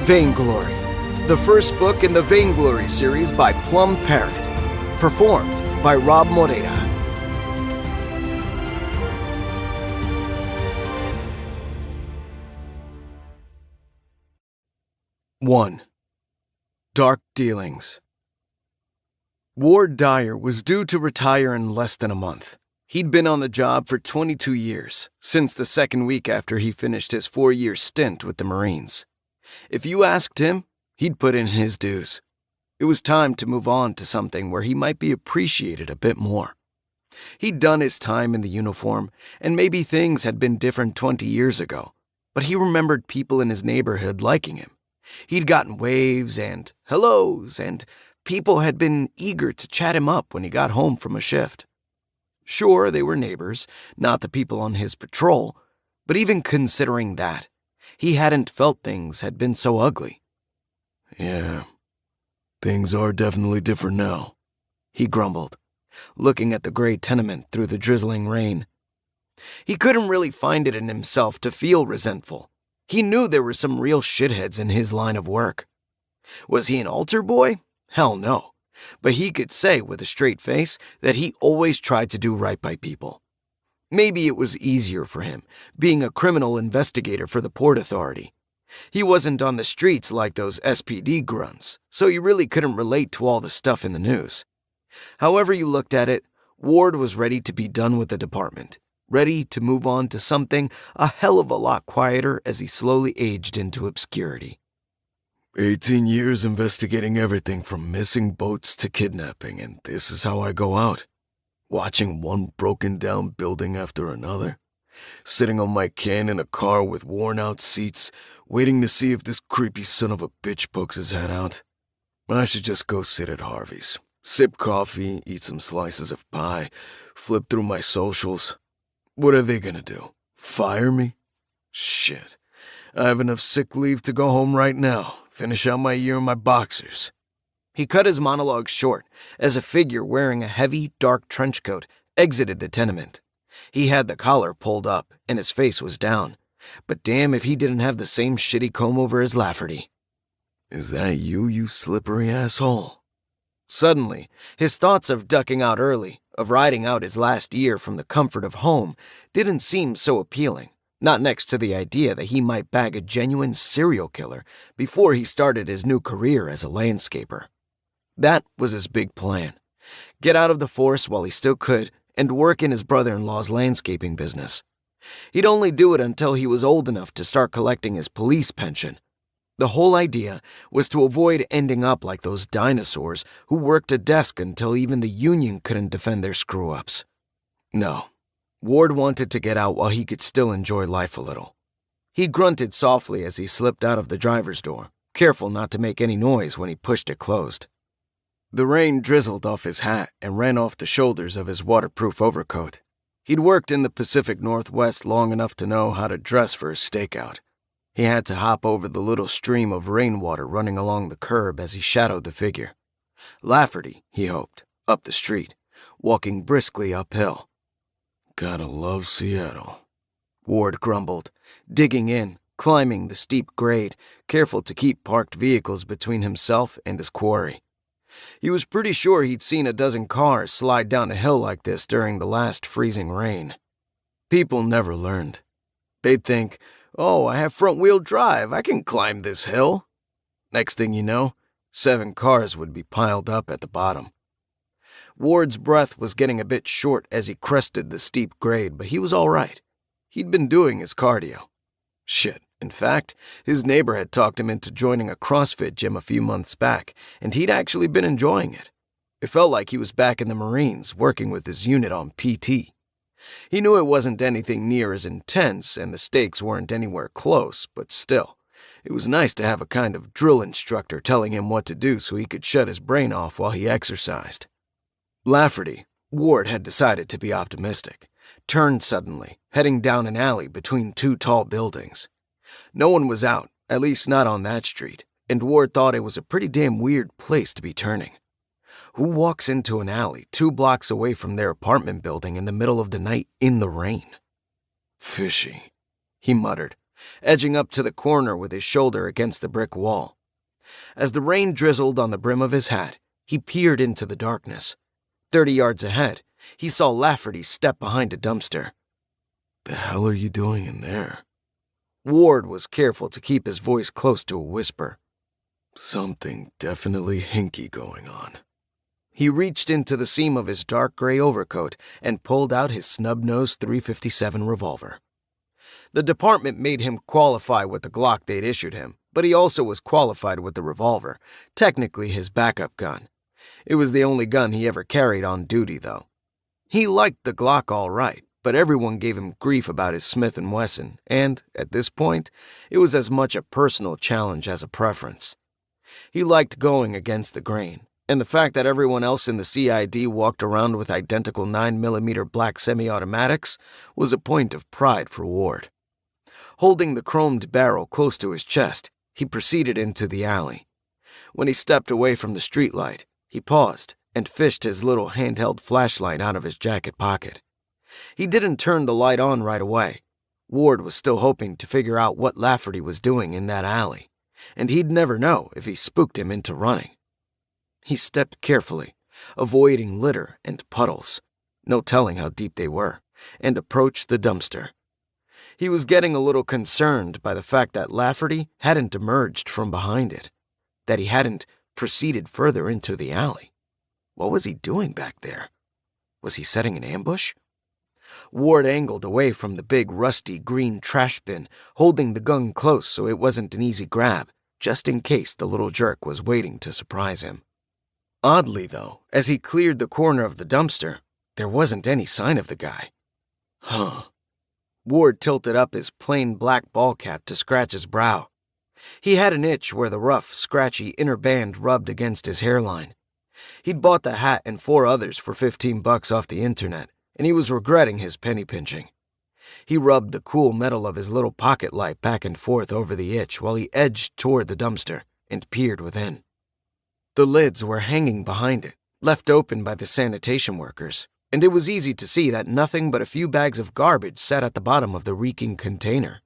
Vainglory, the first book in the Vainglory series by Plum Parrot, performed by Rob Moreira. One. Dark Dealings. Ward Dyer was due to retire in less than a month. He'd been on the job for 22 years, since the second week after he finished his 4-year stint with the Marines. If you asked him, he'd put in his dues. It was time to move on to something where he might be appreciated a bit more. He'd done his time in the uniform, and maybe things had been different 20 years ago, but he remembered people in his neighborhood liking him. He'd gotten waves and hellos, and people had been eager to chat him up when he got home from a shift. Sure, they were neighbors, not the people on his patrol, but even considering that, he hadn't felt things had been so ugly. Yeah, things are definitely different now, he grumbled, looking at the gray tenement through the drizzling rain. He couldn't really find it in himself to feel resentful. He knew there were some real shitheads in his line of work. Was he an altar boy? Hell no. But he could say with a straight face that he always tried to do right by people. Maybe it was easier for him, being a criminal investigator for the Port Authority. He wasn't on the streets like those SPD grunts, so he really couldn't relate to all the stuff in the news. However you looked at it, Ward was ready to be done with the department, ready to move on to something a hell of a lot quieter as he slowly aged into obscurity. 18 years investigating everything from missing boats to kidnapping, and this is how I go out. Watching one broken down building after another. Sitting on my can in a car with worn out seats, waiting to see if this creepy son of a bitch pokes his head out. I should just go sit at Harvey's, sip coffee, eat some slices of pie, flip through my socials. What are they gonna do? Fire me? Shit. I have enough sick leave to go home right now, finish out my year in my boxers. He cut his monologue short as a figure wearing a heavy, dark trench coat exited the tenement. He had the collar pulled up and his face was down, but damn if he didn't have the same shitty comb over his Lafferty. Is that you slippery asshole? Suddenly, his thoughts of ducking out early, of riding out his last year from the comfort of home, didn't seem so appealing, not next to the idea that he might bag a genuine serial killer before he started his new career as a landscaper. That was his big plan. Get out of the force while he still could and work in his brother-in-law's landscaping business. He'd only do it until he was old enough to start collecting his police pension. The whole idea was to avoid ending up like those dinosaurs who worked a desk until even the union couldn't defend their screw-ups. No, Ward wanted to get out while he could still enjoy life a little. He grunted softly as he slipped out of the driver's door, careful not to make any noise when he pushed it closed. The rain drizzled off his hat and ran off the shoulders of his waterproof overcoat. He'd worked in the Pacific Northwest long enough to know how to dress for a stakeout. He had to hop over the little stream of rainwater running along the curb as he shadowed the figure. Lafferty, he hoped, up the street, walking briskly uphill. Gotta love Seattle, Ward grumbled, digging in, climbing the steep grade, careful to keep parked vehicles between himself and his quarry. He was pretty sure he'd seen a dozen cars slide down a hill like this during the last freezing rain. People never learned. They'd think, oh, I have front-wheel drive, I can climb this hill. Next thing you know, 7 cars would be piled up at the bottom. Ward's breath was getting a bit short as he crested the steep grade, but he was all right. He'd been doing his cardio. Shit, in fact, his neighbor had talked him into joining a CrossFit gym a few months back, and he'd actually been enjoying it. It felt like he was back in the Marines, working with his unit on PT. He knew it wasn't anything near as intense, and the stakes weren't anywhere close, but still, it was nice to have a kind of drill instructor telling him what to do so he could shut his brain off while he exercised. Lafferty, Ward had decided to be optimistic, turned suddenly, heading down an alley between 2 tall buildings. No one was out, at least not on that street, and Ward thought it was a pretty damn weird place to be turning. Who walks into an alley 2 blocks away from their apartment building in the middle of the night in the rain? Fishy, he muttered, edging up to the corner with his shoulder against the brick wall. As the rain drizzled on the brim of his hat, he peered into the darkness. 30 yards ahead, he saw Lafferty step behind a dumpster. "The hell are you doing in there?" Ward was careful to keep his voice close to a whisper. "Something definitely hinky going on." He reached into the seam of his dark gray overcoat and pulled out his snub-nosed .357 revolver. The department made him qualify with the Glock they'd issued him, but he also was qualified with the revolver, technically his backup gun. It was the only gun he ever carried on duty, though. He liked the Glock all right, but everyone gave him grief about his Smith & Wesson, and, at this point, it was as much a personal challenge as a preference. He liked going against the grain, and the fact that everyone else in the CID walked around with identical 9mm black semi-automatics was a point of pride for Ward. Holding the chromed barrel close to his chest, he proceeded into the alley. When he stepped away from the streetlight, he paused and fished his little handheld flashlight out of his jacket pocket. He didn't turn the light on right away. Ward was still hoping to figure out what Lafferty was doing in that alley, and he'd never know if he spooked him into running. He stepped carefully, avoiding litter and puddles, no telling how deep they were, and approached the dumpster. He was getting a little concerned by the fact that Lafferty hadn't emerged from behind it, that he hadn't proceeded further into the alley. What was he doing back there? Was he setting an ambush? Ward angled away from the big rusty green trash bin, holding the gun close so it wasn't an easy grab, just in case the little jerk was waiting to surprise him. Oddly, though, as he cleared the corner of the dumpster, there wasn't any sign of the guy. Ward tilted up his plain black ball cap to scratch his brow. He had an itch where the rough, scratchy inner band rubbed against his hairline. He'd bought the hat and 4 others for $15 off the internet, and he was regretting his penny pinching. He rubbed the cool metal of his little pocket light back and forth over the itch while he edged toward the dumpster and peered within. The lids were hanging behind it, left open by the sanitation workers, and it was easy to see that nothing but a few bags of garbage sat at the bottom of the reeking container.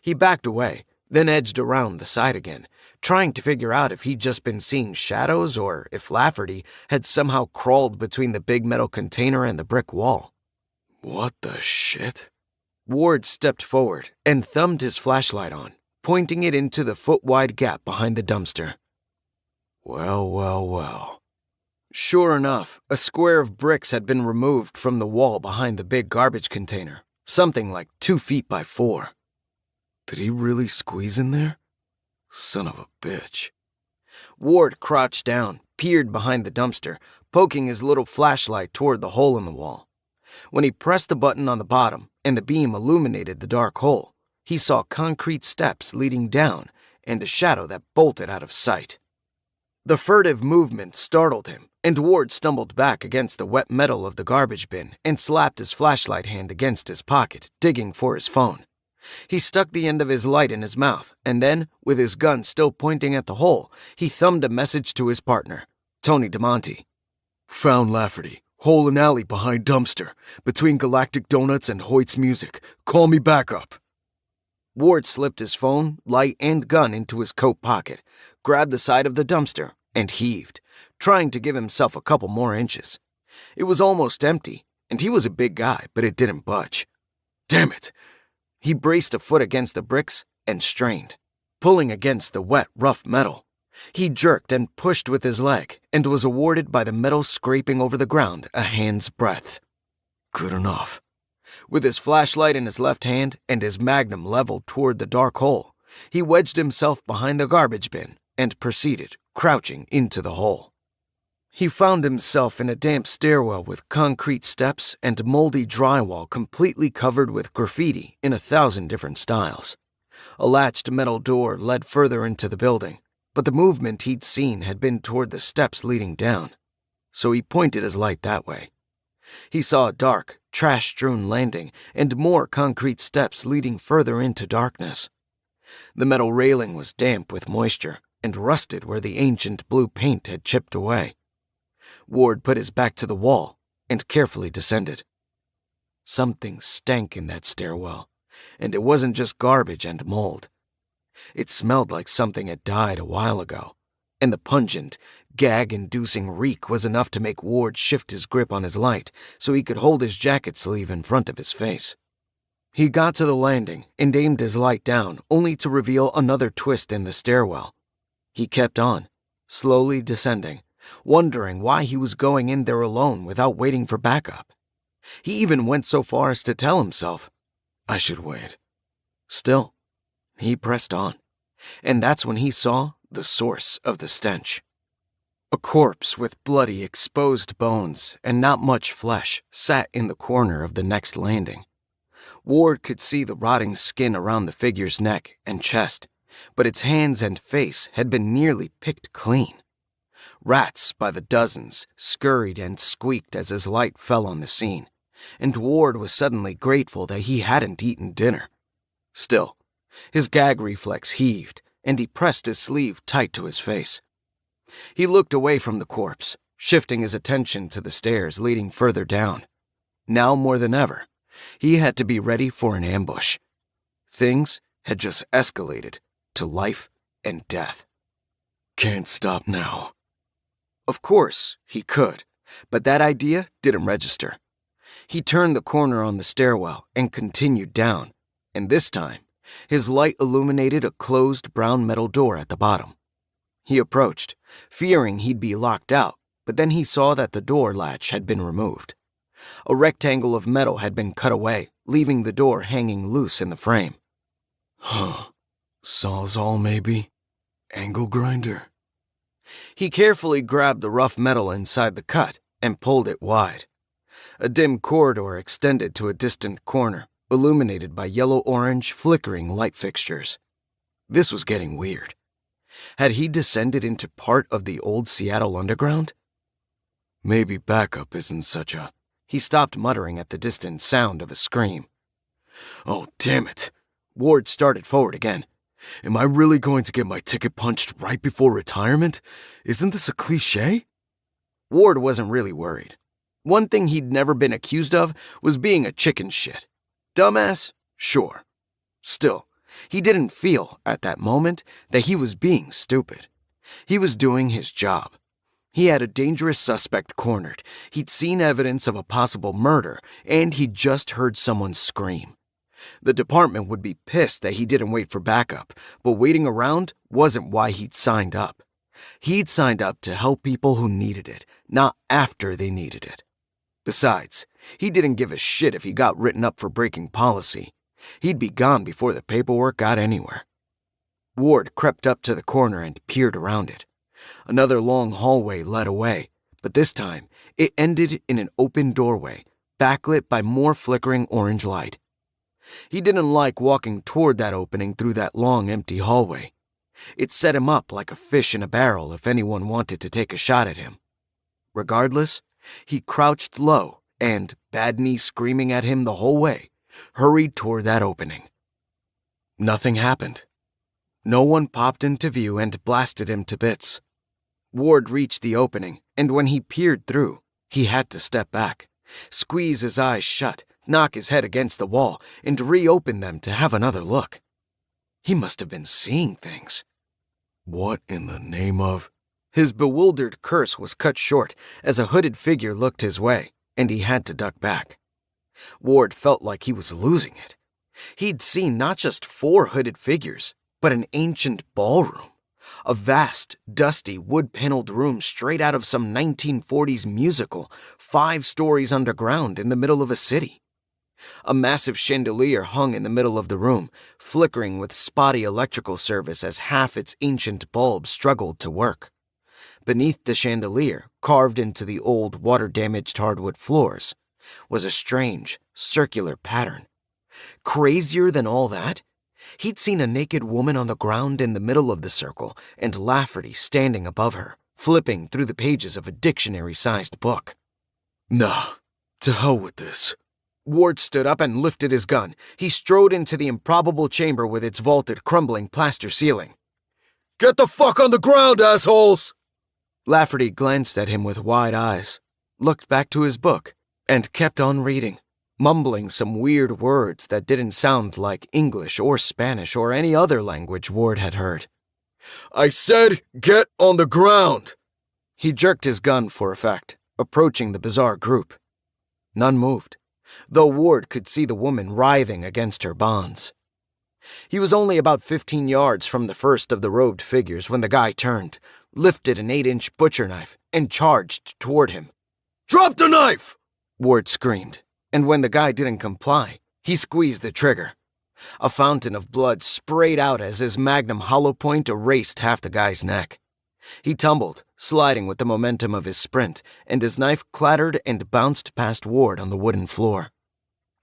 He backed away, then edged around the side again, trying to figure out if he'd just been seeing shadows or if Lafferty had somehow crawled between the big metal container and the brick wall. "What the shit?" Ward stepped forward and thumbed his flashlight on, pointing it into the foot-wide gap behind the dumpster. Well, well, well. Sure enough, a square of bricks had been removed from the wall behind the big garbage container, something like 2 feet by 4. Did he really squeeze in there? Son of a bitch. Ward crouched down, peered behind the dumpster, poking his little flashlight toward the hole in the wall. When he pressed the button on the bottom and the beam illuminated the dark hole, he saw concrete steps leading down and a shadow that bolted out of sight. The furtive movement startled him, and Ward stumbled back against the wet metal of the garbage bin and slapped his flashlight hand against his pocket, digging for his phone. He stuck the end of his light in his mouth, and then, with his gun still pointing at the hole, he thumbed a message to his partner, Tony DeMonte. "Found Lafferty. Hole in alley behind dumpster, between Galactic Donuts and Hoyt's Music. Call me back up." Ward slipped his phone, light, and gun into his coat pocket, grabbed the side of the dumpster, and heaved, trying to give himself a couple more inches. It was almost empty, and he was a big guy, but it didn't budge. Damn it! He braced a foot against the bricks and strained, pulling against the wet, rough metal. He jerked and pushed with his leg and was awarded by the metal scraping over the ground a hand's breadth. Good enough. With his flashlight in his left hand and his magnum leveled toward the dark hole, he wedged himself behind the garbage bin and proceeded, crouching into the hole. He found himself in a damp stairwell with concrete steps and moldy drywall completely covered with graffiti in 1,000 different styles. A latched metal door led further into the building, but the movement he'd seen had been toward the steps leading down, so he pointed his light that way. He saw a dark, trash-strewn landing and more concrete steps leading further into darkness. The metal railing was damp with moisture and rusted where the ancient blue paint had chipped away. Ward put his back to the wall and carefully descended. Something stank in that stairwell, And it wasn't just garbage and mold. It smelled like something had died a while ago, and the pungent, gag-inducing reek was enough to make Ward shift his grip on his light so he could hold his jacket sleeve in front of his face. He got to the landing and aimed his light down, only to reveal another twist in the stairwell. He kept on, slowly descending, wondering why he was going in there alone without waiting for backup. He even went so far as to tell himself, "I should wait." Still, he pressed on, and that's when he saw the source of the stench. A corpse with bloody, exposed bones and not much flesh sat in the corner of the next landing. Ward could see the rotting skin around the figure's neck and chest, but its hands and face had been nearly picked clean. Rats by the dozens scurried and squeaked as his light fell on the scene, and Ward was suddenly grateful that he hadn't eaten dinner. Still, his gag reflex heaved, and he pressed his sleeve tight to his face. He looked away from the corpse, shifting his attention to the stairs leading further down. Now more than ever, he had to be ready for an ambush. Things had just escalated to life and death. Can't stop now. Of course, he could, but that idea didn't register. He turned the corner on the stairwell and continued down, and this time, his light illuminated a closed brown metal door at the bottom. He approached, fearing he'd be locked out, but then he saw that the door latch had been removed. A rectangle of metal had been cut away, leaving the door hanging loose in the frame. Sawzall maybe? Angle grinder? He carefully grabbed the rough metal inside the cut and pulled it wide. A dim corridor extended to a distant corner, illuminated by yellow-orange, flickering light fixtures. This was getting weird. Had he descended into part of the old Seattle Underground? Maybe backup isn't such a... He stopped muttering at the distant sound of a scream. Oh, damn it. Ward started forward again. Am I really going to get my ticket punched right before retirement? Isn't this a cliché? Ward wasn't really worried. One thing he'd never been accused of was being a chicken shit. Dumbass? Sure. Still, he didn't feel, at that moment, that he was being stupid. He was doing his job. He had a dangerous suspect cornered, he'd seen evidence of a possible murder, and he'd just heard someone scream. The department would be pissed that he didn't wait for backup, but waiting around wasn't why he'd signed up. He'd signed up to help people who needed it, not after they needed it. Besides, he didn't give a shit if he got written up for breaking policy. He'd be gone before the paperwork got anywhere. Ward crept up to the corner and peered around it. Another long hallway led away, but this time it ended in an open doorway, backlit by more flickering orange light. He didn't like walking toward that opening through that long empty hallway. It set him up like a fish in a barrel if anyone wanted to take a shot at him. Regardless, he crouched low and, Bad Knee screaming at him the whole way, hurried toward that opening. Nothing happened. No one popped into view and blasted him to bits. Ward reached the opening, and when he peered through, he had to step back, squeeze his eyes shut, knock his head against the wall, and reopen them to have another look. He must have been seeing things. What in the name of... His bewildered curse was cut short as a hooded figure looked his way, and he had to duck back. Ward felt like he was losing it. He'd seen not just 4 hooded figures, but an ancient ballroom. A vast, dusty, wood-paneled room straight out of some 1940s musical, 5 stories underground in the middle of a city. A massive chandelier hung in the middle of the room, flickering with spotty electrical service as half its ancient bulb struggled to work. Beneath the chandelier, carved into the old, water-damaged hardwood floors, was a strange, circular pattern. Crazier than all that, he'd seen a naked woman on the ground in the middle of the circle and Lafferty standing above her, flipping through the pages of a dictionary-sized book. Nah, to hell with this. Ward stood up and lifted his gun. He strode into the improbable chamber with its vaulted, crumbling plaster ceiling. Get the fuck on the ground, assholes! Lafferty glanced at him with wide eyes, looked back to his book, and kept on reading. mumbling some weird words that didn't sound like English or Spanish or any other language Ward had heard. I said get on the ground! He jerked his gun for effect, approaching the bizarre group. None moved, though Ward could see the woman writhing against her bonds. He was only about 15 yards from the first of the robed figures when the guy turned, lifted an 8-inch butcher knife, and charged toward him. Drop the knife! Ward screamed, and when the guy didn't comply, he squeezed the trigger. A fountain of blood sprayed out as his magnum hollow point erased half the guy's neck. He tumbled, sliding with the momentum of his sprint, and his knife clattered and bounced past Ward on the wooden floor.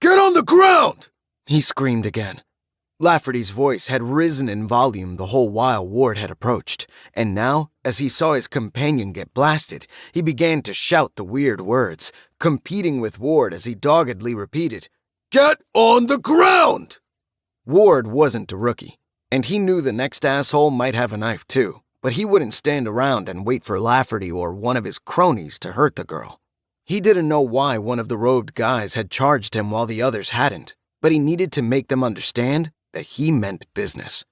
Get on the ground! He screamed again. Lafferty's voice had risen in volume the whole while Ward had approached, and now, as he saw his companion get blasted, he began to shout the weird words, competing with Ward as he doggedly repeated, Get on the ground! Ward wasn't a rookie, and he knew the next asshole might have a knife too, but he wouldn't stand around and wait for Lafferty or one of his cronies to hurt the girl. He didn't know why one of the robed guys had charged him while the others hadn't, but he needed to make them understand that he meant business.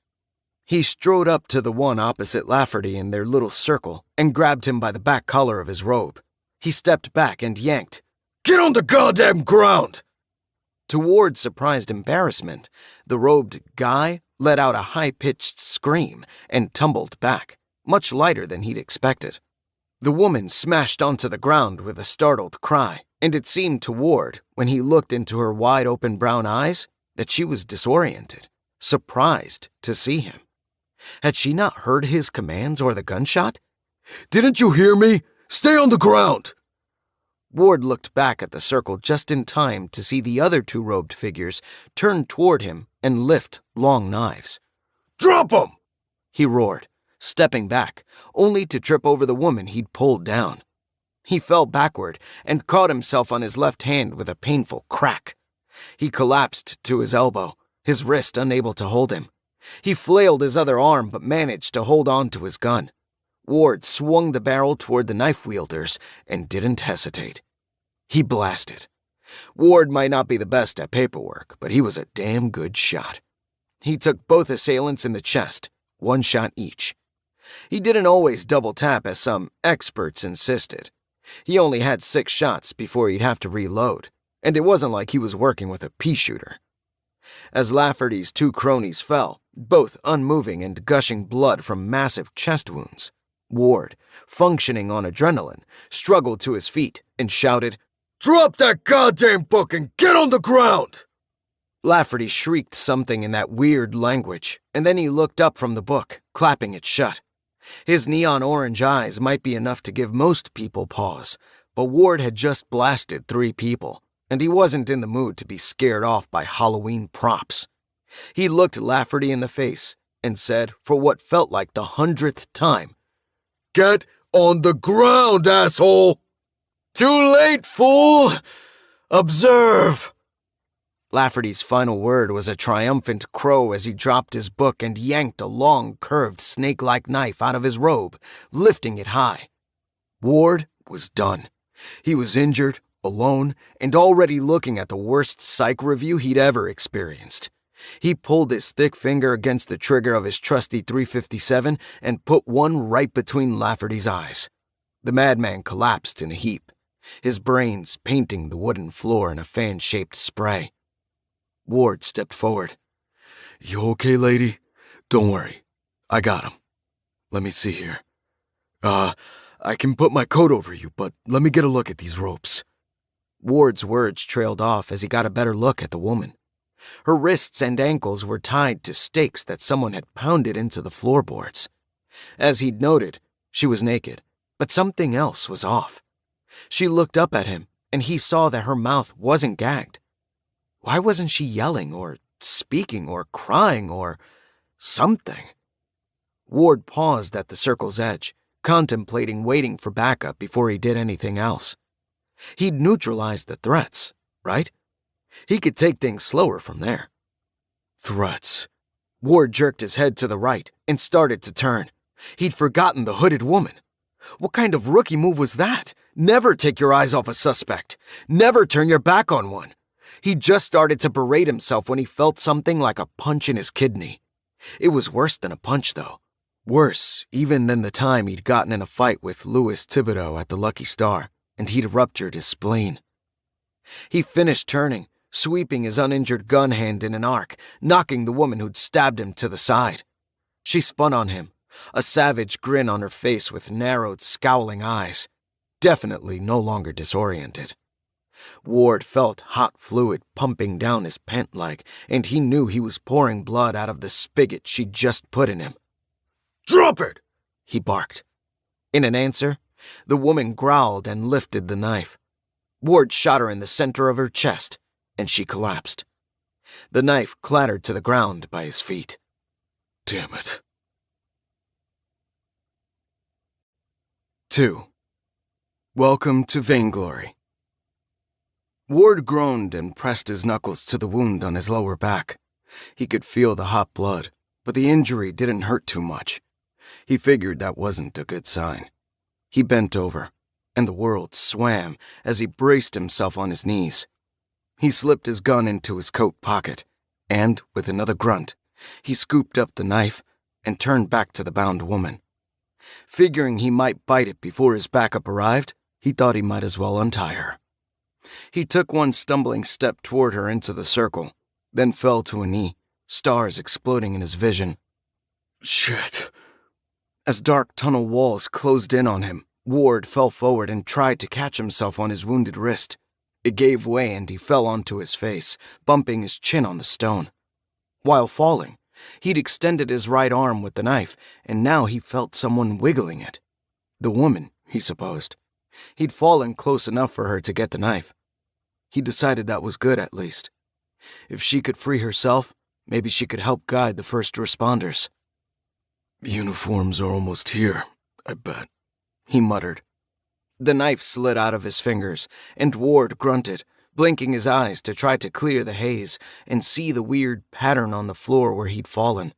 He strode up to the one opposite Lafferty in their little circle and grabbed him by the back collar of his robe. He stepped back and yanked, Get on the goddamn ground! To Ward's surprised embarrassment, the robed guy let out a high-pitched scream and tumbled back, much lighter than he'd expected. The woman smashed onto the ground with a startled cry, and it seemed to Ward, when he looked into her wide-open brown eyes, that she was disoriented, surprised to see him. Had she not heard his commands or the gunshot? Didn't you hear me? Stay on the ground! Ward looked back at the circle just in time to see the other two robed figures turn toward him and lift long knives. Drop 'em! He roared, stepping back, only to trip over the woman he'd pulled down. He fell backward and caught himself on his left hand with a painful crack. He collapsed to his elbow, his wrist unable to hold him. He flailed his other arm but managed to hold on to his gun. Ward swung the barrel toward the knife wielders and didn't hesitate. He blasted. Ward might not be the best at paperwork, but he was a damn good shot. He took both assailants in the chest, one shot each. He didn't always double tap as some experts insisted. He only had 6 shots before he'd have to reload, and it wasn't like he was working with a pea shooter. As Lafferty's 2 cronies fell, both unmoving and gushing blood from massive chest wounds, Ward, functioning on adrenaline, struggled to his feet and shouted, Drop that goddamn book and get on the ground! Lafferty shrieked something in that weird language, and then he looked up from the book, clapping it shut. His neon orange eyes might be enough to give most people pause, but Ward had just blasted 3 people, and he wasn't in the mood to be scared off by Halloween props. He looked Lafferty in the face and said, for what felt like the 100th time, Get on the ground, asshole! Too late, fool! Observe! Lafferty's final word was a triumphant crow as he dropped his book and yanked a long, curved, snake-like knife out of his robe, lifting it high. Ward was done. He was injured, alone, and already looking at the worst psych review he'd ever experienced. He pulled his thick finger against the trigger of his trusty .357 and put one right between Lafferty's eyes. The madman collapsed in a heap, his brains painting the wooden floor in a fan-shaped spray. Ward stepped forward. You okay, lady? Don't worry. I got him. Let me see here. I can put my coat over you, but let me get a look at these ropes. Ward's words trailed off as he got a better look at the woman. Her wrists and ankles were tied to stakes that someone had pounded into the floorboards. As he'd noted, she was naked, but something else was off. She looked up at him, and he saw that her mouth wasn't gagged. Why wasn't she yelling or speaking or crying or something? Ward paused at the circle's edge, contemplating waiting for backup before he did anything else. He'd neutralized the threats, right? He could take things slower from there. Threats. Ward jerked his head to the right and started to turn. He'd forgotten the hooded woman. What kind of rookie move was that? Never take your eyes off a suspect. Never turn your back on one. He just started to berate himself when he felt something like a punch in his kidney. It was worse than a punch, though. Worse even than the time he'd gotten in a fight with Louis Thibodeau at the Lucky Star, and he'd ruptured his spleen. He finished turning, sweeping his uninjured gun hand in an arc, knocking the woman who'd stabbed him to the side. She spun on him, a savage grin on her face with narrowed, scowling eyes, definitely no longer disoriented. Ward felt hot fluid pumping down his pant leg, and he knew he was pouring blood out of the spigot she'd just put in him. "Drop it!" he barked. In an answer, the woman growled and lifted the knife. Ward shot her in the center of her chest, and she collapsed. The knife clattered to the ground by his feet. Damn it. 2. Welcome to Vainglory. Ward groaned and pressed his knuckles to the wound on his lower back. He could feel the hot blood, but the injury didn't hurt too much. He figured that wasn't a good sign. He bent over, and the world swam as he braced himself on his knees. He slipped his gun into his coat pocket, and, with another grunt, he scooped up the knife and turned back to the bound woman. Figuring he might bite it before his backup arrived, he thought he might as well untie her. He took one stumbling step toward her into the circle, then fell to a knee, stars exploding in his vision. Shit. As dark tunnel walls closed in on him, Ward fell forward and tried to catch himself on his wounded wrist. It gave way and he fell onto his face, bumping his chin on the stone. While falling, he'd extended his right arm with the knife, and now he felt someone wiggling it. The woman, he supposed. He'd fallen close enough for her to get the knife. He decided that was good, at least. If she could free herself, maybe she could help guide the first responders. Uniforms are almost here, I bet, he muttered. The knife slid out of his fingers, and Ward grunted, blinking his eyes to try to clear the haze and see the weird pattern on the floor where he'd fallen.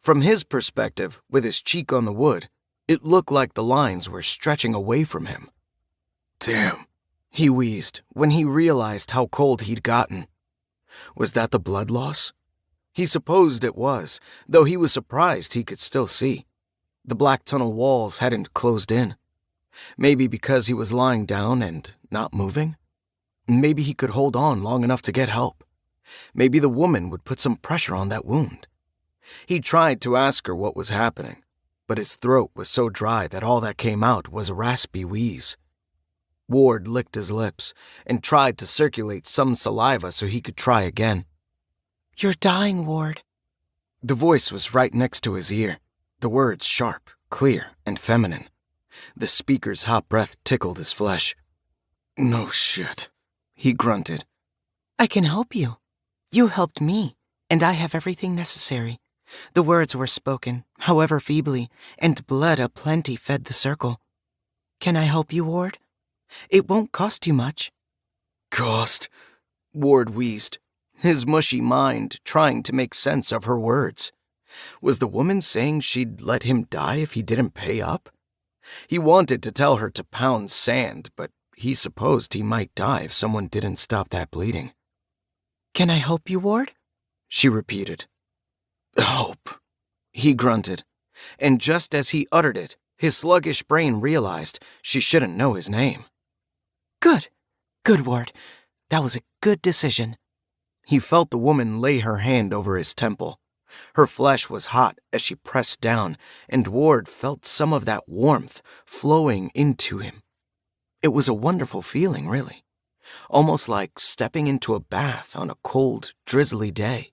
From his perspective, with his cheek on the wood, it looked like the lines were stretching away from him. Damn, he wheezed when he realized how cold he'd gotten. Was that the blood loss? He supposed it was, though he was surprised he could still see. The black tunnel walls hadn't closed in. Maybe because he was lying down and not moving? Maybe he could hold on long enough to get help. Maybe the woman would put some pressure on that wound. He tried to ask her what was happening, but his throat was so dry that all that came out was a raspy wheeze. Ward licked his lips and tried to circulate some saliva so he could try again. "You're dying, Ward." The voice was right next to his ear, the words sharp, clear, and feminine. The speaker's hot breath tickled his flesh. No shit, he grunted. "I can help you. You helped me, and I have everything necessary." The words were spoken, however feebly, and blood aplenty fed the circle. "Can I help you, Ward? It won't cost you much." Cost? Ward wheezed, his mushy mind trying to make sense of her words. Was the woman saying she'd let him die if he didn't pay up? He wanted to tell her to pound sand, but he supposed he might die if someone didn't stop that bleeding. "Can I help you, Ward?" she repeated. Help, he grunted, and just as he uttered it, his sluggish brain realized she shouldn't know his name. Good, Ward. That was a good decision." He felt the woman lay her hand over his temple. Her flesh was hot as she pressed down, and Ward felt some of that warmth flowing into him. It was a wonderful feeling, really, almost like stepping into a bath on a cold, drizzly day.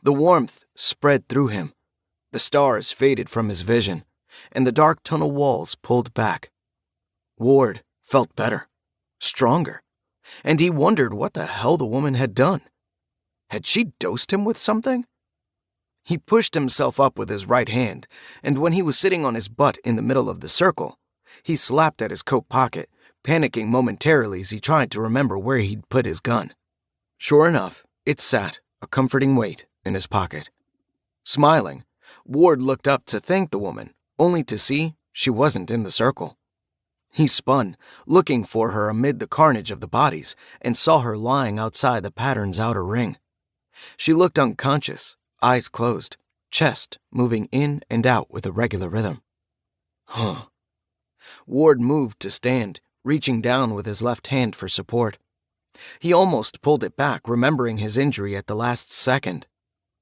The warmth spread through him. The stars faded from his vision, and the dark tunnel walls pulled back. Ward felt better, stronger, and he wondered what the hell the woman had done. Had she dosed him with something? He pushed himself up with his right hand, and when he was sitting on his butt in the middle of the circle, he slapped at his coat pocket, panicking momentarily as he tried to remember where he'd put his gun. Sure enough, it sat, a comforting weight, in his pocket. Smiling, Ward looked up to thank the woman, only to see she wasn't in the circle. He spun, looking for her amid the carnage of the bodies, and saw her lying outside the pattern's outer ring. She looked unconscious, eyes closed, chest moving in and out with a regular rhythm. Huh. Ward moved to stand, reaching down with his left hand for support. He almost pulled it back, remembering his injury at the last second.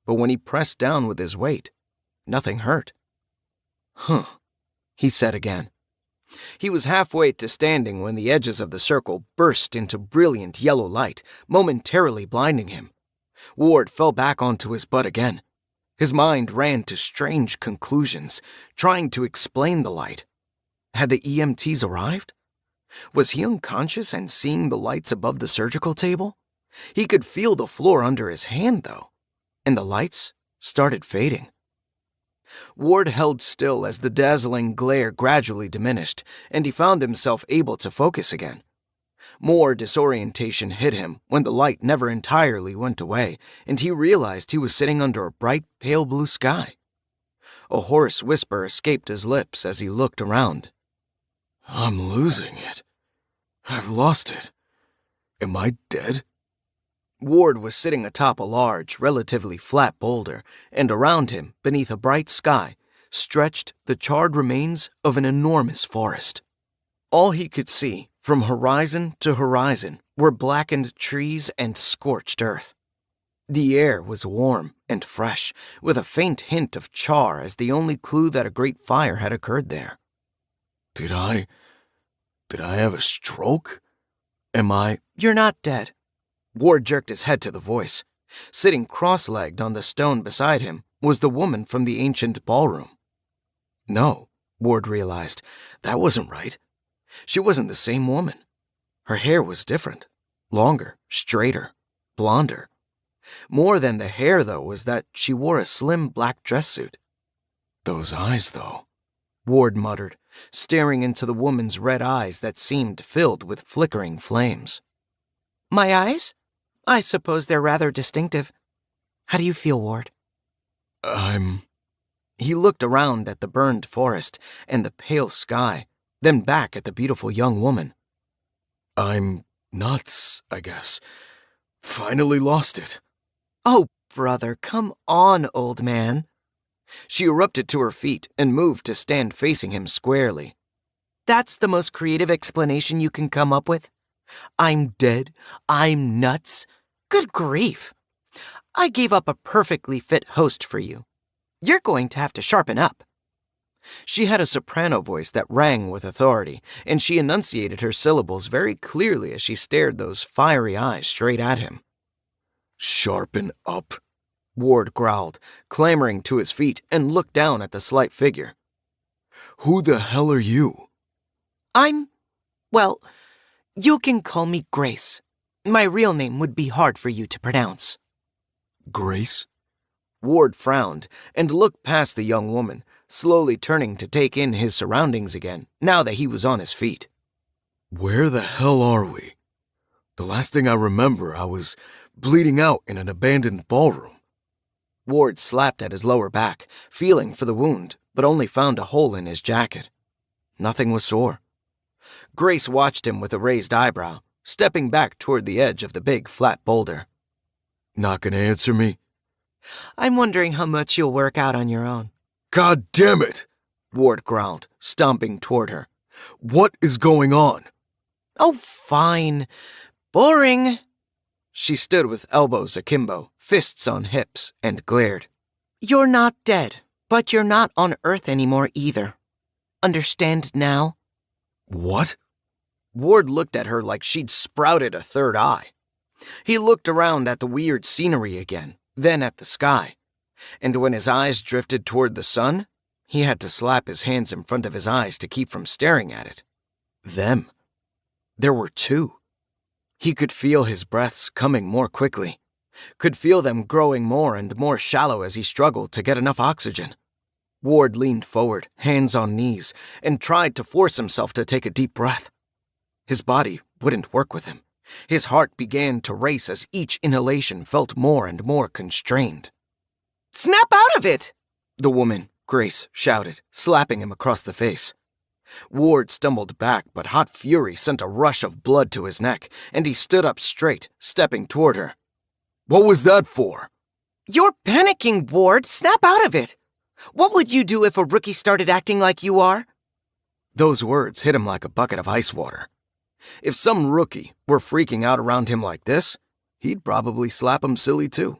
But when he pressed down with his weight, nothing hurt. Huh, he said again. He was halfway to standing when the edges of the circle burst into brilliant yellow light, momentarily blinding him. Ward fell back onto his butt again. His mind ran to strange conclusions, trying to explain the light. Had the EMTs arrived? Was he unconscious and seeing the lights above the surgical table? He could feel the floor under his hand, though, and the lights started fading. Ward held still as the dazzling glare gradually diminished, and he found himself able to focus again. More disorientation hit him when the light never entirely went away, and he realized he was sitting under a bright, pale blue sky. A hoarse whisper escaped his lips as he looked around. I'm losing it. I've lost it. Am I dead? Ward was sitting atop a large, relatively flat boulder, and around him, beneath a bright sky, stretched the charred remains of an enormous forest. All he could see, from horizon to horizon, were blackened trees and scorched earth. The air was warm and fresh, with a faint hint of char as the only clue that a great fire had occurred there. Did I have a stroke? Am I... You're not dead. Ward jerked his head to the voice. Sitting cross-legged on the stone beside him was the woman from the ancient ballroom. No, Ward realized, that wasn't right. She wasn't the same woman. Her hair was different. Longer, straighter, blonder. More than the hair, though, was that she wore a slim black dress suit. Those eyes, though, Ward muttered, staring into the woman's red eyes that seemed filled with flickering flames. My eyes? I suppose they're rather distinctive. How do you feel, Ward? He looked around at the burned forest and the pale sky, then back at the beautiful young woman. I'm nuts, I guess. Finally lost it. Oh, brother, come on, old man. She erupted to her feet and moved to stand facing him squarely. That's the most creative explanation you can come up with? I'm dead. I'm nuts. Good grief. I gave up a perfectly fit host for you. You're going to have to sharpen up. She had a soprano voice that rang with authority, and she enunciated her syllables very clearly as she stared those fiery eyes straight at him. Sharpen up? Ward growled, clambering to his feet and looked down at the slight figure. Who the hell are you? Well, you can call me Grace. My real name would be hard for you to pronounce. Grace? Ward frowned and looked past the young woman, slowly turning to take in his surroundings again, now that he was on his feet. Where the hell are we? The last thing I remember, I was bleeding out in an abandoned ballroom. Ward slapped at his lower back, feeling for the wound, but only found a hole in his jacket. Nothing was sore. Grace watched him with a raised eyebrow, stepping back toward the edge of the big, flat boulder. Not gonna answer me? I'm wondering how much you'll work out on your own. God damn it! Ward growled, stomping toward her. What is going on? Oh, fine. Boring. She stood with elbows akimbo, fists on hips, and glared. You're not dead, but you're not on Earth anymore either. Understand now? What? Ward looked at her like she'd sprouted a third eye. He looked around at the weird scenery again, then at the sky. And when his eyes drifted toward the sun, he had to slap his hands in front of his eyes to keep from staring at it. Them. There were two. He could feel his breaths coming more quickly, could feel them growing more and more shallow as he struggled to get enough oxygen. Ward leaned forward, hands on knees, and tried to force himself to take a deep breath. His body wouldn't work with him. His heart began to race as each inhalation felt more and more constrained. Snap out of it! The woman, Grace, shouted, slapping him across the face. Ward stumbled back, but hot fury sent a rush of blood to his neck, and he stood up straight, stepping toward her. What was that for? You're panicking, Ward. Snap out of it. What would you do if a rookie started acting like you are? Those words hit him like a bucket of ice water. If some rookie were freaking out around him like this, he'd probably slap him silly too.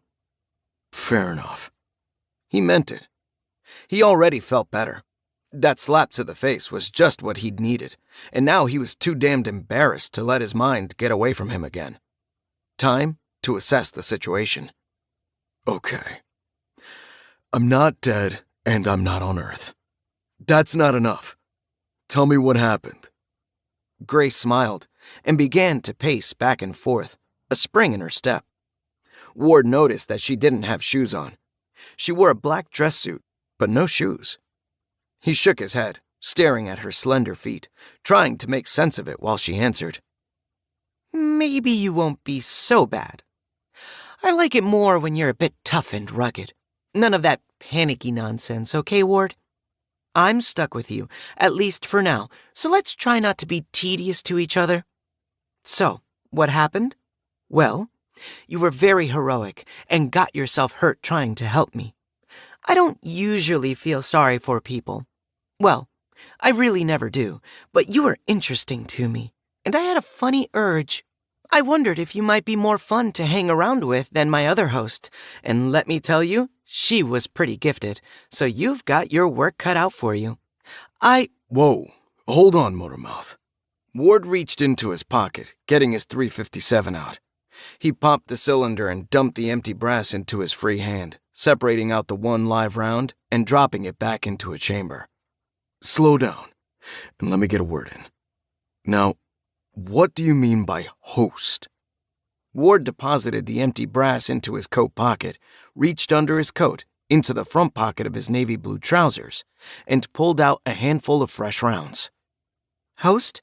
Fair enough. He meant it. He already felt better. That slap to the face was just what he'd needed, and now he was too damned embarrassed to let his mind get away from him again. Time to assess the situation. Okay. I'm not dead, and I'm not on Earth. That's not enough. Tell me what happened. Grace smiled and began to pace back and forth, a spring in her step. Ward noticed that she didn't have shoes on. She wore a black dress suit, but no shoes. He shook his head, staring at her slender feet, trying to make sense of it while she answered. Maybe you won't be so bad. I like it more when you're a bit tough and rugged. None of that panicky nonsense, okay, Ward? I'm stuck with you, at least for now, so let's try not to be tedious to each other. So, what happened? Well, you were very heroic and got yourself hurt trying to help me. I don't usually feel sorry for people. Well, I really never do, but you were interesting to me, and I had a funny urge. I wondered if you might be more fun to hang around with than my other host, and let me tell you, she was pretty gifted, so you've got your work cut out for you. Whoa, hold on, Motormouth. Ward reached into his pocket, getting his .357 out. He popped the cylinder and dumped the empty brass into his free hand, separating out the one live round and dropping it back into a chamber. Slow down, and let me get a word in. Now, what do you mean by host? Ward deposited the empty brass into his coat pocket, reached under his coat, into the front pocket of his navy blue trousers, and pulled out a handful of fresh rounds. Host?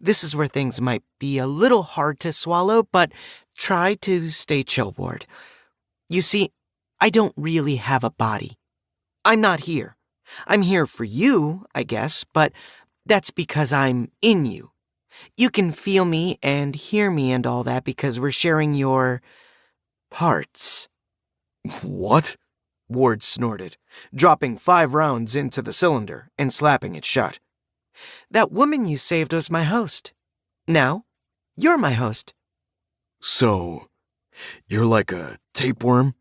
This is where things might be a little hard to swallow, but try to stay chill, Ward. You see, I don't really have a body. I'm not here. I'm here for you, I guess, but that's because I'm in you. You can feel me and hear me and all that because we're sharing your parts. What? Ward snorted, dropping 5 rounds into the cylinder and slapping it shut. That woman you saved was my host. Now, you're my host. So, you're like a tapeworm?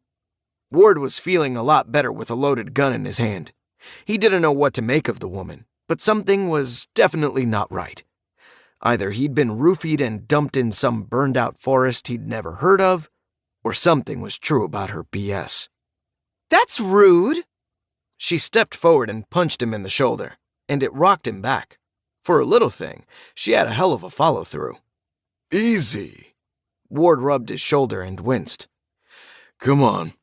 Ward was feeling a lot better with a loaded gun in his hand. He didn't know what to make of the woman, but something was definitely not right. Either he'd been roofied and dumped in some burned-out forest he'd never heard of, or something was true about her BS. That's rude! She stepped forward and punched him in the shoulder, and it rocked him back. For a little thing, she had a hell of a follow-through. Easy. Ward rubbed his shoulder and winced. Come on,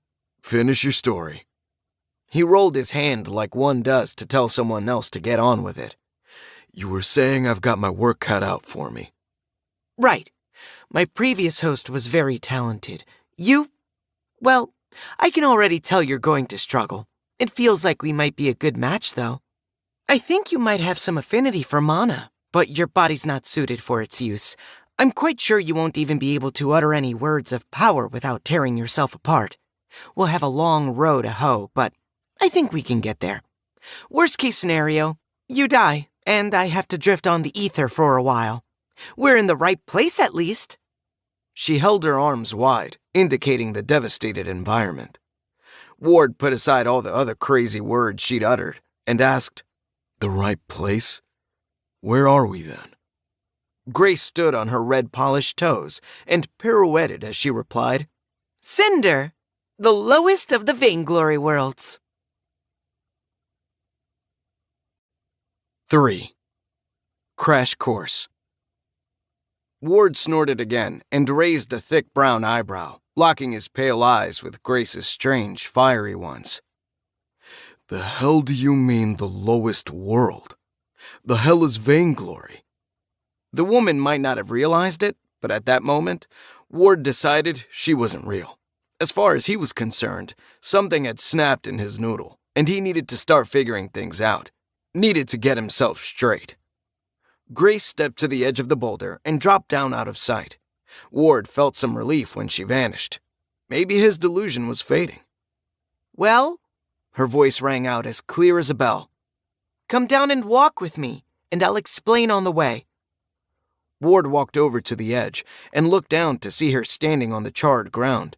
finish your story. He rolled his hand like one does to tell someone else to get on with it. You were saying I've got my work cut out for me. Right. My previous host was very talented. Well, I can already tell you're going to struggle. It feels like we might be a good match, though. I think you might have some affinity for mana, but your body's not suited for its use. I'm quite sure you won't even be able to utter any words of power without tearing yourself apart. We'll have a long row to hoe, but I think we can get there. Worst case scenario, you die, and I have to drift on the ether for a while. We're in the right place, at least. She held her arms wide, indicating the devastated environment. Ward put aside all the other crazy words she'd uttered and asked, The right place? Where are we then? Grace stood on her red-polished toes and pirouetted as she replied, Cinder, the lowest of the Vainglory worlds. 3. Crash Course. Ward snorted again and raised a thick brown eyebrow, locking his pale eyes with Grace's strange, fiery ones. The hell do you mean the lowest world? The hell is Vainglory? The woman might not have realized it, but at that moment, Ward decided she wasn't real. As far as he was concerned, something had snapped in his noodle, and he needed to start figuring things out. Needed to get himself straight. Grace stepped to the edge of the boulder and dropped down out of sight. Ward felt some relief when she vanished. Maybe his delusion was fading. Well? Her voice rang out as clear as a bell. Come down and walk with me, and I'll explain on the way. Ward walked over to the edge and looked down to see her standing on the charred ground.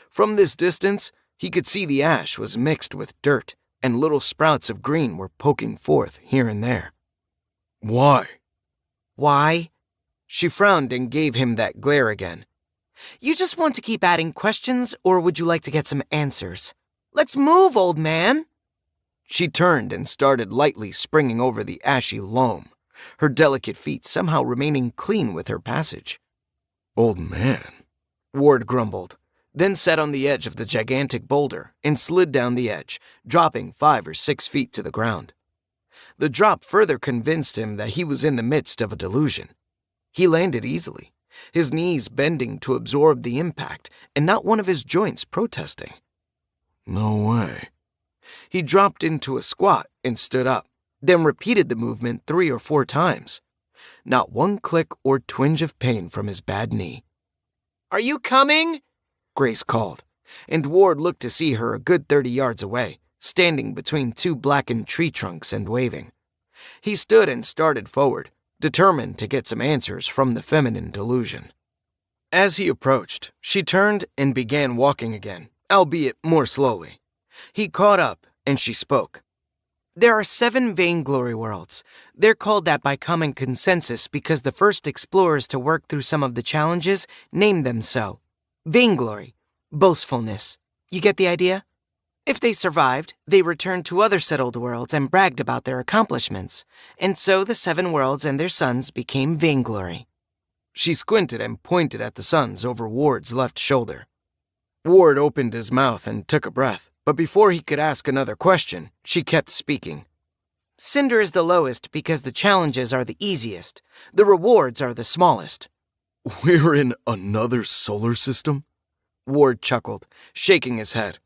From this distance, he could see the ash was mixed with dirt, and little sprouts of green were poking forth here and there. Why? Why? She frowned and gave him that glare again. You just want to keep adding questions, or would you like to get some answers? Let's move, old man. She turned and started lightly springing over the ashy loam, her delicate feet somehow remaining clean with her passage. Old man, Ward grumbled, then sat on the edge of the gigantic boulder and slid down the edge, dropping 5 or 6 feet to the ground. The drop further convinced him that he was in the midst of a delusion. He landed easily, his knees bending to absorb the impact and not one of his joints protesting. No way. He dropped into a squat and stood up, then repeated the movement 3 or 4 times. Not one click or twinge of pain from his bad knee. Are you coming? Grace called, and Ward looked to see her a good 30 yards away, standing between 2 blackened tree trunks and waving. He stood and started forward, determined to get some answers from the feminine delusion. As he approached, she turned and began walking again, albeit more slowly. He caught up, and she spoke. There are 7 Vainglory worlds. They're called that by common consensus because the first explorers to work through some of the challenges named them so. Vainglory, boastfulness. You get the idea? If they survived, they returned to other settled worlds and bragged about their accomplishments, and so the 7 worlds and their sons became Vainglory. She squinted and pointed at the sons over Ward's left shoulder. Ward opened his mouth and took a breath, but before he could ask another question, she kept speaking. Cinder is the lowest because the challenges are the easiest. The rewards are the smallest. We're in another solar system? Ward chuckled, shaking his head.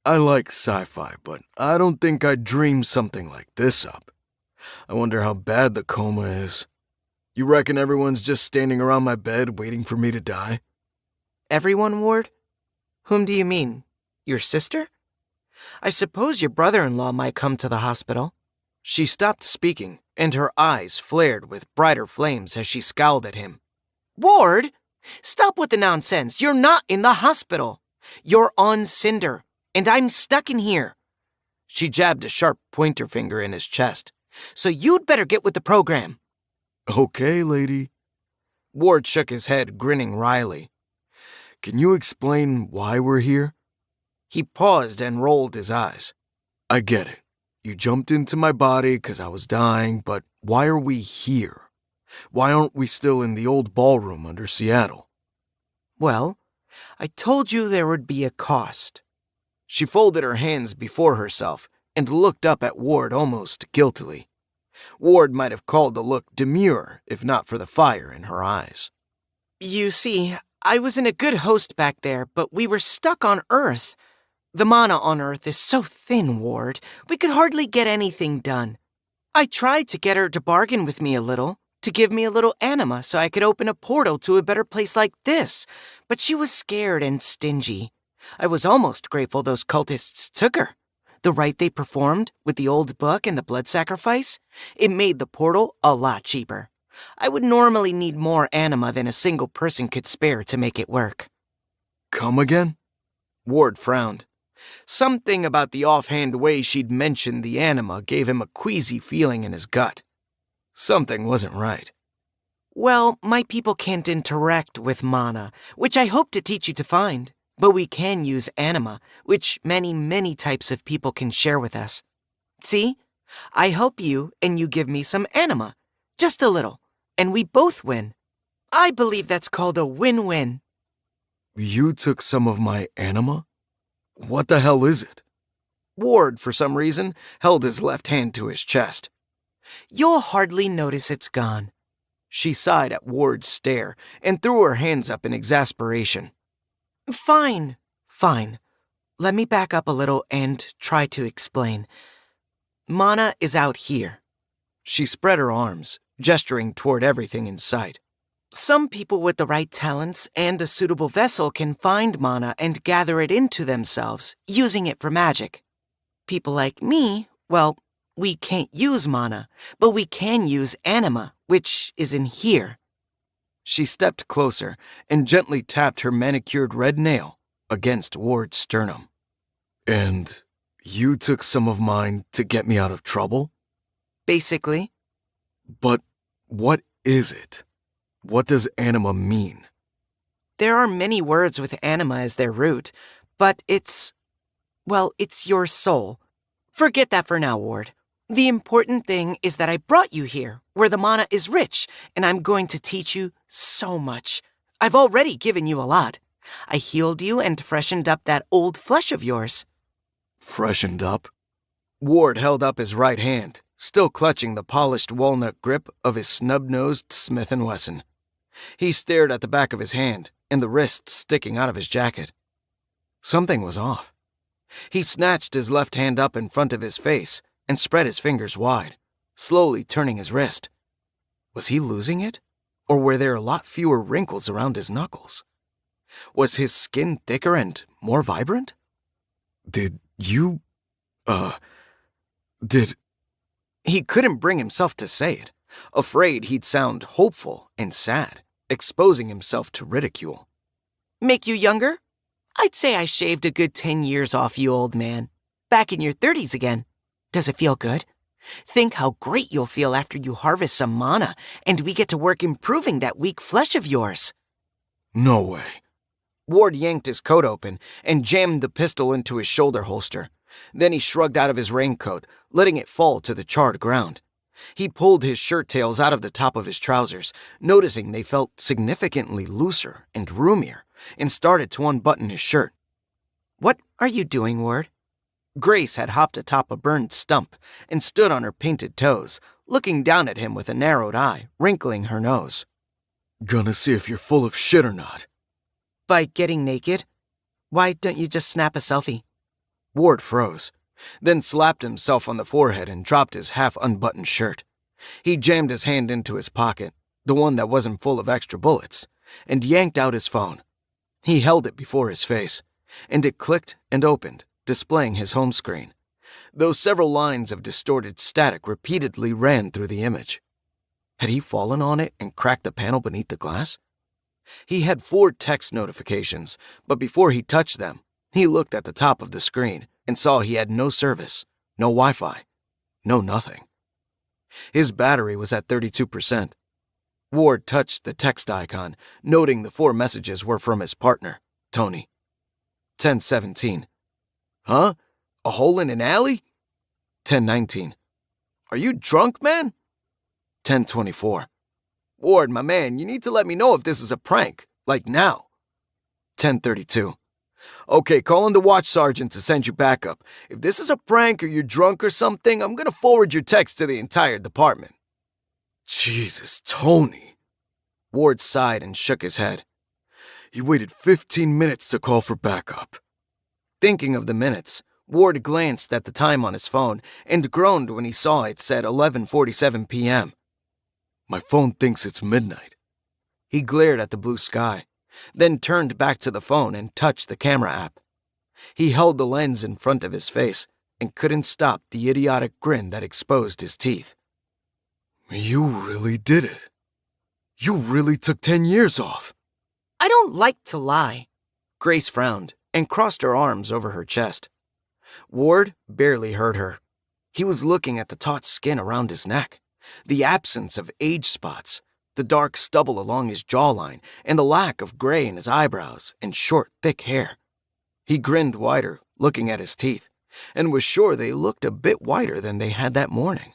I like sci-fi, but I don't think I'd dream something like this up. I wonder how bad the coma is. You reckon everyone's just standing around my bed waiting for me to die? Everyone, Ward? Whom do you mean? Your sister? I suppose your brother-in-law might come to the hospital. She stopped speaking, and her eyes flared with brighter flames as she scowled at him. Ward! Stop with the nonsense. You're not in the hospital. You're on Cinder, and I'm stuck in here. She jabbed a sharp pointer finger in his chest. So you'd better get with the program. Okay, lady. Ward shook his head, grinning wryly. Can you explain why we're here? He paused and rolled his eyes. I get it. You jumped into my body because I was dying, but why are we here? Why aren't we still in the old ballroom under Seattle? Well, I told you there would be a cost. She folded her hands before herself and looked up at Ward almost guiltily. Ward might have called the look demure if not for the fire in her eyes. You see, I was in a good host back there, but we were stuck on Earth. The mana on Earth is so thin, Ward, we could hardly get anything done. I tried to get her to bargain with me a little, to give me a little anima so I could open a portal to a better place like this, but she was scared and stingy. I was almost grateful those cultists took her. The rite they performed with the old book and the blood sacrifice, it made the portal a lot cheaper. I would normally need more anima than a single person could spare to make it work. Come again? Ward frowned. Something about the offhand way she'd mentioned the anima gave him a queasy feeling in his gut. Something wasn't right. Well, my people can't interact with mana, which I hope to teach you to find. But we can use anima, which many types of people can share with us. See? I help you, and you give me some anima. Just a little. And we both win. I believe that's called a win-win. You took some of my anima? What the hell is it? Ward, for some reason, held his left hand to his chest. You'll hardly notice it's gone. She sighed at Ward's stare and threw her hands up in exasperation. Fine. Let me back up a little and try to explain. Mana is out here. She spread her arms, gesturing toward everything in sight. Some people with the right talents and a suitable vessel can find mana and gather it into themselves, using it for magic. People like me, well, we can't use mana, but we can use anima, which is in here. She stepped closer and gently tapped her manicured red nail against Ward's sternum. And you took some of mine to get me out of trouble? Basically. But what is it? What does anima mean? There are many words with anima as their root, but it's your soul. Forget that for now, Ward. The important thing is that I brought you here, where the mana is rich, and I'm going to teach you so much. I've already given you a lot. I healed you and freshened up that old flesh of yours. Freshened up? Ward held up his right hand, still clutching the polished walnut grip of his snub-nosed Smith & Wesson. He stared at the back of his hand and the wrist sticking out of his jacket. Something was off. He snatched his left hand up in front of his face and spread his fingers wide, slowly turning his wrist. Was he losing it? Or were there a lot fewer wrinkles around his knuckles? Was his skin thicker and more vibrant? Did you... He couldn't bring himself to say it, afraid he'd sound hopeful and sad, exposing himself to ridicule. Make you younger? I'd say I shaved a good 10 years off you, old man. Back in your 30s again. Does it feel good? Think how great you'll feel after you harvest some mana and we get to work improving that weak flesh of yours. No way. Ward yanked his coat open and jammed the pistol into his shoulder holster. Then he shrugged out of his raincoat, letting it fall to the charred ground. He pulled his shirt tails out of the top of his trousers, noticing they felt significantly looser and roomier, and started to unbutton his shirt. What are you doing, Ward? Grace had hopped atop a burned stump and stood on her painted toes, looking down at him with a narrowed eye, wrinkling her nose. Gonna see if you're full of shit or not. By getting naked? Why don't you just snap a selfie? Ward froze, then slapped himself on the forehead and dropped his half-unbuttoned shirt. He jammed his hand into his pocket, the one that wasn't full of extra bullets, and yanked out his phone. He held it before his face, and it clicked and opened, displaying his home screen, though several lines of distorted static repeatedly ran through the image. Had he fallen on it and cracked the panel beneath the glass? He had 4 text notifications, but before he touched them, he looked at the top of the screen and saw he had no service, no Wi-Fi, no nothing. His battery was at 32%. Ward touched the text icon, noting the 4 messages were from his partner, Tony. 10:17. Huh? A hole in an alley? 10:19. Are you drunk, man? 10:24. Ward, my man, you need to let me know if this is a prank, like now. 10:32. Okay, calling the watch sergeant to send you backup. If this is a prank or you're drunk or something, I'm gonna forward your text to the entire department. Jesus, Tony. Ward sighed and shook his head. You waited 15 minutes to call for backup. Thinking of the minutes, Ward glanced at the time on his phone and groaned when he saw it said 11:47 p.m. My phone thinks it's midnight. He glared at the blue sky, then turned back to the phone and touched the camera app. He held the lens in front of his face and couldn't stop the idiotic grin that exposed his teeth. You really did it. You really took 10 years off. I don't like to lie. Grace frowned and crossed her arms over her chest. Ward barely heard her. He was looking at the taut skin around his neck, the absence of age spots, the dark stubble along his jawline, and the lack of gray in his eyebrows and short, thick hair. He grinned wider, looking at his teeth, and was sure they looked a bit whiter than they had that morning.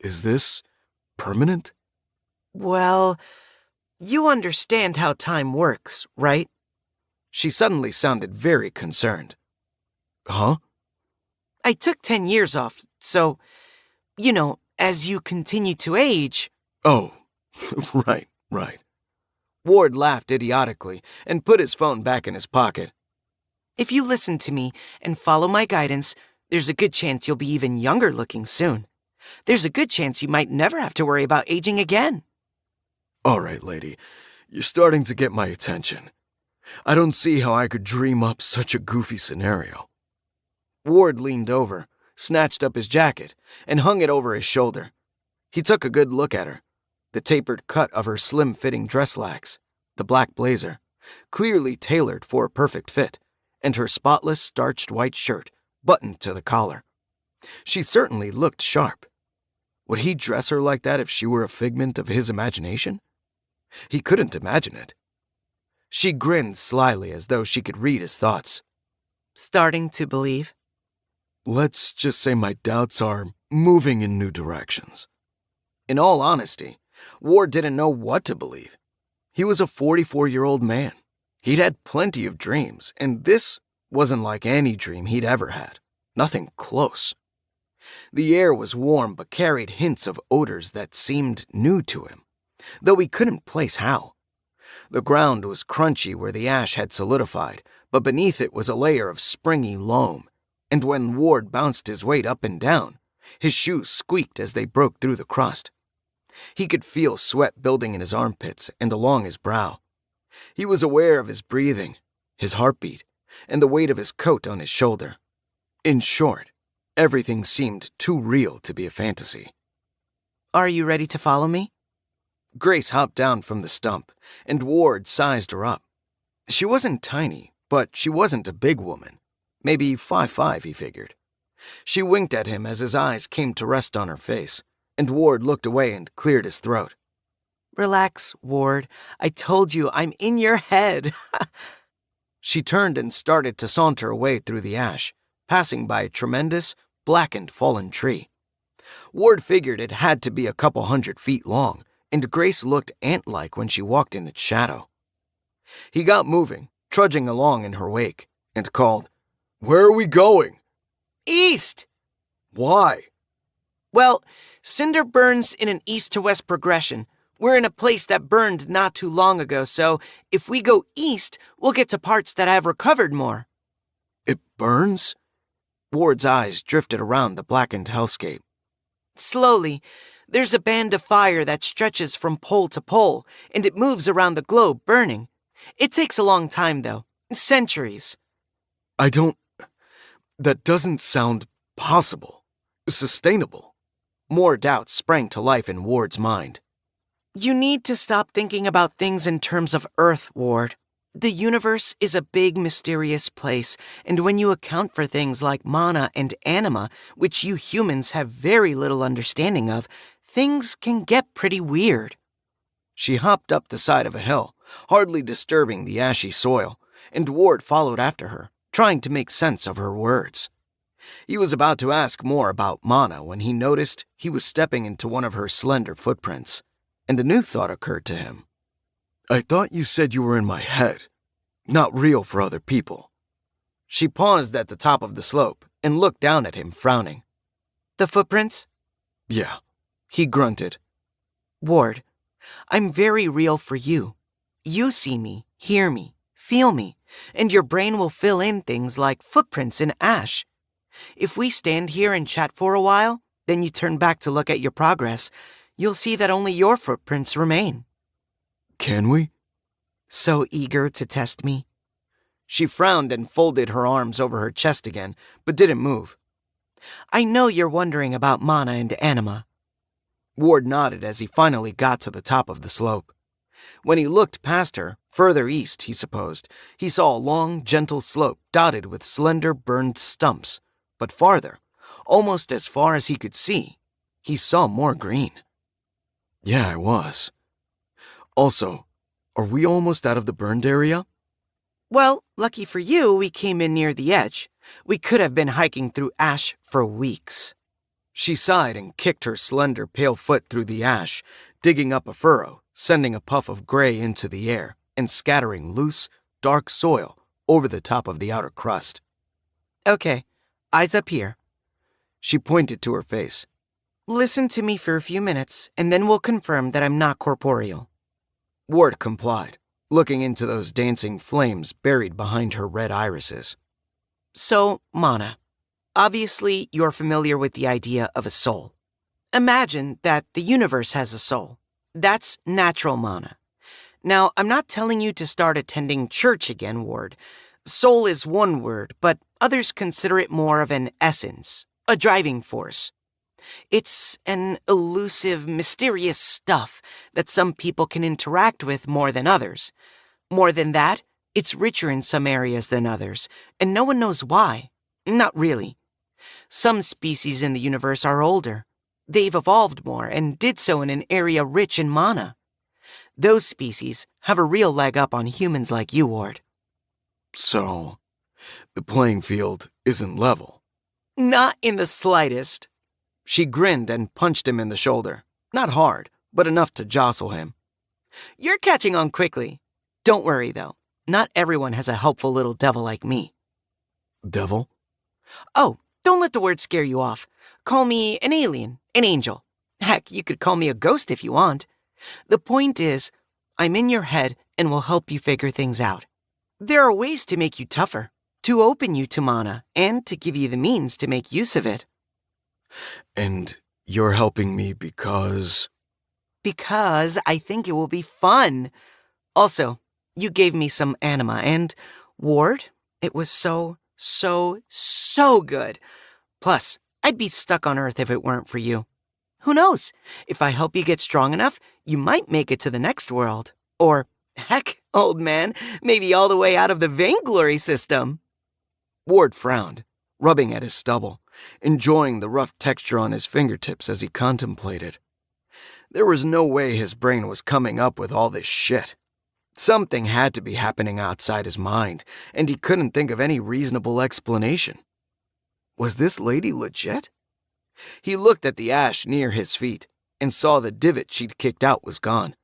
Is this permanent? Well, you understand how time works, right? She suddenly sounded very concerned. Huh? I took 10 years off, so, as you continue to age... Oh, right. Ward laughed idiotically and put his phone back in his pocket. If you listen to me and follow my guidance, There's a good chance you'll be even younger looking soon. There's a good chance you might never have to worry about aging again. All right, lady. You're starting to get my attention. I don't see how I could dream up such a goofy scenario. Ward leaned over, snatched up his jacket, and hung it over his shoulder. He took a good look at her. The tapered cut of her slim-fitting dress slacks, the black blazer, clearly tailored for a perfect fit, and her spotless starched white shirt, buttoned to the collar. She certainly looked sharp. Would he dress her like that if she were a figment of his imagination? He couldn't imagine it. She grinned slyly as though she could read his thoughts. Starting to believe? Let's just say my doubts are moving in new directions. In all honesty, Ward didn't know what to believe. He was a 44-year-old man. He'd had plenty of dreams, and this wasn't like any dream he'd ever had. Nothing close. The air was warm but carried hints of odors that seemed new to him, though he couldn't place how. The ground was crunchy where the ash had solidified, but beneath it was a layer of springy loam, and when Ward bounced his weight up and down, his shoes squeaked as they broke through the crust. He could feel sweat building in his armpits and along his brow. He was aware of his breathing, his heartbeat, and the weight of his coat on his shoulder. In short, everything seemed too real to be a fantasy. Are you ready to follow me? Grace hopped down from the stump, and Ward sized her up. She wasn't tiny, but she wasn't a big woman. Maybe 5'5", he figured. She winked at him as his eyes came to rest on her face, and Ward looked away and cleared his throat. Relax, Ward. I told you I'm in your head. She turned and started to saunter away through the ash, passing by a tremendous, blackened fallen tree. Ward figured it had to be a couple 100 feet long, and Grace looked ant-like when she walked in its shadow. He got moving, trudging along in her wake, and called, Where are we going? East! Why? Well, cinder burns in an east to west progression. We're in a place that burned not too long ago, so if we go east, we'll get to parts that have recovered more. It burns? Ward's eyes drifted around the blackened hellscape. Slowly. There's a band of fire that stretches from pole to pole, and it moves around the globe burning. It takes a long time, though. Centuries. That doesn't sound possible. Sustainable. More doubts sprang to life in Ward's mind. You need to stop thinking about things in terms of Earth, Ward. The universe is a big, mysterious place, and when you account for things like mana and anima, which you humans have very little understanding of, things can get pretty weird. She hopped up the side of a hill, hardly disturbing the ashy soil, and Ward followed after her, trying to make sense of her words. He was about to ask more about mana when he noticed he was stepping into one of her slender footprints, and a new thought occurred to him. I thought you said you were in my head, not real for other people. She paused at the top of the slope and looked down at him, frowning. The footprints? Yeah. He grunted. Ward, I'm very real for you. You see me, hear me, feel me, and your brain will fill in things like footprints in ash. If we stand here and chat for a while, then you turn back to look at your progress, you'll see that only your footprints remain. Can we? So eager to test me? She frowned and folded her arms over her chest again, but didn't move. I know you're wondering about mana and anima. Ward nodded as he finally got to the top of the slope. When he looked past her, further east, he supposed, he saw a long, gentle slope dotted with slender, burned stumps. But farther, almost as far as he could see, he saw more green. Yeah, I was. Also, are we almost out of the burned area? Well, lucky for you, we came in near the edge. We could have been hiking through ash for weeks. She sighed and kicked her slender, pale foot through the ash, digging up a furrow, sending a puff of gray into the air, and scattering loose, dark soil over the top of the outer crust. Okay, eyes up here. She pointed to her face. Listen to me for a few minutes, and then we'll confirm that I'm not corporeal. Ward complied, looking into those dancing flames buried behind her red irises. So, mana. Obviously, you're familiar with the idea of a soul. Imagine that the universe has a soul. That's natural mana. Now, I'm not telling you to start attending church again, Ward. Soul is one word, but others consider it more of an essence, a driving force. It's an elusive, mysterious stuff that some people can interact with more than others. More than that, it's richer in some areas than others, and no one knows why. Not really. Some species in the universe are older. They've evolved more and did so in an area rich in mana. Those species have a real leg up on humans like you, Ward. So, the playing field isn't level. Not in the slightest. She grinned and punched him in the shoulder. Not hard, but enough to jostle him. You're catching on quickly. Don't worry, though. Not everyone has a helpful little devil like me. Devil? Oh, don't let the word scare you off. Call me an alien, an angel. Heck, you could call me a ghost if you want. The point is, I'm in your head and will help you figure things out. There are ways to make you tougher, to open you to mana, and to give you the means to make use of it. And you're helping me because... Because I think it will be fun. Also, you gave me some anima, and, Ward, it was so good. Plus, I'd be stuck on Earth if it weren't for you. Who knows? If I help you get strong enough, you might make it to the next world. Or, heck, old man, maybe all the way out of the Vainglory system. Ward frowned, rubbing at his stubble, enjoying the rough texture on his fingertips as he contemplated. There was no way his brain was coming up with all this shit. Something had to be happening outside his mind, and he couldn't think of any reasonable explanation. Was this lady legit? He looked at the ash near his feet and saw the divot she'd kicked out was gone,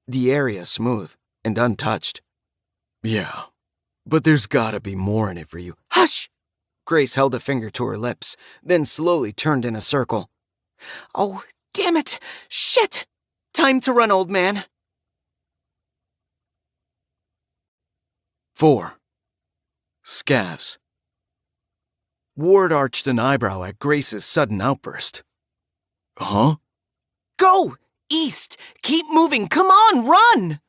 the area smooth and untouched. Yeah, but there's gotta be more in it for you. Hush! Grace held a finger to her lips, then slowly turned in a circle. Oh, damn it! Shit! Time to run, old man. 4. Scavs. Ward arched an eyebrow at Grace's sudden outburst. Huh? Go! East! Keep moving! Come on, run!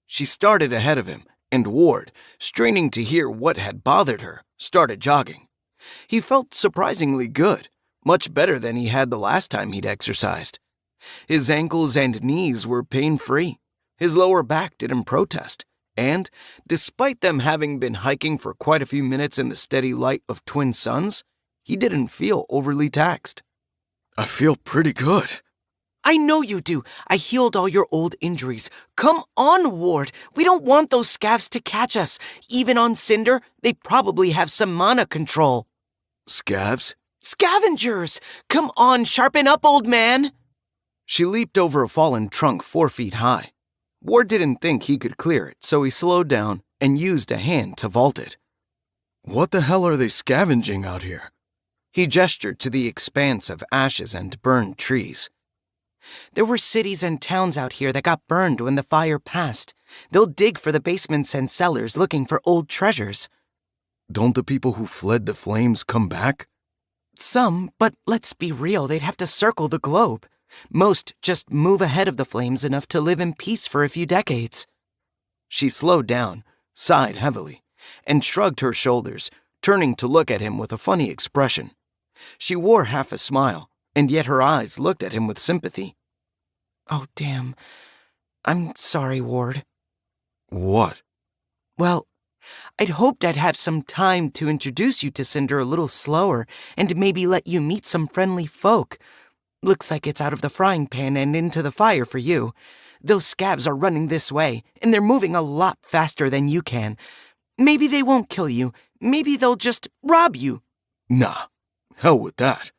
She started ahead of him, and Ward, straining to hear what had bothered her, started jogging. He felt surprisingly good, much better than he had the last time he'd exercised. His ankles and knees were pain-free. His lower back didn't protest. And, despite them having been hiking for quite a few minutes in the steady light of twin suns, he didn't feel overly taxed. I feel pretty good. I know you do. I healed all your old injuries. Come on, Ward. We don't want those scavs to catch us. Even on Cinder, they probably have some mana control. Scavs? Scavengers! Come on, sharpen up, old man! She leaped over a fallen trunk 4 feet high. Ward didn't think he could clear it, so he slowed down and used a hand to vault it. What the hell are they scavenging out here? He gestured to the expanse of ashes and burned trees. There were cities and towns out here that got burned when the fire passed. They'll dig for the basements and cellars looking for old treasures. Don't the people who fled the flames come back? Some, but let's be real, they'd have to circle the globe. Most just move ahead of the flames enough to live in peace for a few decades. She slowed down, sighed heavily, and shrugged her shoulders, turning to look at him with a funny expression. She wore half a smile, and yet her eyes looked at him with sympathy. Oh, damn. I'm sorry, Ward. What? Well, I'd hoped I'd have some time to introduce you to Cinder a little slower and maybe let you meet some friendly folk. Looks like it's out of the frying pan and into the fire for you. Those scavs are running this way, and they're moving a lot faster than you can. Maybe they won't kill you. Maybe they'll just rob you. Nah, hell with that.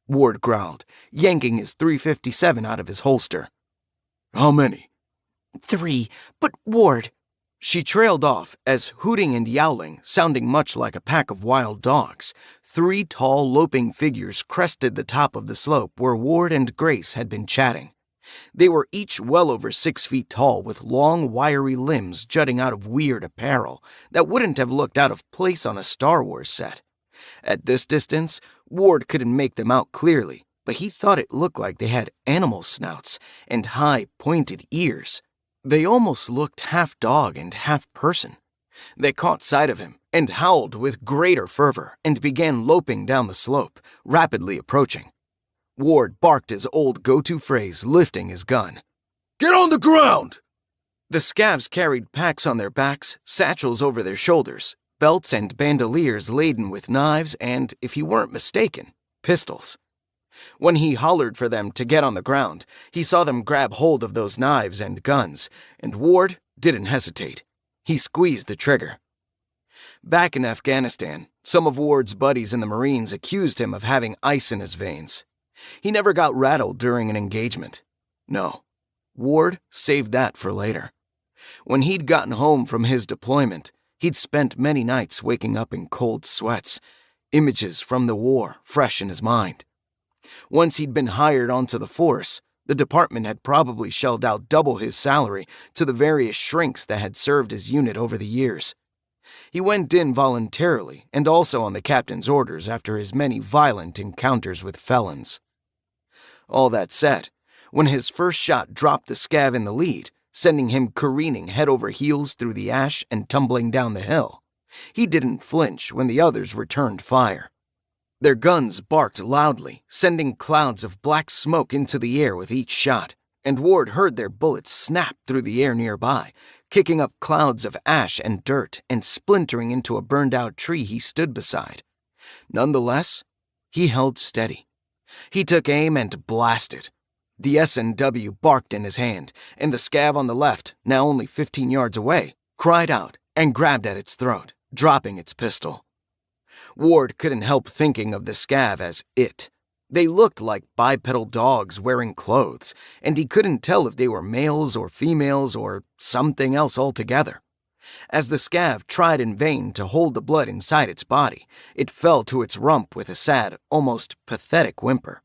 Ward growled, yanking his .357 out of his holster. How many? 3. But Ward... She trailed off as, hooting and yowling, sounding much like a pack of wild dogs, 3 tall, loping figures crested the top of the slope where Ward and Grace had been chatting. They were each well over 6 feet tall with long, wiry limbs jutting out of weird apparel that wouldn't have looked out of place on a Star Wars set. At this distance, Ward couldn't make them out clearly, but he thought it looked like they had animal snouts and high, pointed ears. They almost looked half dog and half person. They caught sight of him and howled with greater fervor and began loping down the slope, rapidly approaching. Ward barked his old go-to phrase, lifting his gun. Get on the ground! The scavs carried packs on their backs, satchels over their shoulders, belts and bandoliers laden with knives and, if he weren't mistaken, pistols. When he hollered for them to get on the ground, he saw them grab hold of those knives and guns, and Ward didn't hesitate. He squeezed the trigger. Back in Afghanistan, some of Ward's buddies in the Marines accused him of having ice in his veins. He never got rattled during an engagement. No, Ward saved that for later. When he'd gotten home from his deployment, he'd spent many nights waking up in cold sweats, images from the war fresh in his mind. Once he'd been hired onto the force, the department had probably shelled out double his salary to the various shrinks that had served his unit over the years. He went in voluntarily and also on the captain's orders after his many violent encounters with felons. All that said, when his first shot dropped the scav in the lead, sending him careening head over heels through the ash and tumbling down the hill, he didn't flinch when the others returned fire. Their guns barked loudly, sending clouds of black smoke into the air with each shot, and Ward heard their bullets snap through the air nearby, kicking up clouds of ash and dirt and splintering into a burned-out tree he stood beside. Nonetheless, he held steady. He took aim and blasted. The S&W barked in his hand, and the scav on the left, now only 15 yards away, cried out and grabbed at its throat, dropping its pistol. Ward couldn't help thinking of the scav as it. They looked like bipedal dogs wearing clothes, and he couldn't tell if they were males or females or something else altogether. As the scav tried in vain to hold the blood inside its body, it fell to its rump with a sad, almost pathetic whimper.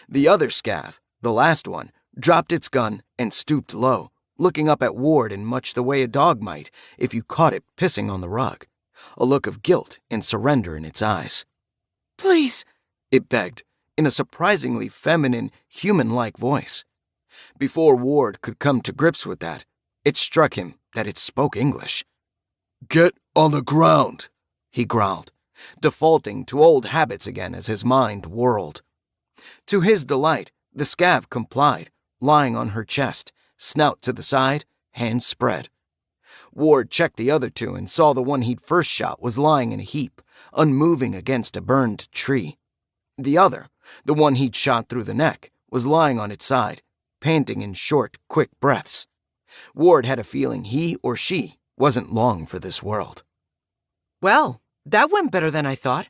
The other scav, the last one, dropped its gun and stooped low, looking up at Ward in much the way a dog might if you caught it pissing on the rug, a look of guilt and surrender in its eyes. Please, it begged, in a surprisingly feminine, human-like voice. Before Ward could come to grips with that, it struck him that it spoke English. Get on the ground, he growled, defaulting to old habits again as his mind whirled. To his delight, the scav complied, lying on her chest, snout to the side, hands spread. Ward checked the other two and saw the one he'd first shot was lying in a heap, unmoving against a burned tree. The other, the one he'd shot through the neck, was lying on its side, panting in short, quick breaths. Ward had a feeling he or she wasn't long for this world. Well, that went better than I thought.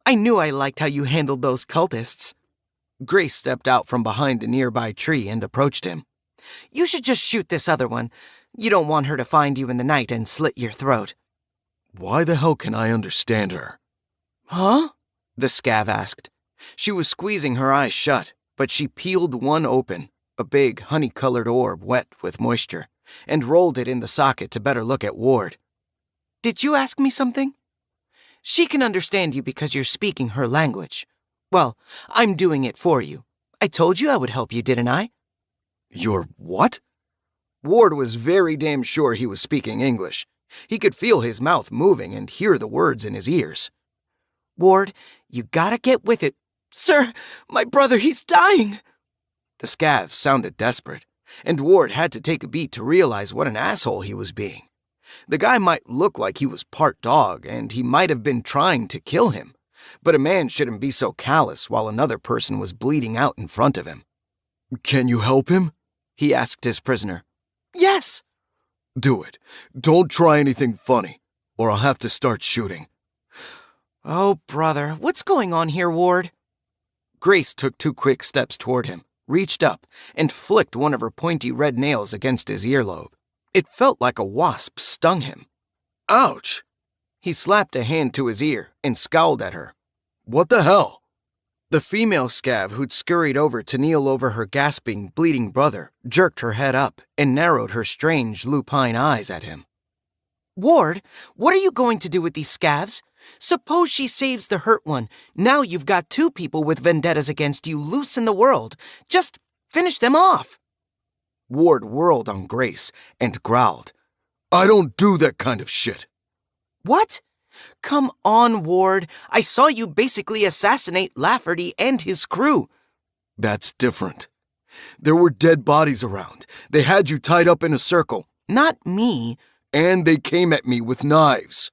I knew I liked how you handled those cultists. Grace stepped out from behind a nearby tree and approached him. You should just shoot this other one. You don't want her to find you in the night and slit your throat. Why the hell can I understand her? Huh? The scav asked. She was squeezing her eyes shut, but she peeled one open, a big honey-colored orb wet with moisture, and rolled it in the socket to better look at Ward. Did you ask me something? She can understand you because you're speaking her language. Well, I'm doing it for you. I told you I would help you, didn't I? Your what? Ward was very damn sure he was speaking English. He could feel his mouth moving and hear the words in his ears. Ward, you gotta get with it. Sir, my brother, he's dying. The scav sounded desperate, and Ward had to take a beat to realize what an asshole he was being. The guy might look like he was part dog, and he might have been trying to kill him, but a man shouldn't be so callous while another person was bleeding out in front of him. Can you help him? He asked his prisoner. Yes. Do it. Don't try anything funny, or I'll have to start shooting. Oh, brother, what's going on here, Ward? Grace took 2 quick steps toward him, reached up, and flicked one of her pointy red nails against his earlobe. It felt like a wasp stung him. Ouch! He slapped a hand to his ear and scowled at her. What the hell? The female scav who'd scurried over to kneel over her gasping, bleeding brother jerked her head up and narrowed her strange, lupine eyes at him. Ward, what are you going to do with these scavs? Suppose she saves the hurt one. Now you've got 2 people with vendettas against you loose in the world. Just finish them off. Ward whirled on Grace and growled. I don't do that kind of shit. What? Come on, Ward. I saw you basically assassinate Lafferty and his crew. That's different. There were dead bodies around. They had you tied up in a circle. Not me. And they came at me with knives.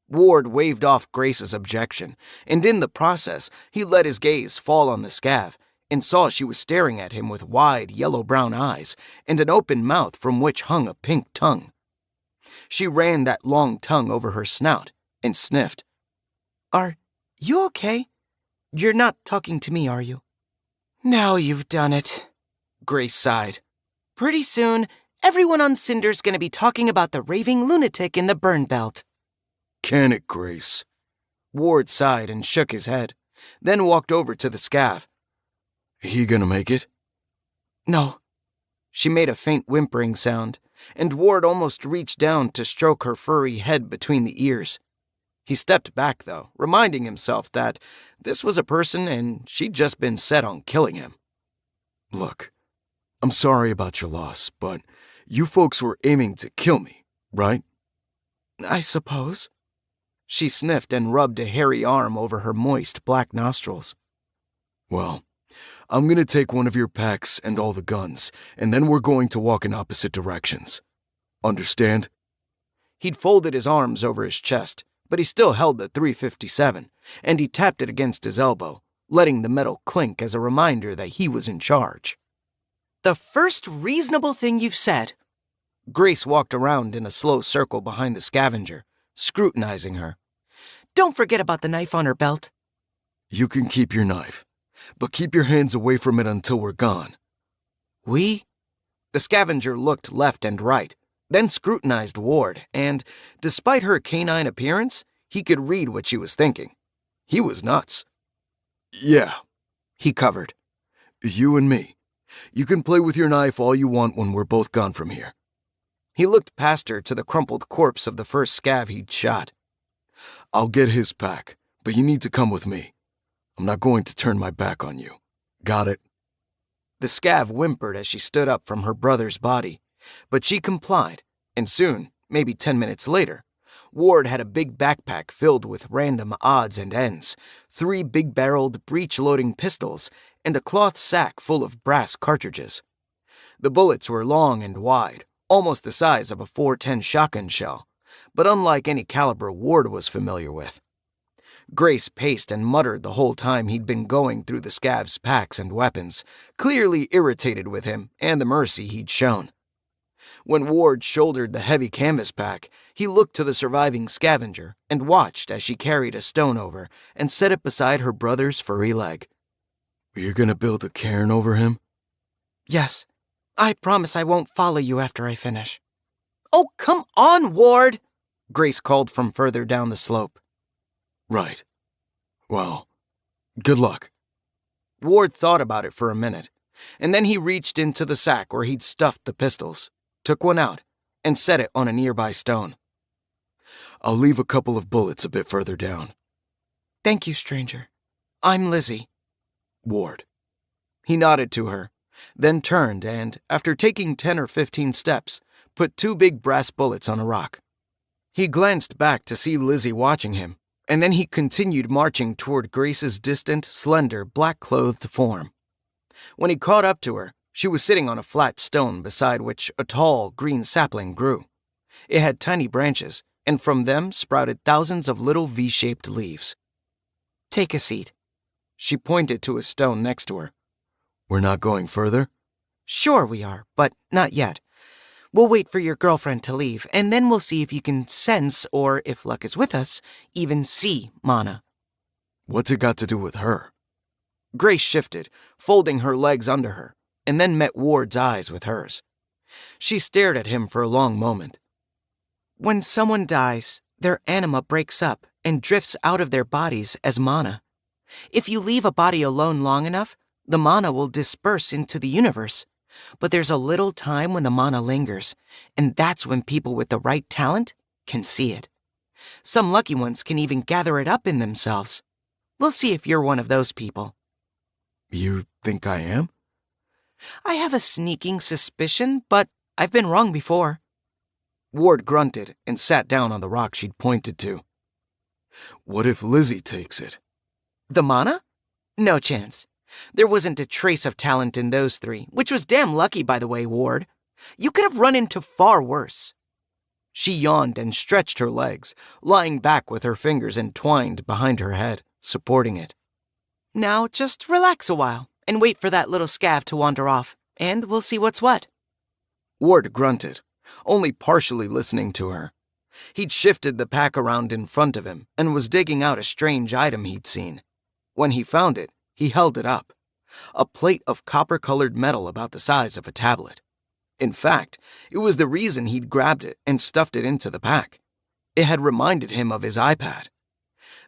Ward waved off Grace's objection, and in the process, he let his gaze fall on the scav and saw she was staring at him with wide yellow-brown eyes and an open mouth from which hung a pink tongue. She ran that long tongue over her snout and sniffed. Are you okay? You're not talking to me, are you? Now you've done it, Grace sighed. Pretty soon, everyone on Cinder's gonna be talking about the raving lunatic in the burn belt. Can it, Grace? Ward sighed and shook his head, then walked over to the scav. He gonna make it? No. She made a faint whimpering sound, and Ward almost reached down to stroke her furry head between the ears. He stepped back, though, reminding himself that this was a person and she'd just been set on killing him. Look, I'm sorry about your loss, but you folks were aiming to kill me, right? I suppose. She sniffed and rubbed a hairy arm over her moist black nostrils. Well, I'm gonna take one of your packs and all the guns, and then we're going to walk in opposite directions. Understand? He'd folded his arms over his chest, but he still held the .357, and he tapped it against his elbow, letting the metal clink as a reminder that he was in charge. The first reasonable thing you've said. Grace walked around in a slow circle behind the scavenger, scrutinizing her. Don't forget about the knife on her belt. You can keep your knife, but keep your hands away from it until we're gone. We? The scavenger looked left and right, then scrutinized Ward, and, despite her canine appearance, he could read what she was thinking. He was nuts. Yeah, he covered. You and me. You can play with your knife all you want when we're both gone from here. He looked past her to the crumpled corpse of the first scav he'd shot. I'll get his pack, but you need to come with me. I'm not going to turn my back on you. Got it? The scav whimpered as she stood up from her brother's body, but she complied, and soon, maybe 10 minutes later, Ward had a big backpack filled with random odds and ends, 3 big-barreled, breech-loading pistols, and a cloth sack full of brass cartridges. The bullets were long and wide, almost the size of a .410 shotgun shell, but unlike any caliber Ward was familiar with. Grace paced and muttered the whole time he'd been going through the scav's packs and weapons, clearly irritated with him and the mercy he'd shown. When Ward shouldered the heavy canvas pack, he looked to the surviving scavenger and watched as she carried a stone over and set it beside her brother's furry leg. You're gonna build a cairn over him? Yes. I promise I won't follow you after I finish. Oh, come on, Ward! Grace called from further down the slope. Right. Well, good luck. Ward thought about it for a minute, and then he reached into the sack where he'd stuffed the pistols, took one out, and set it on a nearby stone. I'll leave a couple of bullets a bit further down. Thank you, stranger. I'm Lizzie. Ward. He nodded to her, then turned and, after taking 10 or 15 steps, put 2 big brass bullets on a rock. He glanced back to see Lizzie watching him, and then he continued marching toward Grace's distant, slender, black-clothed form. When he caught up to her, she was sitting on a flat stone beside which a tall, green sapling grew. It had tiny branches, and from them sprouted thousands of little V-shaped leaves. Take a seat. She pointed to a stone next to her. We're not going further? Sure we are, but not yet. We'll wait for your girlfriend to leave, and then we'll see if you can sense, or if luck is with us, even see Mana. What's it got to do with her? Grace shifted, folding her legs under her, and then met Ward's eyes with hers. She stared at him for a long moment. When someone dies, their anima breaks up and drifts out of their bodies as mana. If you leave a body alone long enough, the mana will disperse into the universe. But there's a little time when the mana lingers, and that's when people with the right talent can see it. Some lucky ones can even gather it up in themselves. We'll see if you're one of those people. You think I am? I have a sneaking suspicion, but I've been wrong before. Ward grunted and sat down on the rock she'd pointed to. What if Lizzie takes it? The mana? No chance. There wasn't a trace of talent in those three, which was damn lucky, by the way, Ward. You could have run into far worse. She yawned and stretched her legs, lying back with her fingers entwined behind her head, supporting it. Now just relax a while and wait for that little scav to wander off, and we'll see what's what. Ward grunted, only partially listening to her. He'd shifted the pack around in front of him and was digging out a strange item he'd seen. When he found it, he held it up. A plate of copper-colored metal about the size of a tablet. In fact, it was the reason he'd grabbed it and stuffed it into the pack. It had reminded him of his iPad.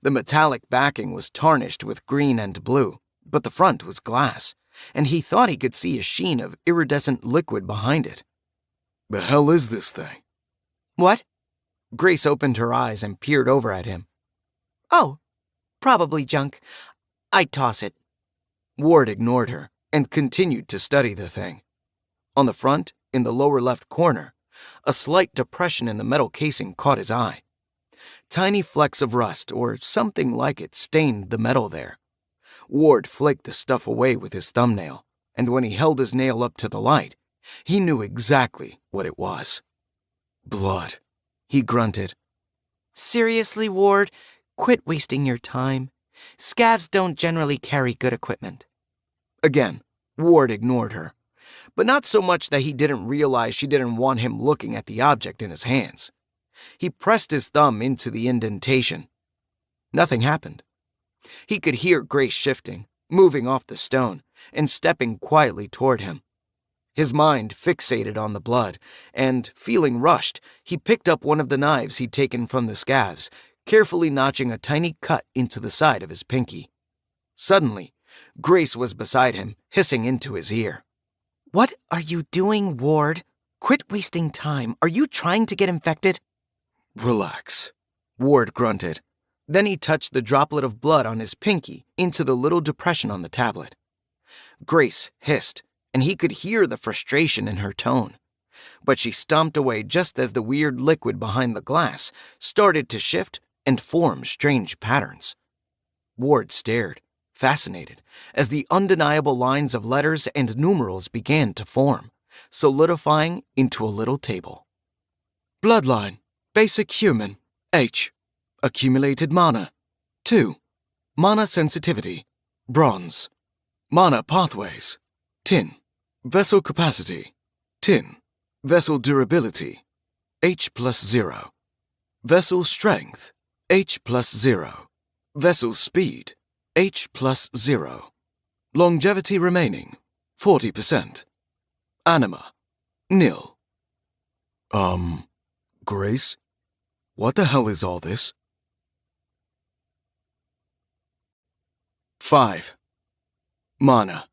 The metallic backing was tarnished with green and blue, but the front was glass, and he thought he could see a sheen of iridescent liquid behind it. The hell is this thing? What? Grace opened her eyes and peered over at him. Oh, probably junk. I'd toss it. Ward ignored her and continued to study the thing. On the front, in the lower left corner, a slight depression in the metal casing caught his eye. Tiny flecks of rust or something like it stained the metal there. Ward flaked the stuff away with his thumbnail, and when he held his nail up to the light, he knew exactly what it was. Blood, he grunted. Seriously, Ward, quit wasting your time. Scavs don't generally carry good equipment. Again, Ward ignored her, but not so much that he didn't realize she didn't want him looking at the object in his hands. He pressed his thumb into the indentation. Nothing happened. He could hear Grace shifting, moving off the stone, and stepping quietly toward him. His mind fixated on the blood, and, feeling rushed, he picked up one of the knives he'd taken from the scavs, carefully notching a tiny cut into the side of his pinky. Suddenly, Grace was beside him, hissing into his ear. What are you doing, Ward? Quit wasting time. Are you trying to get infected? relax. Ward grunted. Then he touched the droplet of blood on his pinky into the little depression on the tablet. Grace hissed, and he could hear the frustration in her tone. But she stomped away just as the weird liquid behind the glass started to shift and form strange patterns. Ward stared, fascinated, as the undeniable lines of letters and numerals began to form, solidifying into a little table. Bloodline, basic human, H. Accumulated mana, 2. Mana sensitivity, bronze. Mana pathways, tin. Vessel capacity, tin. Vessel durability, H plus 0. Vessel strength, H plus 0. Vessel speed, H plus 0. Longevity remaining, 40%. Anima, nil. Grace? What the hell is all this? 5. Mana.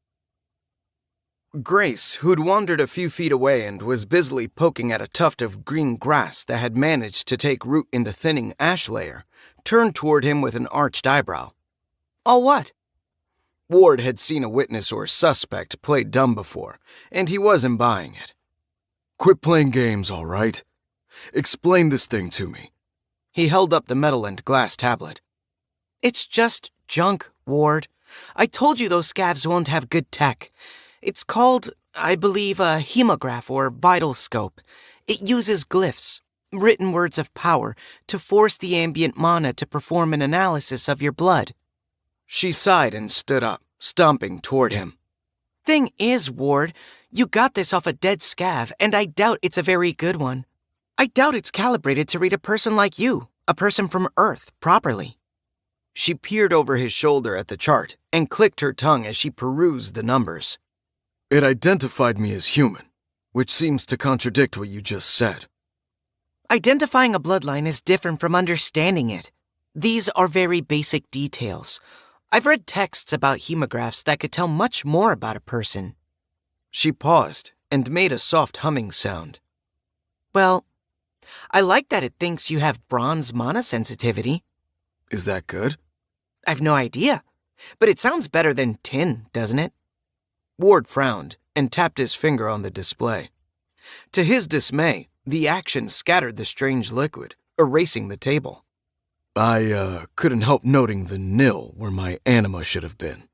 Grace, who'd wandered a few feet away and was busily poking at a tuft of green grass that had managed to take root in the thinning ash layer, turned toward him with an arched eyebrow. Oh, what? Ward had seen a witness or suspect play dumb before, and he wasn't buying it. Quit playing games, all right? Explain this thing to me. He held up the metal and glass tablet. It's just junk, Ward. I told you those scavs won't have good tech. It's called, I believe, a hemograph or vital scope. It uses glyphs, written words of power, to force the ambient mana to perform an analysis of your blood. She sighed and stood up, stomping toward him. Thing is, Ward, you got this off a dead scav, and I doubt it's a very good one. I doubt it's calibrated to read a person like you, a person from Earth, properly. She peered over his shoulder at the chart and clicked her tongue as she perused the numbers. It identified me as human, which seems to contradict what you just said. Identifying a bloodline is different from understanding it. These are very basic details. I've read texts about hemographs that could tell much more about a person. She paused and made a soft humming sound. Well, I like that it thinks you have bronze mana sensitivity. Is that good? I've no idea, but it sounds better than tin, doesn't it? Ward frowned and tapped his finger on the display. To his dismay, the action scattered the strange liquid, erasing the table. I couldn't help noting the nil where my anima should have been.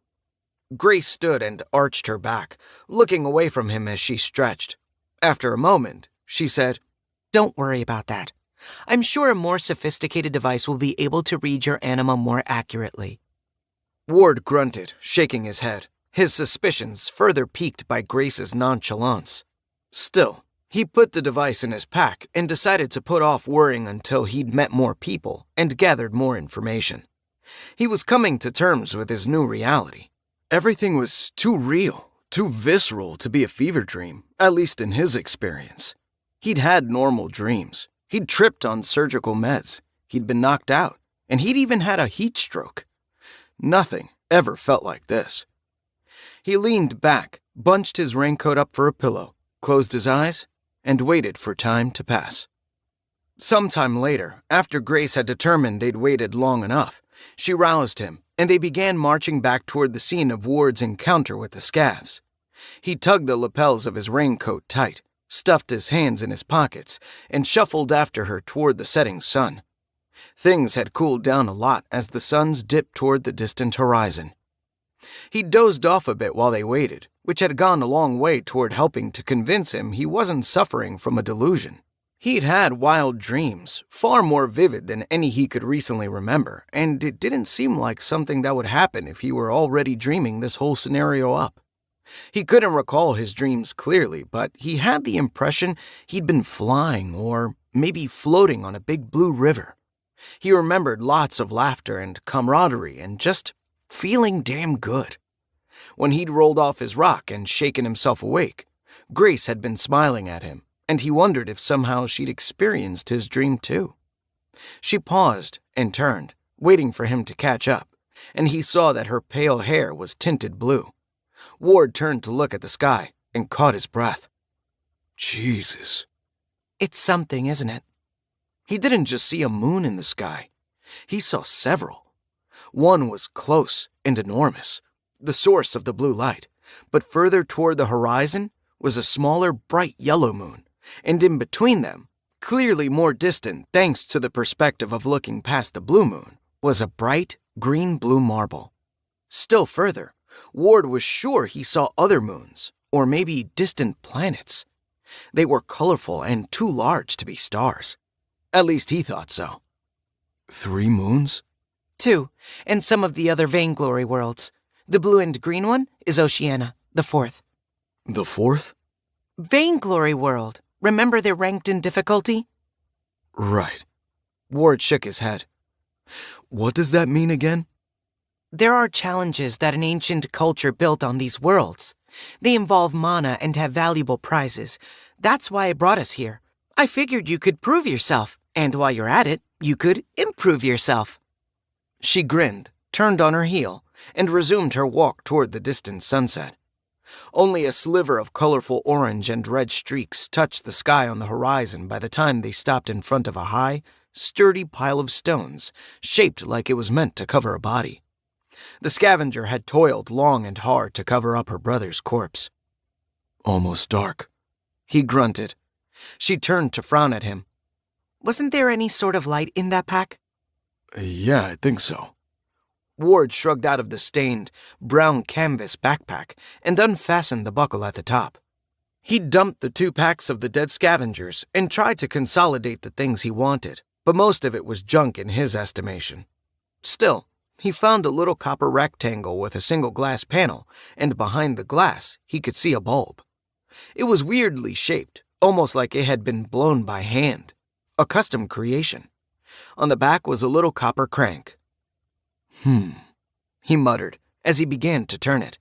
Grace stood and arched her back, looking away from him as she stretched. After a moment, she said, Don't worry about that. I'm sure a more sophisticated device will be able to read your anima more accurately. Ward grunted, shaking his head, his suspicions further piqued by Grace's nonchalance. Still, he put the device in his pack and decided to put off worrying until he'd met more people and gathered more information. He was coming to terms with his new reality. Everything was too real, too visceral to be a fever dream, at least in his experience. He'd had normal dreams. He'd tripped on surgical meds. He'd been knocked out, and he'd even had a heat stroke. Nothing ever felt like this. He leaned back, bunched his raincoat up for a pillow, closed his eyes, and waited for time to pass. Sometime later, after Grace had determined they'd waited long enough, she roused him, and they began marching back toward the scene of Ward's encounter with the scavs. He tugged the lapels of his raincoat tight, stuffed his hands in his pockets, and shuffled after her toward the setting sun. Things had cooled down a lot as the suns dipped toward the distant horizon. He dozed off a bit while they waited, which had gone a long way toward helping to convince him he wasn't suffering from a delusion. He'd had wild dreams, far more vivid than any he could recently remember, and it didn't seem like something that would happen if he were already dreaming this whole scenario up. He couldn't recall his dreams clearly, but he had the impression he'd been flying or maybe floating on a big blue river. He remembered lots of laughter and camaraderie and just feeling damn good. When he'd rolled off his rock and shaken himself awake, Grace had been smiling at him, and he wondered if somehow she'd experienced his dream too. She paused and turned, waiting for him to catch up, and he saw that her pale hair was tinted blue. Ward turned to look at the sky and caught his breath. Jesus. It's something, isn't it? He didn't just see a moon in the sky. He saw several. One was close and enormous, the source of the blue light, but further toward the horizon was a smaller, bright yellow moon, and in between them, clearly more distant thanks to the perspective of looking past the blue moon, was a bright green-blue marble. Still further, Ward was sure he saw other moons, or maybe distant planets. They were colorful and too large to be stars. At least he thought so. 3 moons? 2, and some of the other Vainglory worlds. The blue and green one is Oceania, the 4th. The 4th? Vainglory world. Remember they're ranked in difficulty? Right. Ward shook his head. What does that mean again? There are challenges that an ancient culture built on these worlds. They involve mana and have valuable prizes. That's why I brought us here. I figured you could prove yourself, and while you're at it, you could improve yourself. She grinned, turned on her heel, and resumed her walk toward the distant sunset. Only a sliver of colorful orange and red streaks touched the sky on the horizon by the time they stopped in front of a high, sturdy pile of stones, shaped like it was meant to cover a body. The scavenger had toiled long and hard to cover up her brother's corpse. Almost dark. He grunted. She turned to frown at him. Wasn't there any sort of light in that pack? Yeah, I think so. Ward shrugged out of the stained, brown canvas backpack and unfastened the buckle at the top. He dumped the 2 packs of the dead scavengers and tried to consolidate the things he wanted, but most of it was junk in his estimation. Still, he found a little copper rectangle with a single glass panel, and behind the glass, he could see a bulb. It was weirdly shaped, almost like it had been blown by hand. A custom creation. On the back was a little copper crank. He muttered as he began to turn it.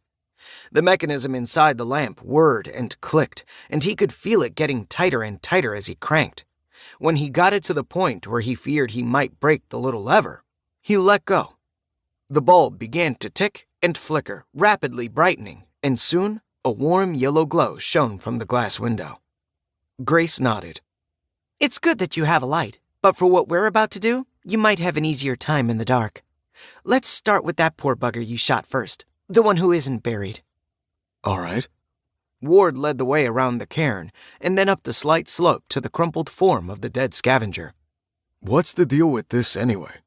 The mechanism inside the lamp whirred and clicked, and he could feel it getting tighter and tighter as he cranked. When he got it to the point where he feared he might break the little lever, he let go. The bulb began to tick and flicker, rapidly brightening, and soon a warm yellow glow shone from the glass window. Grace nodded. It's good that you have a light, but for what we're about to do, you might have an easier time in the dark. Let's start with that poor bugger you shot first, the one who isn't buried. All right. Ward led the way around the cairn and then up the slight slope to the crumpled form of the dead scavenger. What's the deal with this anyway?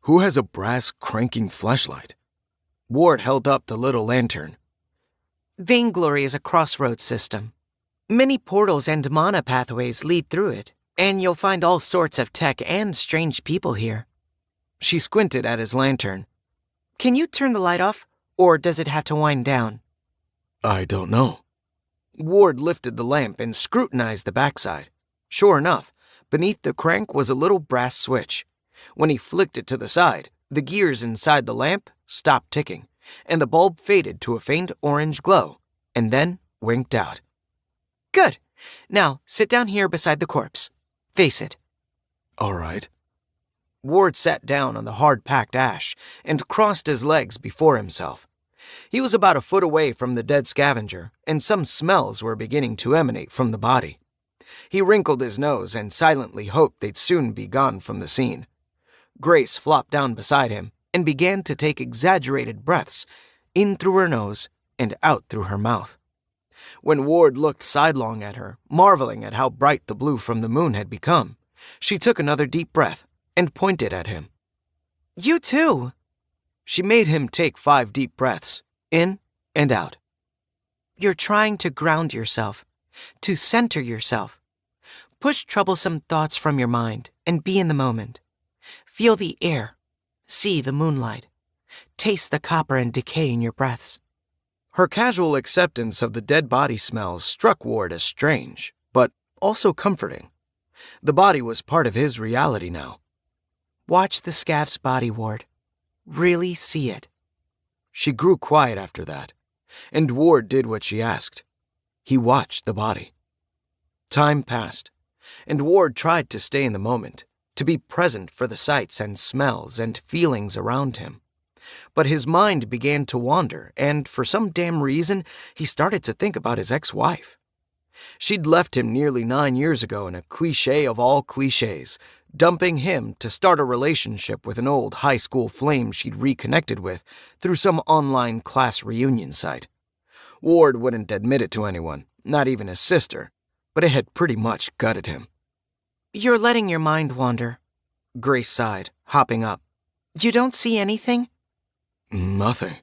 Who has a brass cranking flashlight? Ward held up the little lantern. Vainglory is a crossroads system. Many portals and mana pathways lead through it, and you'll find all sorts of tech and strange people here. She squinted at his lantern. Can you turn the light off, or does it have to wind down? I don't know. Ward lifted the lamp and scrutinized the backside. Sure enough, beneath the crank was a little brass switch. When he flicked it to the side, the gears inside the lamp stopped ticking, and the bulb faded to a faint orange glow, and then winked out. Good. Now, sit down here beside the corpse. Face it. All right. Ward sat down on the hard-packed ash and crossed his legs before himself. He was about a foot away from the dead scavenger, and some smells were beginning to emanate from the body. He wrinkled his nose and silently hoped they'd soon be gone from the scene. Grace flopped down beside him and began to take exaggerated breaths, in through her nose and out through her mouth. When Ward looked sidelong at her, marveling at how bright the blue from the moon had become, she took another deep breath and pointed at him. You too. She made him take 5 deep breaths, in and out. You're trying to ground yourself, to center yourself. Push troublesome thoughts from your mind and be in the moment. Feel the air, see the moonlight, taste the copper and decay in your breaths. Her casual acceptance of the dead body smells struck Ward as strange, but also comforting. The body was part of his reality now. Watch the scav's body, Ward. Really see it. She grew quiet after that, and Ward did what she asked. He watched the body. Time passed, and Ward tried to stay in the moment, to be present for the sights and smells and feelings around him. But his mind began to wander, and for some damn reason, he started to think about his ex-wife. She'd left him nearly 9 years ago in a cliché of all clichés, dumping him to start a relationship with an old high school flame she'd reconnected with through some online class reunion site. Ward wouldn't admit it to anyone, not even his sister, but it had pretty much gutted him. You're letting your mind wander. Grace sighed, hopping up. You don't see anything? Nothing.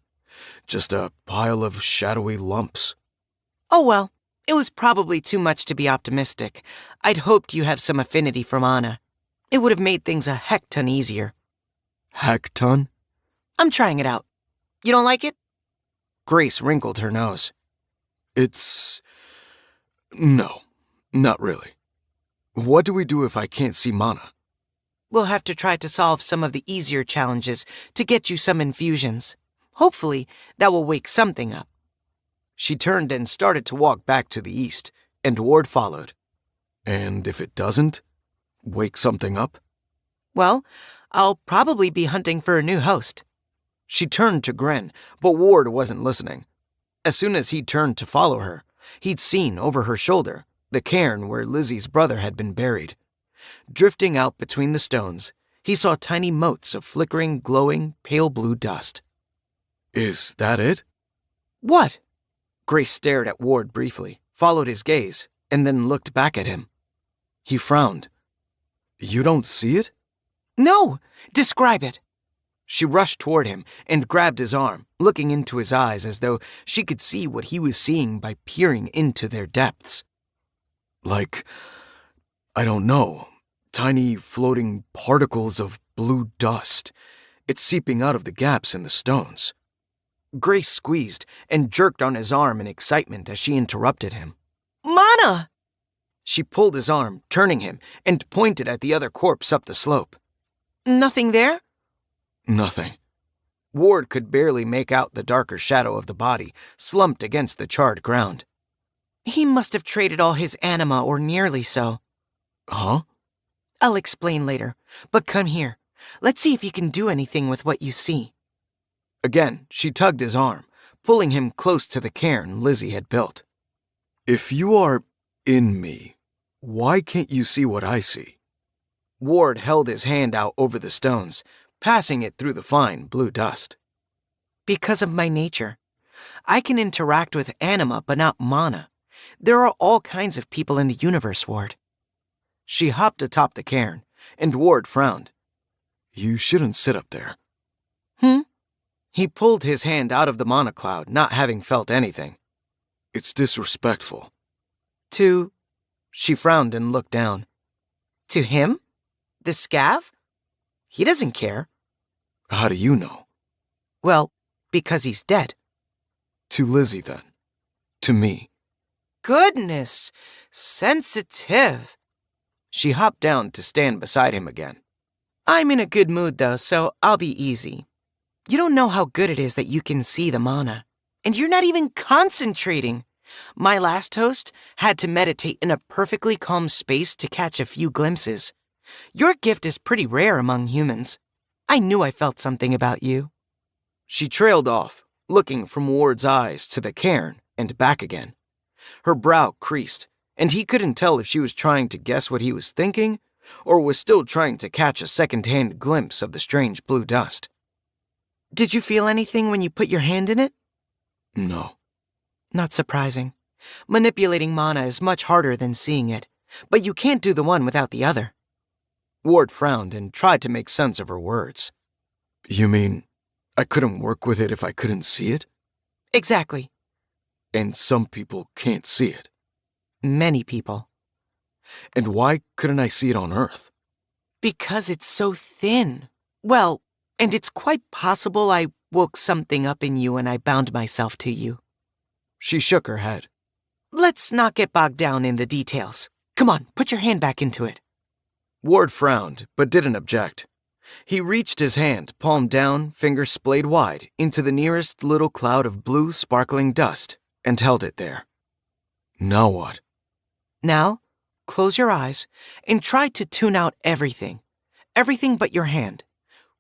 Just a pile of shadowy lumps. Oh well, it was probably too much to be optimistic. I'd hoped you have some affinity for mana. It would have made things a heck ton easier. Heck ton? I'm trying it out. You don't like it? Grace wrinkled her nose. No, not really. What do we do if I can't see mana? We'll have to try to solve some of the easier challenges to get you some infusions. Hopefully, that will wake something up. She turned and started to walk back to the east, and Ward followed. And if it doesn't? Wake something up? Well, I'll probably be hunting for a new host. She turned to grin, but Ward wasn't listening. As soon as he turned to follow her, he'd seen over her shoulder the cairn where Lizzie's brother had been buried. Drifting out between the stones, he saw tiny motes of flickering, glowing, pale blue dust. Is that it? What? Grace stared at Ward briefly, followed his gaze, and then looked back at him. He frowned. You don't see it? No! Describe it! She rushed toward him and grabbed his arm, looking into his eyes as though she could see what he was seeing by peering into their depths. Like, I don't know, tiny floating particles of blue dust. It's seeping out of the gaps in the stones. Grace squeezed and jerked on his arm in excitement as she interrupted him. Mana! She pulled his arm, turning him, and pointed at the other corpse up the slope. Nothing there? Nothing. Ward could barely make out the darker shadow of the body, slumped against the charred ground. He must have traded all his anima, or nearly so. Huh? I'll explain later, but come here. Let's see if you can do anything with what you see. Again, she tugged his arm, pulling him close to the cairn Lizzie had built. If you are in me, Why can't you see what I see? Ward held his hand out over the stones, passing it through the fine blue dust. Because of my nature. I can interact with anima, but not mana. There are all kinds of people in the universe, Ward. She hopped atop the cairn, and Ward frowned. You shouldn't sit up there. He pulled his hand out of the mana cloud, not having felt anything. It's disrespectful. She frowned and looked down. To him? The scav? He doesn't care. How do you know? Well, because he's dead. To Lizzie, then. To me. Goodness, sensitive. She hopped down to stand beside him again. I'm in a good mood, though, so I'll be easy. You don't know how good it is that you can see the mana. And you're not even concentrating. My last host had to meditate in a perfectly calm space to catch a few glimpses. Your gift is pretty rare among humans. I knew I felt something about you. She trailed off, looking from Ward's eyes to the cairn and back again. Her brow creased, and he couldn't tell if she was trying to guess what he was thinking or was still trying to catch a second-hand glimpse of the strange blue dust. Did you feel anything when you put your hand in it? No. Not surprising. Manipulating mana is much harder than seeing it, but you can't do the one without the other. Ward frowned and tried to make sense of her words. You mean I couldn't work with it if I couldn't see it? Exactly. And some people can't see it. Many people. And why couldn't I see it on Earth? Because it's so thin. Well, and it's quite possible I woke something up in you and I bound myself to you. She shook her head. Let's not get bogged down in the details. Come on, put your hand back into it. Ward frowned, but didn't object. He reached his hand, palm down, fingers splayed wide, into the nearest little cloud of blue, sparkling dust, and held it there. Now what? Now, close your eyes and try to tune out everything. Everything but your hand.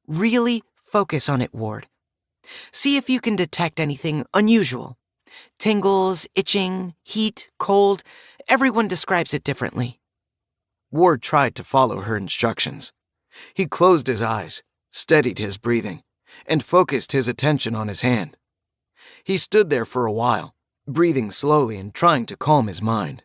Really focus on it, Ward. See if you can detect anything unusual. Tingles, itching, heat, cold. Everyone describes it differently. Ward tried to follow her instructions. He closed his eyes, steadied his breathing, and focused his attention on his hand. He stood there for a while, breathing slowly and trying to calm his mind.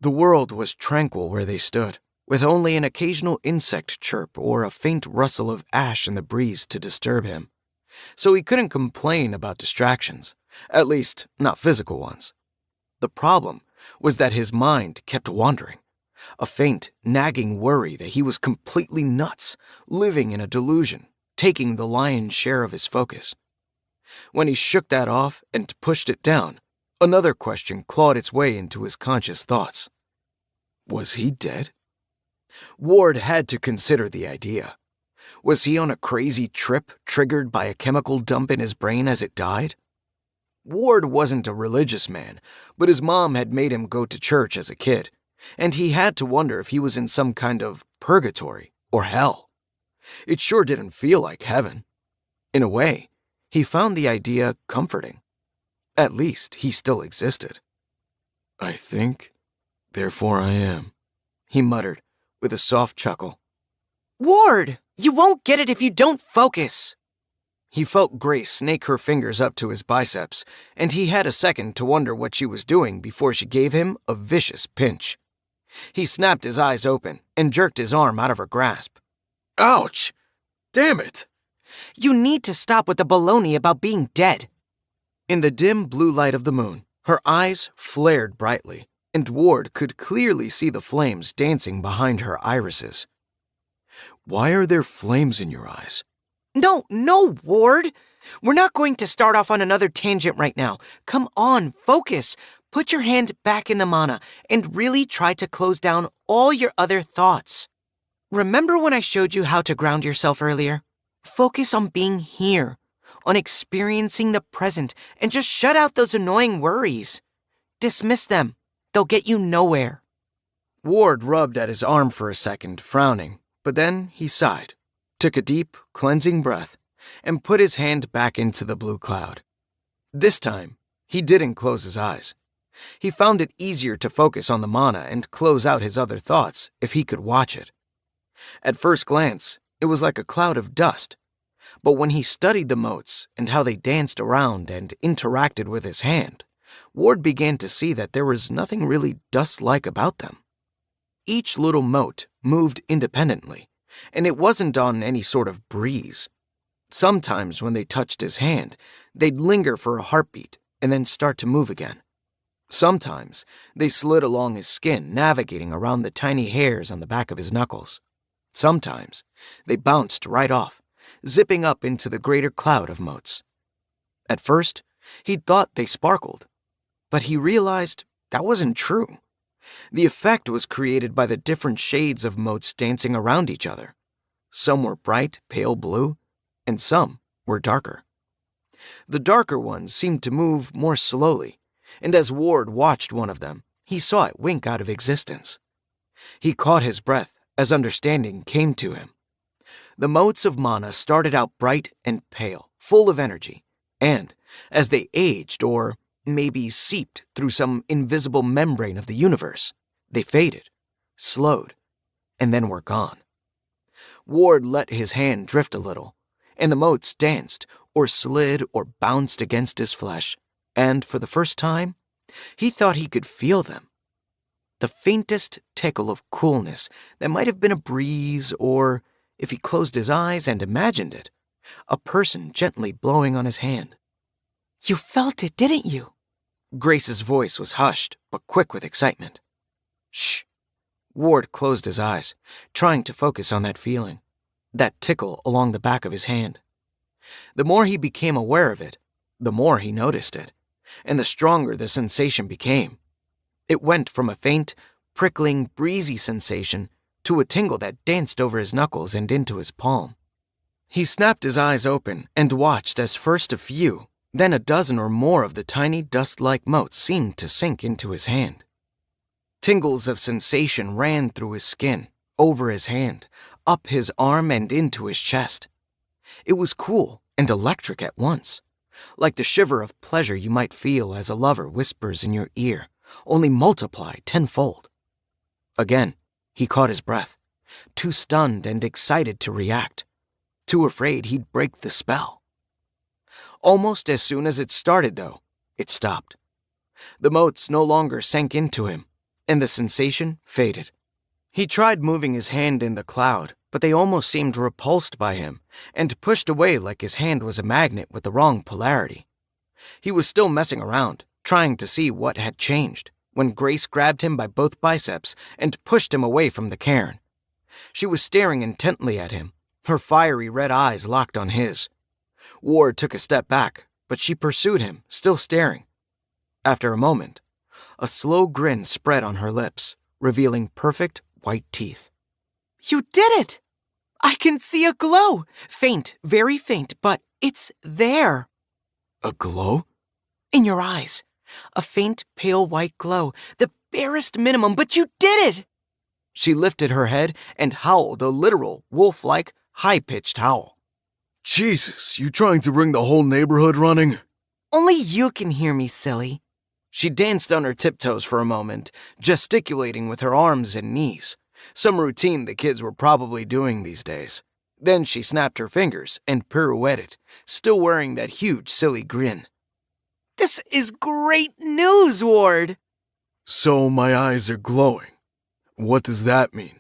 The world was tranquil where they stood, with only an occasional insect chirp or a faint rustle of ash in the breeze to disturb him. So he couldn't complain about distractions, at least not physical ones. The problem was that his mind kept wandering, a faint, nagging worry that he was completely nuts, living in a delusion, taking the lion's share of his focus. When he shook that off and pushed it down, another question clawed its way into his conscious thoughts. Was he dead? Ward had to consider the idea. Was he on a crazy trip triggered by a chemical dump in his brain as it died? Ward wasn't a religious man, but his mom had made him go to church as a kid, and he had to wonder if he was in some kind of purgatory or hell. It sure didn't feel like heaven. In a way, he found the idea comforting. At least he still existed. I think, therefore I am, he muttered with a soft chuckle. Ward, you won't get it if you don't focus. He felt Grace snake her fingers up to his biceps, and he had a second to wonder what she was doing before she gave him a vicious pinch. He snapped his eyes open and jerked his arm out of her grasp. Ouch! Damn it! You need to stop with the baloney about being dead. In the dim blue light of the moon, her eyes flared brightly, and Ward could clearly see the flames dancing behind her irises. Why are there flames in your eyes? No, Ward. We're not going to start off on another tangent right now. Come on, focus. Put your hand back in the mana and really try to close down all your other thoughts. Remember when I showed you how to ground yourself earlier? Focus on being here, on experiencing the present, and just shut out those annoying worries. Dismiss them. They'll get you nowhere. Ward rubbed at his arm for a second, frowning, but then he sighed, took a deep, cleansing breath, and put his hand back into the blue cloud. This time, he didn't close his eyes. He found it easier to focus on the mana and close out his other thoughts if he could watch it. At first glance, it was like a cloud of dust, but when he studied the motes and how they danced around and interacted with his hand, Ward began to see that there was nothing really dust-like about them. Each little mote moved independently, and it wasn't on any sort of breeze. Sometimes when they touched his hand, they'd linger for a heartbeat and then start to move again. Sometimes they slid along his skin, navigating around the tiny hairs on the back of his knuckles. Sometimes they bounced right off, zipping up into the greater cloud of motes. At first, he'd thought they sparkled, but he realized that wasn't true. The effect was created by the different shades of motes dancing around each other. Some were bright, pale blue, and some were darker. The darker ones seemed to move more slowly, and as Ward watched one of them, he saw it wink out of existence. He caught his breath as understanding came to him. The motes of mana started out bright and pale, full of energy, and as they aged or maybe seeped through some invisible membrane of the universe, they faded, slowed, and then were gone. Ward let his hand drift a little, and the motes danced or slid or bounced against his flesh, and for the first time, he thought he could feel them. The faintest tickle of coolness that might have been a breeze or, if he closed his eyes and imagined it, a person gently blowing on his hand. You felt it, didn't you? Grace's voice was hushed, but quick with excitement. Shh! Ward closed his eyes, trying to focus on that feeling, that tickle along the back of his hand. The more he became aware of it, the more he noticed it, and the stronger the sensation became. It went from a faint, prickling, breezy sensation to a tingle that danced over his knuckles and into his palm. He snapped his eyes open and watched as first a few, then a dozen or more of the tiny dust-like motes seemed to sink into his hand. Tingles of sensation ran through his skin, over his hand, up his arm and into his chest. It was cool and electric at once, like the shiver of pleasure you might feel as a lover whispers in your ear, only multiplied tenfold. Again, he caught his breath, too stunned and excited to react, too afraid he'd break the spell. Almost as soon as it started, though, it stopped. The motes no longer sank into him, and the sensation faded. He tried moving his hand in the cloud, but they almost seemed repulsed by him and pushed away like his hand was a magnet with the wrong polarity. He was still messing around, trying to see what had changed, when Grace grabbed him by both biceps and pushed him away from the cairn. She was staring intently at him, her fiery red eyes locked on his. Ward took a step back, but she pursued him, still staring. After a moment, a slow grin spread on her lips, revealing perfect white teeth. You did it! I can see a glow. Faint, very faint, but it's there. A glow? In your eyes. A faint, pale white glow. The barest minimum, but you did it! She lifted her head and howled a literal, wolf-like, high-pitched howl. Jesus, you trying to bring the whole neighborhood running? Only you can hear me, silly. She danced on her tiptoes for a moment, gesticulating with her arms and knees, some routine the kids were probably doing these days. Then she snapped her fingers and pirouetted, still wearing that huge, silly grin. This is great news, Ward! So my eyes are glowing. What does that mean?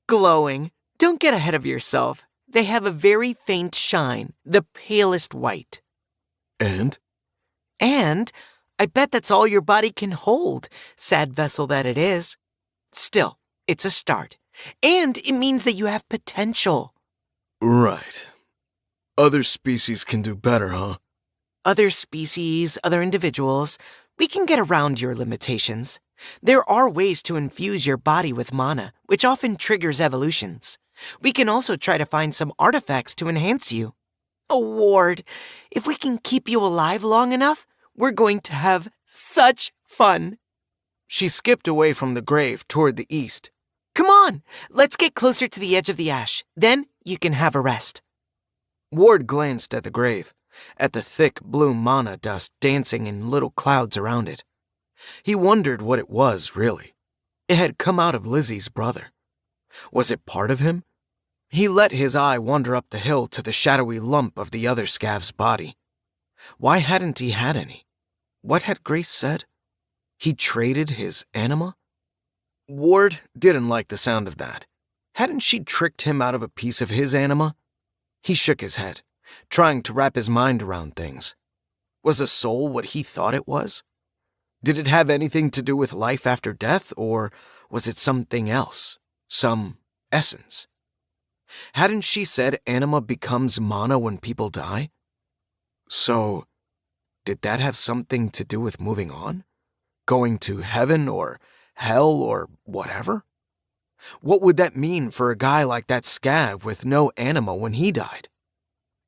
Glowing. Don't get ahead of yourself. They have a very faint shine, the palest white. And? And I bet that's all your body can hold, sad vessel that it is. Still, it's a start, and it means that you have potential. Right. Other species can do better, huh? Other species, other individuals, we can get around your limitations. There are ways to infuse your body with mana, which often triggers evolutions. We can also try to find some artifacts to enhance you. Oh, Ward, if we can keep you alive long enough, we're going to have such fun. She skipped away from the grave toward the east. Come on, let's get closer to the edge of the ash. Then you can have a rest. Ward glanced at the grave, at the thick blue mana dust dancing in little clouds around it. He wondered what it was, really. It had come out of Lizzie's brother. Was it part of him? He let his eye wander up the hill to the shadowy lump of the other scav's body. Why hadn't he had any? What had Grace said? He traded his anima? Ward didn't like the sound of that. Hadn't she tricked him out of a piece of his anima? He shook his head, trying to wrap his mind around things. Was a soul what he thought it was? Did it have anything to do with life after death, or was it something else? Some essence? Hadn't she said anima becomes mana when people die? So, did that have something to do with moving on? Going to heaven or hell or whatever? What would that mean for a guy like that scav with no anima when he died?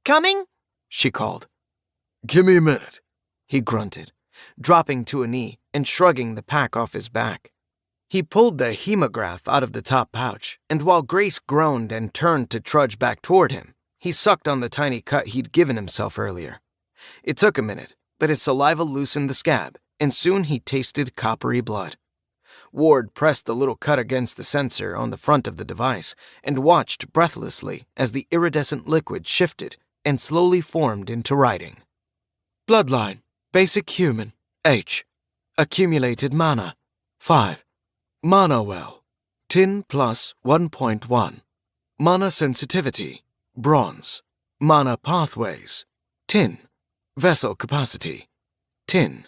"Coming?" she called. Give me a minute, He grunted, dropping to a knee and shrugging the pack off his back. He pulled the hemograph out of the top pouch, and while Grace groaned and turned to trudge back toward him, he sucked on the tiny cut he'd given himself earlier. It took a minute, but his saliva loosened the scab, and soon he tasted coppery blood. Ward pressed the little cut against the sensor on the front of the device and watched breathlessly as the iridescent liquid shifted and slowly formed into writing. Bloodline, basic human, H. Accumulated mana, 5. Mana well, tin plus 1.1. Mana sensitivity, bronze. Mana pathways, tin. Vessel capacity, tin.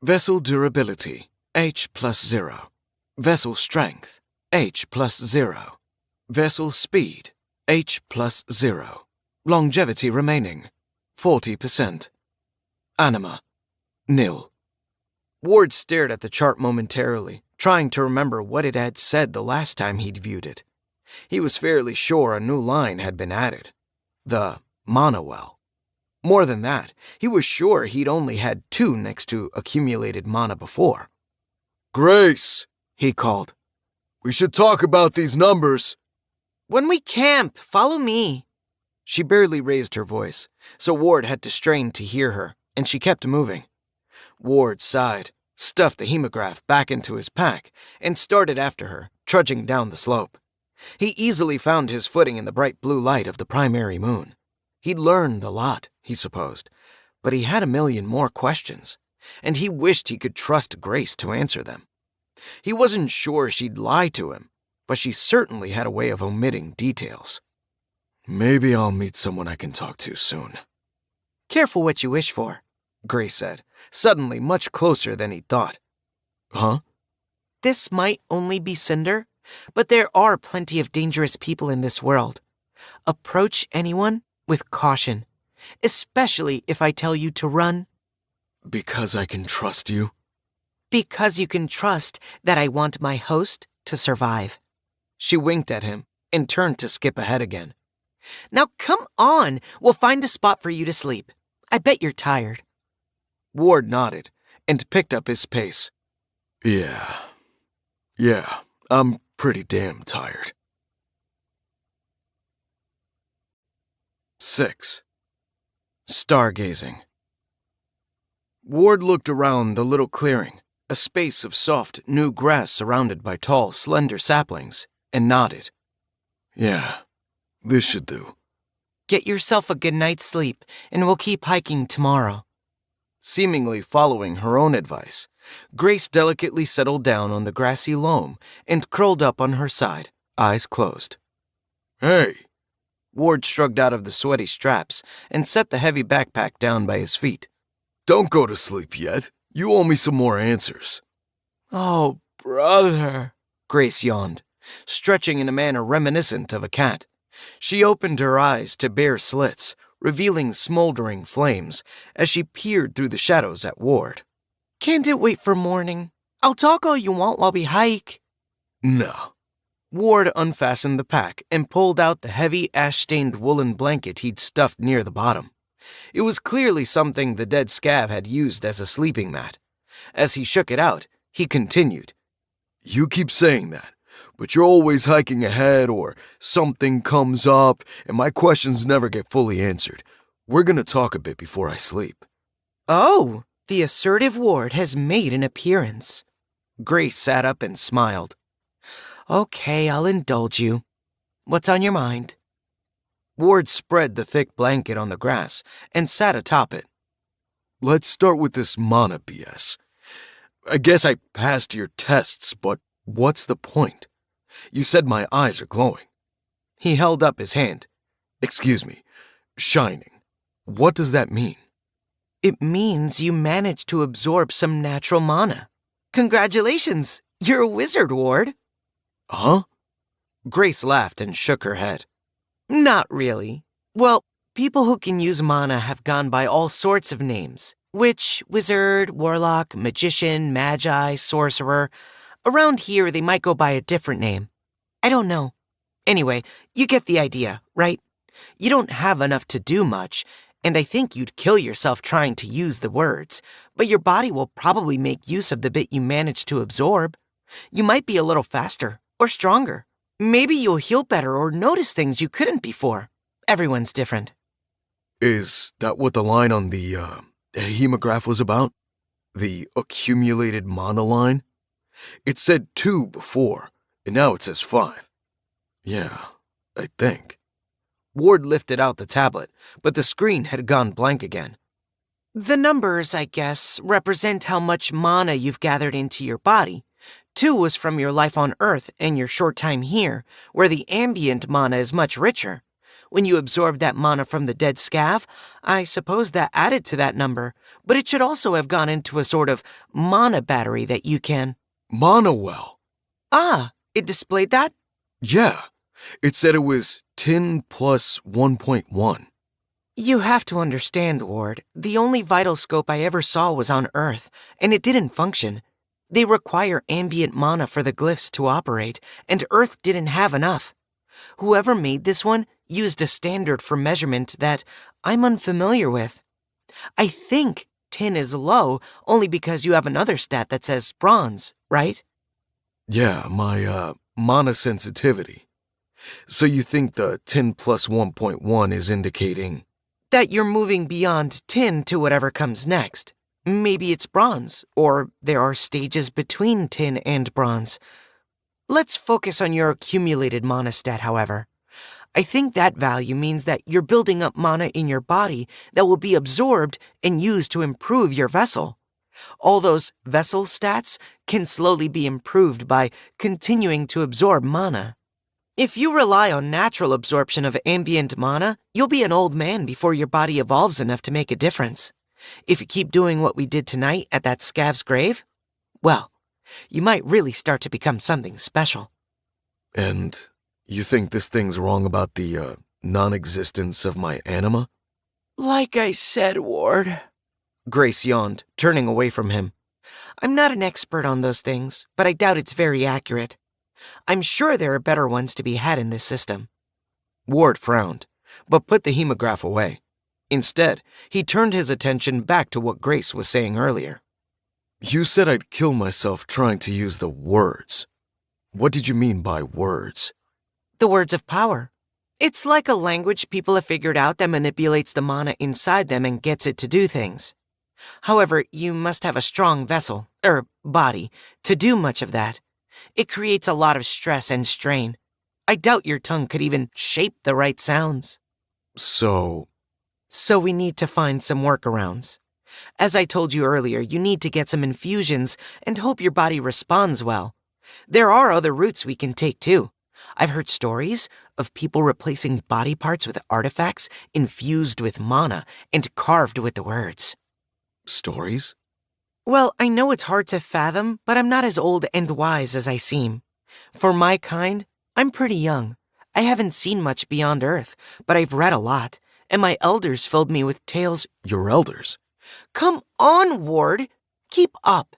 Vessel durability, H plus 0. Vessel strength, H plus 0. Vessel speed, H plus 0. Longevity remaining, 40%. Anima, nil. Ward stared at the chart momentarily, trying to remember what it had said the last time he'd viewed it. He was fairly sure a new line had been added. The mana well. More than that, he was sure he'd only had 2 next to accumulated mana before. Grace, He called. we should talk about these numbers. When we camp, follow me. She barely raised her voice, so Ward had to strain to hear her, and she kept moving. Ward sighed, stuffed the hemograph back into his pack, and started after her, trudging down the slope. He easily found his footing in the bright blue light of the primary moon. He'd learned a lot, he supposed, but he had a million more questions, and he wished he could trust Grace to answer them. He wasn't sure she'd lie to him, but she certainly had a way of omitting details. Maybe I'll meet someone I can talk to soon. Careful what you wish for. Grace said, suddenly much closer than he'd thought. Huh? This might only be Cinder, but there are plenty of dangerous people in this world. Approach anyone with caution, especially if I tell you to run. Because I can trust you? Because you can trust that I want my host to survive. She winked at him and turned to skip ahead again. Now come on, we'll find a spot for you to sleep. I bet you're tired. Ward nodded and picked up his pace. Yeah, I'm pretty damn tired. 6. Stargazing. Ward looked around the little clearing, a space of soft, new grass surrounded by tall, slender saplings, and nodded. Yeah, this should do. Get yourself a good night's sleep, and we'll keep hiking tomorrow. Seemingly following her own advice, Grace delicately settled down on the grassy loam and curled up on her side, eyes closed. Hey! Ward shrugged out of the sweaty straps and set the heavy backpack down by his feet. Don't go to sleep yet. You owe me some more answers. Oh, brother, Grace yawned, stretching in a manner reminiscent of a cat. She opened her eyes to bare slits, revealing smoldering flames as she peered through the shadows at Ward. Can't it wait for morning? I'll talk all you want while we hike. No. Ward unfastened the pack and pulled out the heavy, ash-stained woolen blanket he'd stuffed near the bottom. It was clearly something the dead scav had used as a sleeping mat. As he shook it out, he continued. You keep saying that, but you're always hiking ahead or something comes up and my questions never get fully answered. We're gonna talk a bit before I sleep. Oh, the assertive Ward has made an appearance. Grace sat up and smiled. Okay, I'll indulge you. What's on your mind? Ward spread the thick blanket on the grass and sat atop it. Let's start with this mana BS. I guess I passed your tests, but what's the point? You said my eyes are glowing. He held up his hand. Excuse me, shining. What does that mean? It means you managed to absorb some natural mana. Congratulations! You're a wizard, Ward. Huh? Grace laughed and shook her head. Not really. Well, people who can use mana have gone by all sorts of names. Witch, wizard, warlock, magician, magi, sorcerer. Around here, they might go by a different name. I don't know. Anyway, you get the idea, right? You don't have enough to do much, and I think you'd kill yourself trying to use the words, but your body will probably make use of the bit you managed to absorb. You might be a little faster or stronger. Maybe you'll heal better or notice things you couldn't before. Everyone's different. Is that what the line on the hemograph was about? The accumulated mana line? It said 2 before, and now it says 5. Yeah, I think. Ward lifted out the tablet, but the screen had gone blank again. The numbers, I guess, represent how much mana you've gathered into your body. 2 was from your life on Earth and your short time here, where the ambient mana is much richer. When you absorbed that mana from the dead scav, I suppose that added to that number, but it should also have gone into a sort of mana battery that you can... Mana well. Ah, it displayed that? Yeah, it said it was 10 plus 1.1. You have to understand, Ward, the only vital scope I ever saw was on Earth, and it didn't function. They require ambient mana for the glyphs to operate, and Earth didn't have enough. Whoever made this one used a standard for measurement that I'm unfamiliar with. I think tin is low only because you have another stat that says bronze, right? Yeah, my mana sensitivity. So you think the 10 plus 1.1 is indicating... That you're moving beyond tin to whatever comes next. Maybe it's bronze, or there are stages between tin and bronze. Let's focus on your accumulated mana stat, however. I think that value means that you're building up mana in your body that will be absorbed and used to improve your vessel. All those vessel stats can slowly be improved by continuing to absorb mana. If you rely on natural absorption of ambient mana, you'll be an old man before your body evolves enough to make a difference. If you keep doing what we did tonight at that scav's grave, well, you might really start to become something special. And you think this thing's wrong about the non-existence of my anima? Like I said, Ward. Grace yawned, turning away from him. I'm not an expert on those things, but I doubt it's very accurate. I'm sure there are better ones to be had in this system. Ward frowned, but put the hemograph away. Instead, he turned his attention back to what Grace was saying earlier. You said I'd kill myself trying to use the words. What did you mean by words? The words of power. It's like a language people have figured out that manipulates the mana inside them and gets it to do things. However, you must have a strong vessel, body, to do much of that. It creates a lot of stress and strain. I doubt your tongue could even shape the right sounds. So we need to find some workarounds. As I told you earlier, you need to get some infusions and hope your body responds well. There are other routes we can take too. I've heard stories of people replacing body parts with artifacts infused with mana and carved with the words. Stories? Well, I know it's hard to fathom, but I'm not as old and wise as I seem. For my kind, I'm pretty young. I haven't seen much beyond Earth, but I've read a lot, and my elders filled me with tales. Your elders? Come on, Ward. Keep up.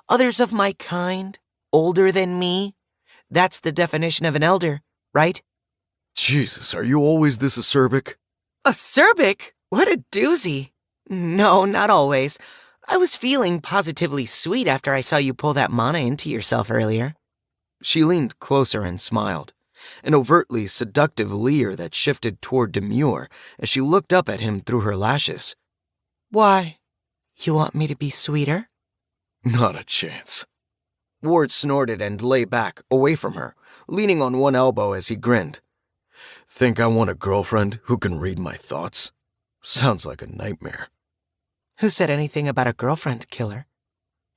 Others of my kind, older than me. That's the definition of an elder, right? Jesus, are you always this acerbic? Acerbic? What a doozy. No, not always. I was feeling positively sweet after I saw you pull that mana into yourself earlier. She leaned closer and smiled. an overtly seductive leer that shifted toward demure as she looked up at him through her lashes. Why? You want me to be sweeter? Not a chance. Ward snorted and lay back, away from her, leaning on one elbow as he grinned. Think I want a girlfriend who can read my thoughts? Sounds like a nightmare. Who said anything about a girlfriend killer?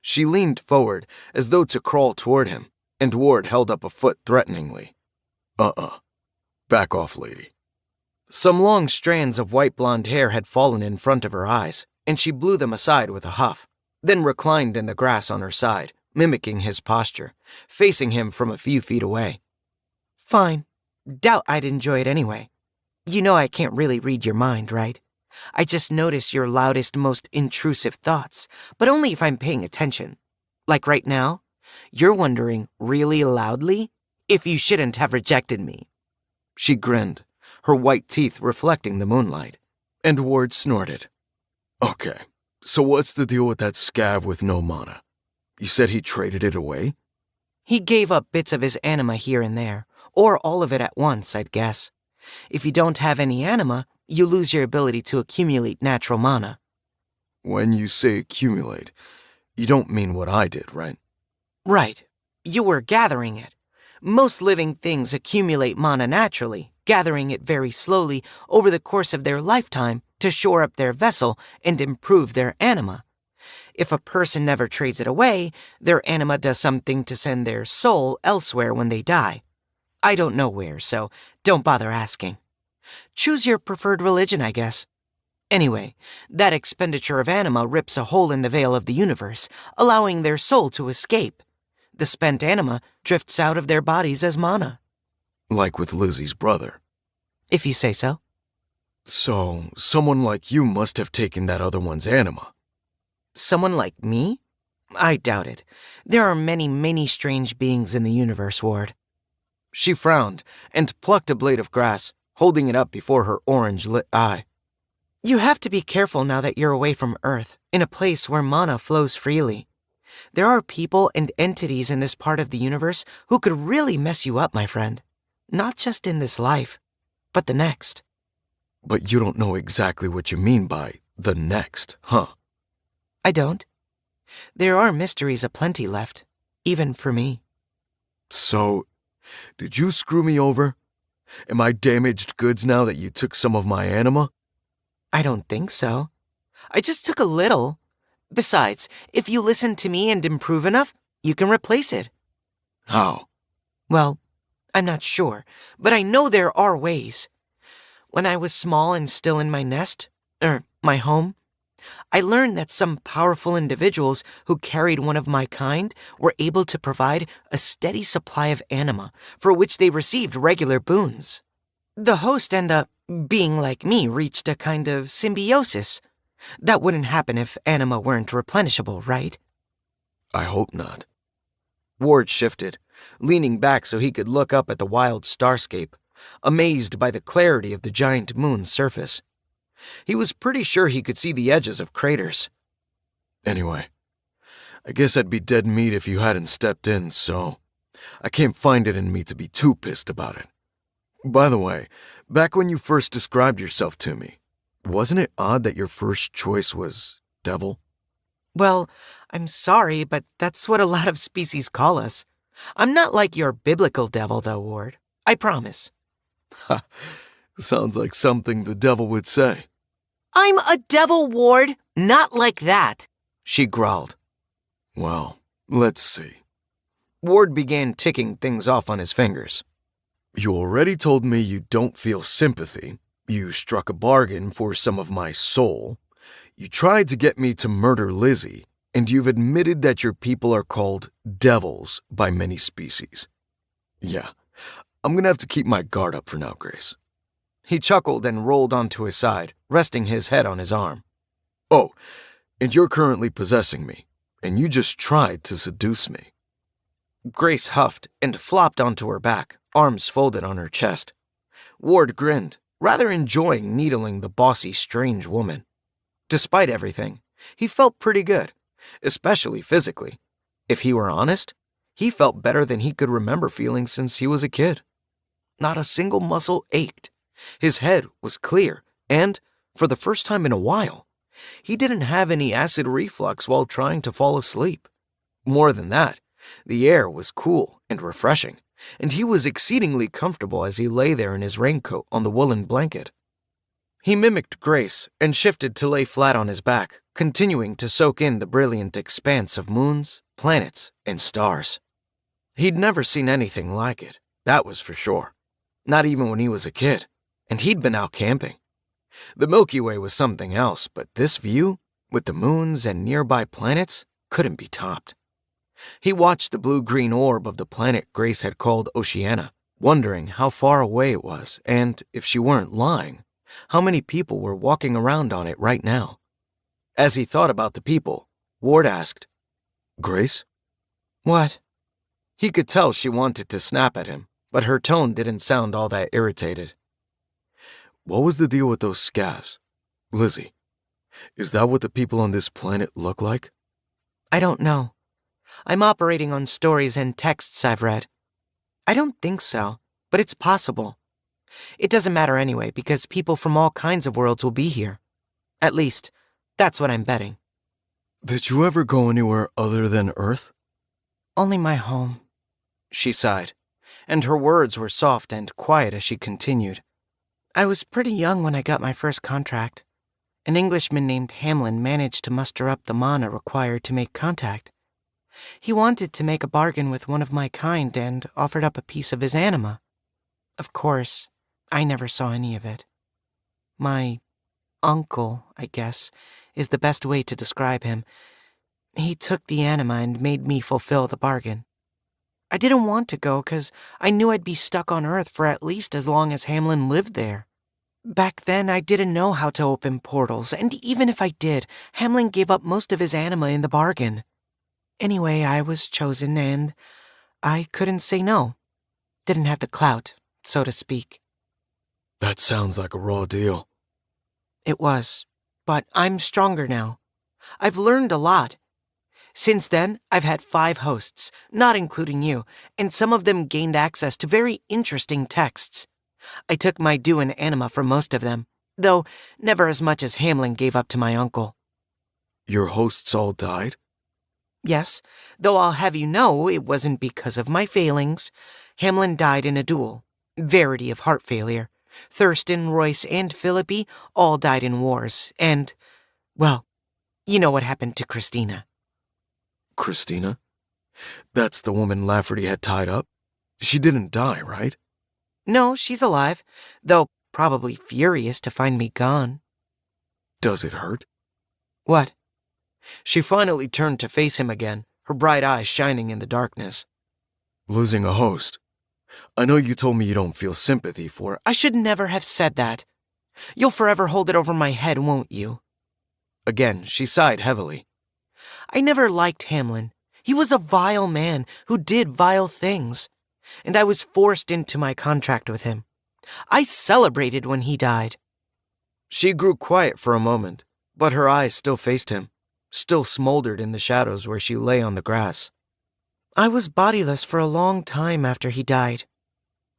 She leaned forward as though to crawl toward him, and Ward held up a foot threateningly. Back off, lady. Some long strands of white blonde hair had fallen in front of her eyes, and she blew them aside with a huff, then reclined in the grass on her side, mimicking his posture, facing him from a few feet away. Fine. Doubt I'd enjoy it anyway. You know I can't really read your mind, right? I just notice your loudest, most intrusive thoughts, but only if I'm paying attention. Like right now, you're wondering really loudly if you shouldn't have rejected me. She grinned, her white teeth reflecting the moonlight, and Ward snorted. Okay, so what's the deal with that scav with no mana? You said he traded it away? He gave up bits of his anima here and there, or all of it at once, I'd guess. If you don't have any anima, you lose your ability to accumulate natural mana. When you say accumulate, you don't mean what I did, right? Right. You were gathering it. Most living things accumulate mana naturally, gathering it very slowly over the course of their lifetime to shore up their vessel and improve their anima. If a person never trades it away, their anima does something to send their soul elsewhere when they die. I don't know where, so don't bother asking. Choose your preferred religion, I guess. Anyway, that expenditure of anima rips a hole in the veil of the universe, allowing their soul to escape. The spent anima drifts out of their bodies as mana. Like with Lizzie's brother. If you say so. So, someone like you must have taken that other one's anima. Someone like me? I doubt it. There are many, many strange beings in the universe, Ward. She frowned and plucked a blade of grass, holding it up before her orange-lit eye. You have to be careful now that you're away from Earth, in a place where mana flows freely. There are people and entities in this part of the universe who could really mess you up, my friend. Not just in this life, but the next. But you don't know exactly what you mean by the next, huh? I don't. There are mysteries aplenty left, even for me. So, did you screw me over? Am I damaged goods now that you took some of my anima? I don't think so. I just took a little. Besides, if you listen to me and improve enough, you can replace it. How? Well, I'm not sure, but I know there are ways. When I was small and still in my nest, my home, I learned that some powerful individuals who carried one of my kind were able to provide a steady supply of anima, for which they received regular boons. The host and the being like me reached a kind of symbiosis. That wouldn't happen if anima weren't replenishable, right? I hope not. Ward shifted, leaning back so he could look up at the wild starscape, amazed by the clarity of the giant moon's surface. He was pretty sure he could see the edges of craters. Anyway, I guess I'd be dead meat if you hadn't stepped in, so I can't find it in me to be too pissed about it. By the way, back when you first described yourself to me, wasn't it odd that your first choice was devil? Well, I'm sorry, but that's what a lot of species call us. I'm not like your biblical devil, though, Ward. I promise. Ha, sounds like something the devil would say. I'm a devil, Ward, not like that, she growled. Well, let's see. Ward began ticking things off on his fingers. You already told me you don't feel sympathy. You struck a bargain for some of my soul. You tried to get me to murder Lizzie, and you've admitted that your people are called devils by many species. Yeah, I'm gonna have to keep my guard up for now, Grace. He chuckled and rolled onto his side, resting his head on his arm. Oh, and you're currently possessing me, and you just tried to seduce me. Grace huffed and flopped onto her back, arms folded on her chest. Ward grinned, rather enjoying needling the bossy, strange woman. Despite everything, he felt pretty good, especially physically. If he were honest, he felt better than he could remember feeling since he was a kid. Not a single muscle ached. His head was clear, and, for the first time in a while, he didn't have any acid reflux while trying to fall asleep. More than that, the air was cool and refreshing, and he was exceedingly comfortable as he lay there in his raincoat on the woolen blanket. He mimicked Grace and shifted to lay flat on his back, continuing to soak in the brilliant expanse of moons, planets, and stars. He'd never seen anything like it, that was for sure. Not even when he was a kid, and he'd been out camping. The Milky Way was something else, but this view, with the moons and nearby planets, couldn't be topped. He watched the blue-green orb of the planet Grace had called Oceania, wondering how far away it was, and, if she weren't lying, how many people were walking around on it right now. As he thought about the people, Ward asked, "Grace?" "What?" He could tell she wanted to snap at him, but her tone didn't sound all that irritated. What was the deal with those scavs? Lizzie, is that what the people on this planet look like? I don't know. I'm operating on stories and texts I've read. I don't think so, but it's possible. It doesn't matter anyway, because people from all kinds of worlds will be here. At least, that's what I'm betting. Did you ever go anywhere other than Earth? Only my home. She sighed, and her words were soft and quiet as she continued. I was pretty young when I got my first contract. An Englishman named Hamlin managed to muster up the mana required to make contact. He wanted to make a bargain with one of my kind and offered up a piece of his anima. Of course, I never saw any of it. My uncle, I guess, is the best way to describe him. He took the anima and made me fulfill the bargain. I didn't want to go because I knew I'd be stuck on Earth for at least as long as Hamlin lived there. Back then, I didn't know how to open portals, and even if I did, Hamlin gave up most of his anima in the bargain. Anyway, I was chosen, and I couldn't say no. Didn't have the clout, so to speak. That sounds like a raw deal. It was, but I'm stronger now. I've learned a lot. Since then, I've had 5 hosts, not including you, and some of them gained access to very interesting texts. I took my due in anima from most of them, though never as much as Hamlin gave up to my uncle. Your hosts all died? Yes, though I'll have you know it wasn't because of my failings. Hamlin died in a duel. Verity of heart failure. Thurston, Royce, and Philippi all died in wars, and, well, you know what happened to Christina. Christina? That's the woman Lafferty had tied up? She didn't die, right? No, she's alive, though probably furious to find me gone. Does it hurt? What? She finally turned to face him again, her bright eyes shining in the darkness. Losing a host. I know you told me you don't feel sympathy for... I should never have said that. You'll forever hold it over my head, won't you? Again, she sighed heavily. I never liked Hamlin. He was a vile man who did vile things, and I was forced into my contract with him. I celebrated when he died. She grew quiet for a moment, but her eyes still faced him, still smoldered in the shadows where she lay on the grass. I was bodiless for a long time after he died.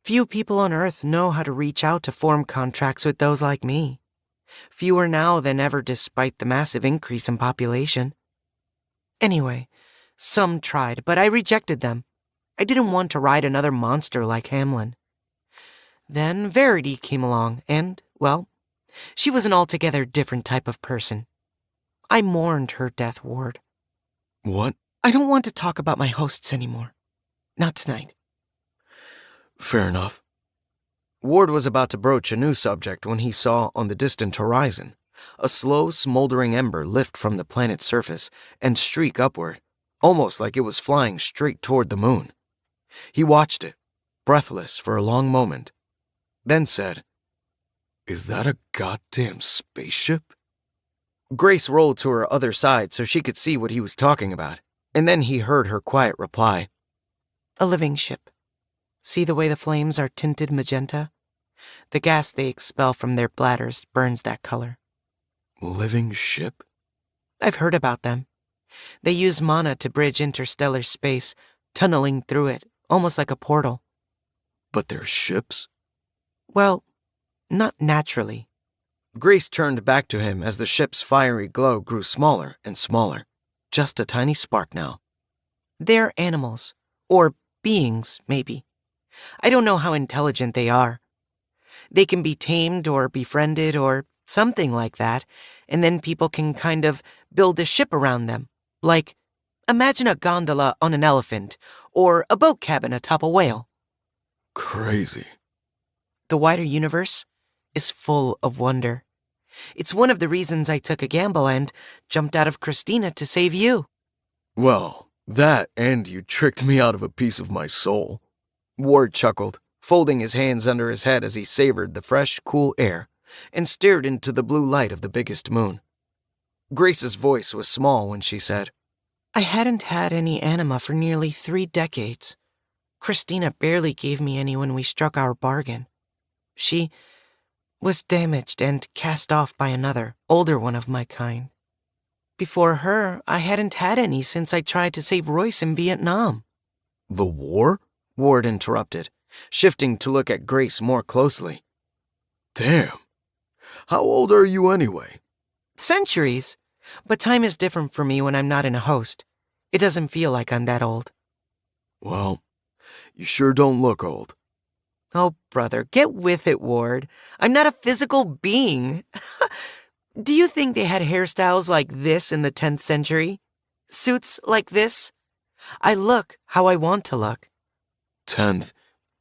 Few people on Earth know how to reach out to form contracts with those like me. Fewer now than ever despite the massive increase in population. Anyway, some tried, but I rejected them. I didn't want to ride another monster like Hamlin. Then Verity came along, and, well, she was an altogether different type of person. I mourned her death, Ward. What? I don't want to talk about my hosts anymore. Not tonight. Fair enough. Ward was about to broach a new subject when he saw on the distant horizon a slow, smoldering ember lift from the planet's surface and streak upward, almost like it was flying straight toward the moon. He watched it, breathless for a long moment, then said, "Is that a goddamn spaceship?" Grace rolled to her other side so she could see what he was talking about, and then he heard her quiet reply. A living ship. See the way the flames are tinted magenta? The gas they expel from their bladders burns that color. Living ship? I've heard about them. They use mana to bridge interstellar space, tunneling through it, almost like a portal. But they're ships? Well, not naturally. Grace turned back to him as the ship's fiery glow grew smaller and smaller. Just a tiny spark now. They're animals. Or beings, maybe. I don't know how intelligent they are. They can be tamed or befriended or something like that, and then people can kind of build a ship around them. Like, imagine a gondola on an elephant, or a boat cabin atop a whale. Crazy. The wider universe is full of wonder. It's one of the reasons I took a gamble and jumped out of Christina to save you. Well, that and you tricked me out of a piece of my soul. Ward chuckled, folding his hands under his head as he savored the fresh, cool air and stared into the blue light of the biggest moon. Grace's voice was small when she said, I hadn't had any anima for nearly 3 decades. Christina barely gave me any when we struck our bargain. She was damaged and cast off by another, older one of my kind. Before her, I hadn't had any since I tried to save Royce in Vietnam. The war? Ward interrupted, shifting to look at Grace more closely. Damn. How old are you anyway? Centuries. But time is different for me when I'm not in a host. It doesn't feel like I'm that old. Well, you sure don't look old. Oh, brother, get with it, Ward. I'm not a physical being. Do you think they had hairstyles like this in the 10th century? Suits like this? I look how I want to look. 10th.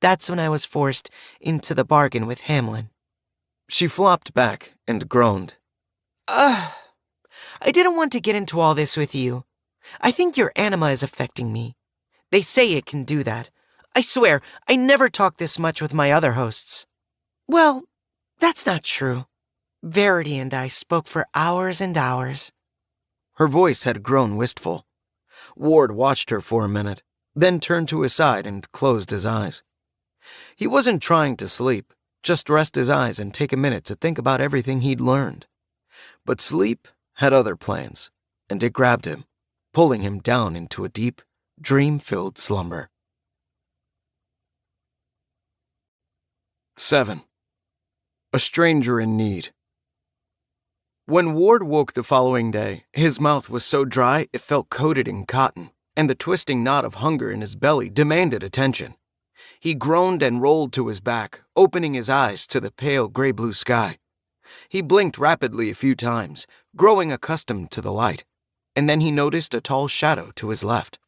That's when I was forced into the bargain with Hamlin. She flopped back and groaned. I didn't want to get into all this with you. I think your anima is affecting me. They say it can do that. I swear, I never talk this much with my other hosts. Well, that's not true. Verity and I spoke for hours and hours. Her voice had grown wistful. Ward watched her for a minute, then turned to his side and closed his eyes. He wasn't trying to sleep, just rest his eyes and take a minute to think about everything he'd learned. But sleep had other plans, and it grabbed him, pulling him down into a deep, dream-filled slumber. 7. A stranger in need. When Ward woke the following day, his mouth was so dry it felt coated in cotton, and the twisting knot of hunger in his belly demanded attention. He groaned and rolled to his back, opening his eyes to the pale gray-blue sky. He blinked rapidly a few times, growing accustomed to the light, and then he noticed a tall shadow to his left.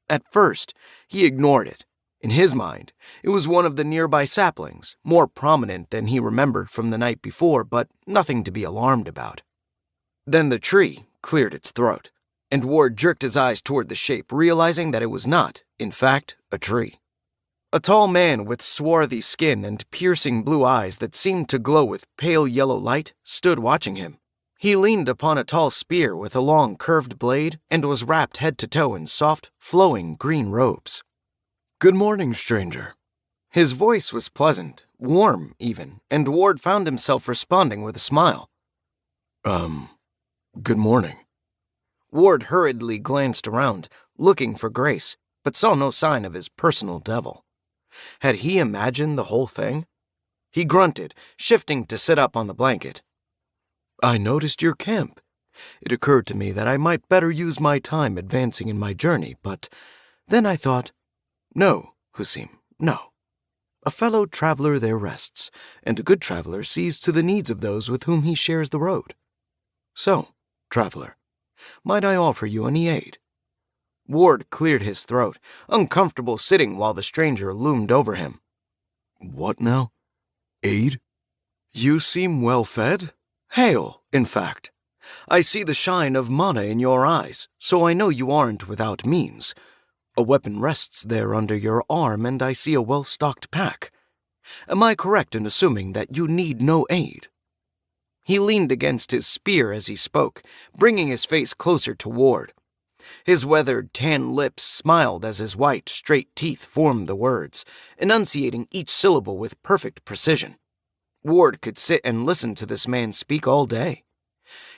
At first, he ignored it. In his mind, it was one of the nearby saplings, more prominent than he remembered from the night before, but nothing to be alarmed about. Then the tree cleared its throat, and Ward jerked his eyes toward the shape, realizing that it was not, in fact, a tree. A tall man with swarthy skin and piercing blue eyes that seemed to glow with pale yellow light stood watching him. He leaned upon a tall spear with a long curved blade and was wrapped head to toe in soft, flowing green robes. Good morning, stranger. His voice was pleasant, warm even, and Ward found himself responding with a smile. Good morning. Ward hurriedly glanced around, looking for Grace, but saw no sign of his personal devil. Had he imagined the whole thing? He grunted, shifting to sit up on the blanket. I noticed your camp. It occurred to me that I might better use my time advancing in my journey, but then I thought, no, Husim, no. A fellow traveler there rests, and a good traveler sees to the needs of those with whom he shares the road. So, traveler, might I offer you any aid? Ward cleared his throat, uncomfortable sitting while the stranger loomed over him. What now? Aid? You seem well fed? Hail, in fact. I see the shine of mana in your eyes, so I know you aren't without means. A weapon rests there under your arm, and I see a well-stocked pack. Am I correct in assuming that you need no aid? He leaned against his spear as he spoke, bringing his face closer to Ward. His weathered, tan lips smiled as his white, straight teeth formed the words, enunciating each syllable with perfect precision. Ward could sit and listen to this man speak all day.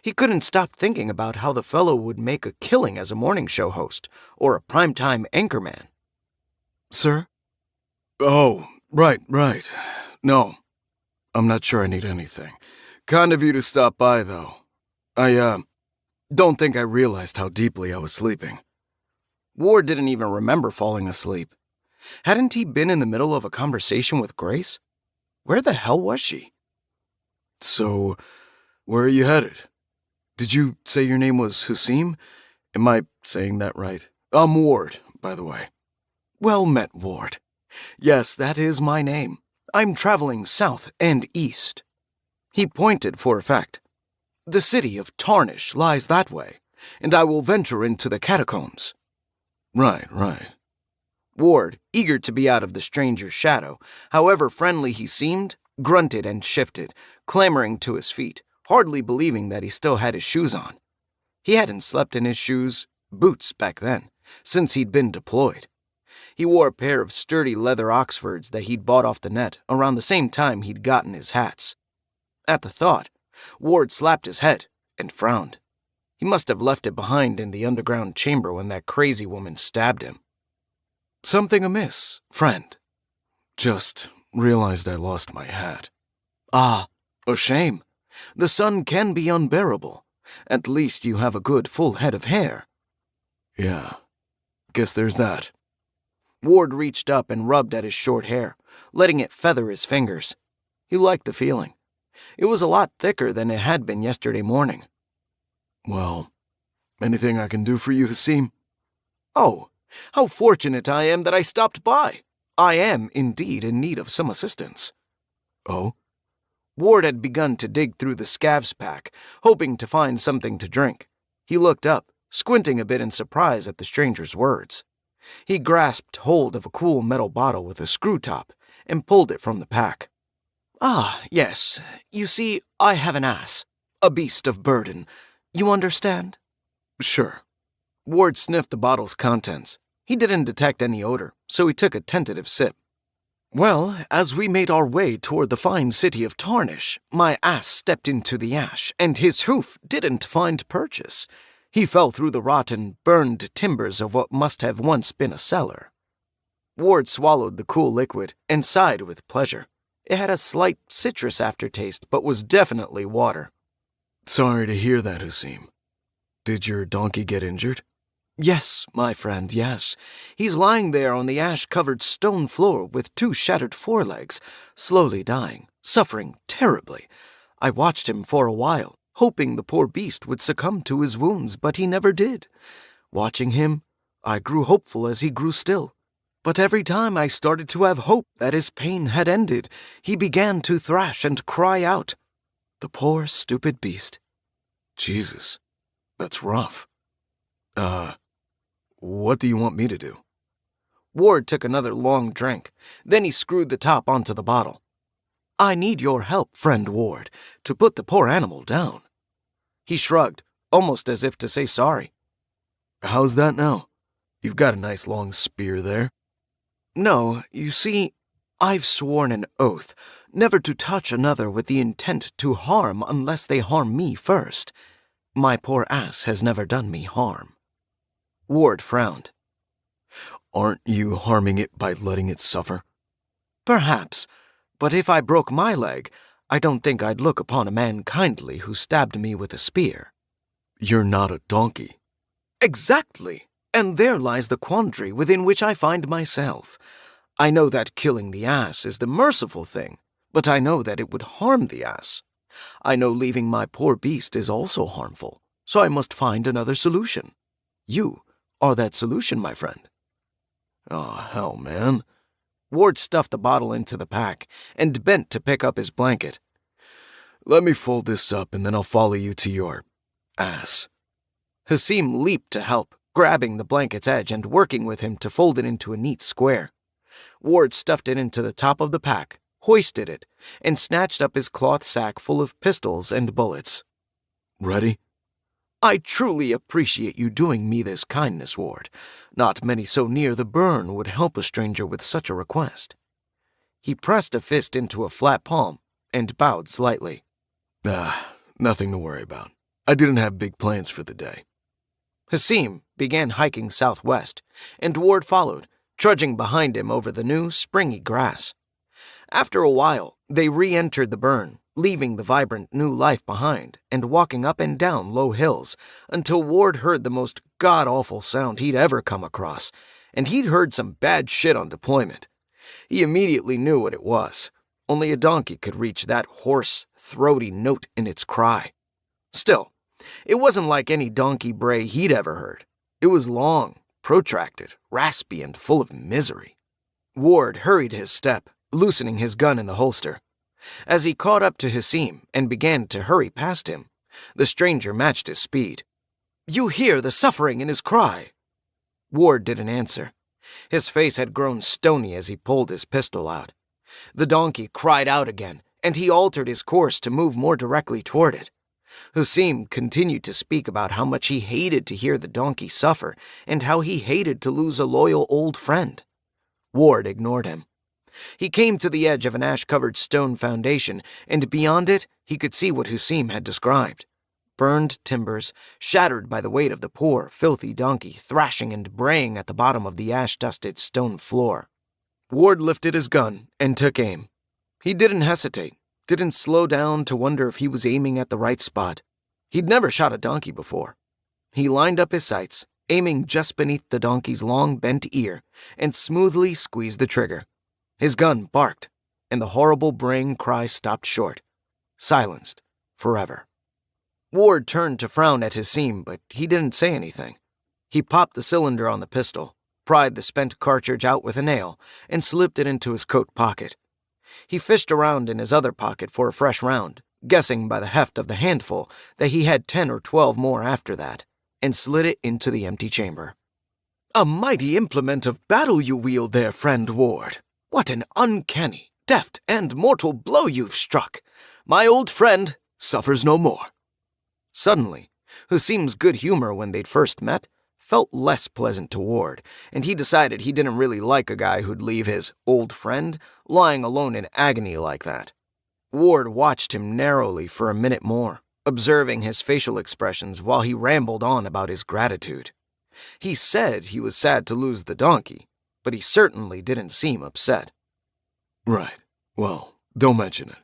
He couldn't stop thinking about how the fellow would make a killing as a morning show host or a primetime anchorman. Sir? Oh, Right. No, I'm not sure I need anything. Kind of you to stop by, though. I don't think I realized how deeply I was sleeping. Ward didn't even remember falling asleep. Hadn't he been in the middle of a conversation with Grace? Where the hell was she? So, where are you headed? Did you say your name was Husim? Am I saying that right? I'm Ward, by the way. Well met, Ward. Yes, that is my name. I'm traveling south and east. He pointed for effect. The city of Tarnish lies that way, and I will venture into the catacombs. Right. Ward, eager to be out of the stranger's shadow, however friendly he seemed, grunted and shifted, clambering to his feet, hardly believing that he still had his shoes on. He hadn't slept in his shoes, boots back then, since he'd been deployed. He wore a pair of sturdy leather Oxfords that he'd bought off the net around the same time he'd gotten his hats. At the thought, Ward slapped his head and frowned. He must have left it behind in the underground chamber when that crazy woman stabbed him. Something amiss, friend. Just realized I lost my hat. Ah, a shame. The sun can be unbearable. At least you have a good full head of hair. Yeah, guess there's that. Ward reached up and rubbed at his short hair, letting it feather his fingers. He liked the feeling. It was a lot thicker than it had been yesterday morning. Well, anything I can do for you, Hasim? Oh, how fortunate I am that I stopped by. I am, indeed, in need of some assistance. Oh? Ward had begun to dig through the scavs pack, hoping to find something to drink. He looked up, squinting a bit in surprise at the stranger's words. He grasped hold of a cool metal bottle with a screw top and pulled it from the pack. Ah, yes. You see, I have an ass. A beast of burden. You understand? Sure. Ward sniffed the bottle's contents. He didn't detect any odor, so he took a tentative sip. Well, as we made our way toward the fine city of Tarnish, my ass stepped into the ash, and his hoof didn't find purchase. He fell through the rotten, burned timbers of what must have once been a cellar. Ward swallowed the cool liquid and sighed with pleasure. It had a slight citrus aftertaste, but was definitely water. Sorry to hear that, Hasim. Did your donkey get injured? Yes, my friend, yes. He's lying there on the ash-covered stone floor with 2 shattered forelegs, slowly dying, suffering terribly. I watched him for a while, hoping the poor beast would succumb to his wounds, but he never did. Watching him, I grew hopeful as he grew still. But every time I started to have hope that his pain had ended, he began to thrash and cry out. The poor, stupid beast. Jesus, that's rough. What do you want me to do? Ward took another long drink. Then he screwed the top onto the bottle. I need your help, friend Ward, to put the poor animal down. He shrugged, almost as if to say sorry. How's that now? You've got a nice long spear there. No, you see, I've sworn an oath never to touch another with the intent to harm unless they harm me first. My poor ass has never done me harm. Ward frowned. Aren't you harming it by letting it suffer? Perhaps, but if I broke my leg, I don't think I'd look upon a man kindly who stabbed me with a spear. You're not a donkey. Exactly, and there lies the quandary within which I find myself. I know that killing the ass is the merciful thing, but I know that it would harm the ass. I know leaving my poor beast is also harmful, so I must find another solution. You are that solution, my friend. Oh, hell, man. Ward stuffed the bottle into the pack and bent to pick up his blanket. Let me fold this up and then I'll follow you to your ass. Hasim leaped to help, grabbing the blanket's edge and working with him to fold it into a neat square. Ward stuffed it into the top of the pack, hoisted it, and snatched up his cloth sack full of pistols and bullets. Ready? I truly appreciate you doing me this kindness, Ward. Not many so near the burn would help a stranger with such a request. He pressed a fist into a flat palm and bowed slightly. Nothing to worry about. I didn't have big plans for the day. Hasim began hiking southwest, and Ward followed, trudging behind him over the new, springy grass. After a while, they re-entered the burn, leaving the vibrant new life behind and walking up and down low hills until Ward heard the most god-awful sound he'd ever come across, and he'd heard some bad shit on deployment. He immediately knew what it was. Only a donkey could reach that hoarse, throaty note in its cry. Still, it wasn't like any donkey bray he'd ever heard. It was long, protracted, raspy, and full of misery. Ward hurried his step, loosening his gun in the holster. As he caught up to Hassim and began to hurry past him, the stranger matched his speed. "You hear the suffering in his cry." Ward didn't answer. His face had grown stony as he pulled his pistol out. The donkey cried out again, and he altered his course to move more directly toward it. Hassim continued to speak about how much he hated to hear the donkey suffer and how he hated to lose a loyal old friend. Ward ignored him. He came to the edge of an ash-covered stone foundation, and beyond it he could see what Hassim had described. Burned timbers, shattered by the weight of the poor, filthy donkey thrashing and braying at the bottom of the ash-dusted stone floor. Ward lifted his gun and took aim. He didn't hesitate, didn't slow down to wonder if he was aiming at the right spot. He'd never shot a donkey before. He lined up his sights, aiming just beneath the donkey's long bent ear, and smoothly squeezed the trigger. His gun barked, and the horrible braying cry stopped short, silenced forever. Ward turned to frown at Hassim, but he didn't say anything. He popped the cylinder on the pistol, pried the spent cartridge out with a nail, and slipped it into his coat pocket. He fished around in his other pocket for a fresh round, guessing by the heft of the handful that he had 10 or 12 more after that, and slid it into the empty chamber. "A mighty implement of battle you wield there, friend Ward. What an uncanny, deft, and mortal blow you've struck. My old friend suffers no more." Suddenly, Hassim's good humor when they'd first met felt less pleasant to Ward, and he decided he didn't really like a guy who'd leave his old friend lying alone in agony like that. Ward watched him narrowly for a minute more, observing his facial expressions while he rambled on about his gratitude. He said he was sad to lose the donkey, but he certainly didn't seem upset. "Right. Well, don't mention it."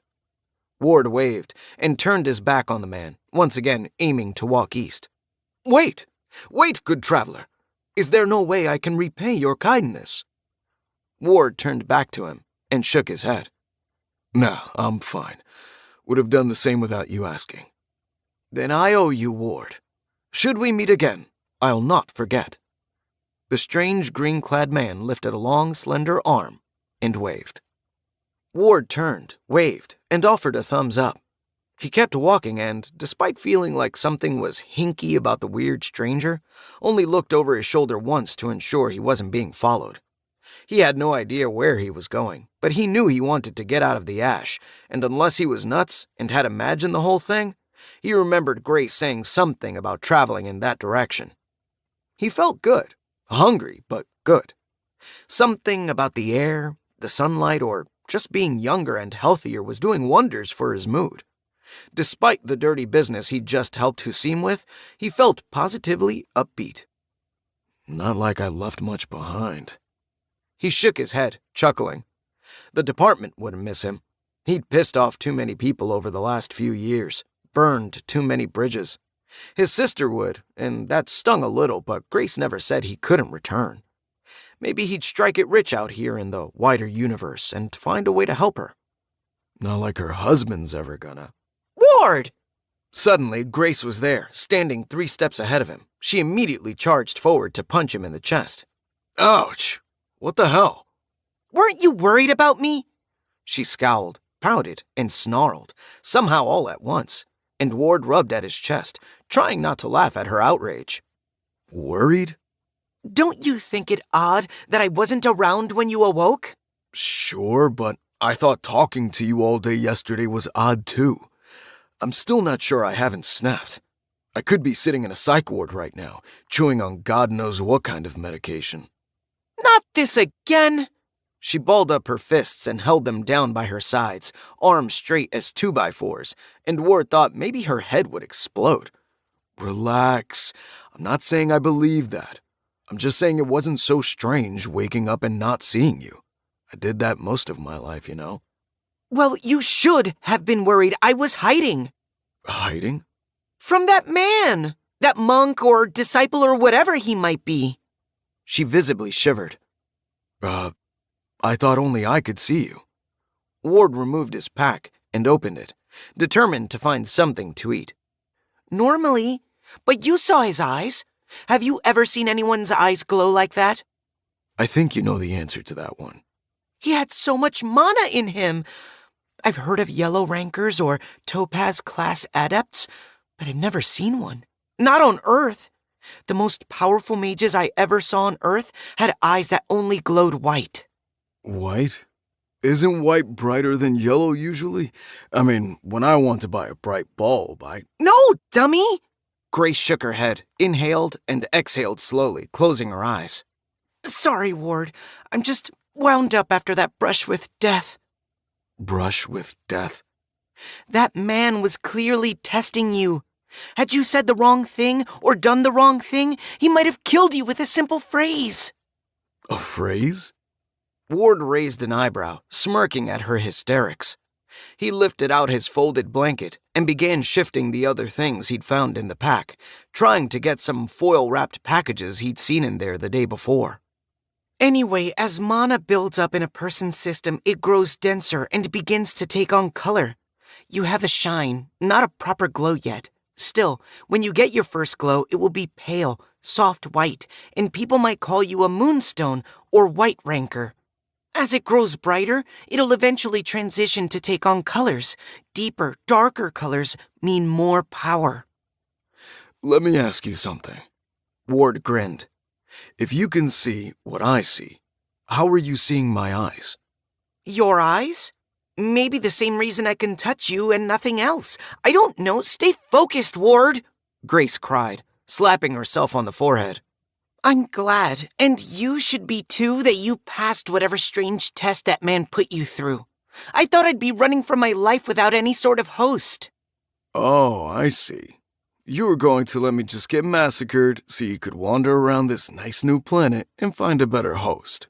Ward waved and turned his back on the man, once again aiming to walk east. "Wait! Wait, good traveler! Is there no way I can repay your kindness?" Ward turned back to him and shook his head. "Nah, I'm fine. Would have done the same without you asking." "Then I owe you, Ward. Should we meet again, I'll not forget." The strange green-clad man lifted a long, slender arm and waved. Ward turned, waved, and offered a thumbs up. He kept walking and, despite feeling like something was hinky about the weird stranger, only looked over his shoulder once to ensure he wasn't being followed. He had no idea where he was going, but he knew he wanted to get out of the ash, and unless he was nuts and had imagined the whole thing, he remembered Grace saying something about traveling in that direction. He felt good, hungry, but good. Something about the air, the sunlight, or just being younger and healthier was doing wonders for his mood. Despite the dirty business he'd just helped Hassim with, he felt positively upbeat. "Not like I left much behind." He shook his head, chuckling. The department wouldn't miss him. He'd pissed off too many people over the last few years, burned too many bridges. His sister would, and that stung a little, but Grace never said he couldn't return. Maybe he'd strike it rich out here in the wider universe and find a way to help her. Not like her husband's ever gonna. "Ward!" Suddenly, Grace was there, standing 3 steps ahead of him. She immediately charged forward to punch him in the chest. "Ouch! What the hell?" "Weren't you worried about me?" She scowled, pouted, and snarled, somehow all at once, and Ward rubbed at his chest, trying not to laugh at her outrage. "Worried?" "Don't you think it odd that I wasn't around when you awoke?" "Sure, but I thought talking to you all day yesterday was odd too. I'm still not sure I haven't snapped. I could be sitting in a psych ward right now, chewing on God knows what kind of medication." "Not this again!" She balled up her fists and held them down by her sides, arms straight as 2x4s, and Ward thought maybe her head would explode. "Relax. I'm not saying I believe that. I'm just saying it wasn't so strange waking up and not seeing you. I did that most of my life, you know. Well, you should have been worried. I was hiding. Hiding? From that man! That monk or disciple or whatever he might be. She visibly shivered. I thought only I could see you. Ward removed his pack and opened it, determined to find something to eat. Normally, but you saw his eyes. Have you ever seen anyone's eyes glow like that? I think you know the answer to that one. He had so much mana in him. I've heard of yellow rankers or topaz class adepts, but I've never seen one. Not on Earth. The most powerful mages I ever saw on Earth had eyes that only glowed white. White? Isn't white brighter than yellow usually? I mean, when I want to buy a bright bulb, No, dummy! Grace shook her head, inhaled, and exhaled slowly, closing her eyes. Sorry, Ward. I'm just wound up after that brush with death. Brush with death? That man was clearly testing you. Had you said the wrong thing or done the wrong thing, he might have killed you with a simple phrase. A phrase? Ward raised an eyebrow, smirking at her hysterics. He lifted out his folded blanket and began shifting the other things he'd found in the pack, trying to get some foil-wrapped packages he'd seen in there the day before. Anyway, as mana builds up in a person's system, it grows denser and begins to take on color. You have a shine, not a proper glow yet. Still, when you get your first glow, it will be pale, soft white, and people might call you a moonstone or white ranker. As it grows brighter, it'll eventually transition to take on colors. Deeper, darker colors mean more power. Let me ask you something. Ward grinned. If you can see what I see, how are you seeing my eyes? Your eyes? Maybe the same reason I can touch you and nothing else. I don't know. Stay focused, Ward, Grace cried, slapping herself on the forehead. I'm glad, and you should be too, that you passed whatever strange test that man put you through. I thought I'd be running for my life without any sort of host. Oh, I see. You were going to let me just get massacred so you could wander around this nice new planet and find a better host.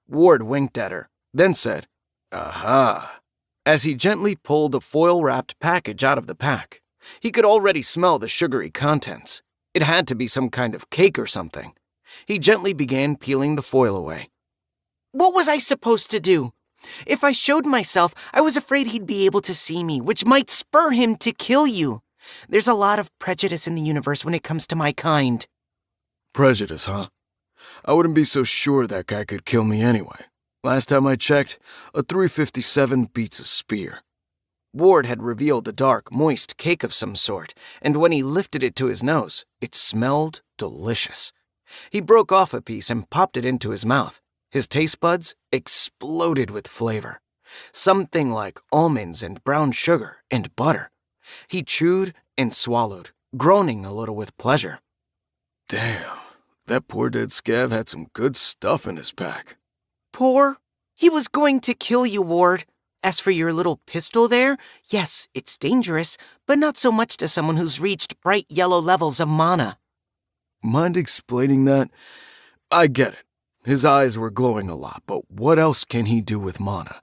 Ward winked at her, then said, Aha. As he gently pulled a foil-wrapped package out of the pack. He could already smell the sugary contents. It had to be some kind of cake or something. He gently began peeling the foil away. What was I supposed to do? If I showed myself, I was afraid he'd be able to see me, which might spur him to kill you. There's a lot of prejudice in the universe when it comes to my kind. Prejudice, huh? I wouldn't be so sure that guy could kill me anyway. Last time I checked, a 357 beats a spear. Ward had revealed a dark, moist cake of some sort, and when he lifted it to his nose, it smelled delicious. He broke off a piece and popped it into his mouth. His taste buds exploded with flavor. Something like almonds and brown sugar and butter. He chewed and swallowed, groaning a little with pleasure. Damn, that poor dead scav had some good stuff in his pack. Poor? He was going to kill you, Ward. As for your little pistol there, yes, it's dangerous, but not so much to someone who's reached bright yellow levels of mana. Mind explaining that? I get it. His eyes were glowing a lot, but what else can he do with mana?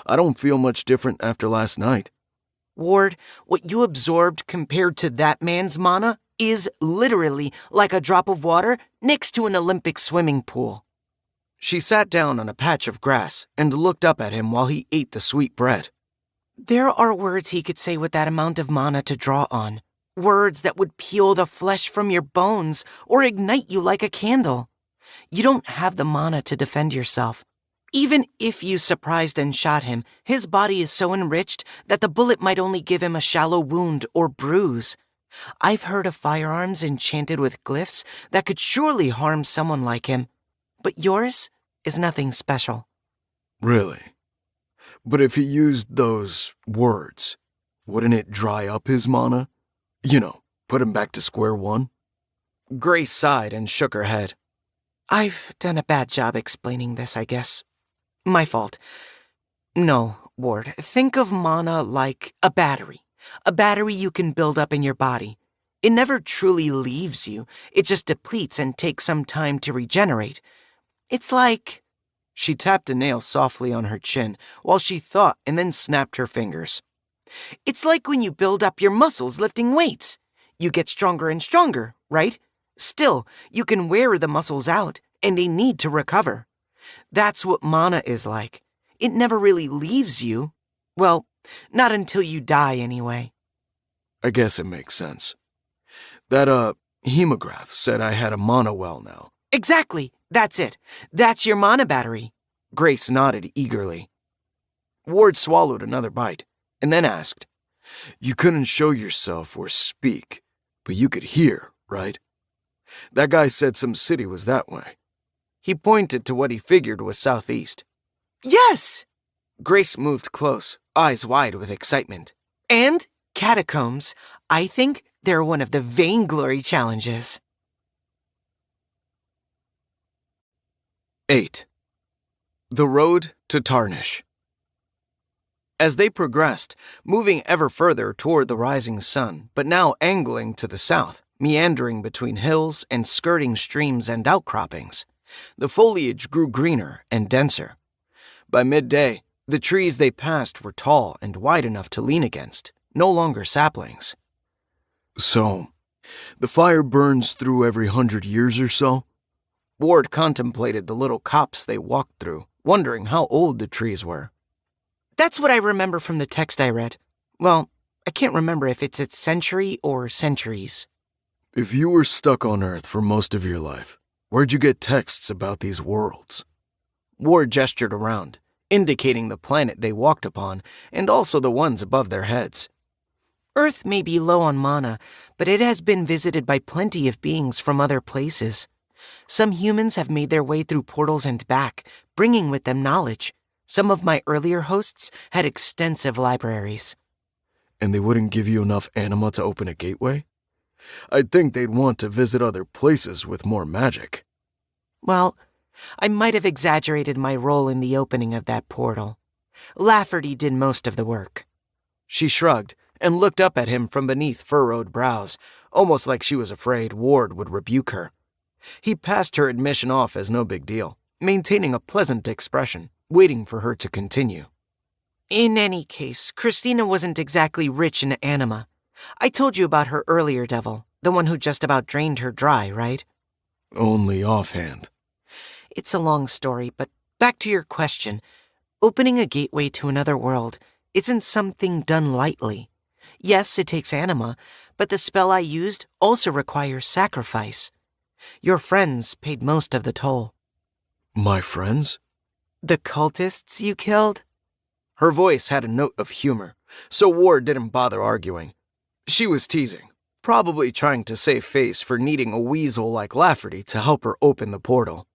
I don't feel much different after last night. Ward, what you absorbed compared to that man's mana is literally like a drop of water next to an Olympic swimming pool. She sat down on a patch of grass and looked up at him while he ate the sweet bread. There are words he could say with that amount of mana to draw on. Words that would peel the flesh from your bones or ignite you like a candle. You don't have the mana to defend yourself. Even if you surprised and shot him, his body is so enriched that the bullet might only give him a shallow wound or bruise. I've heard of firearms enchanted with glyphs that could surely harm someone like him. But yours is nothing special. Really? But if he used those words, wouldn't it dry up his mana? You know, put him back to square one? Grace sighed and shook her head. I've done a bad job explaining this, I guess. My fault. No, Ward, think of mana like a battery. A battery you can build up in your body. It never truly leaves you. It just depletes and takes some time to regenerate. It's like... She tapped a nail softly on her chin while she thought and then snapped her fingers. It's like when you build up your muscles lifting weights. You get stronger and stronger, right? Still, you can wear the muscles out, and they need to recover. That's what mana is like. It never really leaves you. Well, not until you die anyway. I guess it makes sense. That, hemograph said I had a mana well now. Exactly. That's it. That's your mana battery. Grace nodded eagerly. Ward swallowed another bite and then asked, You couldn't show yourself or speak, but you could hear, right? That guy said some city was that way. He pointed to what he figured was southeast. Yes! Grace moved close, eyes wide with excitement. And catacombs. I think they're one of the Vainglory Challenges. 8. The Road to Tarnish. As they progressed, moving ever further toward the rising sun, but now angling to the south, meandering between hills and skirting streams and outcroppings, the foliage grew greener and denser. By midday, the trees they passed were tall and wide enough to lean against, no longer saplings. So, the fire burns through every 100 years or so? Ward contemplated the little copse they walked through, wondering how old the trees were. That's what I remember from the text I read. Well, I can't remember if it's a century or centuries. If you were stuck on Earth for most of your life, where'd you get texts about these worlds? Ward gestured around, indicating the planet they walked upon and also the ones above their heads. Earth may be low on mana, but it has been visited by plenty of beings from other places. Some humans have made their way through portals and back, bringing with them knowledge. Some of my earlier hosts had extensive libraries. And they wouldn't give you enough anima to open a gateway? I'd think they'd want to visit other places with more magic. Well, I might have exaggerated my role in the opening of that portal. Lafferty did most of the work. She shrugged and looked up at him from beneath furrowed brows, almost like she was afraid Ward would rebuke her. He passed her admission off as no big deal, maintaining a pleasant expression, waiting for her to continue. In any case, Christina wasn't exactly rich in anima. I told you about her earlier devil, the one who just about drained her dry, right? Only offhand. It's a long story, but back to your question. Opening a gateway to another world isn't something done lightly. Yes, it takes anima, but the spell I used also requires sacrifice. Your friends paid most of the toll. My friends? The cultists you killed? Her voice had a note of humor, so Ward didn't bother arguing. She was teasing, probably trying to save face for needing a weasel like Lafferty to help her open the portal.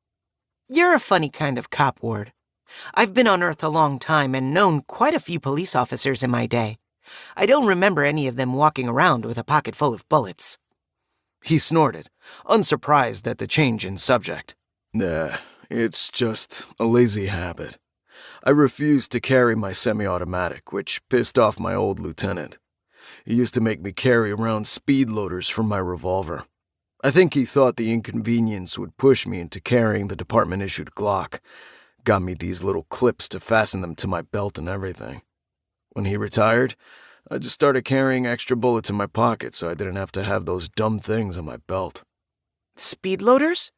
You're a funny kind of cop, Ward. I've been on Earth a long time and known quite a few police officers in my day. I don't remember any of them walking around with a pocket full of bullets. He snorted, unsurprised at the change in subject. Nah, it's just a lazy habit. I refused to carry my semi-automatic, which pissed off my old lieutenant. He used to make me carry around speed loaders for my revolver. I think he thought the inconvenience would push me into carrying the department-issued Glock. Got me these little clips to fasten them to my belt and everything. When he retired, I just started carrying extra bullets in my pocket so I didn't have to have those dumb things on my belt. Speed loaders?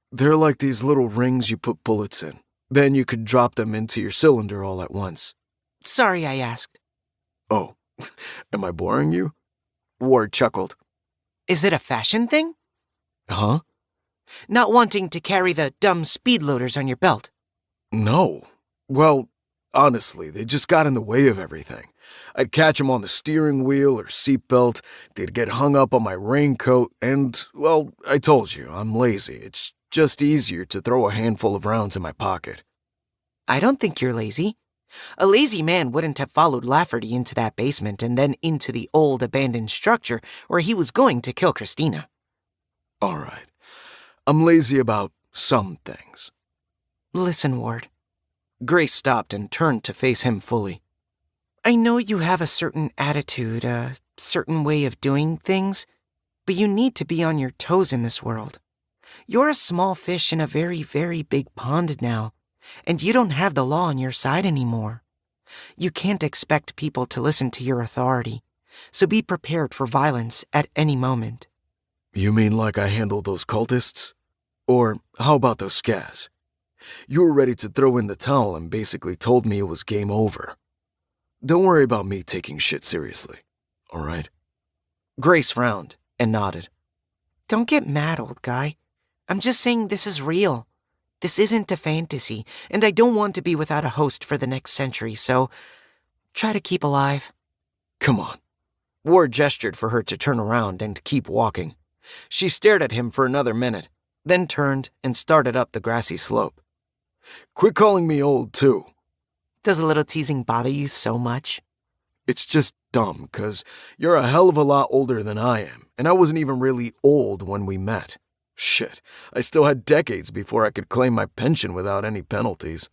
They're like these little rings you put bullets in. Then you could drop them into your cylinder all at once. Sorry I asked. Oh, am I boring you? Ward chuckled. Is it a fashion thing? Huh? Not wanting to carry the dumb speed loaders on your belt. No. Well, honestly, they just got in the way of everything. I'd catch them on the steering wheel or seatbelt, they'd get hung up on my raincoat, and, well, I told you, I'm lazy. It's just easier to throw a handful of rounds in my pocket. I don't think you're lazy. A lazy man wouldn't have followed Lafferty into that basement and then into the old abandoned structure where he was going to kill Christina. All right. I'm lazy about some things. Listen, Ward. Grace stopped and turned to face him fully. I know you have a certain attitude, a certain way of doing things, but you need to be on your toes in this world. You're a small fish in a very, very big pond now. And you don't have the law on your side anymore. You can't expect people to listen to your authority, so be prepared for violence at any moment. You mean like I handled those cultists? Or how about those scavs? You were ready to throw in the towel and basically told me it was game over. Don't worry about me taking shit seriously, all right? Grace frowned and nodded. Don't get mad, old guy. I'm just saying this is real. This isn't a fantasy, and I don't want to be without a host for the next century, so try to keep alive. Come on. Ward gestured for her to turn around and keep walking. She stared at him for another minute, then turned and started up the grassy slope. Quit calling me old, too. Does a little teasing bother you so much? It's just dumb, 'cause you're a hell of a lot older than I am, and I wasn't even really old when we met. Shit, I still had decades before I could claim my pension without any penalties.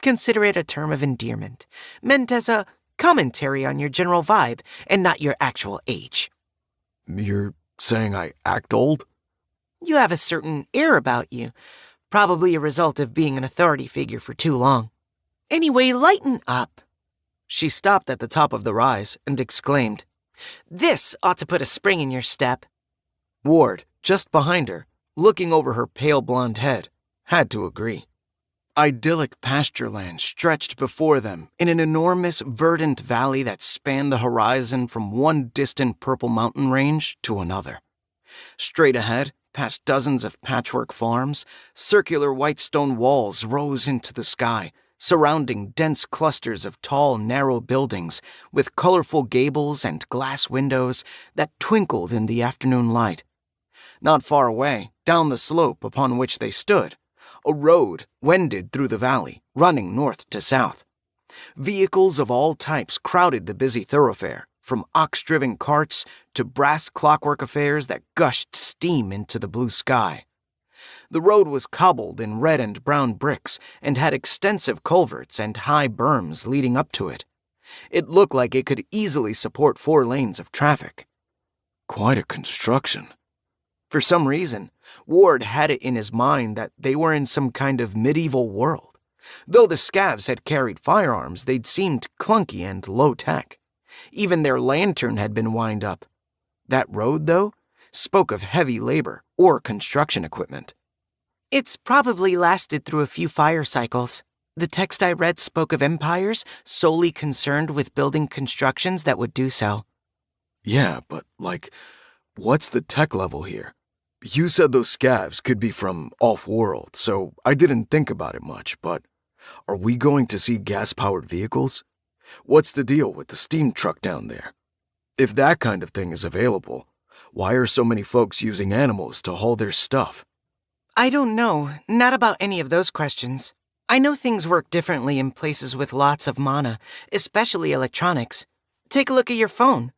Consider it a term of endearment, meant as a commentary on your general vibe and not your actual age. You're saying I act old? You have a certain air about you, probably a result of being an authority figure for too long. Anyway, lighten up. She stopped at the top of the rise and exclaimed, This ought to put a spring in your step. Ward, just behind her, looking over her pale blonde head, had to agree. Idyllic pasture land stretched before them in an enormous verdant valley that spanned the horizon from one distant purple mountain range to another. Straight ahead, past dozens of patchwork farms, circular white stone walls rose into the sky, surrounding dense clusters of tall, narrow buildings with colorful gables and glass windows that twinkled in the afternoon light. Not far away, down the slope upon which they stood, a road wended through the valley, running north to south. Vehicles of all types crowded the busy thoroughfare, from ox-driven carts to brass clockwork affairs that gushed steam into the blue sky. The road was cobbled in red and brown bricks and had extensive culverts and high berms leading up to it. It looked like it could easily support 4 lanes of traffic. Quite a construction. For some reason, Ward had it in his mind that they were in some kind of medieval world. Though the scavs had carried firearms, they'd seemed clunky and low-tech. Even their lantern had been wind up. That road, though, spoke of heavy labor or construction equipment. It's probably lasted through a few fire cycles. The text I read spoke of empires solely concerned with building constructions that would do so. Yeah, but, what's the tech level here? You said those scavs could be from off-world, so I didn't think about it much, but are we going to see gas-powered vehicles? What's the deal with the steam truck down there? If that kind of thing is available, why are so many folks using animals to haul their stuff? I don't know, not about any of those questions. I know things work differently in places with lots of mana, especially electronics. Take a look at your phone.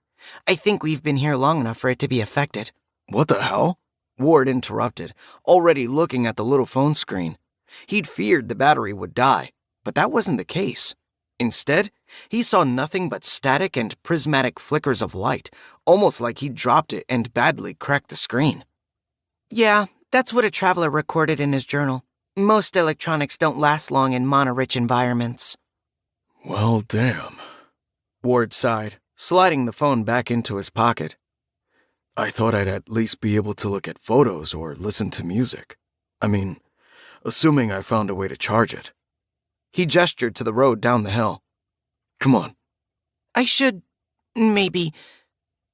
I think we've been here long enough for it to be affected. What the hell? Ward interrupted, already looking at the little phone screen. He'd feared the battery would die, but that wasn't the case. Instead, he saw nothing but static and prismatic flickers of light, almost like he'd dropped it and badly cracked the screen. Yeah, that's what a traveler recorded in his journal. Most electronics don't last long in mana-rich environments. Well, damn. Ward sighed, sliding the phone back into his pocket. I thought I'd at least be able to look at photos or listen to music. I mean, assuming I found a way to charge it. He gestured to the road down the hill. Come on. I should... maybe...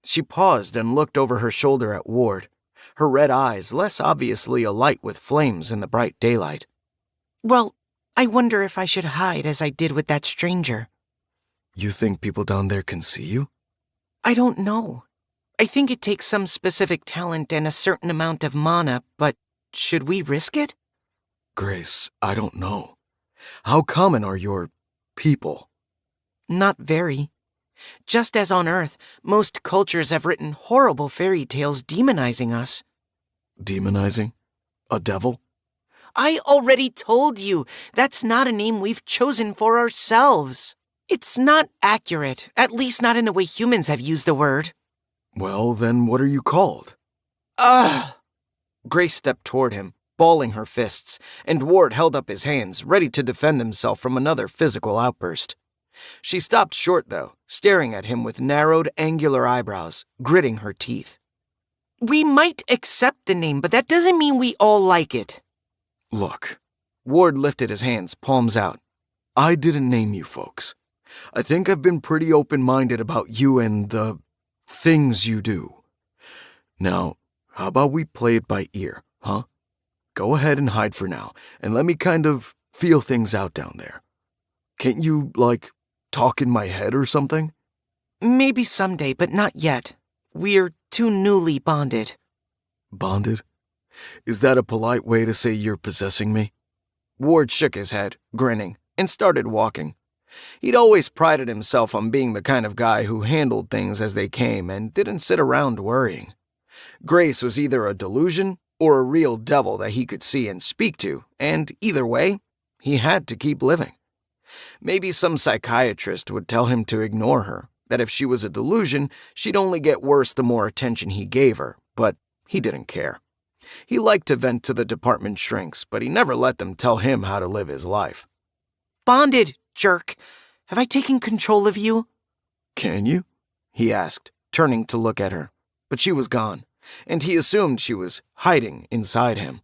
She paused and looked over her shoulder at Ward, her red eyes less obviously alight with flames in the bright daylight. Well, I wonder if I should hide as I did with that stranger. You think people down there can see you? I don't know. I think it takes some specific talent and a certain amount of mana, but should we risk it? Grace, I don't know. How common are your people? Not very. Just as on Earth, most cultures have written horrible fairy tales demonizing us. Demonizing? A devil? I already told you, that's not a name we've chosen for ourselves. It's not accurate, at least not in the way humans have used the word. Well, then what are you called? Ugh! Grace stepped toward him, balling her fists, and Ward held up his hands, ready to defend himself from another physical outburst. She stopped short, though, staring at him with narrowed, angular eyebrows, gritting her teeth. We might accept the name, but that doesn't mean we all like it. Look, Ward lifted his hands, palms out. I didn't name you folks. I think I've been pretty open-minded about you and the things you do. Now, how about we play it by ear, huh? Go ahead and hide for now, and let me kind of feel things out down there. Can't you, talk in my head or something? Maybe someday, but not yet. We're too newly bonded. Bonded? Is that a polite way to say you're possessing me? Ward shook his head, grinning, and started walking. He'd always prided himself on being the kind of guy who handled things as they came and didn't sit around worrying. Grace was either a delusion or a real devil that he could see and speak to, and either way, he had to keep living. Maybe some psychiatrist would tell him to ignore her, that if she was a delusion, she'd only get worse the more attention he gave her, but he didn't care. He liked to vent to the department shrinks, but he never let them tell him how to live his life. Bonded, jerk. Have I taken control of you? Can you? He asked, turning to look at her, but she was gone, and he assumed she was hiding inside him.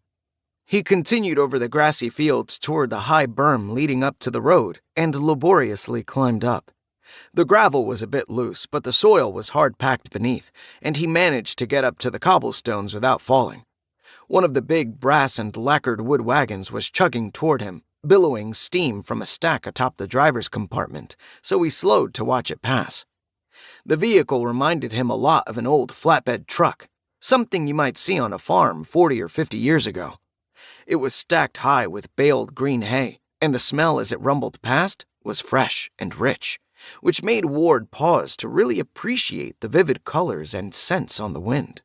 He continued over the grassy fields toward the high berm leading up to the road and laboriously climbed up. The gravel was a bit loose, but the soil was hard-packed beneath, and he managed to get up to the cobblestones without falling. One of the big brass and lacquered wood wagons was chugging toward him, billowing steam from a stack atop the driver's compartment, so he slowed to watch it pass. The vehicle reminded him a lot of an old flatbed truck, something you might see on a farm 40 or 50 years ago. It was stacked high with baled green hay, and the smell as it rumbled past was fresh and rich, which made Ward pause to really appreciate the vivid colors and scents on the wind.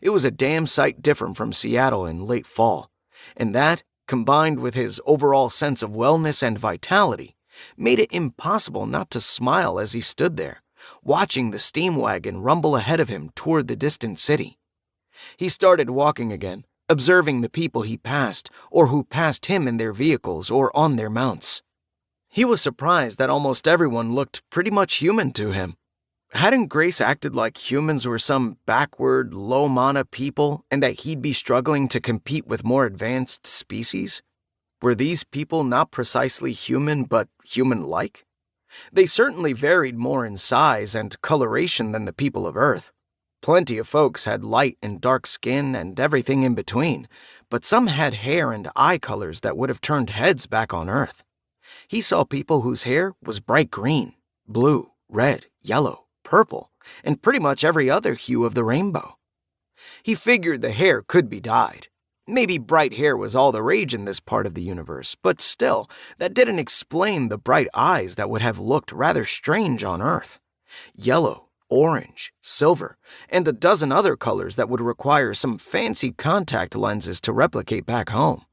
It was a damn sight different from Seattle in late fall, and that, combined with his overall sense of wellness and vitality, made it impossible not to smile as he stood there, watching the steam wagon rumble ahead of him toward the distant city. He started walking again, observing the people he passed or who passed him in their vehicles or on their mounts. He was surprised that almost everyone looked pretty much human to him. Hadn't Grace acted like humans were some backward, low-mana people and that he'd be struggling to compete with more advanced species? Were these people not precisely human but human-like? They certainly varied more in size and coloration than the people of Earth. Plenty of folks had light and dark skin and everything in between, but some had hair and eye colors that would have turned heads back on Earth. He saw people whose hair was bright green, blue, red, yellow, purple, and pretty much every other hue of the rainbow. He figured the hair could be dyed. Maybe bright hair was all the rage in this part of the universe, but still, that didn't explain the bright eyes that would have looked rather strange on Earth. Yellow, orange, silver, and a dozen other colors that would require some fancy contact lenses to replicate back home.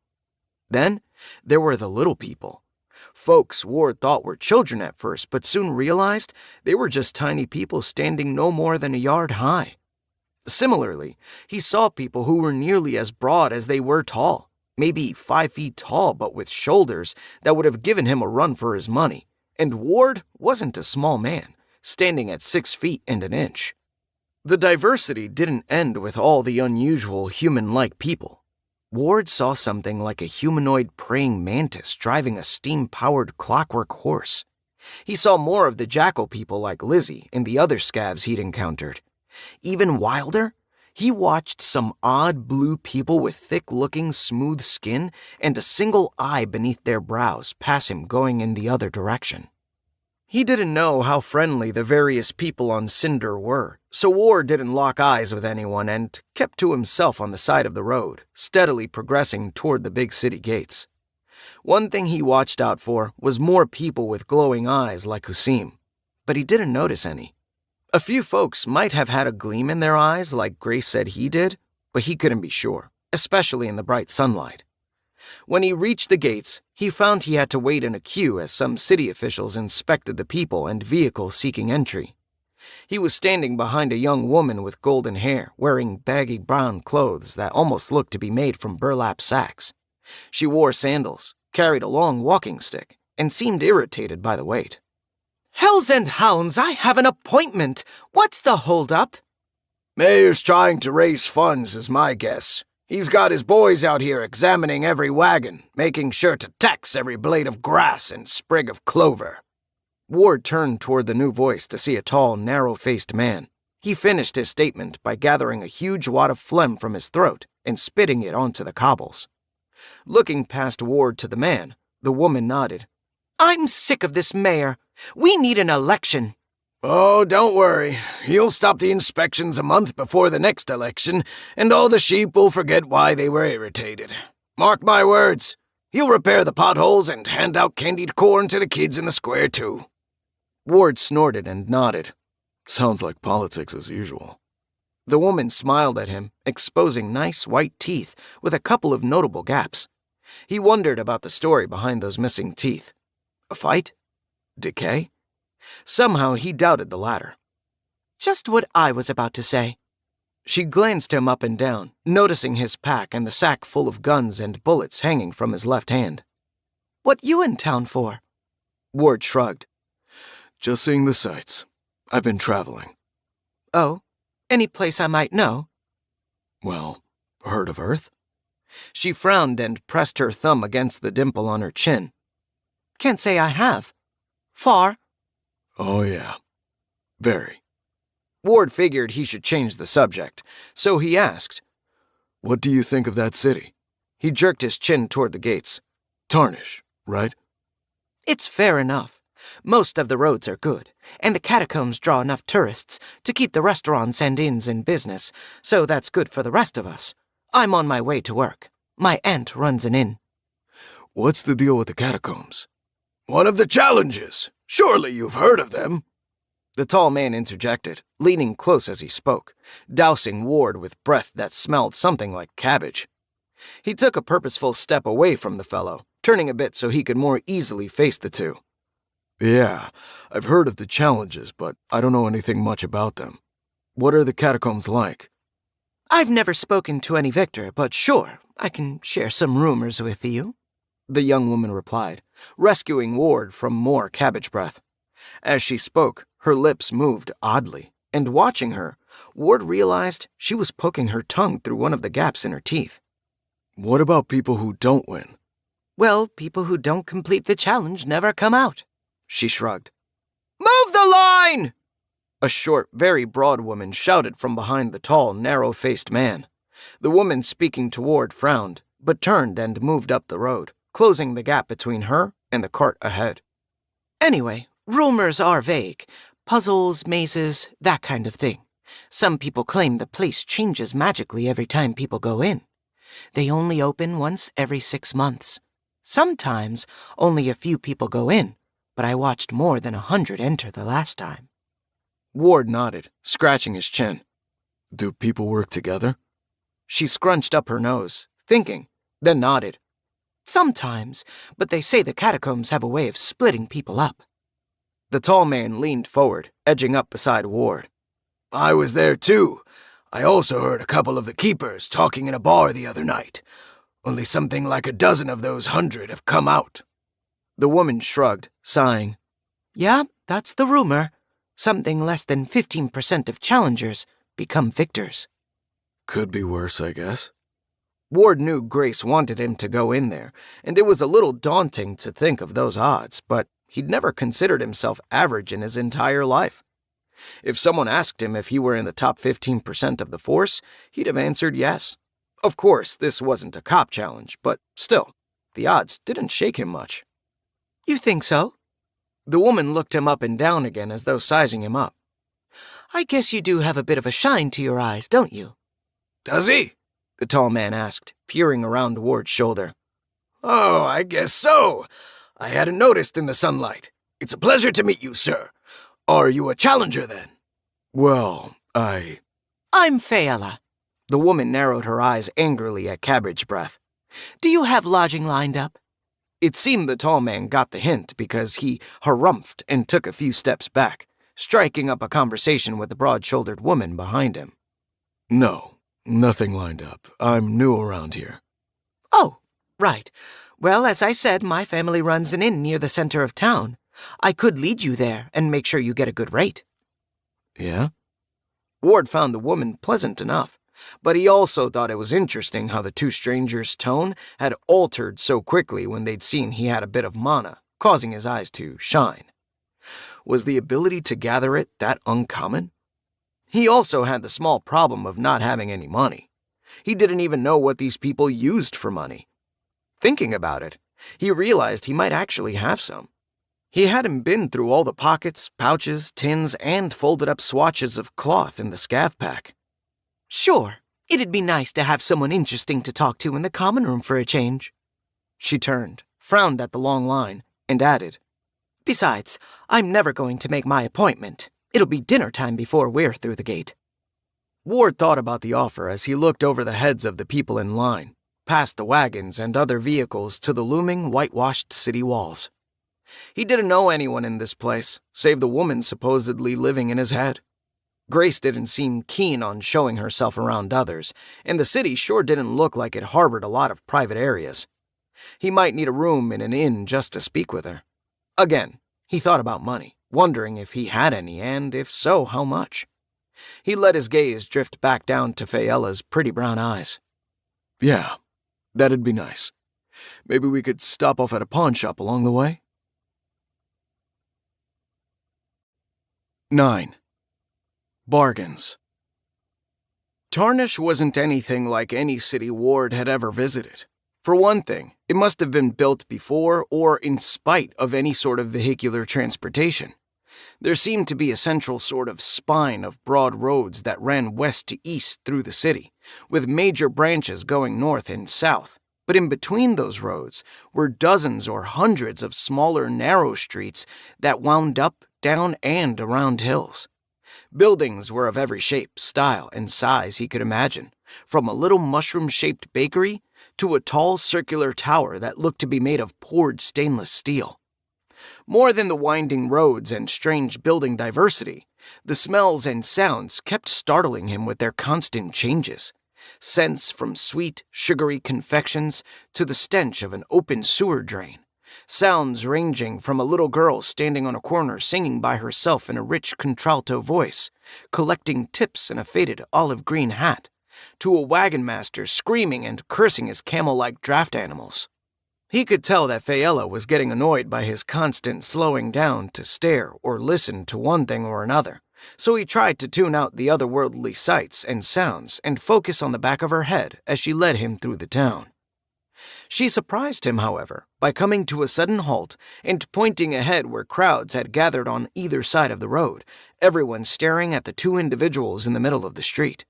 Then, there were the little people. Folks Ward thought were children at first, but soon realized they were just tiny people standing no more than a yard high. Similarly, he saw people who were nearly as broad as they were tall, maybe 5 feet tall, but with shoulders that would have given him a run for his money. And Ward wasn't a small man, standing at 6 feet and an inch. The diversity didn't end with all the unusual human-like people. Ward saw something like a humanoid praying mantis driving a steam-powered clockwork horse. He saw more of the jackal people like Lizzie and the other scavs he'd encountered. Even wilder, he watched some odd blue people with thick-looking, smooth skin and a single eye beneath their brows pass him going in the other direction. He didn't know how friendly the various people on Cinder were, so Ward didn't lock eyes with anyone and kept to himself on the side of the road, steadily progressing toward the big city gates. One thing he watched out for was more people with glowing eyes like Husim, but he didn't notice any. A few folks might have had a gleam in their eyes like Grace said he did, but he couldn't be sure, especially in the bright sunlight. When he reached the gates, he found he had to wait in a queue as some city officials inspected the people and vehicles seeking entry. He was standing behind a young woman with golden hair, wearing baggy brown clothes that almost looked to be made from burlap sacks. She wore sandals, carried a long walking stick, and seemed irritated by the wait. Hells and hounds, I have an appointment. What's the holdup? Mayor's trying to raise funds, is my guess. He's got his boys out here examining every wagon, making sure to tax every blade of grass and sprig of clover. Ward turned toward the new voice to see a tall, narrow-faced man. He finished his statement by gathering a huge wad of phlegm from his throat and spitting it onto the cobbles. Looking past Ward to the man, the woman nodded. I'm sick of this mayor. We need an election. Oh, don't worry. He'll stop the inspections a month before the next election, and all the sheep will forget why they were irritated. Mark my words. He'll repair the potholes and hand out candied corn to the kids in the square, too. Ward snorted and nodded. Sounds like politics as usual. The woman smiled at him, exposing nice white teeth with a couple of notable gaps. He wondered about the story behind those missing teeth. A fight? Decay? Somehow he doubted the latter. Just what I was about to say. She glanced him up and down, noticing his pack and the sack full of guns and bullets hanging from his left hand. What you in town for? Ward shrugged. Just seeing the sights. I've been traveling. Oh, any place I might know? Well, heard of Earth? She frowned and pressed her thumb against the dimple on her chin. Can't say I have. Far? Oh, yeah. Very. Ward figured he should change the subject, so he asked, What do you think of that city? He jerked his chin toward the gates. Tarnish, right? It's fair enough. Most of the roads are good, and the catacombs draw enough tourists to keep the restaurants and inns in business, so that's good for the rest of us. I'm on my way to work. My aunt runs an inn. What's the deal with the catacombs? One of the challenges. Surely you've heard of them. The tall man interjected, leaning close as he spoke, dousing Ward with breath that smelled something like cabbage. He took a purposeful step away from the fellow, turning a bit so he could more easily face the two. Yeah, I've heard of the challenges, but I don't know anything much about them. What are the catacombs like? I've never spoken to any victor, but sure, I can share some rumors with you. The young woman replied, rescuing Ward from more cabbage breath. As she spoke, her lips moved oddly, and watching her, Ward realized she was poking her tongue through one of the gaps in her teeth. What about people who don't win? Well, people who don't complete the challenge never come out. She shrugged. Move the line! A short, very broad woman shouted from behind the tall, narrow-faced man. The woman speaking to Ward frowned, but turned and moved up the road, closing the gap between her and the cart ahead. Anyway, rumors are vague. Puzzles, mazes, that kind of thing. Some people claim the place changes magically every time people go in. They only open once every 6 months. Sometimes only a few people go in, but I watched more than 100 enter the last time. Ward nodded, scratching his chin. Do people work together? She scrunched up her nose, thinking, then nodded. Sometimes, but they say the catacombs have a way of splitting people up. The tall man leaned forward, edging up beside Ward. I was there too. I also heard a couple of the keepers talking in a bar the other night. Only something like a dozen of those 100 have come out. The woman shrugged, sighing. Yeah, that's the rumor. Something less than 15% of challengers become victors. Could be worse, I guess. Ward knew Grace wanted him to go in there, and it was a little daunting to think of those odds, but he'd never considered himself average in his entire life. If someone asked him if he were in the top 15% of the force, he'd have answered yes. Of course, this wasn't a cop challenge, but still, the odds didn't shake him much. You think so? The woman looked him up and down again as though sizing him up. I guess you do have a bit of a shine to your eyes, don't you? Does he? The tall man asked, peering around Ward's shoulder. Oh, I guess so. I hadn't noticed in the sunlight. It's a pleasure to meet you, sir. Are you a challenger, then? Well, I'm Fayella. The woman narrowed her eyes angrily at Cabbage Breath. Do you have lodging lined up? It seemed the tall man got the hint because he harumphed and took a few steps back, striking up a conversation with the broad-shouldered woman behind him. No, nothing lined up. I'm new around here. Oh, right. Well, as I said, my family runs an inn near the center of town. I could lead you there and make sure you get a good rate. Yeah? Ward found the woman pleasant enough, but he also thought it was interesting how the two strangers' tone had altered so quickly when they'd seen he had a bit of mana, causing his eyes to shine. Was the ability to gather it that uncommon? He also had the small problem of not having any money. He didn't even know what these people used for money. Thinking about it, he realized he might actually have some. He hadn't been through all the pockets, pouches, tins, and folded-up swatches of cloth in the scav pack. Sure, it'd be nice to have someone interesting to talk to in the common room for a change. She turned, frowned at the long line, and added, Besides, I'm never going to make my appointment. It'll be dinner time before we're through the gate. Ward thought about the offer as he looked over the heads of the people in line, past the wagons and other vehicles to the looming, whitewashed city walls. He didn't know anyone in this place, save the woman supposedly living in his head. Grace didn't seem keen on showing herself around others, and the city sure didn't look like it harbored a lot of private areas. He might need a room in an inn just to speak with her. Again, he thought about money, wondering if he had any, and if so, how much. He let his gaze drift back down to Fayella's pretty brown eyes. Yeah, that'd be nice. Maybe we could stop off at a pawn shop along the way? 9. Bargains. Tarnish wasn't anything like any city Ward had ever visited. For one thing, it must have been built before or in spite of any sort of vehicular transportation. There seemed to be a central sort of spine of broad roads that ran west to east through the city, with major branches going north and south. But in between those roads were dozens or hundreds of smaller, narrow streets that wound up, down, and around hills. Buildings were of every shape, style, and size he could imagine, from a little mushroom-shaped bakery to a tall circular tower that looked to be made of poured stainless steel. More than the winding roads and strange building diversity, the smells and sounds kept startling him with their constant changes. Scents from sweet, sugary confections to the stench of an open sewer drain. Sounds ranging from a little girl standing on a corner singing by herself in a rich contralto voice, collecting tips in a faded olive green hat, to a wagon master screaming and cursing his camel-like draft animals. He could tell that Fayella was getting annoyed by his constant slowing down to stare or listen to one thing or another, so he tried to tune out the otherworldly sights and sounds and focus on the back of her head as she led him through the town. She surprised him, however, by coming to a sudden halt and pointing ahead where crowds had gathered on either side of the road, everyone staring at the two individuals in the middle of the street.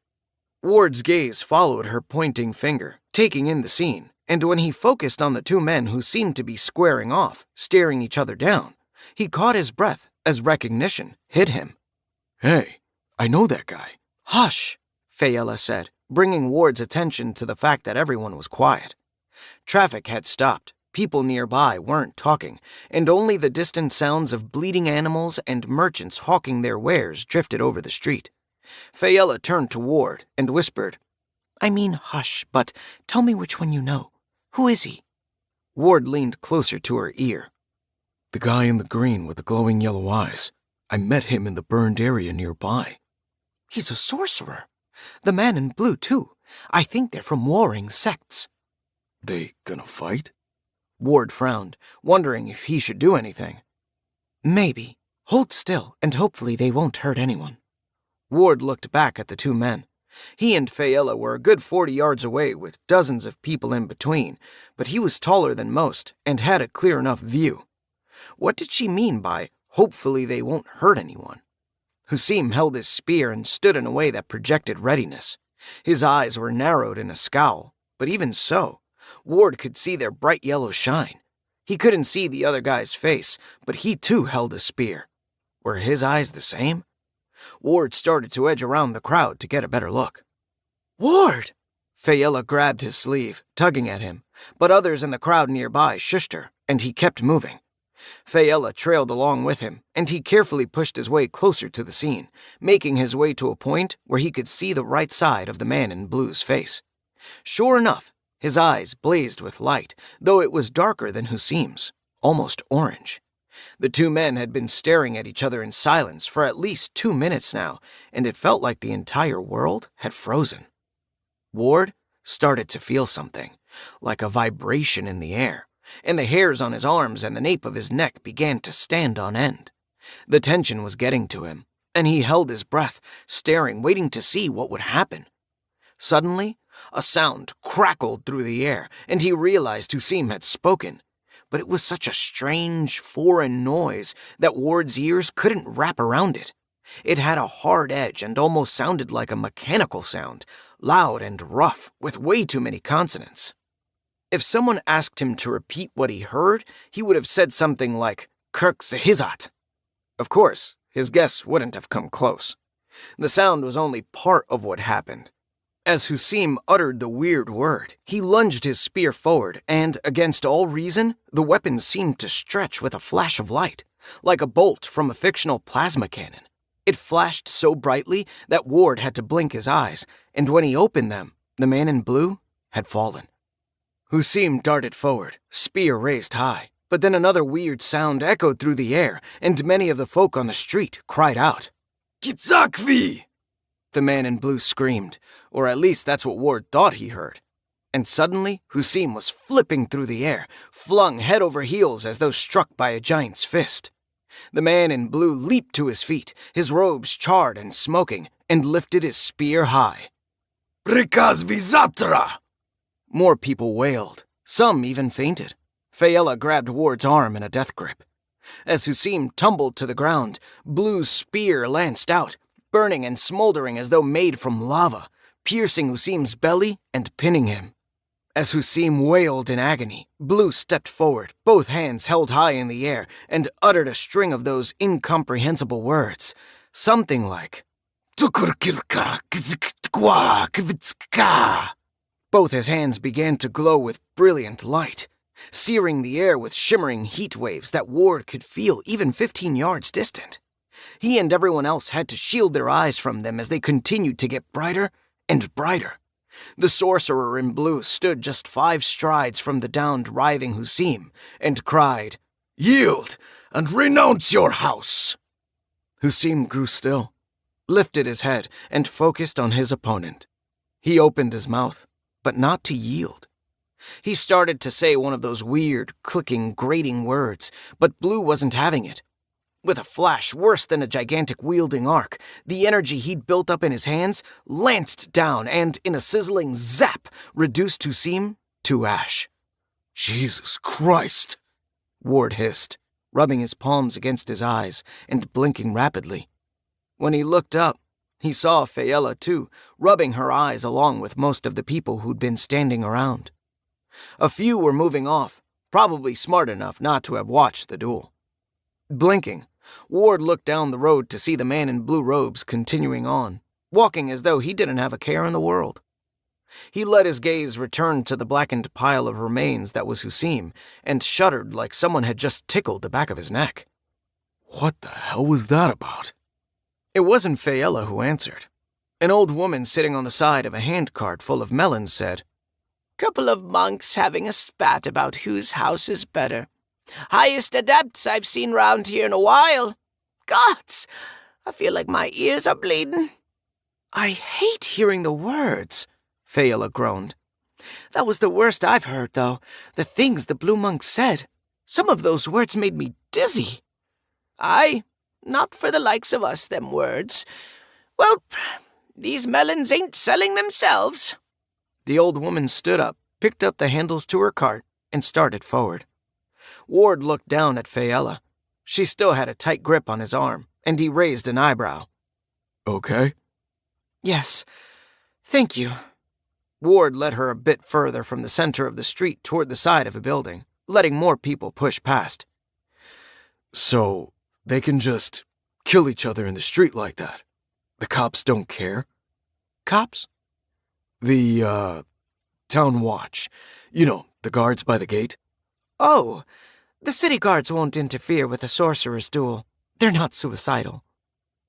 Ward's gaze followed her pointing finger, taking in the scene, and when he focused on the two men who seemed to be squaring off, staring each other down, he caught his breath as recognition hit him. Hey, I know that guy. Hush, Fayella said, bringing Ward's attention to the fact that everyone was quiet. Traffic had stopped, people nearby weren't talking, and only the distant sounds of bleating animals and merchants hawking their wares drifted over the street. Fayella turned to Ward and whispered, I mean, hush, but tell me which one you know. Who is he? Ward leaned closer to her ear. The guy in the green with the glowing yellow eyes. I met him in the burned area nearby. He's a sorcerer. The man in blue, too. I think they're from warring sects. They gonna fight? Ward frowned, wondering if he should do anything. Maybe. Hold still, and hopefully they won't hurt anyone. Ward looked back at the two men. He and Fayella were a good 40 yards away with dozens of people in between, but he was taller than most and had a clear enough view. What did she mean by, hopefully they won't hurt anyone? Husim held his spear and stood in a way that projected readiness. His eyes were narrowed in a scowl, but even so, Ward could see their bright yellow shine. He couldn't see the other guy's face, but he too held a spear. Were his eyes the same? Ward started to edge around the crowd to get a better look. Ward! Fayella grabbed his sleeve, tugging at him, but others in the crowd nearby shushed her, and he kept moving. Fayella trailed along with him, and he carefully pushed his way closer to the scene, making his way to a point where he could see the right side of the man in blue's face. Sure enough, his eyes blazed with light, though it was darker than Husim's, almost orange. The two men had been staring at each other in silence for at least 2 minutes now, and it felt like the entire world had frozen. Ward started to feel something, like a vibration in the air, and the hairs on his arms and the nape of his neck began to stand on end. The tension was getting to him, and he held his breath, staring, waiting to see what would happen. Suddenly, a sound crackled through the air, and he realized Husim had spoken. But it was such a strange, foreign noise that Ward's ears couldn't wrap around it. It had a hard edge and almost sounded like a mechanical sound, loud and rough, with way too many consonants. If someone asked him to repeat what he heard, he would have said something like, Kirk Zahizat. Of course, his guess wouldn't have come close. The sound was only part of what happened. As Husim uttered the weird word, he lunged his spear forward, and, against all reason, the weapon seemed to stretch with a flash of light, like a bolt from a fictional plasma cannon. It flashed so brightly that Ward had to blink his eyes, and when he opened them, the man in blue had fallen. Husim darted forward, spear raised high, but then another weird sound echoed through the air, and many of the folk on the street cried out, Kitzakvi! The man in blue screamed, or at least that's what Ward thought he heard. And suddenly, Husim was flipping through the air, flung head over heels as though struck by a giant's fist. The man in blue leaped to his feet, his robes charred and smoking, and lifted his spear high. Prikazvizatra! More people wailed. Some even fainted. Fayella grabbed Ward's arm in a death grip. As Husim tumbled to the ground, Blue's spear lanced out, burning and smoldering as though made from lava, piercing Husim's belly and pinning him. As Husim wailed in agony, Blue stepped forward, both hands held high in the air, and uttered a string of those incomprehensible words, something like, Tukurkilka kziktkwa kvitska. Both his hands began to glow with brilliant light, searing the air with shimmering heat waves that Ward could feel even 15 yards distant. He and everyone else had to shield their eyes from them as they continued to get brighter and brighter. The sorcerer in blue stood just 5 strides from the downed, writhing Husim and cried, Yield and renounce your house! Husim grew still, lifted his head, and focused on his opponent. He opened his mouth, but not to yield. He started to say one of those weird, clicking, grating words, but Blue wasn't having it. With a flash worse than a gigantic wielding arc, the energy he'd built up in his hands lanced down and, in a sizzling zap, reduced Husim to ash. Jesus Christ! Ward hissed, rubbing his palms against his eyes and blinking rapidly. When he looked up, he saw Fayella, too, rubbing her eyes along with most of the people who'd been standing around. A few were moving off, probably smart enough not to have watched the duel. Blinking, Ward looked down the road to see the man in blue robes continuing on, walking as though he didn't have a care in the world. He let his gaze return to the blackened pile of remains that was Husim, and shuddered like someone had just tickled the back of his neck. What the hell was that about? It wasn't Fayella who answered. An old woman sitting on the side of a handcart full of melons said, Couple of monks having a spat about whose house is better. Highest adepts I've seen round here in a while. Gods, I feel like my ears are bleeding. I hate hearing the words, Fayella groaned. That was the worst I've heard, though. The things the blue monks said. Some of those words made me dizzy. Aye, not for the likes of us, them words. Well, these melons ain't selling themselves. The old woman stood up, picked up the handles to her cart, and started forward. Ward looked down at Fayella. She still had a tight grip on his arm, and he raised an eyebrow. Okay? Yes, thank you. Ward led her a bit further from the center of the street toward the side of a building, letting more people push past. So, they can just kill each other in the street like that? The cops don't care? Cops? The, town watch. You know, the guards by the gate. Oh, The city guards won't interfere with a sorcerer's duel. They're not suicidal.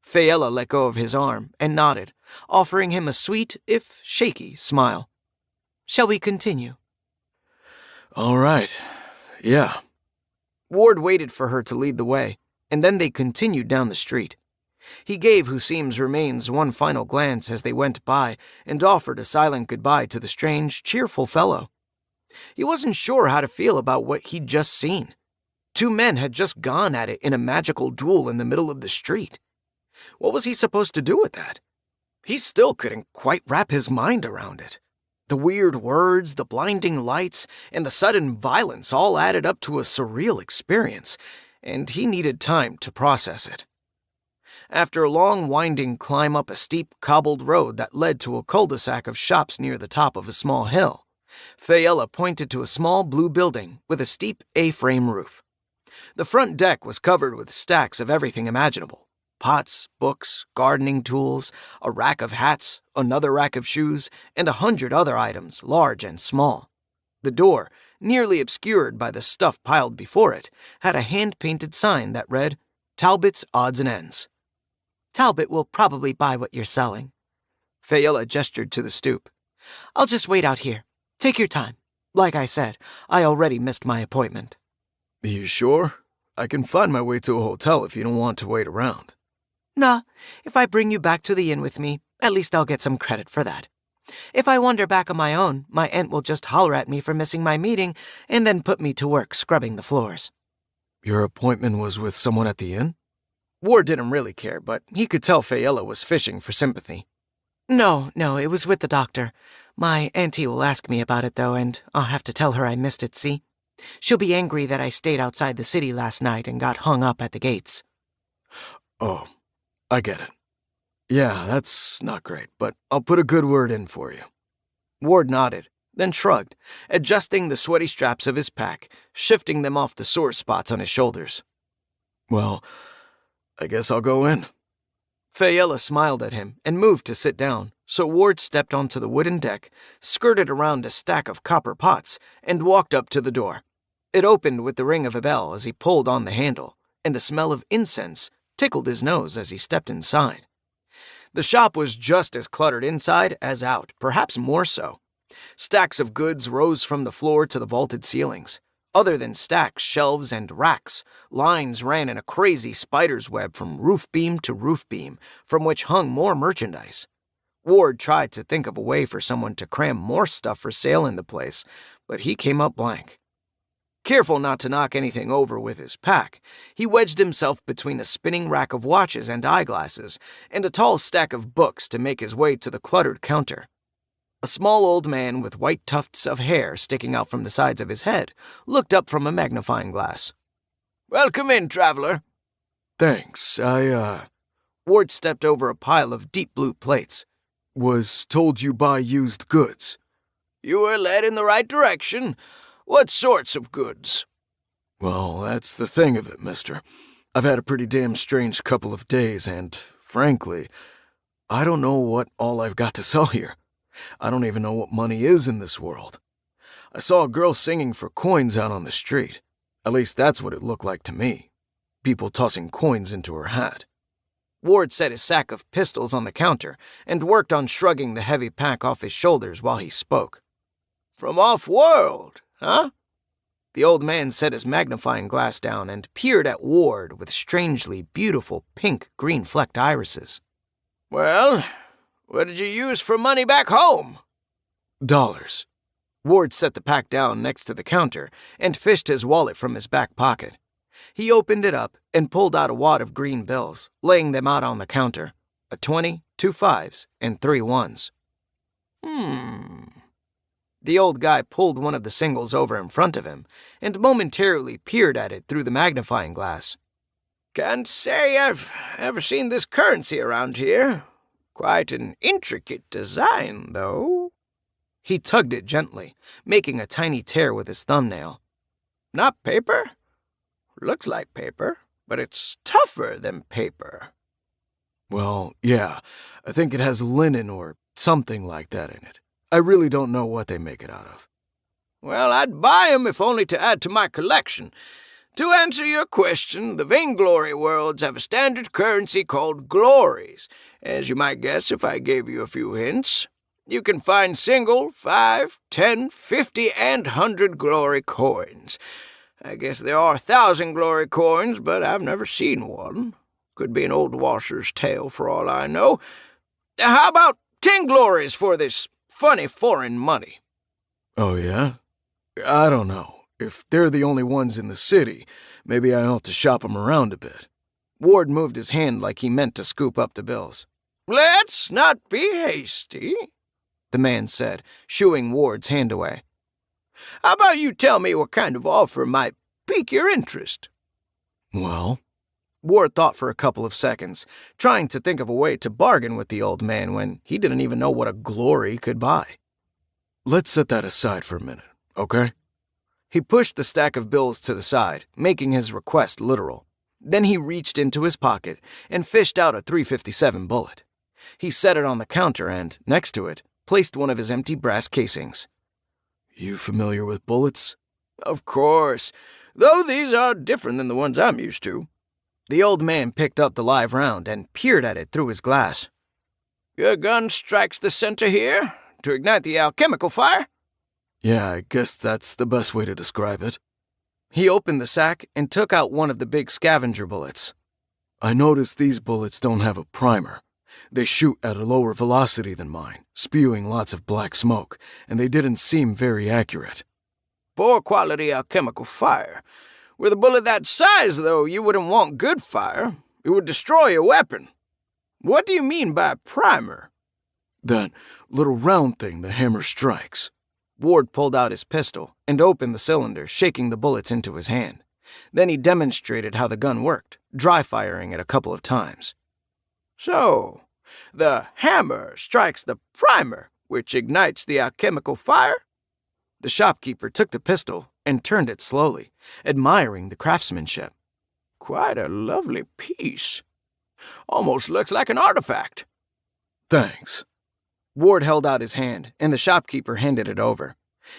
Fayella let go of his arm and nodded, offering him a sweet, if shaky, smile. Shall we continue? All right. Yeah. Ward waited for her to lead the way, and then they continued down the street. He gave Who Seems Remains one final glance as they went by and offered a silent goodbye to the strange, cheerful fellow. He wasn't sure how to feel about what he'd just seen. Two men had just gone at it in a magical duel in the middle of the street. What was he supposed to do with that? He still couldn't quite wrap his mind around it. The weird words, the blinding lights, and the sudden violence all added up to a surreal experience, and he needed time to process it. After a long, winding climb up a steep, cobbled road that led to a cul-de-sac of shops near the top of a small hill, Fayella pointed to a small blue building with a steep A-frame roof. The front deck was covered with stacks of everything imaginable. Pots, books, gardening tools, a rack of hats, another rack of shoes, and 100 other items, large and small. The door, nearly obscured by the stuff piled before it, had a hand-painted sign that read, Talbot's Odds and Ends. Talbot will probably buy what you're selling. Fayella gestured to the stoop. I'll just wait out here. Take your time. Like I said, I already missed my appointment. You sure? I can find my way to a hotel if you don't want to wait around. Nah, if I bring you back to the inn with me, at least I'll get some credit for that. If I wander back on my own, my aunt will just holler at me for missing my meeting and then put me to work scrubbing the floors. Your appointment was with someone at the inn? Ward didn't really care, but he could tell Fayella was fishing for sympathy. No, it was with the doctor. My auntie will ask me about it, though, and I'll have to tell her I missed it, see? She'll be angry that I stayed outside the city last night and got hung up at the gates. Oh, I get it. Yeah, that's not great, but I'll put a good word in for you. Ward nodded, then shrugged, adjusting the sweaty straps of his pack, shifting them off the sore spots on his shoulders. Well, I guess I'll go in. Fayella smiled at him and moved to sit down, so Ward stepped onto the wooden deck, skirted around a stack of copper pots, and walked up to the door. It opened with the ring of a bell as he pulled on the handle, and the smell of incense tickled his nose as he stepped inside. The shop was just as cluttered inside as out, perhaps more so. Stacks of goods rose from the floor to the vaulted ceilings. Other than stacks, shelves, and racks, lines ran in a crazy spider's web from roof beam to roof beam, from which hung more merchandise. Ward tried to think of a way for someone to cram more stuff for sale in the place, but he came up blank. Careful not to knock anything over with his pack, he wedged himself between a spinning rack of watches and eyeglasses and a tall stack of books to make his way to the cluttered counter. A small old man with white tufts of hair sticking out from the sides of his head looked up from a magnifying glass. "Welcome in, traveler." Thanks, Ward stepped over a pile of deep blue plates. Was told you buy used goods. You were led in the right direction. What sorts of goods? Well, that's the thing of it, mister. I've had a pretty damn strange couple of days, and, frankly, I don't know what all I've got to sell here. I don't even know what money is in this world. I saw a girl singing for coins out on the street. At least that's what it looked like to me. People tossing coins into her hat. Ward set his sack of pistols on the counter and worked on shrugging the heavy pack off his shoulders while he spoke. From off-world, huh? The old man set his magnifying glass down and peered at Ward with strangely beautiful pink-green flecked irises. Well, what did you use for money back home? Dollars. Ward set the pack down next to the counter and fished his wallet from his back pocket. He opened it up and pulled out a wad of green bills, laying them out on the counter. A 20, 2 5s, and 3 1s. The old guy pulled one of the singles over in front of him and momentarily peered at it through the magnifying glass. Can't say I've ever seen this currency around here. Quite an intricate design, though. He tugged it gently, making a tiny tear with his thumbnail. Not paper? Looks like paper, but it's tougher than paper. Well, yeah, I think it has linen or something like that in it. I really don't know what they make it out of. Well, I'd buy 'em if only to add to my collection. To answer your question, the Vainglory worlds have a standard currency called glories, as you might guess if I gave you a few hints. You can find single, 5, 10, 50, and 100 glory coins. I guess there are 1,000 glory coins, but I've never seen one. Could be an old washer's tale for all I know. How about 10 glories for this funny foreign money? Oh, yeah? I don't know. If they're the only ones in the city, maybe I ought to shop them around a bit. Ward moved his hand like he meant to scoop up the bills. Let's not be hasty, the man said, shooing Ward's hand away. How about you tell me what kind of offer might pique your interest? Well? Ward thought for a couple of seconds, trying to think of a way to bargain with the old man when he didn't even know what a glory could buy. Let's set that aside for a minute, okay? He pushed the stack of bills to the side, making his request literal. Then he reached into his pocket and fished out a .357 bullet. He set it on the counter and, next to it, placed one of his empty brass casings. You familiar with bullets? Of course, though these are different than the ones I'm used to. The old man picked up the live round and peered at it through his glass. Your gun strikes the center here to ignite the alchemical fire? Yeah, I guess that's the best way to describe it. He opened the sack and took out one of the big scavenger bullets. I noticed these bullets don't have a primer. They shoot at a lower velocity than mine, spewing lots of black smoke, and they didn't seem very accurate. Poor quality alchemical fire. With a bullet that size, though, you wouldn't want good fire. It would destroy your weapon. What do you mean by primer? That little round thing the hammer strikes. Ward pulled out his pistol and opened the cylinder, shaking the bullets into his hand. Then he demonstrated how the gun worked, dry firing it a couple of times. So, the hammer strikes the primer, which ignites the alchemical fire? The shopkeeper took the pistol and turned it slowly, admiring the craftsmanship. Quite a lovely piece. Almost looks like an artifact. Thanks. Ward held out his hand, and the shopkeeper handed it over.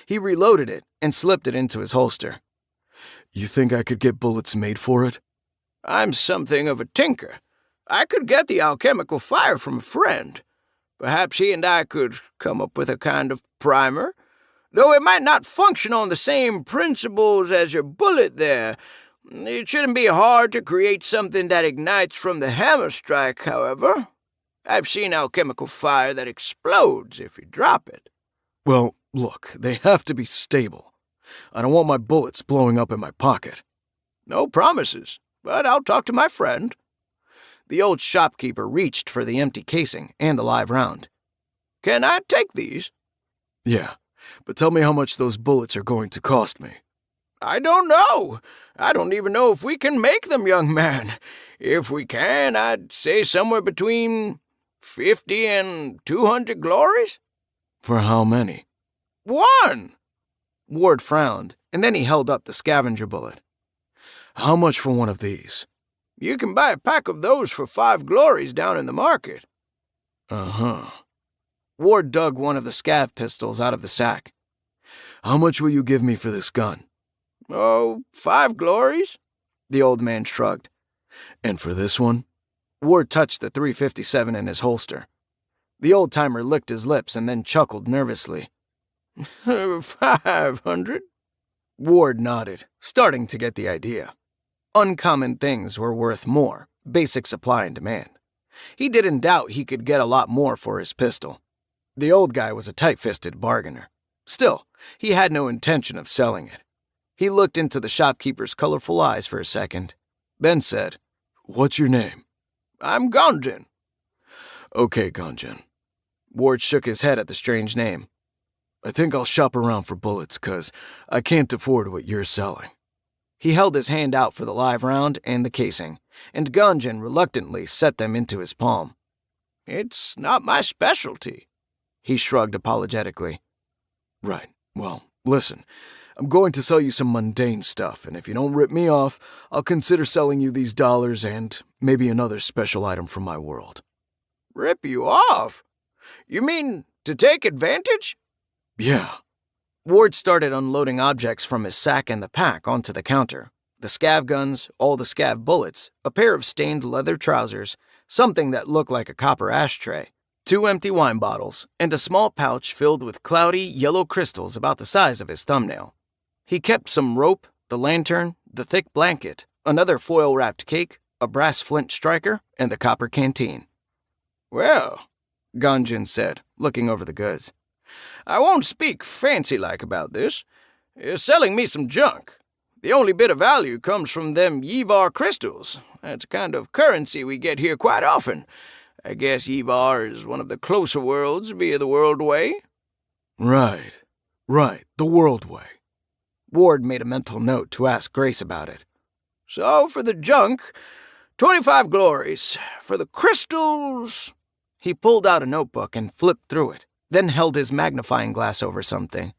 He reloaded it and slipped it into his holster. You think I could get bullets made for it? I'm something of a tinker. I could get the alchemical fire from a friend. Perhaps he and I could come up with a kind of primer. Though it might not function on the same principles as your bullet there. It shouldn't be hard to create something that ignites from the hammer strike, however. I've seen alchemical fire that explodes if you drop it. Well, look, they have to be stable. I don't want my bullets blowing up in my pocket. No promises, but I'll talk to my friend. The old shopkeeper reached for the empty casing and the live round. Can I take these? Yeah, but tell me how much those bullets are going to cost me. I don't know. I don't even know if we can make them, young man. If we can, I'd say somewhere between 50 and 200 glories. For how many? 1! Ward frowned, and then he held up the scavenger bullet. How much for one of these? You can buy a pack of those for 5 glories down in the market. Uh-huh. Ward dug one of the scav pistols out of the sack. How much will you give me for this gun? Oh, 5 glories? The old man shrugged. And for this one? Ward touched the .357 in his holster. The old-timer licked his lips and then chuckled nervously. 500? Ward nodded, starting to get the idea. Uncommon things were worth more, basic supply and demand. He didn't doubt he could get a lot more for his pistol. The old guy was a tight-fisted bargainer. Still, he had no intention of selling it. He looked into the shopkeeper's colorful eyes for a second, then said, What's your name? I'm Gonjin. Okay, Gonjin. Ward shook his head at the strange name. I think I'll shop around for bullets, 'cause I can't afford what you're selling. He held his hand out for the live round and the casing, and Gonjin reluctantly set them into his palm. It's not my specialty. He shrugged apologetically. Right. Well, listen. I'm going to sell you some mundane stuff, and if you don't rip me off, I'll consider selling you these dollars and maybe another special item from my world. Rip you off? You mean to take advantage? Yeah. Ward started unloading objects from his sack and the pack onto the counter. The scav guns, all the scav bullets, a pair of stained leather trousers, something that looked like a copper ashtray, 2 empty wine bottles, and a small pouch filled with cloudy yellow crystals about the size of his thumbnail. He kept some rope, the lantern, the thick blanket, another foil-wrapped cake, a brass flint striker, and the copper canteen. "Well," Ganjin said, looking over the goods, "I won't speak fancy-like about this. You're selling me some junk. The only bit of value comes from them Yvar crystals. That's a kind of currency we get here quite often. I guess Yvar is one of the closer worlds via the World Way." Right, the World Way. Ward made a mental note to ask Grace about it. "So for the junk, 25 glories. For the crystals..." He pulled out a notebook and flipped through it, then held his magnifying glass over something.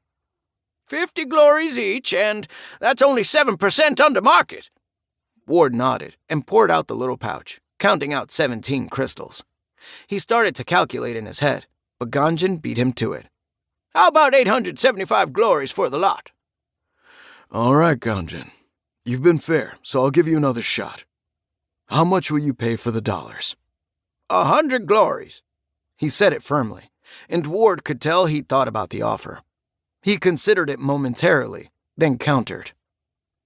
50 glories each, and that's only 7% under market." Ward nodded and poured out the little pouch, counting out 17 crystals. He started to calculate in his head, but Ganjin beat him to it. "How about 875 glories for the lot?" All right, Ganjin. You've been fair, so I'll give you another shot. How much will you pay for the dollars? 100 glories. He said it firmly, and Ward could tell he'd thought about the offer. He considered it momentarily, then countered.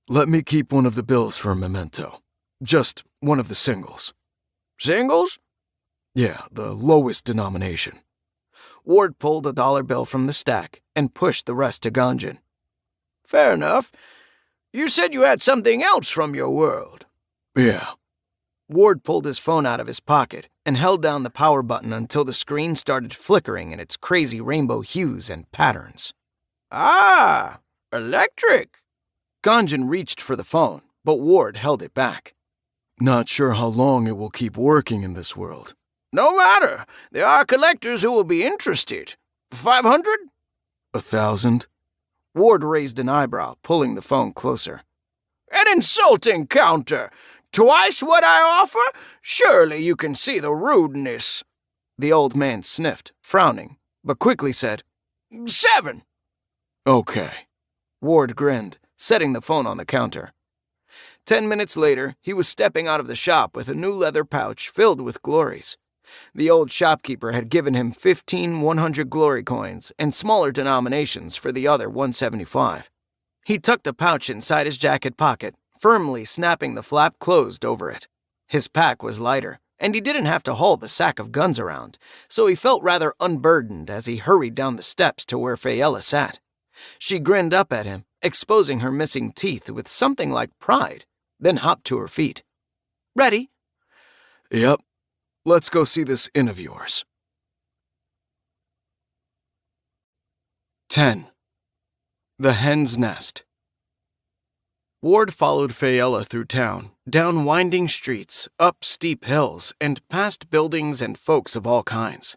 Let me keep one of the bills for a memento. Just one of the singles. Singles? Yeah, the lowest denomination. Ward pulled a dollar bill from the stack and pushed the rest to Ganjin. Fair enough. You said you had something else from your world. Yeah. Ward pulled his phone out of his pocket and held down the power button until the screen started flickering in its crazy rainbow hues and patterns. Ah, electric. Ganjin reached for the phone, but Ward held it back. Not sure how long it will keep working in this world. No matter. There are collectors who will be interested. 500? 1,000? Ward raised an eyebrow, pulling the phone closer. An insulting counter. Twice what I offer? Surely you can see the rudeness. The old man sniffed, frowning, but quickly said, 7. Okay. Ward grinned, setting the phone on the counter. 10 minutes later, he was stepping out of the shop with a new leather pouch filled with glories. The old shopkeeper had given him 15 100 glory coins and smaller denominations for the other 175. He tucked the pouch inside his jacket pocket, firmly snapping the flap closed over it. His pack was lighter, and he didn't have to haul the sack of guns around, so he felt rather unburdened as he hurried down the steps to where Fayella sat. She grinned up at him, exposing her missing teeth with something like pride, then hopped to her feet. Ready? Yep. Let's go see this inn of yours. 10. The Hen's Nest. Ward followed Fayella through town, down winding streets, up steep hills, and past buildings and folks of all kinds.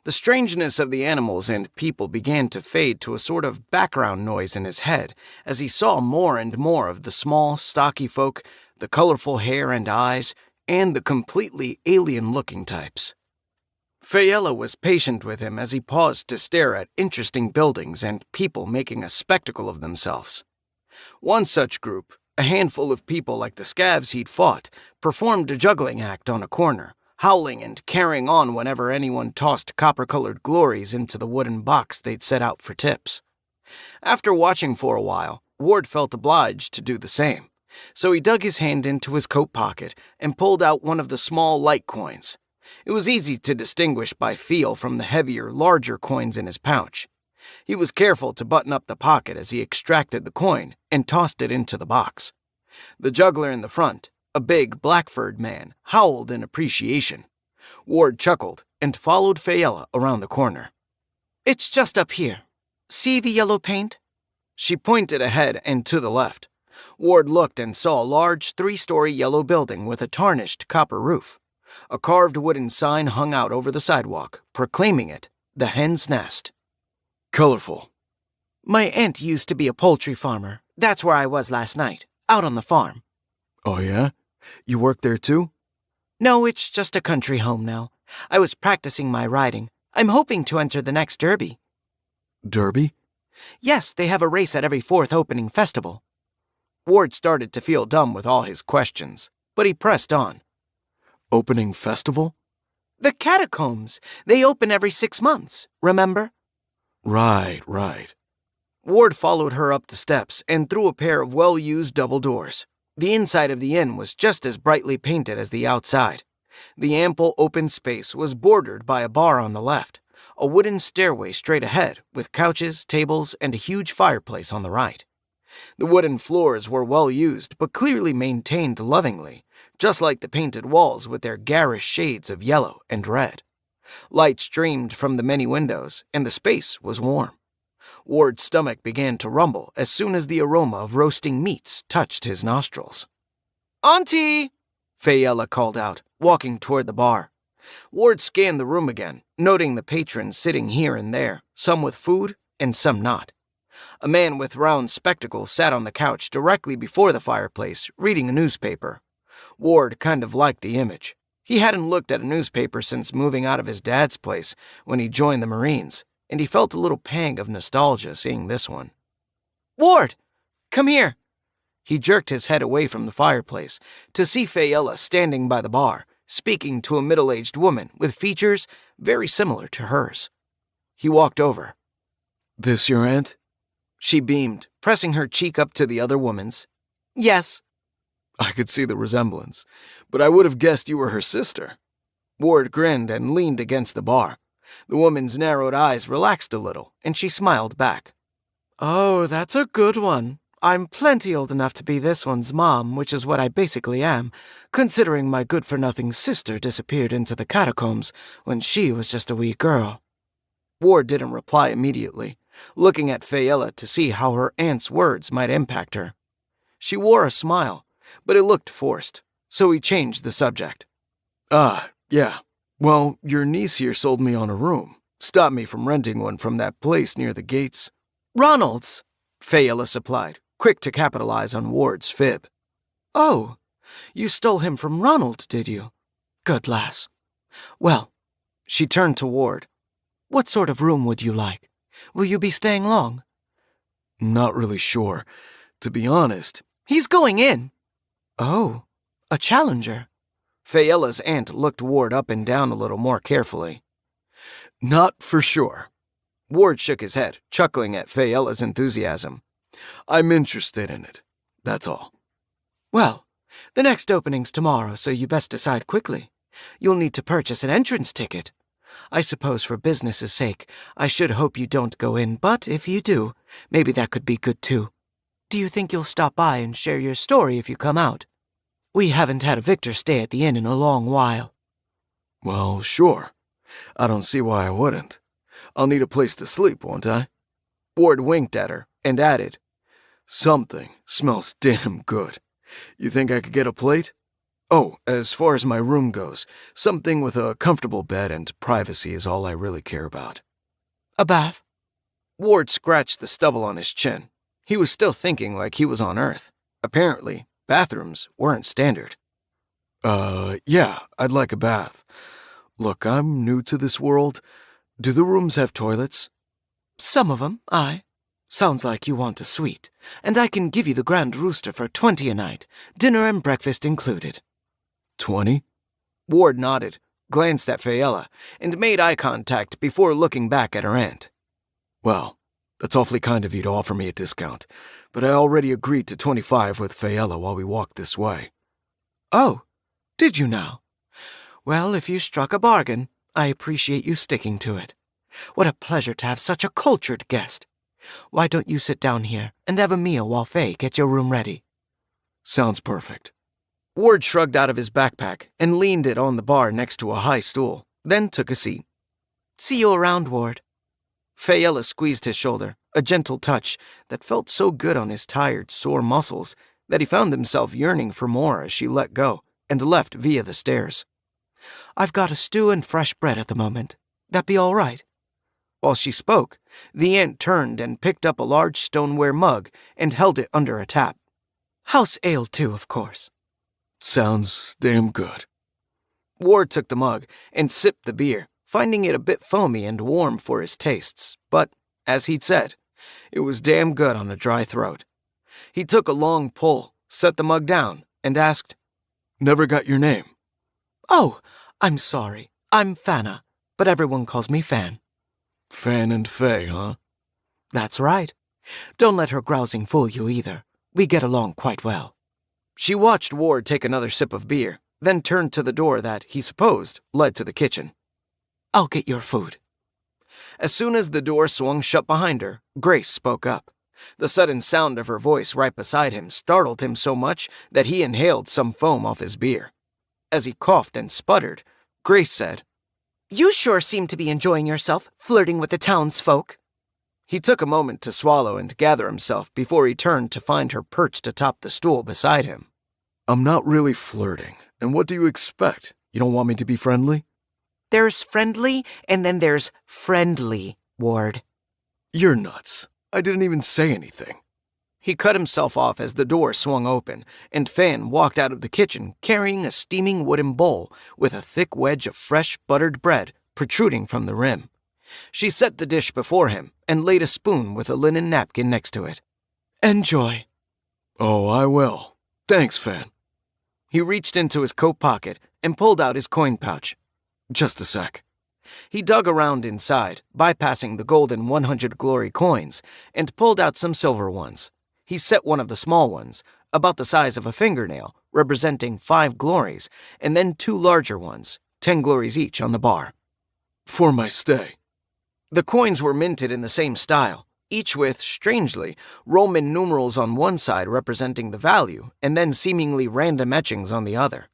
The strangeness of the animals and people began to fade to a sort of background noise in his head as he saw more and more of the small, stocky folk, the colorful hair and eyes, and the completely alien-looking types. Fayella was patient with him as he paused to stare at interesting buildings and people making a spectacle of themselves. One such group, a handful of people like the scavs he'd fought, performed a juggling act on a corner, howling and carrying on whenever anyone tossed copper-colored glories into the wooden box they'd set out for tips. After watching for a while, Ward felt obliged to do the same, so he dug his hand into his coat pocket and pulled out one of the small light coins. It was easy to distinguish by feel from the heavier, larger coins in his pouch. He was careful to button up the pocket as he extracted the coin and tossed it into the box. The juggler in the front, a big, black-furred man, howled in appreciation. Ward chuckled and followed Fayella around the corner. It's just up here. See the yellow paint? She pointed ahead and to the left. Ward looked and saw a large 3-story yellow building with a tarnished copper roof. A carved wooden sign hung out over the sidewalk, proclaiming it the Hen's Nest. Colorful. My aunt used to be a poultry farmer. That's where I was last night, out on the farm. Oh yeah? You work there too? No, it's just a country home now. I was practicing my riding. I'm hoping to enter the next derby. Derby? Yes, they have a race at every 4th opening festival. Ward started to feel dumb with all his questions, but he pressed on. Opening festival? The catacombs. They open every 6 months, remember? Right. Ward followed her up the steps and through a pair of well-used double doors. The inside of the inn was just as brightly painted as the outside. The ample open space was bordered by a bar on the left, a wooden stairway straight ahead with couches, tables, and a huge fireplace on the right. The wooden floors were well used but clearly maintained lovingly, just like the painted walls with their garish shades of yellow and red. Light streamed from the many windows, and the space was warm. Ward's stomach began to rumble as soon as the aroma of roasting meats touched his nostrils. "Auntie!" Fayella called out, walking toward the bar. Ward scanned the room again, noting the patrons sitting here and there, some with food and some not. A man with round spectacles sat on the couch directly before the fireplace, reading a newspaper. Ward kind of liked the image. He hadn't looked at a newspaper since moving out of his dad's place when he joined the Marines, and he felt a little pang of nostalgia seeing this one. "Ward, come here." He jerked his head away from the fireplace to see Fayella standing by the bar, speaking to a middle-aged woman with features very similar to hers. He walked over. "This your aunt?" She beamed, pressing her cheek up to the other woman's. "Yes." I could see the resemblance, but I would have guessed you were her sister. Ward grinned and leaned against the bar. The woman's narrowed eyes relaxed a little, and she smiled back. "Oh, that's a good one. I'm plenty old enough to be this one's mom, which is what I basically am, considering my good-for-nothing sister disappeared into the catacombs when she was just a wee girl." Ward didn't reply immediately, looking at Fayella to see how her aunt's words might impact her. She wore a smile, but it looked forced, so he changed the subject. Yeah. Well, your niece here sold me on a room. Stopped me from renting one from that place near the gates." "Ronald's," Fayella supplied, quick to capitalize on Ward's fib. "Oh, you stole him from Ronald, did you? Good lass. Well," she turned to Ward. "What sort of room would you like? Will you be staying long?" "Not really sure. To be honest." "He's going in." "Oh, a challenger." Fayella's aunt looked Ward up and down a little more carefully. "Not for sure." Ward shook his head, chuckling at Fayella's enthusiasm. "I'm interested in it. That's all." "Well, the next opening's tomorrow, so you best decide quickly. You'll need to purchase an entrance ticket. I suppose for business's sake, I should hope you don't go in, but if you do, maybe that could be good too. Do you think you'll stop by and share your story if you come out? We haven't had a victor stay at the inn in a long while." "Well, sure. I don't see why I wouldn't. I'll need a place to sleep, won't I?" Ward winked at her and added, "Something smells damn good. You think I could get a plate? Oh, as far as my room goes, something with a comfortable bed and privacy is all I really care about." "A bath?" Ward scratched the stubble on his chin. He was still thinking like he was on Earth. Apparently, bathrooms weren't standard. Yeah, I'd like a bath. Look, I'm new to this world. Do the rooms have toilets?" "Some of them, aye. Sounds like you want a suite, and I can give you the Grand Rooster for 20 a night, dinner and breakfast included." 20? Ward nodded, glanced at Fayella, and made eye contact before looking back at her aunt. "Well, that's awfully kind of you to offer me a discount, but I already agreed to 25 with Fayella while we walked this way." "Oh, did you now? Well, if you struck a bargain, I appreciate you sticking to it. What a pleasure to have such a cultured guest. Why don't you sit down here and have a meal while Faye gets your room ready?" "Sounds perfect." Ward shrugged out of his backpack and leaned it on the bar next to a high stool, then took a seat. "See you around, Ward." Fayella squeezed his shoulder, a gentle touch that felt so good on his tired, sore muscles that he found himself yearning for more as she let go and left via the stairs. "I've got a stew and fresh bread at the moment. That be all right?" While she spoke, the aunt turned and picked up a large stoneware mug and held it under a tap. "House ale, too, of course." "Sounds damn good." Ward took the mug and sipped the beer, finding it a bit foamy and warm for his tastes, but, as he'd said, it was damn good on a dry throat. He took a long pull, set the mug down, and asked, Never got your name. Oh, I'm sorry. I'm Fana, but everyone calls me Fan. Fan and Faye, huh? That's right. Don't let her grousing fool you either. We get along quite well. She watched Ward take another sip of beer, then turned to the door that, he supposed, led to the kitchen. I'll get your food. As soon as the door swung shut behind her, Grace spoke up. The sudden sound of her voice right beside him startled him so much that he inhaled some foam off his beer. As he coughed and sputtered, Grace said, You sure seem to be enjoying yourself, flirting with the townsfolk. He took a moment to swallow and gather himself before he turned to find her perched atop the stool beside him. I'm not really flirting, and what do you expect? You don't want me to be friendly? There's friendly, and then there's friendly, Ward. You're nuts. I didn't even say anything. He cut himself off as the door swung open, and Fan walked out of the kitchen carrying a steaming wooden bowl with a thick wedge of fresh buttered bread protruding from the rim. She set the dish before him and laid a spoon with a linen napkin next to it. Enjoy. Oh, I will. Thanks, Fan. He reached into his coat pocket and pulled out his coin pouch. Just a sec. He dug around inside, bypassing the golden 100 glory coins, and pulled out some silver ones. He set one of the small ones, about the size of a fingernail, representing 5 glories, and then 2 larger ones, 10 glories each, on the bar. For my stay. The coins were minted in the same style, each with, strangely, Roman numerals on one side representing the value, and then seemingly random etchings on the other.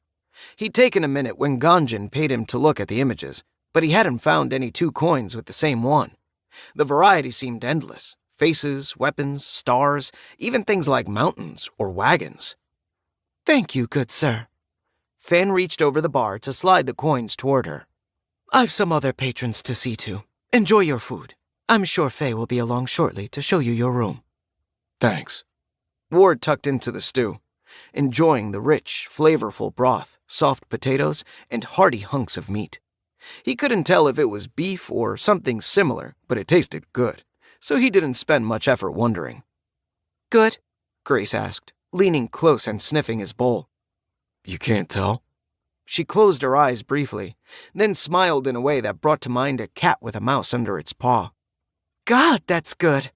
He'd taken a minute when Ganjin paid him to look at the images, but he hadn't found any 2 coins with the same one. The variety seemed endless. Faces, weapons, stars, even things like mountains or wagons. Thank you, good sir. Fan reached over the bar to slide the coins toward her. I've some other patrons to see to. Enjoy your food. I'm sure Faye will be along shortly to show you your room. Thanks. Ward tucked into the stew, enjoying the rich, flavorful broth, soft potatoes, and hearty hunks of meat. He couldn't tell if it was beef or something similar, but it tasted good, so he didn't spend much effort wondering. Good? Grace asked, leaning close and sniffing his bowl. You can't tell? She closed her eyes briefly, then smiled in a way that brought to mind a cat with a mouse under its paw. God, that's good.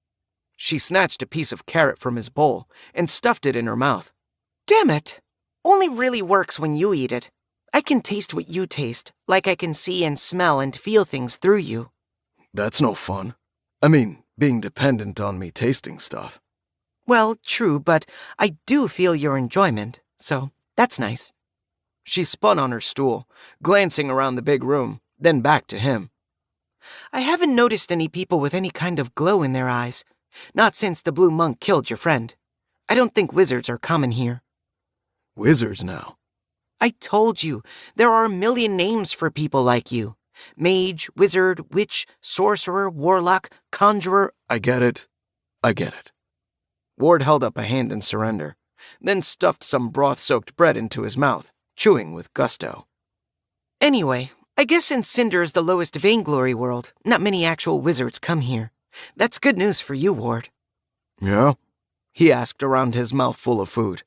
She snatched a piece of carrot from his bowl and stuffed it in her mouth. Damn it! Only really works when you eat it. I can taste what you taste, like I can see and smell and feel things through you. That's no fun. I mean, being dependent on me tasting stuff. Well, true, but I do feel your enjoyment, so that's nice. She spun on her stool, glancing around the big room, then back to him. I haven't noticed any people with any kind of glow in their eyes. Not since the blue monk killed your friend. I don't think wizards are common here. Wizards now? I told you, there are a million names for people like you. Mage, wizard, witch, sorcerer, warlock, conjurer. I get it. Ward held up a hand in surrender, then stuffed some broth-soaked bread into his mouth, chewing with gusto. Anyway, I guess since Cinder is the lowest Vainglory world, not many actual wizards come here. That's good news for you, Ward. Yeah? He asked around his mouth full of food.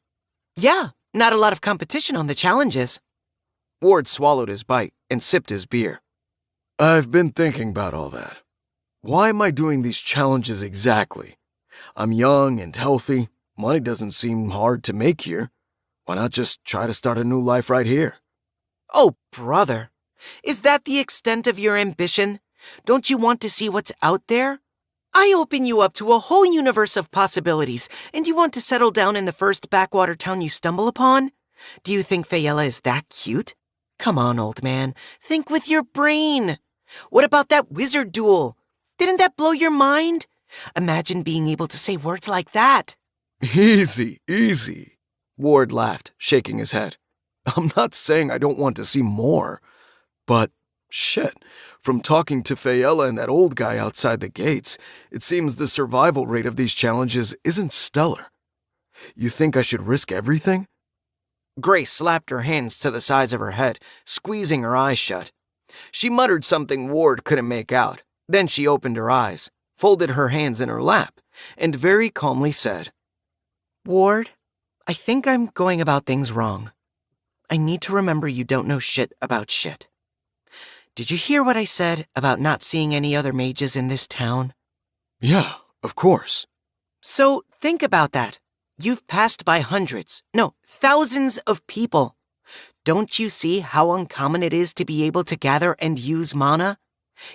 Yeah, not a lot of competition on the challenges. Ward swallowed his bite and sipped his beer. I've been thinking about all that. Why am I doing these challenges exactly? I'm young and healthy. Money doesn't seem hard to make here. Why not just try to start a new life right here? Oh, brother. Is that the extent of your ambition? Don't you want to see what's out there? I open you up to a whole universe of possibilities, and you want to settle down in the first backwater town you stumble upon? Do you think Fayella is that cute? Come on, old man. Think with your brain. What about that wizard duel? Didn't that blow your mind? Imagine being able to say words like that. Easy. Ward laughed, shaking his head. I'm not saying I don't want to see more, but shit, from talking to Fayella and that old guy outside the gates, it seems the survival rate of these challenges isn't stellar. You think I should risk everything? Grace slapped her hands to the sides of her head, squeezing her eyes shut. She muttered something Ward couldn't make out. Then she opened her eyes, folded her hands in her lap, and very calmly said, Ward, I think I'm going about things wrong. I need to remember you don't know shit about shit. Did you hear what I said about not seeing any other mages in this town? Yeah, of course. So think about that. You've passed by hundreds, no, thousands of people. Don't you see how uncommon it is to be able to gather and use mana?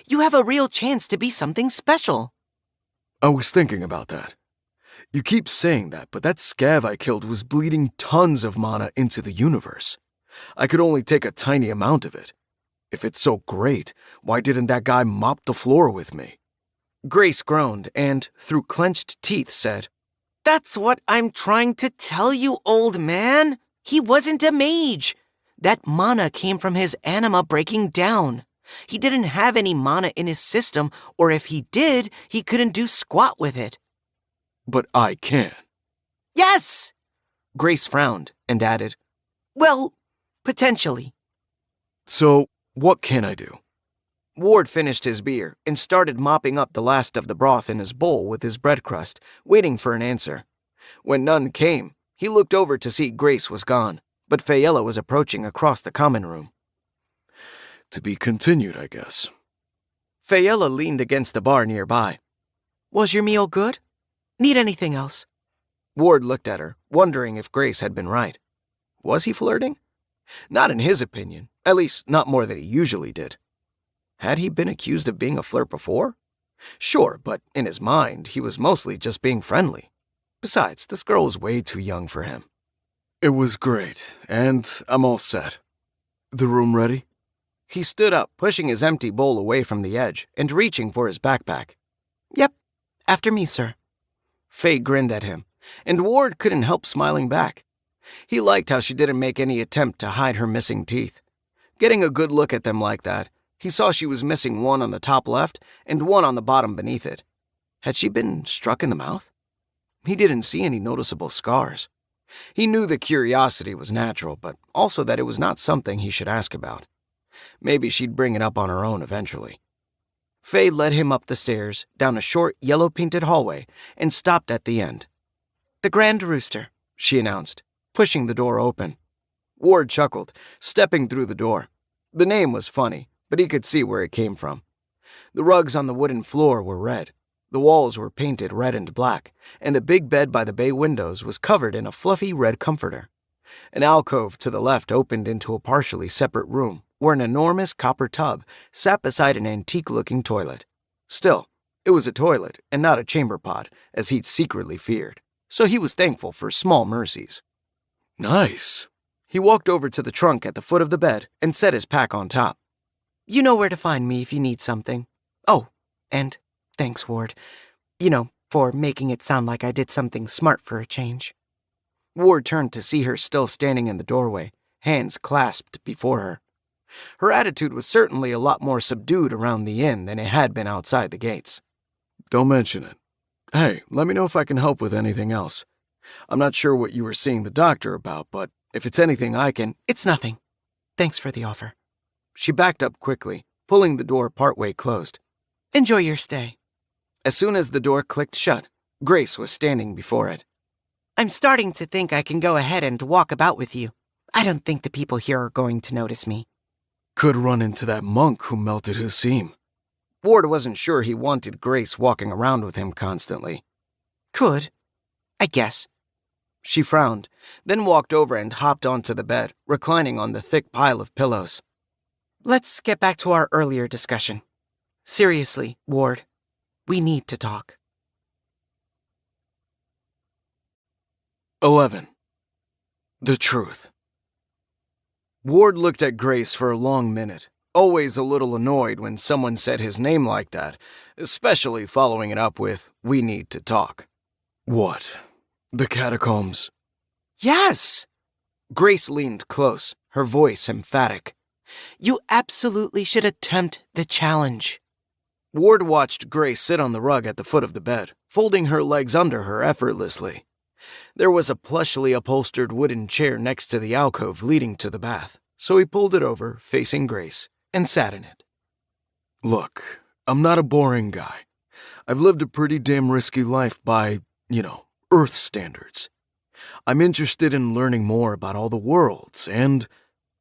You have a real chance to be something special. I was thinking about that. You keep saying that, but that scav I killed was bleeding tons of mana into the universe. I could only take a tiny amount of it. If it's so great, why didn't that guy mop the floor with me? Grace groaned and, through clenched teeth, said, That's what I'm trying to tell you, old man. He wasn't a mage. That mana came from his anima breaking down. He didn't have any mana in his system, or if he did, he couldn't do squat with it. But I can. Yes! Grace frowned and added, Well, potentially. So, what can I do? Ward finished his beer and started mopping up the last of the broth in his bowl with his bread crust, waiting for an answer. When none came, he looked over to see Grace was gone, but Fayella was approaching across the common room. To be continued, I guess. Fayella leaned against the bar nearby. Was your meal good? Need anything else? Ward looked at her, wondering if Grace had been right. Was he flirting? Not in his opinion, at least not more than he usually did. Had he been accused of being a flirt before? Sure, but in his mind, he was mostly just being friendly. Besides, this girl was way too young for him. It was great, and I'm all set. The room ready? He stood up, pushing his empty bowl away from the edge and reaching for his backpack. Yep, after me, sir. Faye grinned at him, and Ward couldn't help smiling back. He liked how she didn't make any attempt to hide her missing teeth. Getting a good look at them like that, he saw she was missing one on the top left and one on the bottom beneath it. Had she been struck in the mouth? He didn't see any noticeable scars. He knew the curiosity was natural, but also that it was not something he should ask about. Maybe she'd bring it up on her own eventually. Faye led him up the stairs, down a short, yellow-painted hallway, and stopped at the end. The Grand Rooster, she announced, pushing the door open. Ward chuckled, stepping through the door. The name was funny, but he could see where it came from. The rugs on the wooden floor were red. The walls were painted red and black, and the big bed by the bay windows was covered in a fluffy red comforter. An alcove to the left opened into a partially separate room, where an enormous copper tub sat beside an antique-looking toilet. Still, it was a toilet and not a chamber pot, as he'd secretly feared, so he was thankful for small mercies. Nice. He walked over to the trunk at the foot of the bed and set his pack on top. You know where to find me if you need something. Oh, and thanks, Ward. For making it sound like I did something smart for a change. Ward turned to see her still standing in the doorway, hands clasped before her. Her attitude was certainly a lot more subdued around the inn than it had been outside the gates. Don't mention it. Hey, let me know if I can help with anything else. I'm not sure what you were seeing the doctor about, but if it's anything I can... It's nothing. Thanks for the offer. She backed up quickly, pulling the door partway closed. Enjoy your stay. As soon as the door clicked shut, Grace was standing before it. I'm starting to think I can go ahead and walk about with you. I don't think the people here are going to notice me. Could run into that monk who melted his seam. Ward wasn't sure he wanted Grace walking around with him constantly. Could. I guess. She frowned, then walked over and hopped onto the bed, reclining on the thick pile of pillows. Let's get back to our earlier discussion. Seriously, Ward, we need to talk. 11. The truth. Ward looked at Grace for a long minute, always a little annoyed when someone said his name like that, especially following it up with, "We need to talk." What? The catacombs? Yes! Grace leaned close, her voice emphatic. You absolutely should attempt the challenge. Ward watched Grace sit on the rug at the foot of the bed, folding her legs under her effortlessly. There was a plushly upholstered wooden chair next to the alcove leading to the bath, so he pulled it over, facing Grace, and sat in it. Look, I'm not a boring guy. I've lived a pretty damn risky life by, Earth standards. I'm interested in learning more about all the worlds, and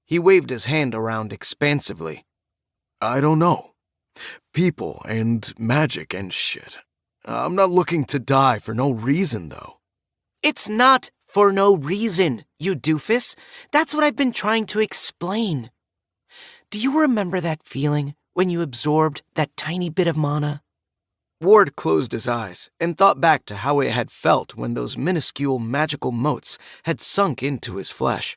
He waved his hand around expansively. I don't know. People and magic and shit. I'm not looking to die for no reason, though. It's not for no reason, you doofus. That's what I've been trying to explain. Do you remember that feeling when you absorbed that tiny bit of mana? Ward closed his eyes and thought back to how it had felt when those minuscule magical motes had sunk into his flesh.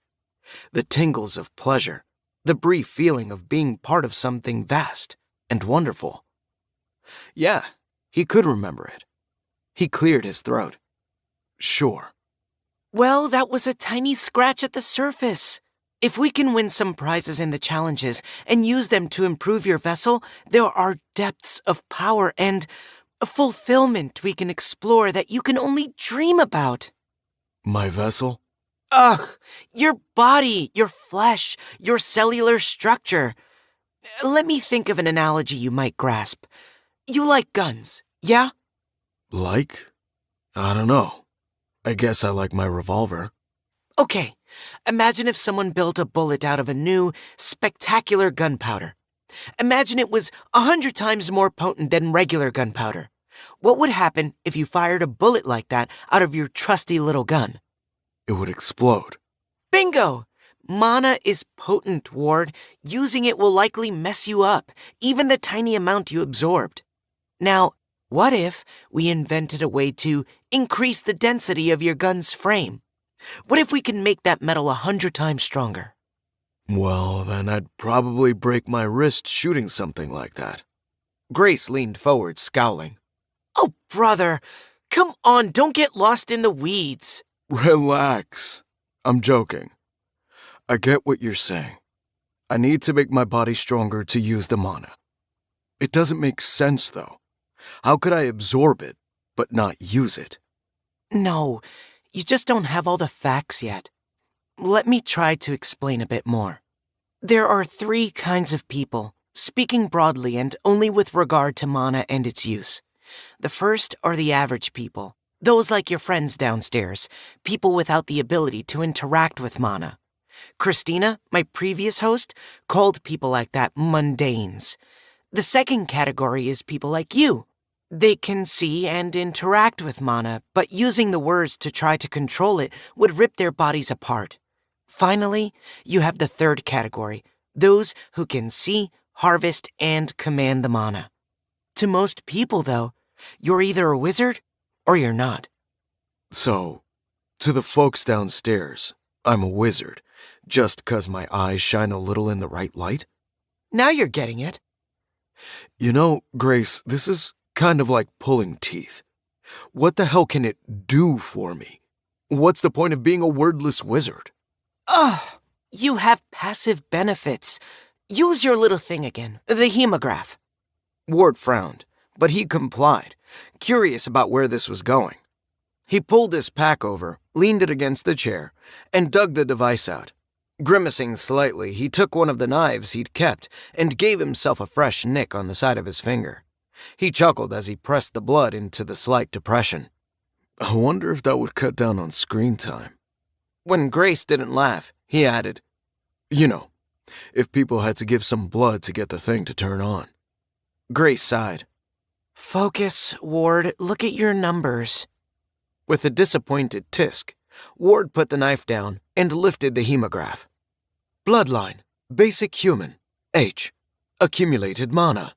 The tingles of pleasure, the brief feeling of being part of something vast and wonderful. Yeah, he could remember it. He cleared his throat. Sure. Well, that was a tiny scratch at the surface. If we can win some prizes in the challenges and use them to improve your vessel, there are depths of power and a fulfillment we can explore that you can only dream about. My vessel? Ugh, your body, your flesh, your cellular structure. Let me think of an analogy you might grasp. You like guns, yeah? Like? I don't know. I guess I like my revolver. Okay, imagine if someone built a bullet out of a new, spectacular gunpowder. Imagine it was 100 times more potent than regular gunpowder. What would happen if you fired a bullet like that out of your trusty little gun? It would explode. Bingo! Mana is potent, Ward. Using it will likely mess you up, even the tiny amount you absorbed. Now, what if we invented a way to increase the density of your gun's frame? What if we can make that metal 100 times stronger? Well, then I'd probably break my wrist shooting something like that. Grace leaned forward, scowling. Oh, brother, come on, don't get lost in the weeds. Relax. I'm joking. I get what you're saying. I need to make my body stronger to use the mana. It doesn't make sense, though. How could I absorb it, but not use it? No, you just don't have all the facts yet. Let me try to explain a bit more. There are 3 kinds of people, speaking broadly and only with regard to mana and its use. The first are the average people, those like your friends downstairs, people without the ability to interact with mana. Christina, my previous host, called people like that mundanes. The second category is people like you. They can see and interact with mana, but using the words to try to control it would rip their bodies apart. Finally, you have the third category, those who can see, harvest, and command the mana. To most people, though, you're either a wizard or you're not. So, to the folks downstairs, I'm a wizard, just 'cause my eyes shine a little in the right light? Now you're getting it. You know, Grace, this is kind of like pulling teeth. What the hell can it do for me? What's the point of being a wordless wizard? Ugh, you have passive benefits. Use your little thing again, the hemograph. Ward frowned, but he complied, curious about where this was going. He pulled his pack over, leaned it against the chair, and dug the device out. Grimacing slightly, he took one of the knives he'd kept and gave himself a fresh nick on the side of his finger. He chuckled as he pressed the blood into the slight depression. I wonder if that would cut down on screen time. When Grace didn't laugh, he added, You know, if people had to give some blood to get the thing to turn on. Grace sighed. Focus, Ward. Look at your numbers. With a disappointed tisk, Ward put the knife down and lifted the hemograph. Bloodline, basic human, H, accumulated mana,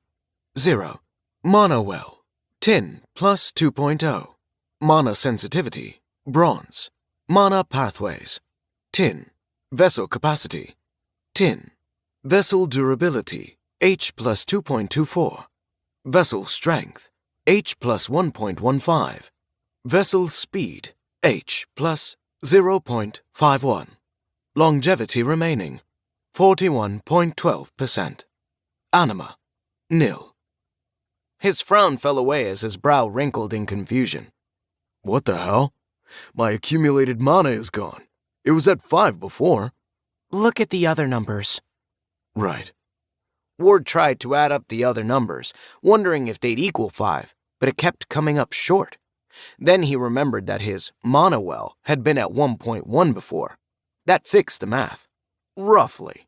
0, mana well, tin plus 2.0, mana sensitivity, bronze, mana pathways, tin, vessel capacity, tin, vessel durability, H plus 2.24, vessel strength, H plus 1.15, vessel speed, H plus 0.51. Longevity remaining, 41.12%. Anima, nil. His frown fell away as his brow wrinkled in confusion. What the hell? My accumulated mana is gone. It was at 5 before. Look at the other numbers. Right. Ward tried to add up the other numbers, wondering if they'd equal 5, but it kept coming up short. Then he remembered that his mana well had been at 1.1 before. That fixed the math. Roughly.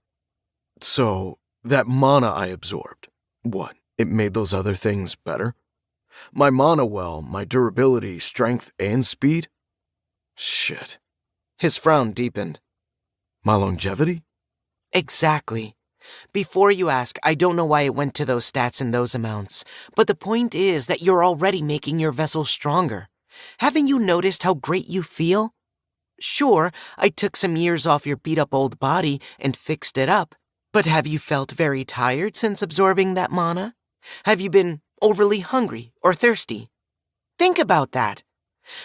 So, that mana I absorbed, what, it made those other things better? My mana well, my durability, strength, and speed? Shit. His frown deepened. My longevity? Exactly. Before you ask, I don't know why it went to those stats in those amounts, but the point is that you're already making your vessel stronger. Haven't you noticed how great you feel? Sure, I took some years off your beat-up old body and fixed it up, but have you felt very tired since absorbing that mana? Have you been overly hungry or thirsty? Think about that.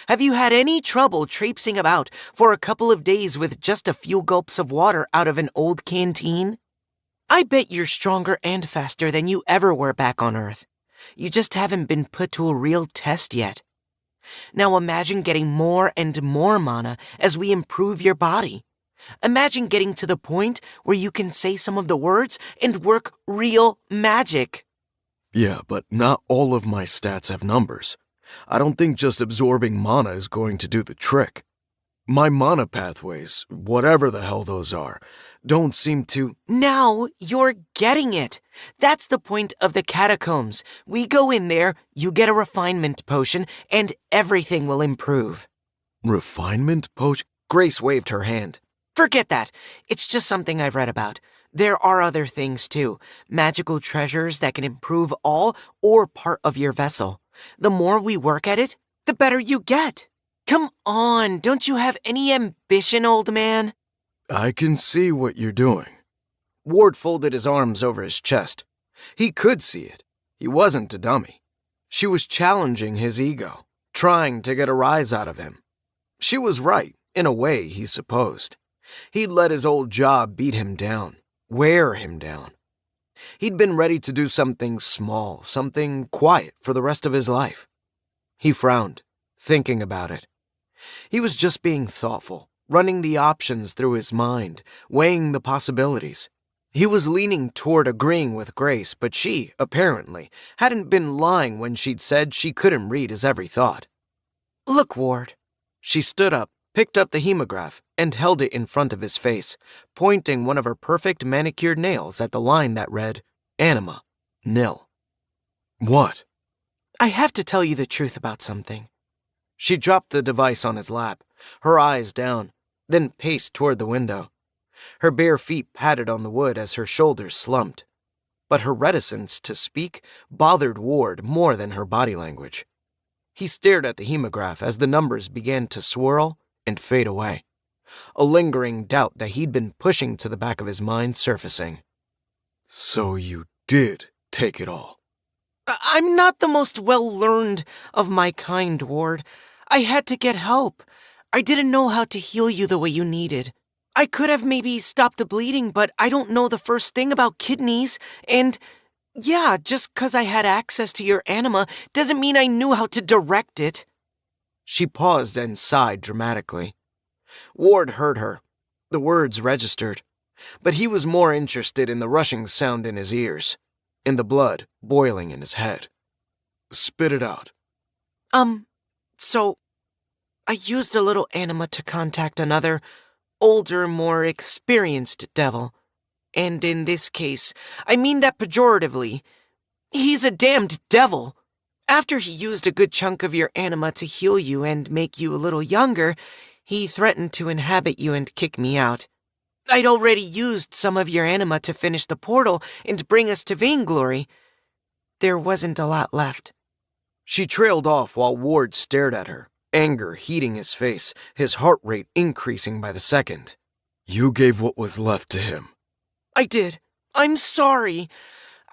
Have you had any trouble traipsing about for a couple of days with just a few gulps of water out of an old canteen? I bet you're stronger and faster than you ever were back on Earth. You just haven't been put to a real test yet. Now imagine getting more and more mana as we improve your body. Imagine getting to the point where you can say some of the words and work real magic. Yeah, but not all of my stats have numbers. I don't think just absorbing mana is going to do the trick. My mana pathways, whatever the hell those are, don't seem to... Now you're getting it. That's the point of the catacombs. We go in there, you get a refinement potion, and everything will improve. Refinement potion? Grace waved her hand. Forget that. It's just something I've read about. There are other things too. Magical treasures that can improve all or part of your vessel. The more we work at it, the better you get. Come on, don't you have any ambition, old man? I can see what you're doing. Ward folded his arms over his chest. He could see it. He wasn't a dummy. She was challenging his ego, trying to get a rise out of him. She was right, in a way, he supposed. He'd let his old job beat him down, wear him down. He'd been ready to do something small, something quiet for the rest of his life. He frowned, thinking about it. He was just being thoughtful, running the options through his mind, weighing the possibilities. He was leaning toward agreeing with Grace, but she, apparently, hadn't been lying when she'd said she couldn't read his every thought. Look, Ward. She stood up, picked up the hemograph, and held it in front of his face, pointing one of her perfect manicured nails at the line that read, Anima, nil. What? I have to tell you the truth about something. She dropped the device on his lap, her eyes down, then paced toward the window. Her bare feet patted on the wood as her shoulders slumped. But her reticence to speak bothered Ward more than her body language. He stared at the hemograph as the numbers began to swirl and fade away, a lingering doubt that he'd been pushing to the back of his mind surfacing. So you did take it all. I'm not the most well-learned of my kind, Ward. I had to get help. I didn't know how to heal you the way you needed. I could have maybe stopped the bleeding, but I don't know the first thing about kidneys, and yeah, just 'cause I had access to your anima doesn't mean I knew how to direct it. She paused and sighed dramatically. Ward heard her. The words registered. But he was more interested in the rushing sound in his ears, in the blood boiling in his head. Spit it out. So I used a little anima to contact another, older, more experienced devil. And in this case, I mean that pejoratively. He's a damned devil. After he used a good chunk of your anima to heal you and make you a little younger, he threatened to inhabit you and kick me out. I'd already used some of your anima to finish the portal and bring us to Vainglory. There wasn't a lot left. She trailed off while Ward stared at her, anger heating his face, his heart rate increasing by the second. You gave what was left to him. I did. I'm sorry.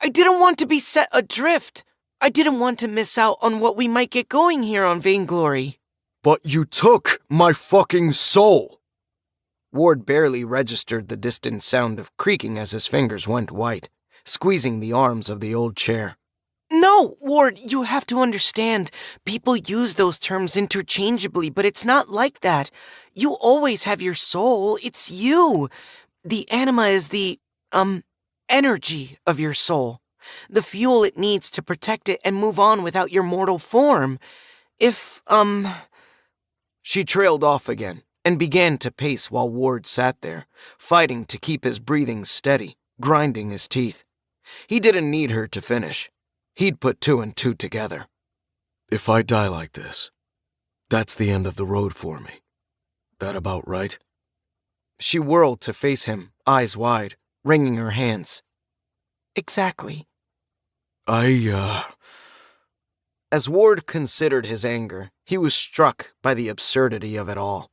I didn't want to be set adrift. I didn't want to miss out on what we might get going here on Vainglory. But you took my fucking soul! Ward barely registered the distant sound of creaking as his fingers went white, squeezing the arms of the old chair. No, Ward, you have to understand. People use those terms interchangeably, but it's not like that. You always have your soul. It's you. The anima is the, energy of your soul. The fuel it needs to protect it and move on without your mortal form. If. She trailed off again and began to pace while Ward sat there, fighting to keep his breathing steady, grinding his teeth. He didn't need her to finish. He'd put two and two together. If I die like this, that's the end of the road for me. That about right? She whirled to face him, eyes wide, wringing her hands. Exactly. As Ward considered his anger, he was struck by the absurdity of it all.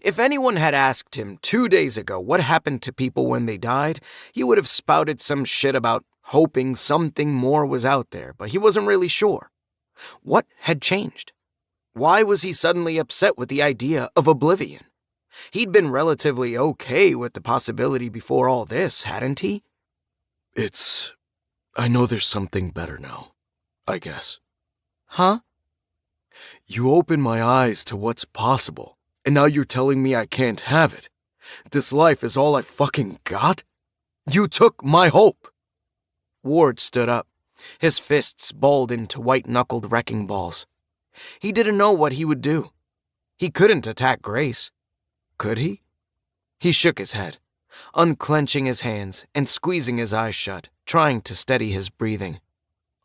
If anyone had asked him 2 days ago what happened to people when they died, he would have spouted some shit about hoping something more was out there, but he wasn't really sure. What had changed? Why was he suddenly upset with the idea of oblivion? He'd been relatively okay with the possibility before all this, hadn't he? I know there's something better now, I guess. Huh? You opened my eyes to what's possible, and now you're telling me I can't have it. This life is all I fucking got? You took my hope! Ward stood up, his fists balled into white-knuckled wrecking balls. He didn't know what he would do. He couldn't attack Grace. Could he? He shook his head, unclenching his hands and squeezing his eyes shut, trying to steady his breathing.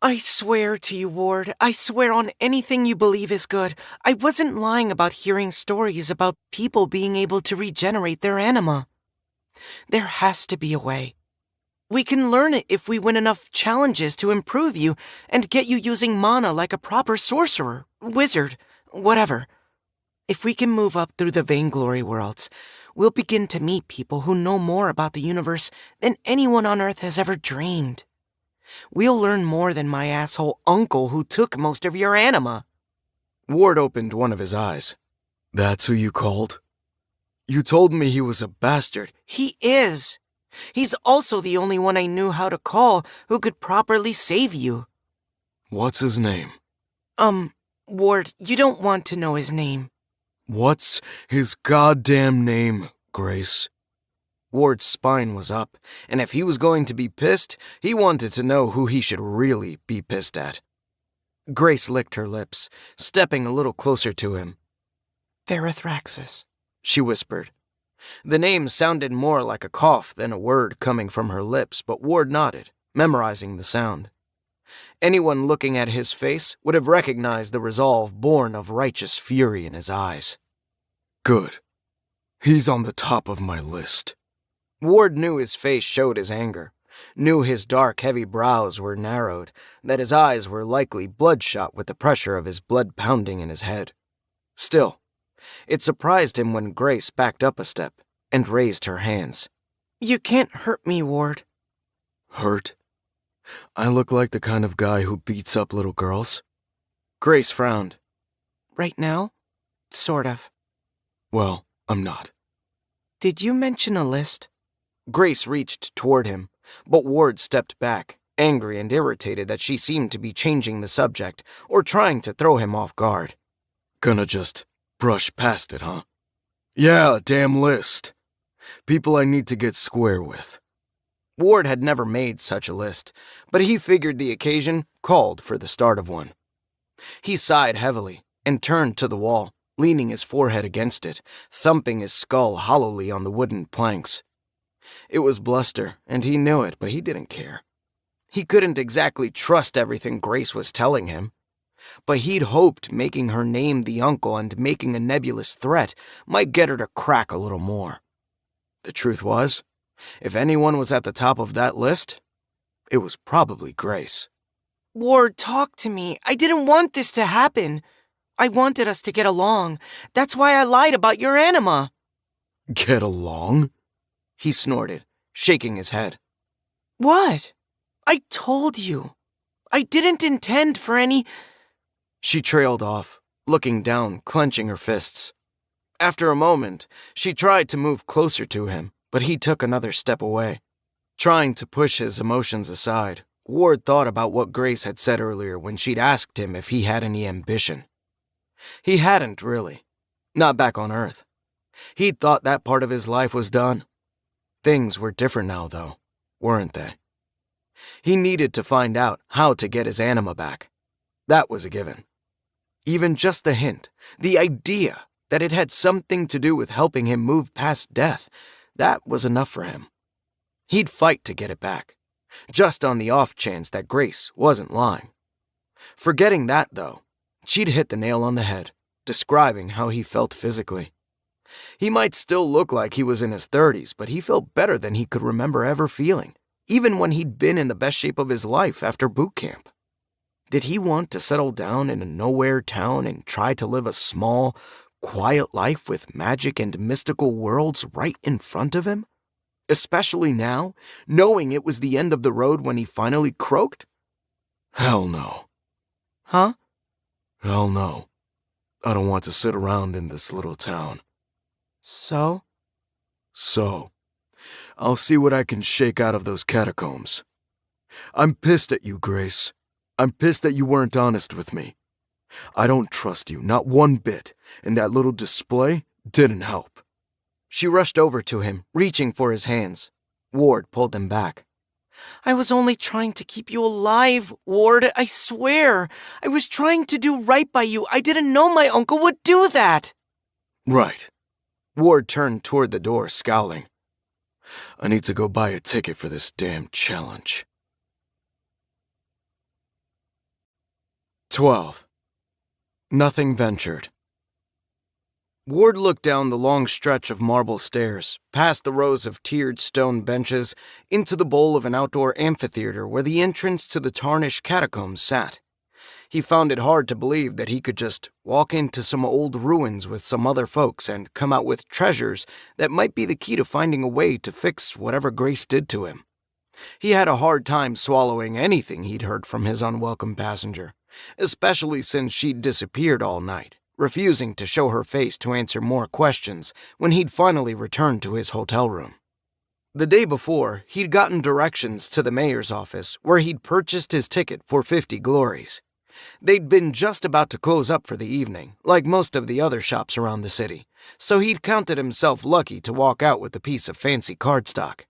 I swear to you, Ward, I swear on anything you believe is good. I wasn't lying about hearing stories about people being able to regenerate their anima. There has to be a way. We can learn it if we win enough challenges to improve you and get you using mana like a proper sorcerer, wizard, whatever. If we can move up through the Vainglory worlds, we'll begin to meet people who know more about the universe than anyone on Earth has ever dreamed. We'll learn more than my asshole uncle who took most of your anima. Ward opened one of his eyes. That's who you called? You told me he was a bastard. He is. He's also the only one I knew how to call who could properly save you. What's his name? Ward, you don't want to know his name. What's his goddamn name, Grace? Ward's spine was up, and if he was going to be pissed, he wanted to know who he should really be pissed at. Grace licked her lips, stepping a little closer to him. Verathraxis, she whispered. The name sounded more like a cough than a word coming from her lips, but Ward nodded, memorizing the sound. Anyone looking at his face would have recognized the resolve born of righteous fury in his eyes. Good. He's on the top of my list. Ward knew his face showed his anger, knew his dark, heavy brows were narrowed, that his eyes were likely bloodshot with the pressure of his blood pounding in his head. Still, it surprised him when Grace backed up a step and raised her hands. You can't hurt me, Ward. Hurt? I look like the kind of guy who beats up little girls? Grace frowned. Right now? Sort of. Well, I'm not. Did you mention a list? Grace reached toward him, but Ward stepped back, angry and irritated that she seemed to be changing the subject or trying to throw him off guard. Gonna just brush past it, huh? Yeah, damn list. People I need to get square with. Ward had never made such a list, but he figured the occasion called for the start of one. He sighed heavily and turned to the wall, leaning his forehead against it, thumping his skull hollowly on the wooden planks. It was bluster, and he knew it, but he didn't care. He couldn't exactly trust everything Grace was telling him, but he'd hoped making her name the uncle and making a nebulous threat might get her to crack a little more. The truth was, if anyone was at the top of that list, it was probably Grace. Ward, talk to me. I didn't want this to happen. I wanted us to get along. That's why I lied about your anima. Get along? He snorted, shaking his head. What? I told you. I didn't intend for any... She trailed off, looking down, clenching her fists. After a moment, she tried to move closer to him, but he took another step away. Trying to push his emotions aside, Ward thought about what Grace had said earlier when she'd asked him if he had any ambition. He hadn't, really. Not back on Earth. He'd thought that part of his life was done. Things were different now, though, weren't they? He needed to find out how to get his anima back. That was a given. Even just the hint, the idea that it had something to do with helping him move past death, that was enough for him. He'd fight to get it back, just on the off chance that Grace wasn't lying. Forgetting that, though, she'd hit the nail on the head, describing how he felt physically. He might still look like he was in his 30s, but he felt better than he could remember ever feeling, even when he'd been in the best shape of his life after boot camp. Did he want to settle down in a nowhere town and try to live a small, quiet life with magic and mystical worlds right in front of him? Especially now, knowing it was the end of the road when he finally croaked? Hell no. Huh? Hell no. I don't want to sit around in this little town. So? So, I'll see what I can shake out of those catacombs. I'm pissed at you, Grace. I'm pissed that you weren't honest with me. I don't trust you, not one bit, and that little display didn't help. She rushed over to him, reaching for his hands. Ward pulled them back. I was only trying to keep you alive, Ward, I swear. I was trying to do right by you. I didn't know my uncle would do that. Right. Ward turned toward the door, scowling. I need to go buy a ticket for this damn challenge. 12. Nothing ventured. Ward looked down the long stretch of marble stairs, past the rows of tiered stone benches, into the bowl of an outdoor amphitheater where the entrance to the tarnished catacombs sat. He found it hard to believe that he could just walk into some old ruins with some other folks and come out with treasures that might be the key to finding a way to fix whatever Grace did to him. He had a hard time swallowing anything he'd heard from his unwelcome passenger, especially since she'd disappeared all night, refusing to show her face to answer more questions when he'd finally returned to his hotel room. The day before, he'd gotten directions to the mayor's office where he'd purchased his ticket for 50 glories. They'd been just about to close up for the evening, like most of the other shops around the city, so he'd counted himself lucky to walk out with a piece of fancy cardstock.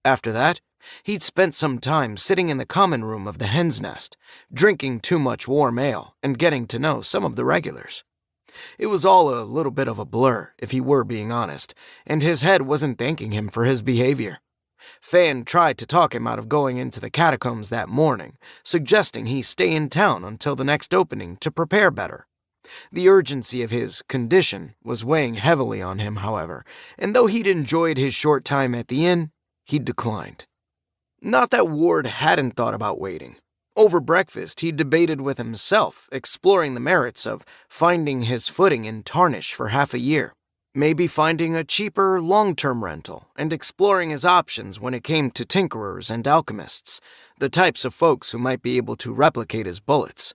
After that, he'd spent some time sitting in the common room of the Hen's Nest, drinking too much warm ale and getting to know some of the regulars. It was all a little bit of a blur, if he were being honest, and his head wasn't thanking him for his behavior. Fan tried to talk him out of going into the catacombs that morning, suggesting he stay in town until the next opening to prepare better. The urgency of his condition was weighing heavily on him, however, and though he'd enjoyed his short time at the inn, he'd declined. Not that Ward hadn't thought about waiting. Over breakfast, he debated with himself, exploring the merits of finding his footing in Tarnish for half a year, maybe finding a cheaper long-term rental, and exploring his options when it came to tinkerers and alchemists, the types of folks who might be able to replicate his bullets.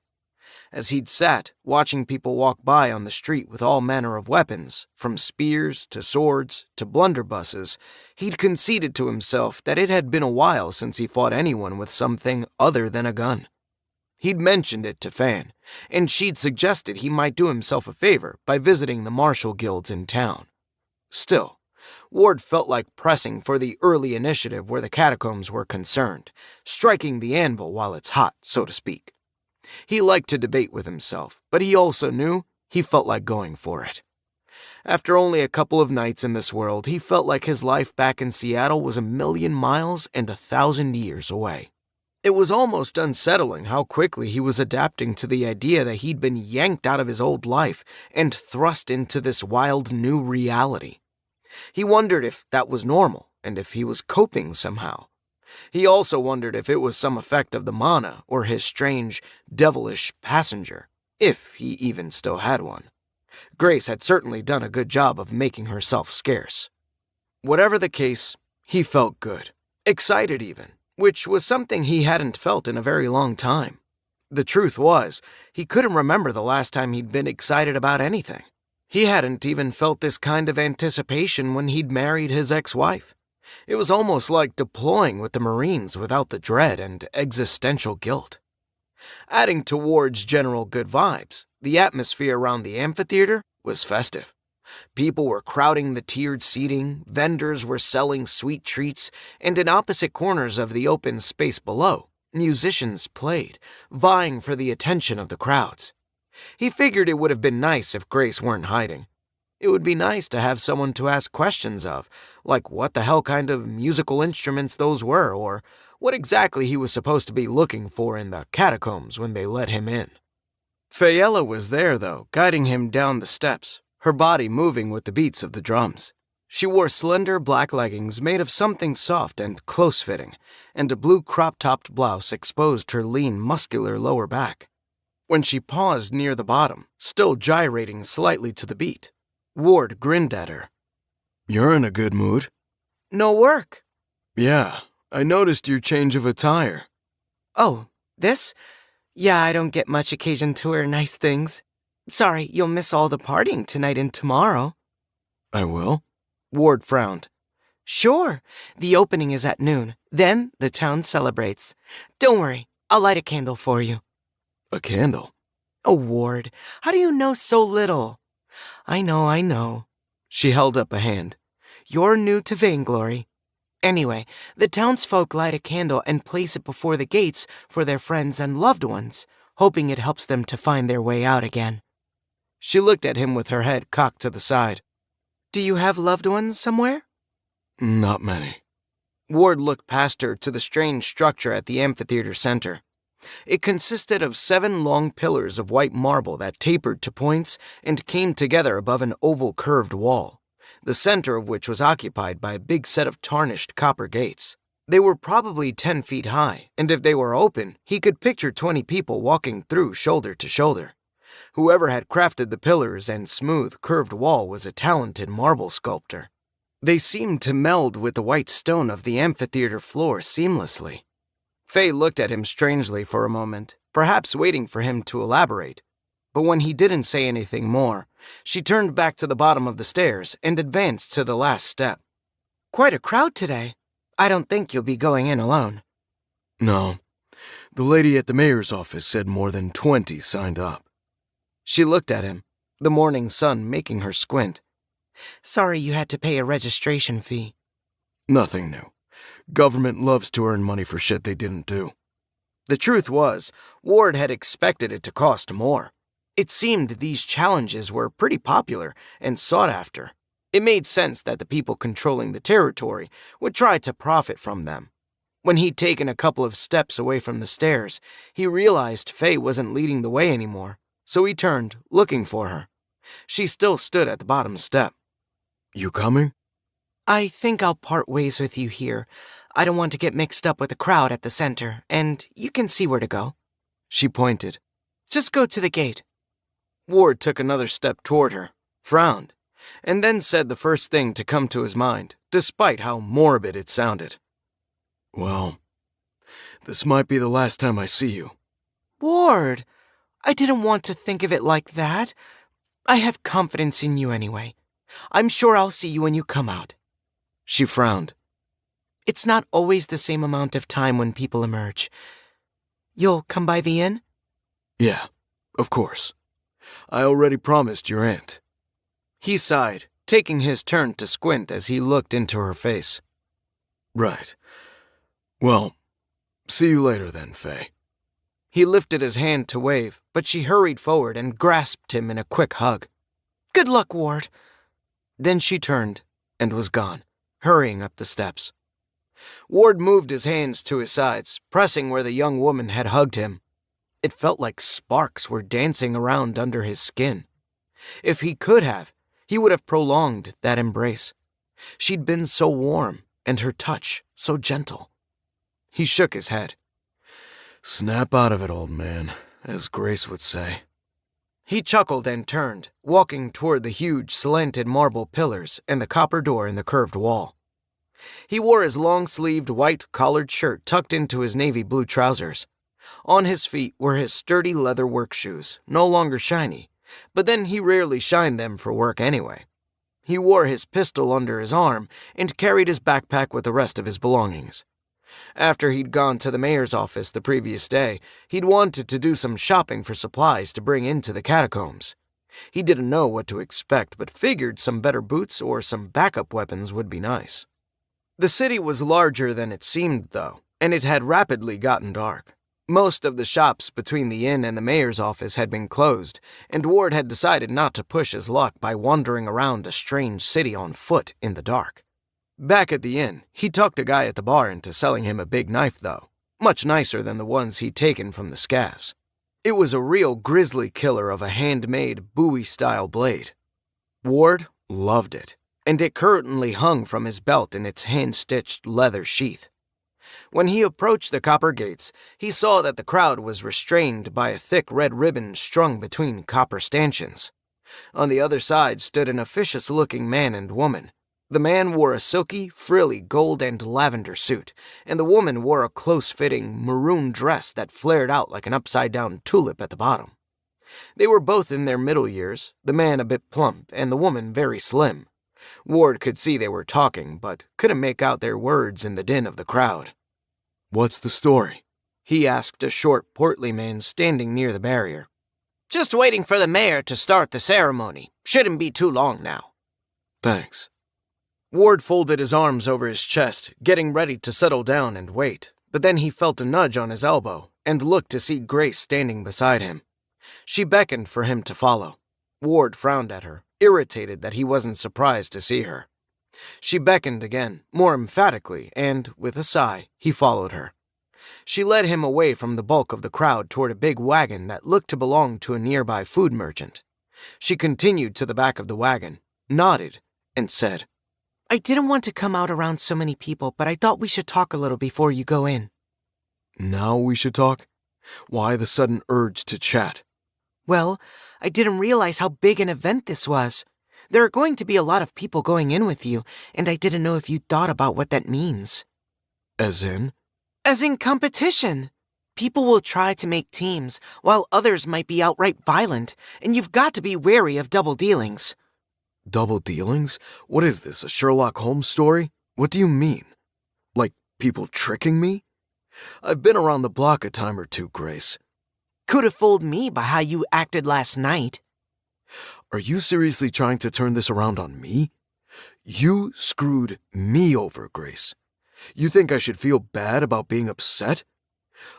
As he'd sat, watching people walk by on the street with all manner of weapons, from spears to swords to blunderbusses, he'd conceded to himself that it had been a while since he fought anyone with something other than a gun. He'd mentioned it to Fan, and she'd suggested he might do himself a favor by visiting the martial guilds in town. Still, Ward felt like pressing for the early initiative where the catacombs were concerned, striking the anvil while it's hot, so to speak. He liked to debate with himself, but he also knew he felt like going for it. After only a couple of nights in this world, he felt like his life back in Seattle was 1,000,000 miles and 1,000 years away. It was almost unsettling how quickly he was adapting to the idea that he'd been yanked out of his old life and thrust into this wild new reality. He wondered if that was normal and if he was coping somehow. He also wondered if it was some effect of the mana or his strange, devilish passenger, if he even still had one. Grace had certainly done a good job of making herself scarce. Whatever the case, he felt good, excited even, which was something he hadn't felt in a very long time. The truth was, he couldn't remember the last time he'd been excited about anything. He hadn't even felt this kind of anticipation when he'd married his ex-wife. It was almost like deploying with the Marines without the dread and existential guilt. Adding to Ward's general good vibes, the atmosphere around the amphitheater was festive. People were crowding the tiered seating, vendors were selling sweet treats, and in opposite corners of the open space below, musicians played, vying for the attention of the crowds. He figured it would have been nice if Grace weren't hiding. It would be nice to have someone to ask questions of, like what the hell kind of musical instruments those were, or what exactly he was supposed to be looking for in the catacombs when they let him in. Fayella was there, though, guiding him down the steps, her body moving with the beats of the drums. She wore slender black leggings made of something soft and close-fitting, and a blue crop-topped blouse exposed her lean, muscular lower back. When she paused near the bottom, still gyrating slightly to the beat, Ward grinned at her. "You're in a good mood." No work. "Yeah, I noticed your change of attire." Oh, this? Yeah, I don't get much occasion to wear nice things. Sorry, you'll miss all the partying tonight and tomorrow. "I will?" Ward frowned. Sure, the opening is at noon. Then the town celebrates. Don't worry, I'll light a candle for you. "A candle?" Oh, Ward, how do you know so little? I know. She held up a hand. You're new to Vainglory. Anyway, the townsfolk light a candle and place it before the gates for their friends and loved ones, hoping it helps them to find their way out again. She looked at him with her head cocked to the side. Do you have loved ones somewhere? "Not many." Ward looked past her to the strange structure at the amphitheater center. It consisted of 7 long pillars of white marble that tapered to points and came together above an oval curved wall, the center of which was occupied by a big set of tarnished copper gates. They were probably 10 feet high, and if they were open, he could picture 20 people walking through shoulder to shoulder. Whoever had crafted the pillars and smooth, curved wall was a talented marble sculptor. They seemed to meld with the white stone of the amphitheater floor seamlessly. Faye looked at him strangely for a moment, perhaps waiting for him to elaborate. But when he didn't say anything more, she turned back to the bottom of the stairs and advanced to the last step. Quite a crowd today. I don't think you'll be going in alone. "No. The lady at the mayor's office said more than 20 signed up." She looked at him, the morning sun making her squint. Sorry you had to pay a registration fee. "Nothing new. Government loves to earn money for shit they didn't do." The truth was, Ward had expected it to cost more. It seemed these challenges were pretty popular and sought after. It made sense that the people controlling the territory would try to profit from them. When he'd taken a couple of steps away from the stairs, he realized Faye wasn't leading the way anymore, so he turned, looking for her. She still stood at the bottom step. "You coming?" I think I'll part ways with you here. I don't want to get mixed up with the crowd at the center, and you can see where to go. She pointed. Just go to the gate. Ward took another step toward her, frowned, and then said the first thing to come to his mind, despite how morbid it sounded. "Well, this might be the last time I see you." Ward, I didn't want to think of it like that. I have confidence in you anyway. I'm sure I'll see you when you come out. She frowned. It's not always the same amount of time when people emerge. You'll come by the inn? "Yeah, of course. I already promised your aunt." He sighed, taking his turn to squint as he looked into her face. "Right. Well, see you later then, Faye." He lifted his hand to wave, but she hurried forward and grasped him in a quick hug. Good luck, Ward. Then she turned and was gone, hurrying up the steps. Ward moved his hands to his sides, pressing where the young woman had hugged him. It felt like sparks were dancing around under his skin. If he could have, he would have prolonged that embrace. She'd been so warm, and her touch so gentle. He shook his head. "Snap out of it, old man, as Grace would say." He chuckled and turned, walking toward the huge slanted marble pillars and the copper door in the curved wall. He wore his long-sleeved white collared shirt tucked into his navy blue trousers. On his feet were his sturdy leather work shoes, no longer shiny, but then he rarely shined them for work anyway. He wore his pistol under his arm and carried his backpack with the rest of his belongings. After he'd gone to the mayor's office the previous day, he'd wanted to do some shopping for supplies to bring into the catacombs. He didn't know what to expect, but figured some better boots or some backup weapons would be nice. The city was larger than it seemed, though, and it had rapidly gotten dark. Most of the shops between the inn and the mayor's office had been closed, and Ward had decided not to push his luck by wandering around a strange city on foot in the dark. Back at the inn, he talked a guy at the bar into selling him a big knife, though, much nicer than the ones he'd taken from the scavs. It was a real grizzly killer of a handmade Bowie-style blade. Ward loved it, and it currently hung from his belt in its hand-stitched leather sheath. When he approached the copper gates, he saw that the crowd was restrained by a thick red ribbon strung between copper stanchions. On the other side stood an officious-looking man and woman. The man wore a silky, frilly gold and lavender suit, and the woman wore a close-fitting maroon dress that flared out like an upside-down tulip at the bottom. They were both in their middle years, the man a bit plump and the woman very slim. Ward could see they were talking, but couldn't make out their words in the din of the crowd. "What's the story?" he asked a short, portly man standing near the barrier. "Just waiting for the mayor to start the ceremony. Shouldn't be too long now." "Thanks." Ward folded his arms over his chest, getting ready to settle down and wait, but then he felt a nudge on his elbow and looked to see Grace standing beside him. She beckoned for him to follow. Ward frowned at her, irritated that he wasn't surprised to see her. She beckoned again, more emphatically, and, with a sigh, he followed her. She led him away from the bulk of the crowd toward a big wagon that looked to belong to a nearby food merchant. She continued to the back of the wagon, nodded, and said, I didn't want to come out around so many people, but I thought we should talk a little before you go in. "Now we should talk? Why the sudden urge to chat?" Well, I didn't realize how big an event this was. There are going to be a lot of people going in with you, and I didn't know if you thought about what that means. As in? As in competition. People will try to make teams, while others might be outright violent, and you've got to be wary of double dealings. Double dealings? What is this, a Sherlock Holmes story? What do you mean? Like people tricking me? I've been around the block a time or two, Grace. Could have fooled me by how you acted last night. Are you seriously trying to turn this around on me? You screwed me over, Grace. You think I should feel bad about being upset?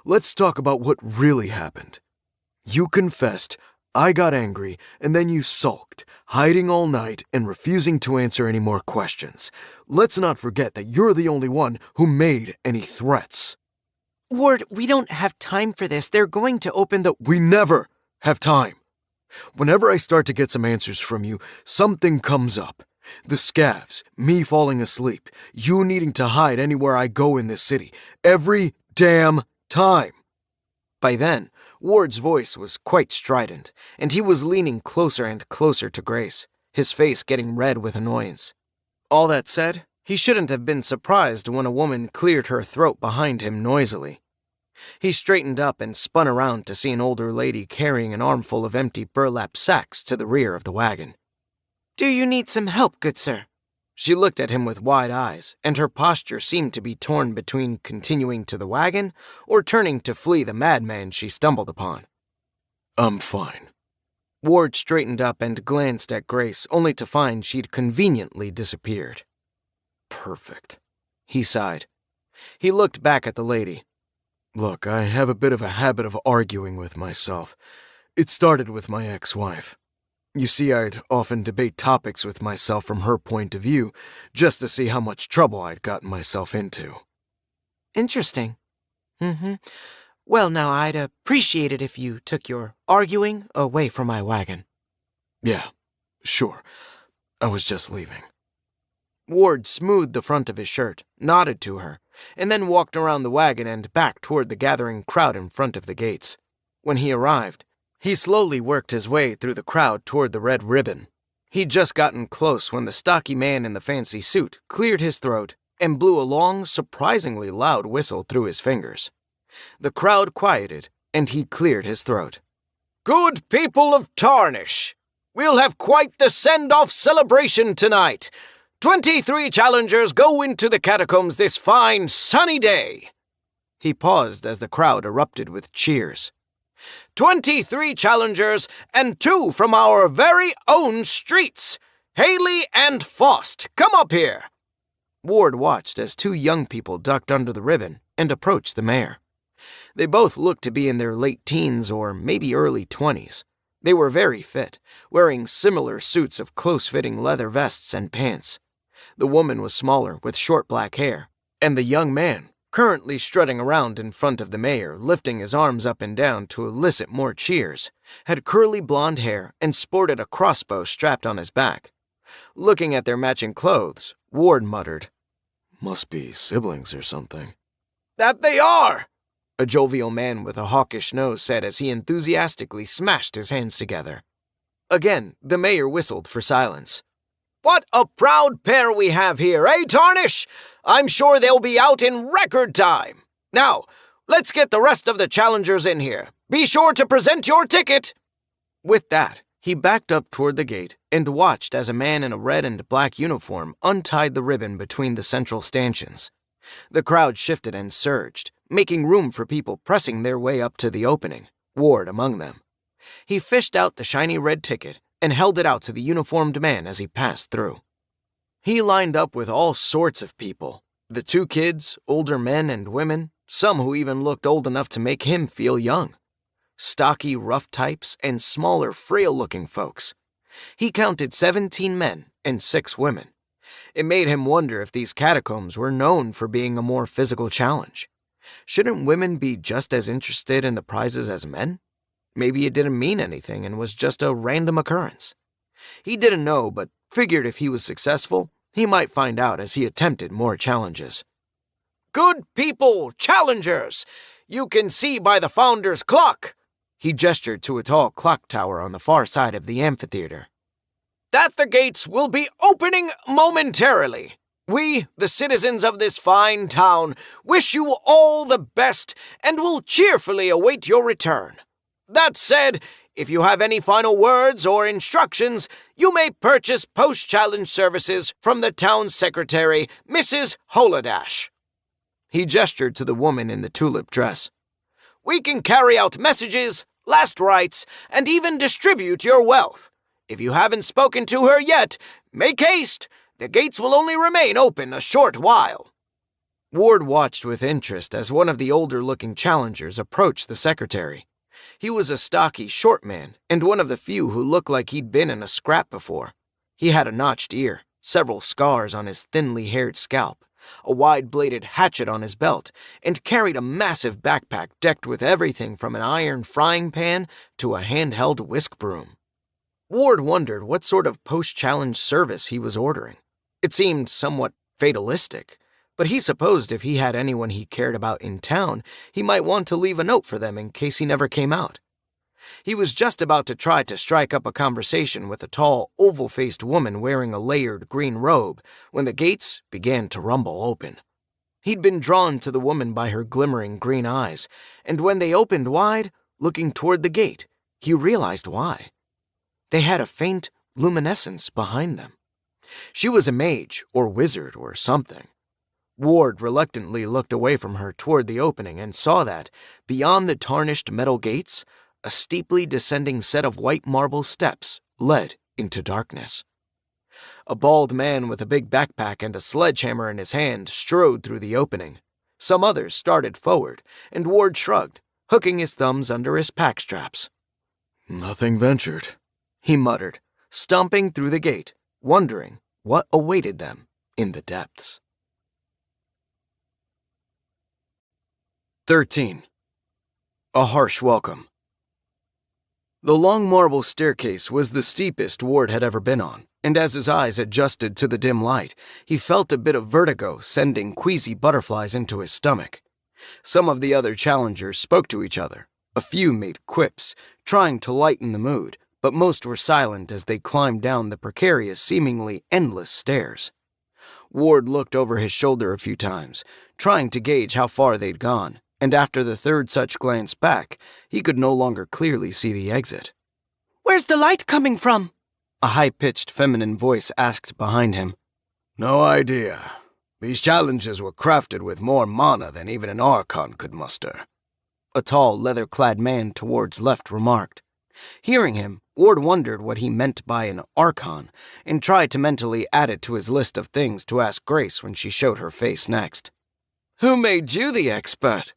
Let's talk about what really happened. You confessed, I got angry, and then you sulked, hiding all night and refusing to answer any more questions. Let's not forget that you're the only one who made any threats. Ward, we don't have time for this. They're going to open the— We never have time. Whenever I start to get some answers from you, something comes up. The scavs, me falling asleep, you needing to hide anywhere I go in this city. Every damn time. By then, Ward's voice was quite strident, and he was leaning closer and closer to Grace, his face getting red with annoyance. All that said, he shouldn't have been surprised when a woman cleared her throat behind him noisily. He straightened up and spun around to see an older lady carrying an armful of empty burlap sacks to the rear of the wagon. Do you need some help, good sir? She looked at him with wide eyes, and her posture seemed to be torn between continuing to the wagon or turning to flee the madman she stumbled upon. I'm fine. Ward straightened up and glanced at Grace, only to find she'd conveniently disappeared. Perfect. He sighed. He looked back at the lady. Look, I have a bit of a habit of arguing with myself. It started with my ex-wife. You see, I'd often debate topics with myself from her point of view, just to see how much trouble I'd gotten myself into. Interesting. Well, now, I'd appreciate it if you took your arguing away from my wagon. Yeah, sure. I was just leaving. Ward smoothed the front of his shirt, nodded to her, and then walked around the wagon and back toward the gathering crowd in front of the gates. When he arrived, he slowly worked his way through the crowd toward the red ribbon. He'd just gotten close when the stocky man in the fancy suit cleared his throat and blew a long, surprisingly loud whistle through his fingers. The crowd quieted, and he cleared his throat. "Good people of Tarnish, we'll have quite the send-off celebration tonight. 23 challengers go into the catacombs this fine, sunny day." He paused as the crowd erupted with cheers. 23 challengers and 2 from our very own streets. Haley and Faust, come up here. Ward watched as 2 young people ducked under the ribbon and approached the mayor. They both looked to be in their late teens or maybe early 20s. They were very fit, wearing similar suits of close-fitting leather vests and pants. The woman was smaller, with short black hair, and the young man, currently strutting around in front of the mayor, lifting his arms up and down to elicit more cheers, had curly blonde hair and sported a crossbow strapped on his back. Looking at their matching clothes, Ward muttered, "Must be siblings or something." "That they are!" a jovial man with a hawkish nose said as he enthusiastically smashed his hands together. Again, the mayor whistled for silence. "What a proud pair we have here, eh, Tarnish? I'm sure they'll be out in record time. Now, let's get the rest of the challengers in here. Be sure to present your ticket." With that, he backed up toward the gate and watched as a man in a red and black uniform untied the ribbon between the central stanchions. The crowd shifted and surged, making room for people pressing their way up to the opening, Ward among them. He fished out the shiny red ticket and held it out to the uniformed man as he passed through. He lined up with all sorts of people, the two kids, older men and women, some who even looked old enough to make him feel young. Stocky, rough types and smaller, frail-looking folks. He counted 17 men and 6 women. It made him wonder if these catacombs were known for being a more physical challenge. Shouldn't women be just as interested in the prizes as men? Maybe it didn't mean anything and was just a random occurrence. He didn't know, but figured if he was successful, he might find out as he attempted more challenges. "Good people, challengers! You can see by the founder's clock," he gestured to a tall clock tower on the far side of the amphitheater, "that the gates will be opening momentarily. We, the citizens of this fine town, wish you all the best and will cheerfully await your return. That said, if you have any final words or instructions, you may purchase post-challenge services from the town secretary, Mrs. Holodash." He gestured to the woman in the tulip dress. "We can carry out messages, last rites, and even distribute your wealth. If you haven't spoken to her yet, make haste. The gates will only remain open a short while." Ward watched with interest as one of the older-looking challengers approached the secretary. He was a stocky, short man, and one of the few who looked like he'd been in a scrap before. He had a notched ear, several scars on his thinly haired scalp, a wide-bladed hatchet on his belt, and carried a massive backpack decked with everything from an iron frying pan to a handheld whisk broom. Ward wondered what sort of post-challenge service he was ordering. It seemed somewhat fatalistic, but he supposed if he had anyone he cared about in town, he might want to leave a note for them in case he never came out. He was just about to try to strike up a conversation with a tall, oval-faced woman wearing a layered green robe when the gates began to rumble open. He'd been drawn to the woman by her glimmering green eyes, and when they opened wide, looking toward the gate, he realized why. They had a faint luminescence behind them. She was a mage, or wizard, or something. Ward reluctantly looked away from her toward the opening and saw that, beyond the tarnished metal gates, a steeply descending set of white marble steps led into darkness. A bald man with a big backpack and a sledgehammer in his hand strode through the opening. Some others started forward, and Ward shrugged, hooking his thumbs under his pack straps. "Nothing ventured," he muttered, stomping through the gate, wondering what awaited them in the depths. 13. A harsh welcome. The long marble staircase was the steepest Ward had ever been on, and as his eyes adjusted to the dim light, he felt a bit of vertigo sending queasy butterflies into his stomach. Some of the other challengers spoke to each other. A few made quips, trying to lighten the mood, but most were silent as they climbed down the precarious, seemingly endless stairs. Ward looked over his shoulder a few times, trying to gauge how far they'd gone, and after the third such glance back, he could no longer clearly see the exit. "Where's the light coming from?" A high-pitched feminine voice asked behind him. "No idea. These challenges were crafted with more mana than even an Archon could muster," a tall, leather-clad man towards left remarked. Hearing him, Ward wondered what he meant by an Archon, and tried to mentally add it to his list of things to ask Grace when she showed her face next. "Who made you the expert?"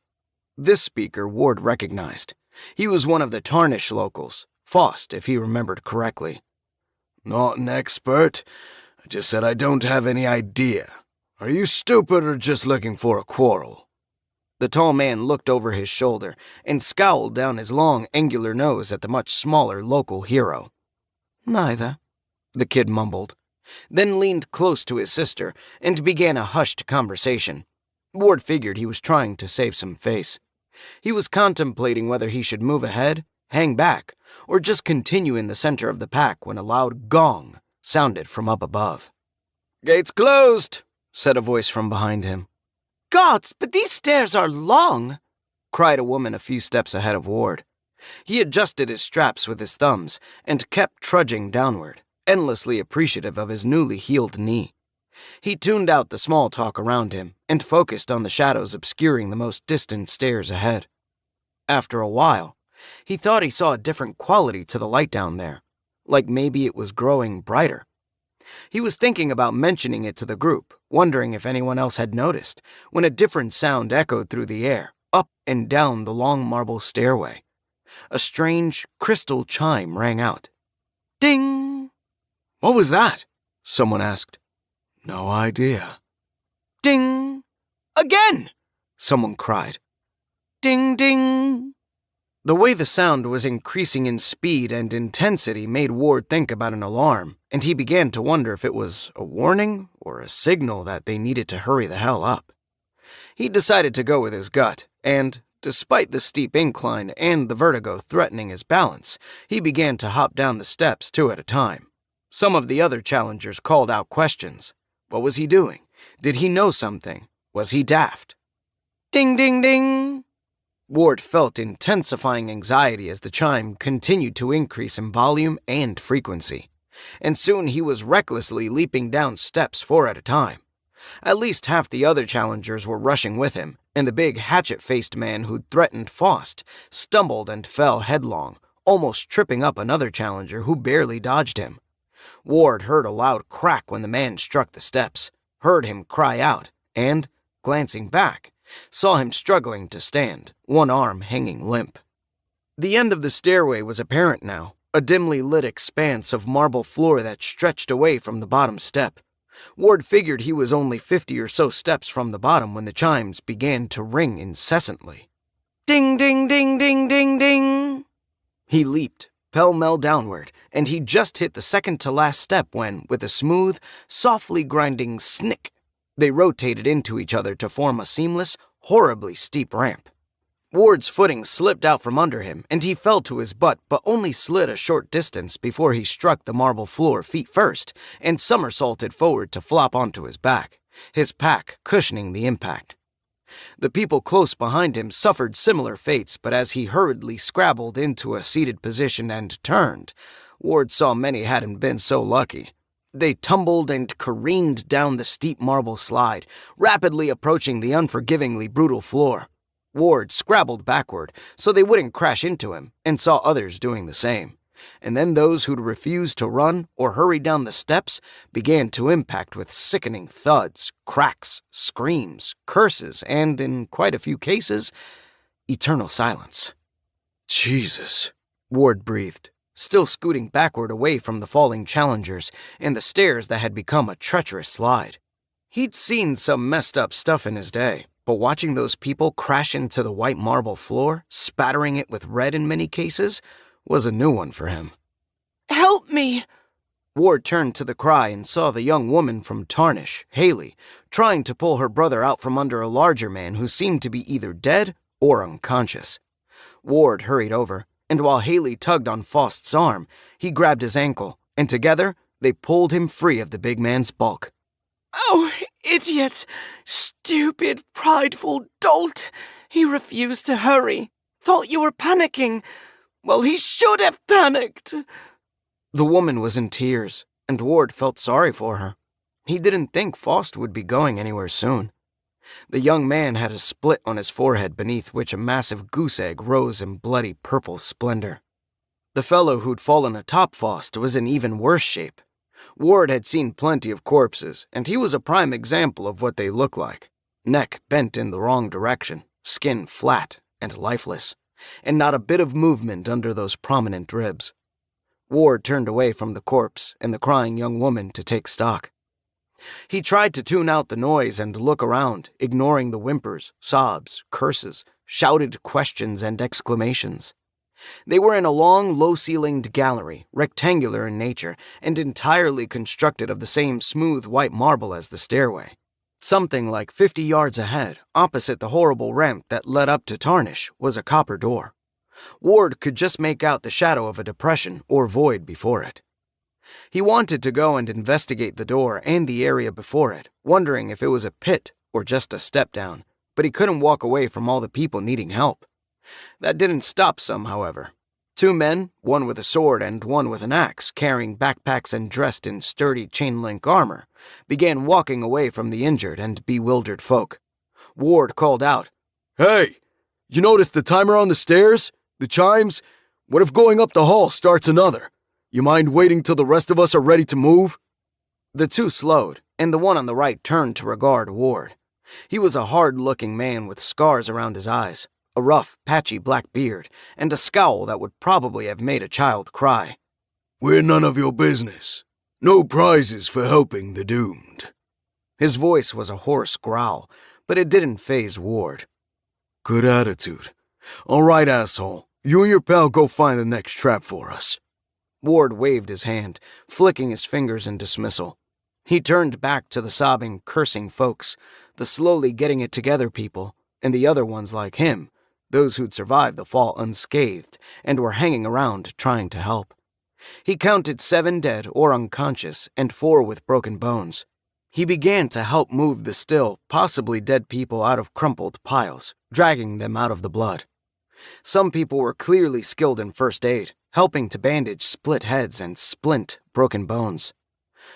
This speaker Ward recognized. He was one of the Tarnish locals, Faust, if he remembered correctly. Not an expert. I just said I don't have any idea. Are you stupid or just looking for a quarrel? The tall man looked over his shoulder and scowled down his long, angular nose at the much smaller local hero. Neither, the kid mumbled, then leaned close to his sister and began a hushed conversation. Ward figured he was trying to save some face. He was contemplating whether he should move ahead, hang back, or just continue in the center of the pack when a loud gong sounded from up above. "Gates closed," said a voice from behind him. "Gods, but these stairs are long," cried a woman a few steps ahead of Ward. He adjusted his straps with his thumbs and kept trudging downward, endlessly appreciative of his newly healed knee. He tuned out the small talk around him and focused on the shadows obscuring the most distant stairs ahead. After a while, he thought he saw a different quality to the light down there, like maybe it was growing brighter. He was thinking about mentioning it to the group, wondering if anyone else had noticed, when a different sound echoed through the air, up and down the long marble stairway. A strange crystal chime rang out. Ding! "What was that?" someone asked. "No idea." Ding! Again! Someone cried. Ding, ding! The way the sound was increasing in speed and intensity made Ward think about an alarm, and he began to wonder if it was a warning or a signal that they needed to hurry the hell up. He decided to go with his gut, and, despite the steep incline and the vertigo threatening his balance, he began to hop down the steps 2 at a time. Some of the other challengers called out questions. What was he doing? Did he know something? Was he daft? Ding, ding, ding! Ward felt intensifying anxiety as the chime continued to increase in volume and frequency, and soon he was recklessly leaping down steps 4 at a time. At least half the other challengers were rushing with him, and the big hatchet-faced man who'd threatened Faust stumbled and fell headlong, almost tripping up another challenger who barely dodged him. Ward heard a loud crack when the man struck the steps, heard him cry out, and, glancing back, saw him struggling to stand, one arm hanging limp. The end of the stairway was apparent now, a dimly lit expanse of marble floor that stretched away from the bottom step. Ward figured he was only 50 or so steps from the bottom when the chimes began to ring incessantly. Ding, ding, ding, ding, ding, ding! He leaped, pell-mell downward, and he just hit the second-to-last step when, with a smooth, softly grinding snick, they rotated into each other to form a seamless, horribly steep ramp. Ward's footing slipped out from under him, and he fell to his butt but only slid a short distance before he struck the marble floor feet first and somersaulted forward to flop onto his back, his pack cushioning the impact. The people close behind him suffered similar fates, but as he hurriedly scrabbled into a seated position and turned, Ward saw many hadn't been so lucky. They tumbled and careened down the steep marble slide, rapidly approaching the unforgivingly brutal floor. Ward scrabbled backward so they wouldn't crash into him, and saw others doing the same. And then those who'd refused to run or hurry down the steps began to impact with sickening thuds, cracks, screams, curses, and, in quite a few cases, eternal silence. "Jesus," Ward breathed, still scooting backward away from the falling challengers and the stairs that had become a treacherous slide. He'd seen some messed up stuff in his day, but watching those people crash into the white marble floor, spattering it with red in many cases, was a new one for him. "Help me!" Ward turned to the cry and saw the young woman from Tarnish, Haley, trying to pull her brother out from under a larger man who seemed to be either dead or unconscious. Ward hurried over, and while Haley tugged on Faust's arm, he grabbed his ankle, and together they pulled him free of the big man's bulk. "Oh, idiot! Stupid, prideful dolt! He refused to hurry. Thought you were panicking. Well, he should have panicked." The woman was in tears, and Ward felt sorry for her. He didn't think Faust would be going anywhere soon. The young man had a split on his forehead beneath which a massive goose egg rose in bloody purple splendor. The fellow who'd fallen atop Faust was in even worse shape. Ward had seen plenty of corpses, and he was a prime example of what they look like. Neck bent in the wrong direction, skin flat, and lifeless, and not a bit of movement under those prominent ribs. Ward turned away from the corpse and the crying young woman to take stock. He tried to tune out the noise and look around, ignoring the whimpers, sobs, curses, shouted questions, and exclamations. They were in a long, low-ceilinged gallery, rectangular in nature, and entirely constructed of the same smooth white marble as the stairway. Something like 50 yards ahead, opposite the horrible ramp that led up to Tarnish, was a copper door. Ward could just make out the shadow of a depression or void before it. He wanted to go and investigate the door and the area before it, wondering if it was a pit or just a step down, but he couldn't walk away from all the people needing help. That didn't stop some, however. 2 men, one with a sword and one with an axe, carrying backpacks and dressed in sturdy chain-link armor, began walking away from the injured and bewildered folk. Ward called out, Hey, you notice the timer on the stairs? The chimes? What if going up the hall starts another? You mind waiting till the rest of us are ready to move? The 2 slowed, and the one on the right turned to regard Ward. He was a hard-looking man with scars around his eyes, a rough, patchy black beard, and a scowl that would probably have made a child cry. We're none of your business. No prizes for helping the doomed. His voice was a hoarse growl, but it didn't faze Ward. Good attitude. All right, asshole. You and your pal go find the next trap for us. Ward waved his hand, flicking his fingers in dismissal. He turned back to the sobbing, cursing folks, the slowly getting it together people, and the other ones like him, those who'd survived the fall unscathed and were hanging around trying to help. He counted 7 dead or unconscious and 4 with broken bones. He began to help move the still, possibly dead people out of crumpled piles, dragging them out of the blood. Some people were clearly skilled in first aid, helping to bandage split heads and splint broken bones.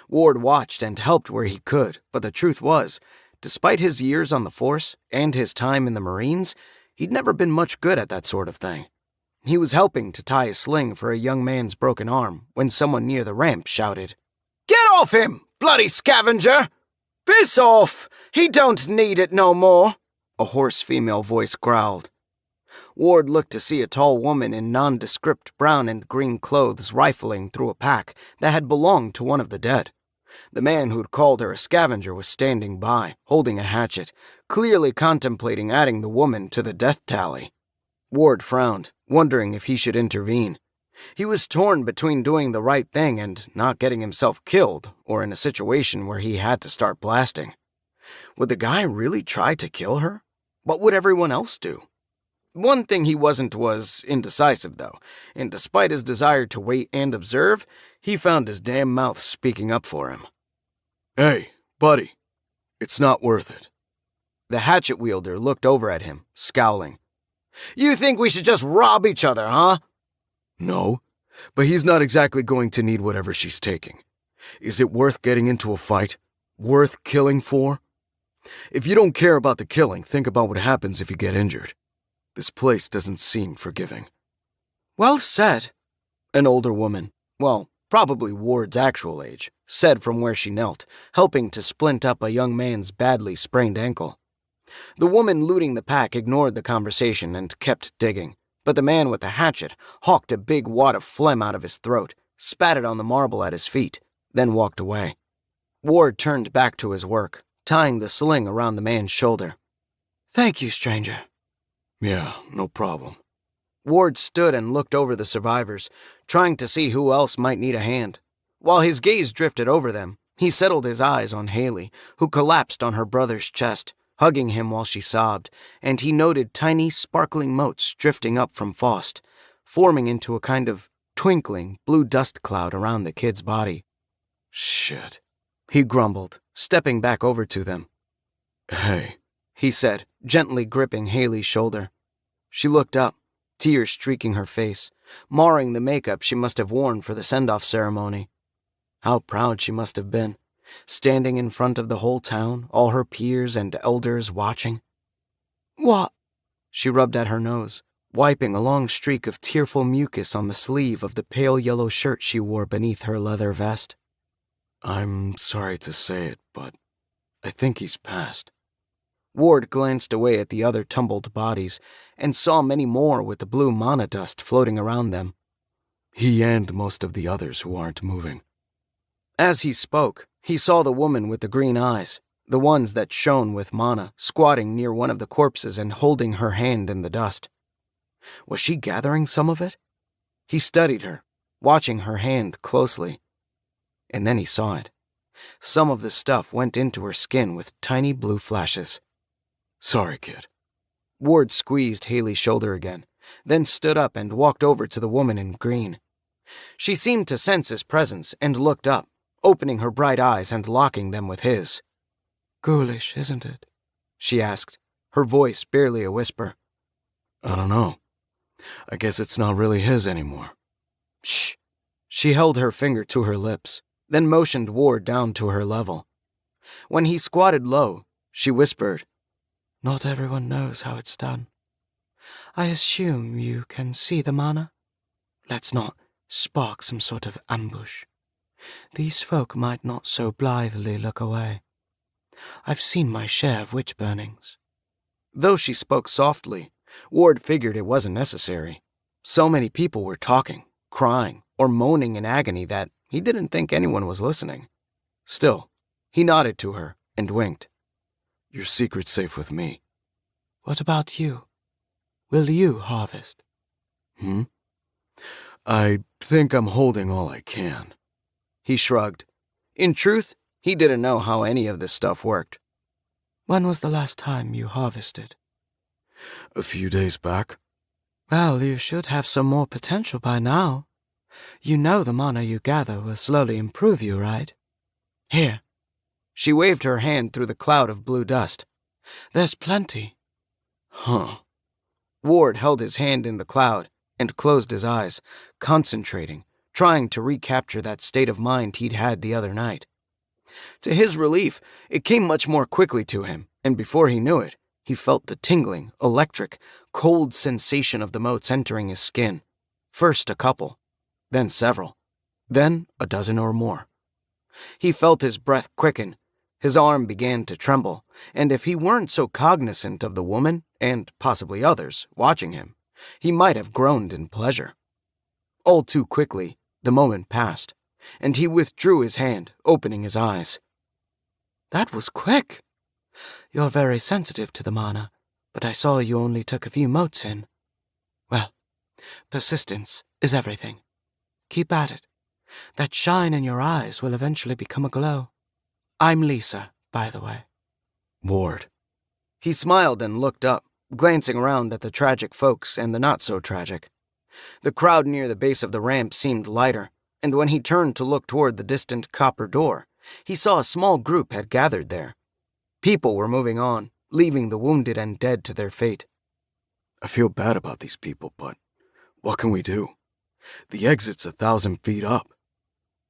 Ward watched and helped where he could, but the truth was, despite his years on the force and his time in the Marines, he'd never been much good at that sort of thing. He was helping to tie a sling for a young man's broken arm when someone near the ramp shouted, "Get off him, bloody scavenger! Piss off! He don't need it no more," a hoarse female voice growled. Ward looked to see a tall woman in nondescript brown and green clothes rifling through a pack that had belonged to one of the dead. The man who'd called her a scavenger was standing by, holding a hatchet, clearly contemplating adding the woman to the death tally. Ward frowned, wondering if he should intervene. He was torn between doing the right thing and not getting himself killed, or in a situation where he had to start blasting. Would the guy really try to kill her? What would everyone else do? One thing he wasn't was indecisive, though, and despite his desire to wait and observe, he found his damn mouth speaking up for him. Hey, buddy, it's not worth it. The hatchet wielder looked over at him, scowling. You think we should just rob each other, huh? No, but he's not exactly going to need whatever she's taking. Is it worth getting into a fight? Worth killing for? If you don't care about the killing, think about what happens if you get injured. This place doesn't seem forgiving. Well said, an older woman, well, probably Ward's actual age, said from where she knelt, helping to splint up a young man's badly sprained ankle. The woman looting the pack ignored the conversation and kept digging, but the man with the hatchet hawked a big wad of phlegm out of his throat, spat it on the marble at his feet, then walked away. Ward turned back to his work, tying the sling around the man's shoulder. Thank you, stranger. Yeah, no problem. Ward stood and looked over the survivors, trying to see who else might need a hand. While his gaze drifted over them, he settled his eyes on Haley, who collapsed on her brother's chest, hugging him while she sobbed, and he noted tiny, sparkling motes drifting up from Faust, forming into a kind of twinkling blue dust cloud around the kid's body. Shit, he grumbled, stepping back over to them. Hey, he said, gently gripping Haley's shoulder. She looked up, tears streaking her face, marring the makeup she must have worn for the send-off ceremony. How proud she must have been, standing in front of the whole town, all her peers and elders watching. What? She rubbed at her nose, wiping a long streak of tearful mucus on the sleeve of the pale yellow shirt she wore beneath her leather vest. I'm sorry to say it, but I think he's passed. Ward glanced away at the other tumbled bodies and saw many more with the blue mana dust floating around them. He and most of the others who aren't moving. As he spoke, he saw the woman with the green eyes, the ones that shone with mana, squatting near one of the corpses and holding her hand in the dust. Was she gathering some of it? He studied her, watching her hand closely. And then he saw it. Some of the stuff went into her skin with tiny blue flashes. Sorry, kid. Ward squeezed Haley's shoulder again, then stood up and walked over to the woman in green. She seemed to sense his presence and looked up, opening her bright eyes and locking them with his. Ghoulish, isn't it? She asked, her voice barely a whisper. I don't know. I guess it's not really his anymore. Shh. She held her finger to her lips, then motioned Ward down to her level. When he squatted low, she whispered, Not everyone knows how it's done. I assume you can see the mana? Let's not spark some sort of ambush. These folk might not so blithely look away. I've seen my share of witch burnings. Though she spoke softly, Ward figured it wasn't necessary. So many people were talking, crying, or moaning in agony that he didn't think anyone was listening. Still, he nodded to her and winked. Your secret's safe with me. What about you? Will you harvest? I think I'm holding all I can. He shrugged. In truth, he didn't know how any of this stuff worked. When was the last time you harvested? A few days back. Well, you should have some more potential by now. You know the mana you gather will slowly improve you, right? Here. She waved her hand through the cloud of blue dust. There's plenty. Huh. Ward held his hand in the cloud and closed his eyes, concentrating, trying to recapture that state of mind he'd had the other night. To his relief, it came much more quickly to him, and before he knew it, he felt the tingling, electric, cold sensation of the motes entering his skin. First a couple, then several, then a dozen or more. He felt his breath quicken, his arm began to tremble, and if he weren't so cognizant of the woman, and possibly others, watching him, he might have groaned in pleasure. All too quickly, the moment passed, and he withdrew his hand, opening his eyes. That was quick. You're very sensitive to the mana, but I saw you only took a few motes in. Well, persistence is everything. Keep at it. That shine in your eyes will eventually become a glow. I'm Lisa, by the way. Ward. He smiled and looked up, glancing around at the tragic folks and the not-so-tragic. The crowd near the base of the ramp seemed lighter, and when he turned to look toward the distant copper door, he saw a small group had gathered there. People were moving on, leaving the wounded and dead to their fate. I feel bad about these people, but what can we do? The exit's 1,000 feet up.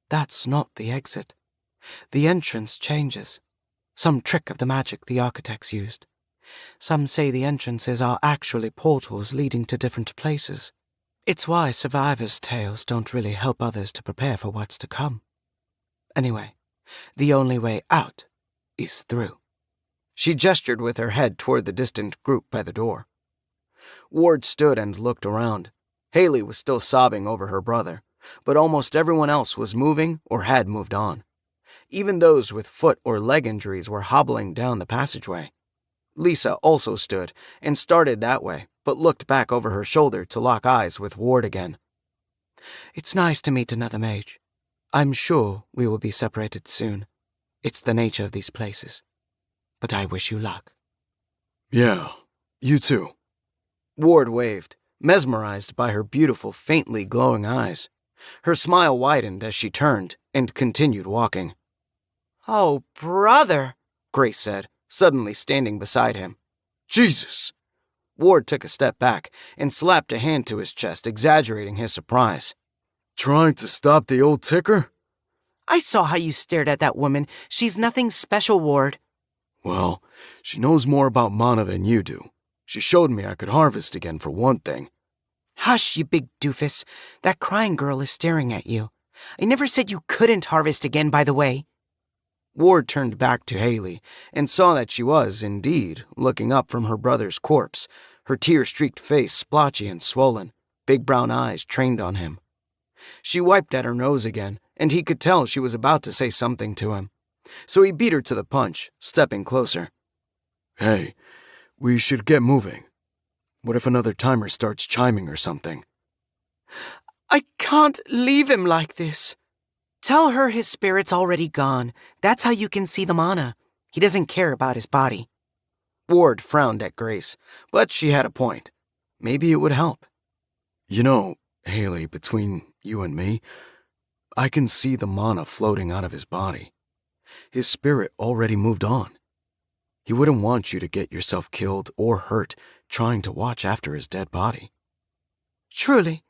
That's not the exit. The entrance changes. Some trick of the magic the architects used. Some say the entrances are actually portals leading to different places. It's why survivors' tales don't really help others to prepare for what's to come. Anyway, the only way out is through. She gestured with her head toward the distant group by the door. Ward stood and looked around. Haley was still sobbing over her brother, but almost everyone else was moving or had moved on. Even those with foot or leg injuries were hobbling down the passageway. Lisa also stood and started that way, but looked back over her shoulder to lock eyes with Ward again. It's nice to meet another mage. I'm sure we will be separated soon. It's the nature of these places. But I wish you luck. Yeah, you too. Ward waved, mesmerized by her beautiful, faintly glowing eyes. Her smile widened as she turned and continued walking. Oh, brother, Grace said, suddenly standing beside him. Jesus! Ward took a step back and slapped a hand to his chest, exaggerating his surprise. Trying to stop the old ticker? I saw how you stared at that woman. She's nothing special, Ward. Well, she knows more about mana than you do. She showed me I could harvest again for one thing. Hush, you big doofus. That crying girl is staring at you. I never said you couldn't harvest again, by the way. Ward turned back to Haley and saw that she was, indeed, looking up from her brother's corpse, her tear-streaked face splotchy and swollen, big brown eyes trained on him. She wiped at her nose again, and he could tell she was about to say something to him. So he beat her to the punch, stepping closer. Hey, we should get moving. What if another timer starts chiming or something? I can't leave him like this. Tell her his spirit's already gone. That's how you can see the mana. He doesn't care about his body. Ward frowned at Grace, but she had a point. Maybe it would help. You know, Haley, between you and me, I can see the mana floating out of his body. His spirit already moved on. He wouldn't want you to get yourself killed or hurt trying to watch after his dead body. Truly.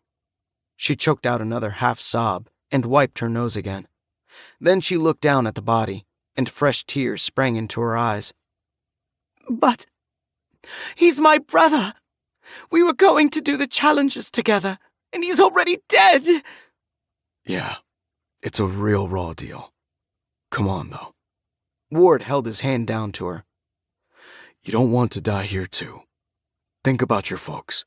She choked out another half-sob and wiped her nose again. Then she looked down at the body, and fresh tears sprang into her eyes. But he's my brother. We were going to do the challenges together, and he's already dead. Yeah, it's a real raw deal. Come on, though. Ward held his hand down to her. You don't want to die here, too. Think about your folks.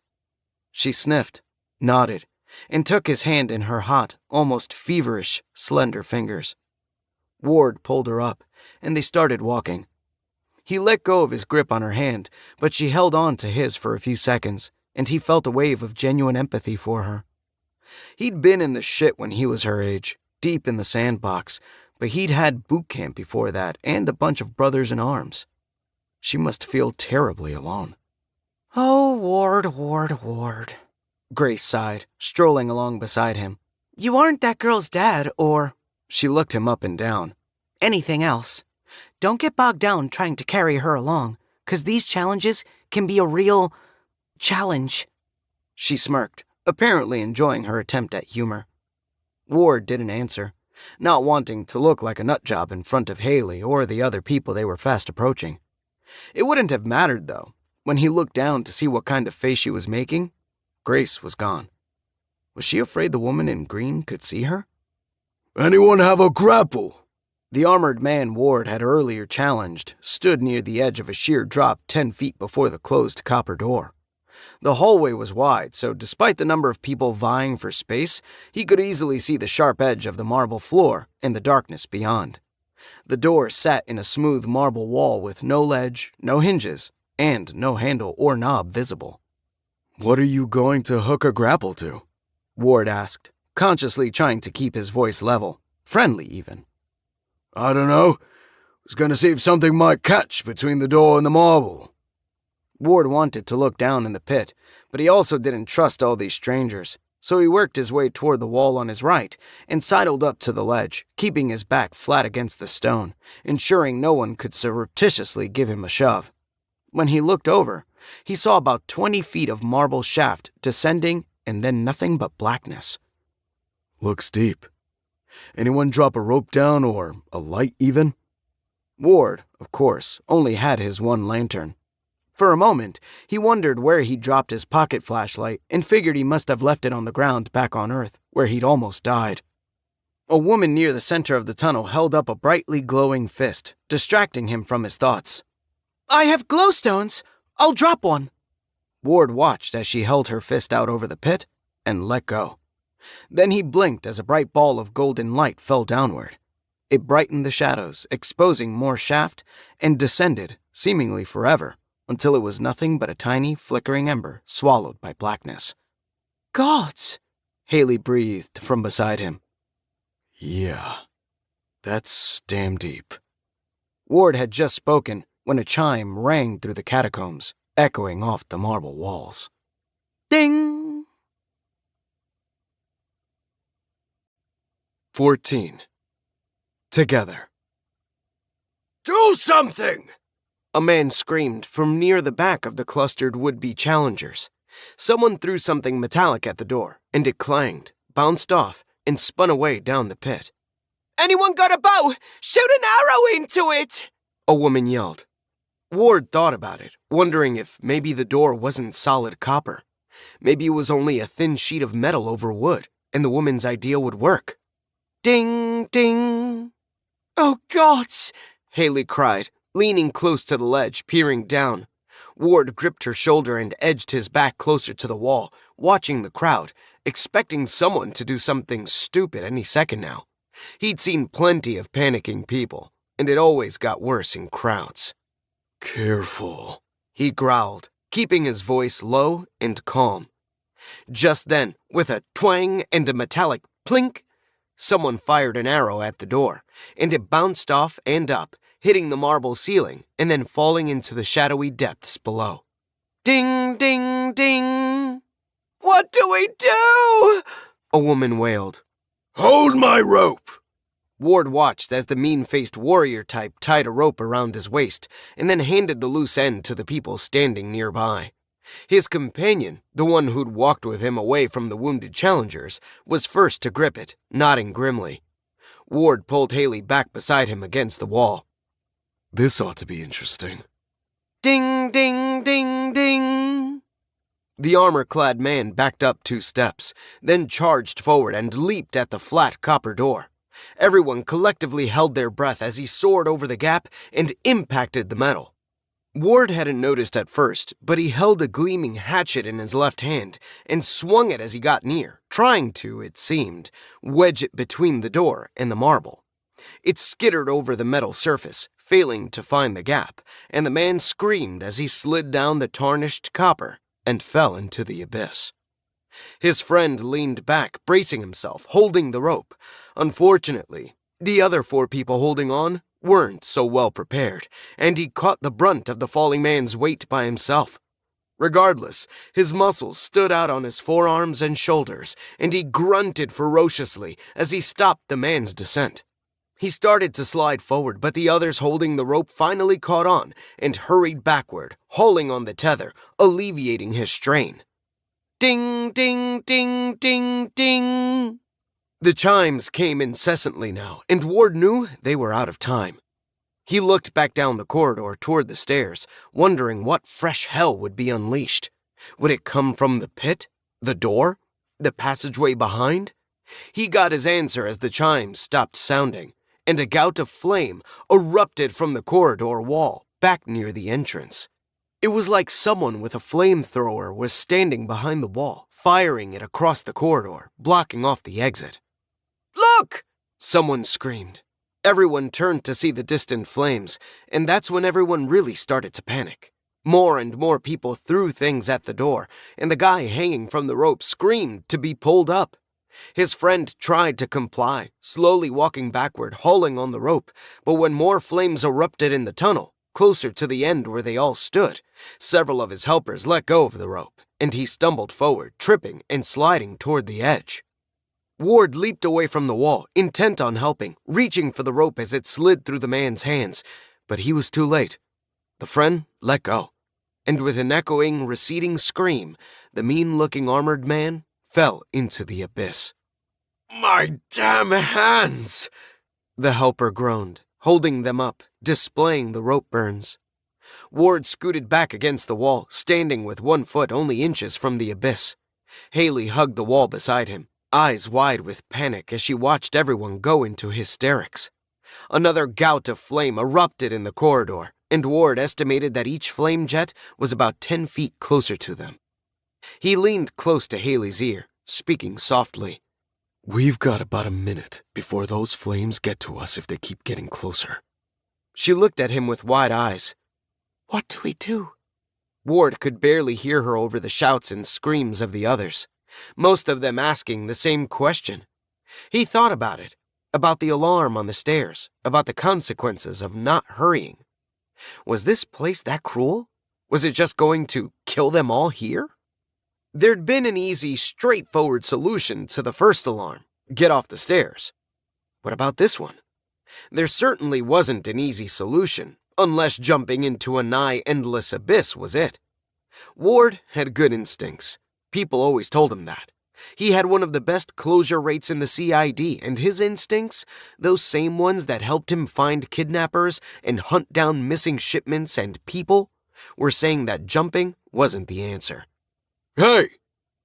She sniffed, nodded, and took his hand in her hot, almost feverish, slender fingers. Ward pulled her up, and they started walking. He let go of his grip on her hand, but she held on to his for a few seconds, and he felt a wave of genuine empathy for her. He'd been in the shit when he was her age, deep in the sandbox, but he'd had boot camp before that and a bunch of brothers in arms. She must feel terribly alone. Oh, Ward. Grace sighed, strolling along beside him. You aren't that girl's dad, or... She looked him up and down. Anything else. Don't get bogged down trying to carry her along, 'cause these challenges can be a real... challenge. She smirked, apparently enjoying her attempt at humor. Ward didn't answer, not wanting to look like a nutjob in front of Haley or the other people they were fast approaching. It wouldn't have mattered, though. When he looked down to see what kind of face she was making, Grace was gone. Was she afraid the woman in green could see her? Anyone have a grapple? The armored man Ward had earlier challenged stood near the edge of a sheer drop 10 feet before the closed copper door. The hallway was wide, so despite the number of people vying for space, he could easily see the sharp edge of the marble floor and the darkness beyond. The door sat in a smooth marble wall with no ledge, no hinges, and no handle or knob visible. What are you going to hook a grapple to? Ward asked, consciously trying to keep his voice level, friendly even. I don't know. Was going to see if something might catch between the door and the marble. Ward wanted to look down in the pit, but he also didn't trust all these strangers, so he worked his way toward the wall on his right and sidled up to the ledge, keeping his back flat against the stone, ensuring no one could surreptitiously give him a shove. When he looked over, he saw about 20 feet of marble shaft descending and then nothing but blackness. Looks deep. Anyone drop a rope down or a light even? Ward, of course, only had his one lantern. For a moment, he wondered where he'd dropped his pocket flashlight and figured he must have left it on the ground back on Earth, where he'd almost died. A woman near the center of the tunnel held up a brightly glowing fist, distracting him from his thoughts. I have glowstones. I'll drop one. Ward watched as she held her fist out over the pit and let go. Then he blinked as a bright ball of golden light fell downward. It brightened the shadows, exposing more shaft, and descended, seemingly forever, until it was nothing but a tiny, flickering ember swallowed by blackness. Gods! Haley breathed from beside him. Yeah, that's damn deep. Ward had just spoken when a chime rang through the catacombs, echoing off the marble walls. Ding! 14. Together. Do something! A man screamed from near the back of the clustered would-be challengers. Someone threw something metallic at the door, and it clanged, bounced off, and spun away down the pit. Anyone got a bow? Shoot an arrow into it! A woman yelled. Ward thought about it, wondering if maybe the door wasn't solid copper. Maybe it was only a thin sheet of metal over wood, and the woman's idea would work. Ding, ding. "Oh, gods!" Haley cried, leaning close to the ledge, peering down. Ward gripped her shoulder and edged his back closer to the wall, watching the crowd, expecting someone to do something stupid any second now. He'd seen plenty of panicking people, and it always got worse in crowds. Careful, he growled, keeping his voice low and calm. Just then, with a twang and a metallic plink, someone fired an arrow at the door, and it bounced off and up, hitting the marble ceiling and then falling into the shadowy depths below. Ding, ding, ding! "What do we do?" a woman wailed. Hold my rope! Ward watched as the mean-faced warrior type tied a rope around his waist and then handed the loose end to the people standing nearby. His companion, the one who'd walked with him away from the wounded challengers, was first to grip it, nodding grimly. Ward pulled Haley back beside him against the wall. This ought to be interesting. Ding, ding, ding, ding! The armor-clad man backed up 2 steps, then charged forward and leaped at the flat copper door. Everyone collectively held their breath as he soared over the gap and impacted the metal. Ward hadn't noticed at first, but he held a gleaming hatchet in his left hand and swung it as he got near, trying to, it seemed, wedge it between the door and the marble. It skittered over the metal surface, failing to find the gap, and the man screamed as he slid down the tarnished copper and fell into the abyss. His friend leaned back, bracing himself, holding the rope. Unfortunately, the other 4 people holding on weren't so well prepared, and he caught the brunt of the falling man's weight by himself. Regardless, his muscles stood out on his forearms and shoulders, and he grunted ferociously as he stopped the man's descent. He started to slide forward, but the others holding the rope finally caught on and hurried backward, hauling on the tether, alleviating his strain. Ding, ding, ding, ding, ding! The chimes came incessantly now, and Ward knew they were out of time. He looked back down the corridor toward the stairs, wondering what fresh hell would be unleashed. Would it come from the pit? The door? The passageway behind? He got his answer as the chimes stopped sounding, and a gout of flame erupted from the corridor wall back near the entrance. It was like someone with a flamethrower was standing behind the wall, firing it across the corridor, blocking off the exit. "Look!" someone screamed. Everyone turned to see the distant flames, and that's when everyone really started to panic. More and more people threw things at the door, and the guy hanging from the rope screamed to be pulled up. His friend tried to comply, slowly walking backward, hauling on the rope, but when more flames erupted in the tunnel, closer to the end where they all stood, several of his helpers let go of the rope, and he stumbled forward, tripping and sliding toward the edge. Ward leaped away from the wall, intent on helping, reaching for the rope as it slid through the man's hands, but he was too late. The friend let go, and with an echoing, receding scream, the mean-looking armored man fell into the abyss. My damn hands! The helper groaned, holding them up, displaying the rope burns. Ward scooted back against the wall, standing with 1 foot only inches from the abyss. Haley hugged the wall beside him, eyes wide with panic as she watched everyone go into hysterics. Another gout of flame erupted in the corridor, and Ward estimated that each flame jet was about 10 feet closer to them. He leaned close to Haley's ear, speaking softly. We've got about a minute before those flames get to us if they keep getting closer. She looked at him with wide eyes. What do we do? Ward could barely hear her over the shouts and screams of the others, most of them asking the same question. He thought about it, about the alarm on the stairs, about the consequences of not hurrying. Was this place that cruel? Was it just going to kill them all here? There'd been an easy, straightforward solution to the first alarm: get off the stairs. What about this one? There certainly wasn't an easy solution, unless jumping into a nigh-endless abyss was it. Ward had good instincts. People always told him that. He had one of the best closure rates in the CID, and his instincts, those same ones that helped him find kidnappers and hunt down missing shipments and people, were saying that jumping wasn't the answer. Hey!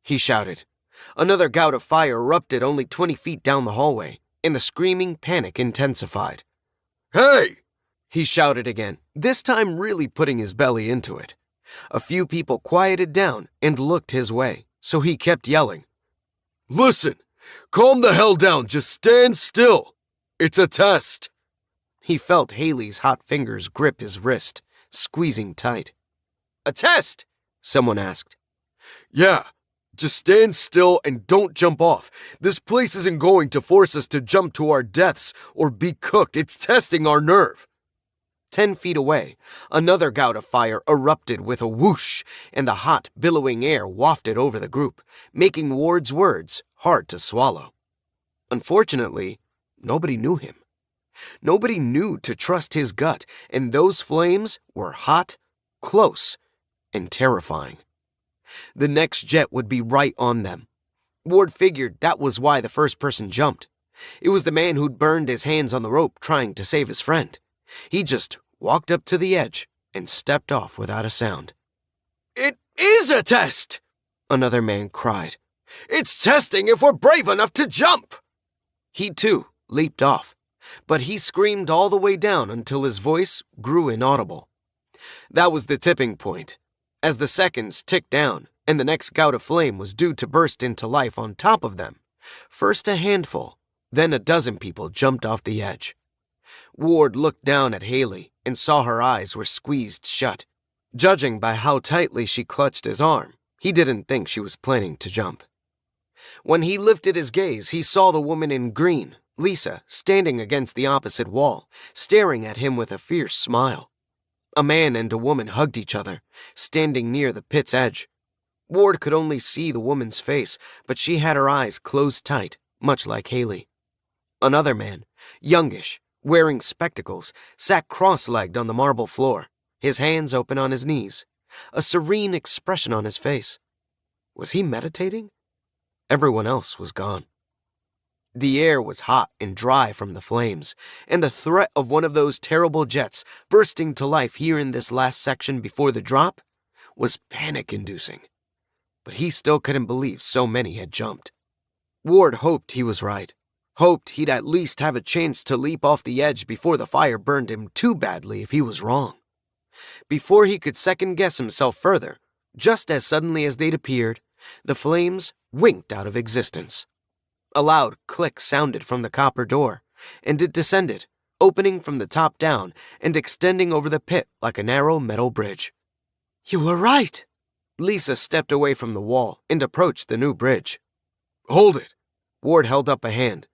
He shouted. Another gout of fire erupted only 20 feet down the hallway, and the screaming panic intensified. Hey! He shouted again, this time really putting his belly into it. A few people quieted down and looked his way, so he kept yelling. Listen, calm the hell down, just stand still. It's a test. He felt Haley's hot fingers grip his wrist, squeezing tight. A test? Someone asked. Yeah, just stand still and don't jump off. This place isn't going to force us to jump to our deaths or be cooked. It's testing our nerve. 10 feet away, another gout of fire erupted with a whoosh, and the hot, billowing air wafted over the group, making Ward's words hard to swallow. Unfortunately, nobody knew him. Nobody knew to trust his gut, and those flames were hot, close, and terrifying. The next jet would be right on them. Ward figured that was why the first person jumped. It was the man who'd burned his hands on the rope trying to save his friend. He just walked up to the edge and stepped off without a sound. It is a test, another man cried. It's testing if we're brave enough to jump. He, too, leaped off, but he screamed all the way down until his voice grew inaudible. That was the tipping point. As the seconds ticked down and the next gout of flame was due to burst into life on top of them, first a handful, then a dozen people jumped off the edge. Ward looked down at Haley and saw her eyes were squeezed shut. Judging by how tightly she clutched his arm, he didn't think she was planning to jump. When he lifted his gaze, he saw the woman in green, Lisa, standing against the opposite wall, staring at him with a fierce smile. A man and a woman hugged each other, standing near the pit's edge. Ward could only see the woman's face, but she had her eyes closed tight, much like Haley. Another man, youngish, wearing spectacles, sat cross-legged on the marble floor, his hands open on his knees, a serene expression on his face. Was he meditating? Everyone else was gone. The air was hot and dry from the flames, and the threat of one of those terrible jets bursting to life here in this last section before the drop was panic-inducing. But he still couldn't believe so many had jumped. Ward hoped he was right. Hoped he'd at least have a chance to leap off the edge before the fire burned him too badly if he was wrong. Before he could second-guess himself further, just as suddenly as they'd appeared, the flames winked out of existence. A loud click sounded from the copper door, and it descended, opening from the top down and extending over the pit like a narrow metal bridge. You were right. Lisa stepped away from the wall and approached the new bridge. Hold it. Ward held up a hand.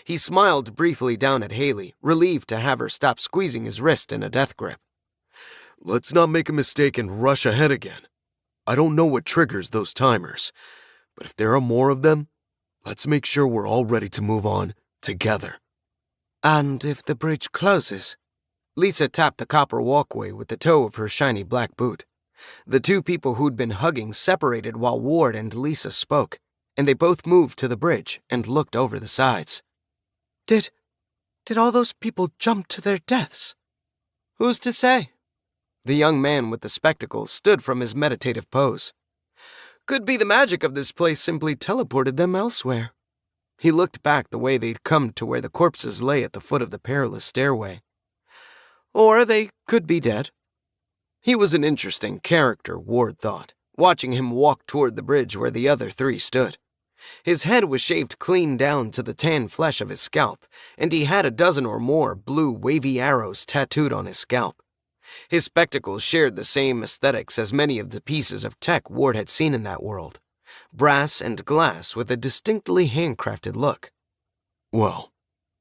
He smiled briefly down at Haley, relieved to have her stop squeezing his wrist in a death grip. Let's not make a mistake and rush ahead again. I don't know what triggers those timers, but if there are more of them, let's make sure we're all ready to move on together. And if the bridge closes? Lisa tapped the copper walkway with the toe of her shiny black boot. The two people who'd been hugging separated while Ward and Lisa spoke, and they both moved to the bridge and looked over the sides. Did all those people jump to their deaths? Who's to say? The young man with the spectacles stood from his meditative pose. Could be the magic of this place simply teleported them elsewhere. He looked back the way they'd come to where the corpses lay at the foot of the perilous stairway. Or they could be dead. He was an interesting character, Ward thought, watching him walk toward the bridge where the other three stood. His head was shaved clean down to the tan flesh of his scalp, and he had a dozen or more blue, wavy arrows tattooed on his scalp. His spectacles shared the same aesthetics as many of the pieces of tech Ward had seen in that world. Brass and glass with a distinctly handcrafted look. Well,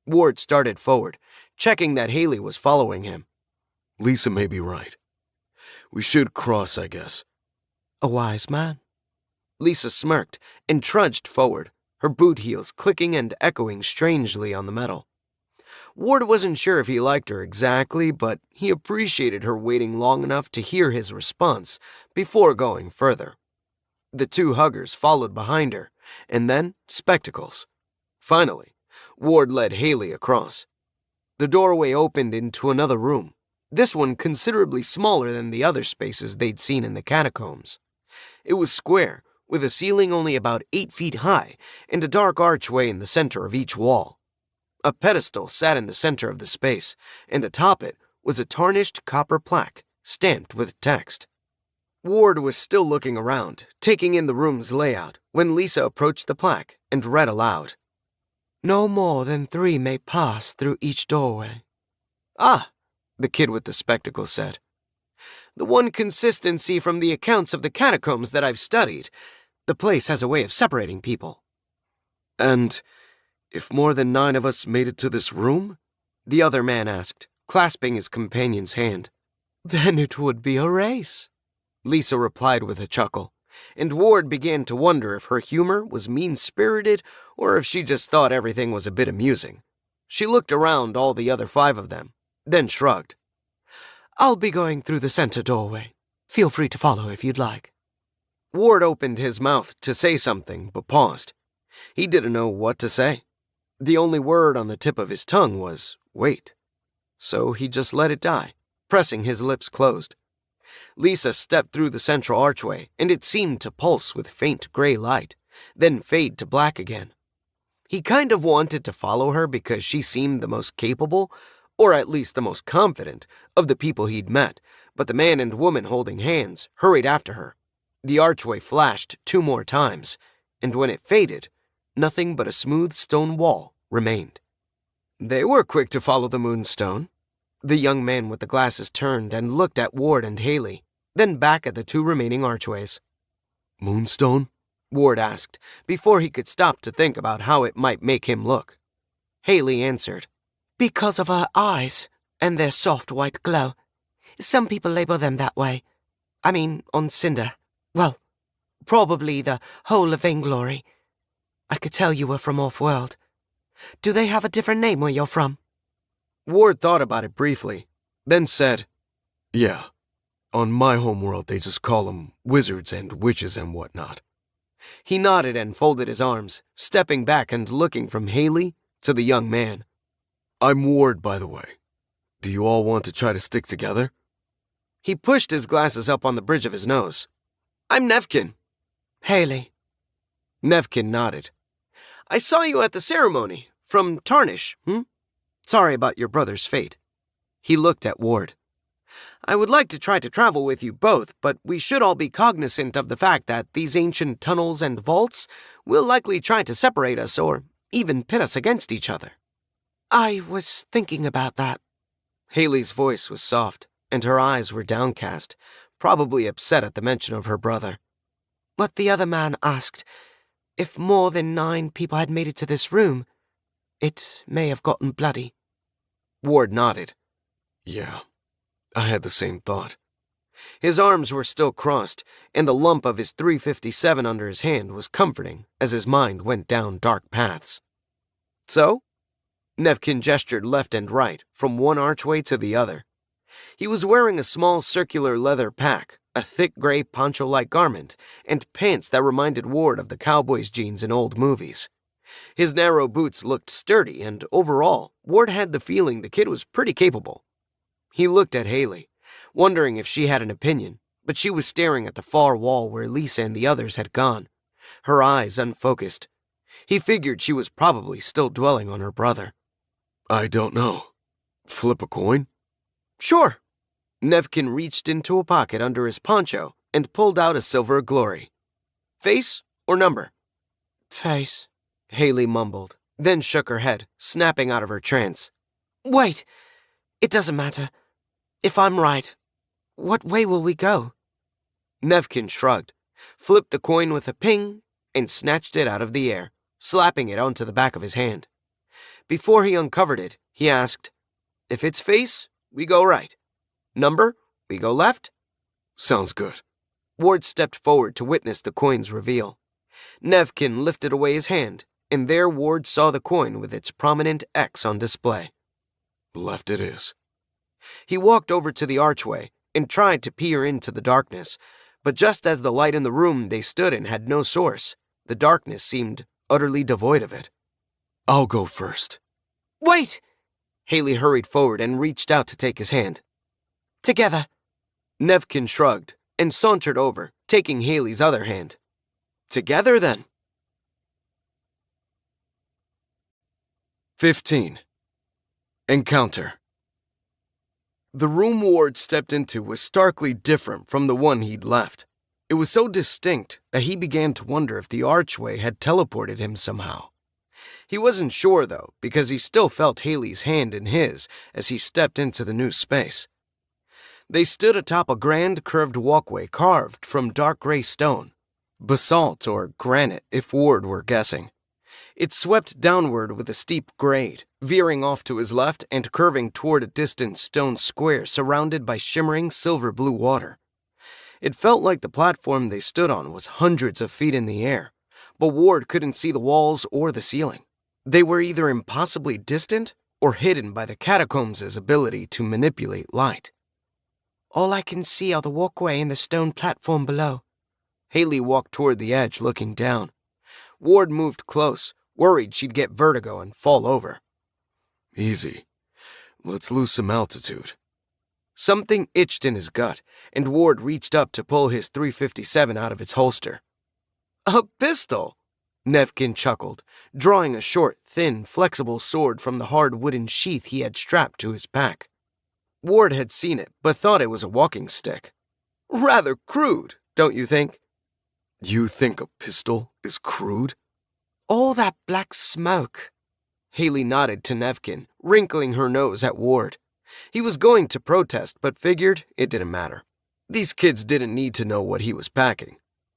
Ward started forward, checking that Haley was following him. Lisa may be right. We should cross, I guess. A wise man. Lisa smirked and trudged forward, her boot heels clicking and echoing strangely on the metal. Ward wasn't sure if he liked her exactly, but he appreciated her waiting long enough to hear his response before going further. The two huggers followed behind her, and then spectacles. Finally, Ward led Haley across. The doorway opened into another room, this one considerably smaller than the other spaces they'd seen in the catacombs. It was square, with a ceiling only about 8 feet high and a dark archway in the center of each wall. A pedestal sat in the center of the space, and atop it was a tarnished copper plaque stamped with text. Ward was still looking around, taking in the room's layout, when Lisa approached the plaque and read aloud. No more than 3 may pass through each doorway. Ah, the kid with the spectacles said. The one consistency from the accounts of the catacombs that I've studied. The place has a way of separating people. And if more than 9 of us made it to this room? The other man asked, clasping his companion's hand. Then it would be a race, Lisa replied with a chuckle, and Ward began to wonder if her humor was mean-spirited or if she just thought everything was a bit amusing. She looked around all the other 5 of them, then shrugged. I'll be going through the center doorway. Feel free to follow if you'd like. Ward opened his mouth to say something, but paused. He didn't know what to say. The only word on the tip of his tongue was, wait. So he just let it die, pressing his lips closed. Lisa stepped through the central archway, and it seemed to pulse with faint gray light, then fade to black again. He kind of wanted to follow her because she seemed the most capable, or at least the most confident, of the people he'd met, but the man and woman holding hands hurried after her. The archway flashed 2 more times, and when it faded, nothing but a smooth stone wall remained. They were quick to follow the moonstone. The young man with the glasses turned and looked at Ward and Haley, then back at the 2 remaining archways. Moonstone? Ward asked, before he could stop to think about how it might make him look. Haley answered, Because of her eyes and their soft white glow. Some people label them that way. I mean, on Cinder. Well, probably the whole of Vainglory. I could tell you were from off-world. Do they have a different name where you're from? Ward thought about it briefly, then said, Yeah. On my homeworld, they just call them wizards and witches and whatnot. He nodded and folded his arms, stepping back and looking from Haley to the young man. I'm Ward, by the way. Do you all want to try to stick together? He pushed his glasses up on the bridge of his nose. I'm Nevkin. Haley. Nevkin nodded. I saw you at the ceremony, from Tarnish, Sorry about your brother's fate. He looked at Ward. I would like to try to travel with you both, but we should all be cognizant of the fact that these ancient tunnels and vaults will likely try to separate us or even pit us against each other. I was thinking about that. Haley's voice was soft, and her eyes were downcast, probably upset at the mention of her brother. But the other man asked, if more than 9 people had made it to this room, it may have gotten bloody. Ward nodded. Yeah, I had the same thought. His arms were still crossed, and the lump of his .357 under his hand was comforting as his mind went down dark paths. So? Nevkin gestured left and right, from one archway to the other. He was wearing a small circular leather pack, a thick gray poncho-like garment, and pants that reminded Ward of the cowboy's jeans in old movies. His narrow boots looked sturdy, and overall, Ward had the feeling the kid was pretty capable. He looked at Haley, wondering if she had an opinion, but she was staring at the far wall where Lisa and the others had gone, her eyes unfocused. He figured she was probably still dwelling on her brother. I don't know. Flip a coin? Sure. Nevkin reached into a pocket under his poncho and pulled out a silver glory. Face or number? Face, Haley mumbled, then shook her head, snapping out of her trance. Wait, it doesn't matter. If I'm right, what way will we go? Nevkin shrugged, flipped the coin with a ping, and snatched it out of the air, slapping it onto the back of his hand. Before he uncovered it, he asked, If it's face, we go right. Number, we go left? Sounds good. Ward stepped forward to witness the coin's reveal. Nevkin lifted away his hand, and there Ward saw the coin with its prominent X on display. Left it is. He walked over to the archway and tried to peer into the darkness, but just as the light in the room they stood in had no source, the darkness seemed utterly devoid of it. I'll go first. Wait! Haley hurried forward and reached out to take his hand. Together. Nevkin shrugged and sauntered over, taking Haley's other hand. Together, then. 15. Encounter. The room Ward stepped into was starkly different from the one he'd left. It was so distinct that he began to wonder if the archway had teleported him somehow. He wasn't sure, though, because he still felt Haley's hand in his as he stepped into the new space. They stood atop a grand curved walkway carved from dark gray stone. Basalt or granite, if Ward were guessing. It swept downward with a steep grade, veering off to his left and curving toward a distant stone square surrounded by shimmering silver-blue water. It felt like the platform they stood on was hundreds of feet in the air, but Ward couldn't see the walls or the ceiling. They were either impossibly distant or hidden by the catacombs' ability to manipulate light. All I can see are the walkway and the stone platform below. Haley walked toward the edge, looking down. Ward moved close, worried she'd get vertigo and fall over. Easy. Let's lose some altitude. Something itched in his gut, and Ward reached up to pull his .357 out of its holster. A pistol! Nevkin chuckled, drawing a short, thin, flexible sword from the hard wooden sheath he had strapped to his pack. Ward had seen it, but thought it was a walking stick. Rather crude, don't you think? You think a pistol is crude? All that black smoke. Haley nodded to Nevkin, wrinkling her nose at Ward. He was going to protest, but figured it didn't matter. These kids didn't need to know what he was packing.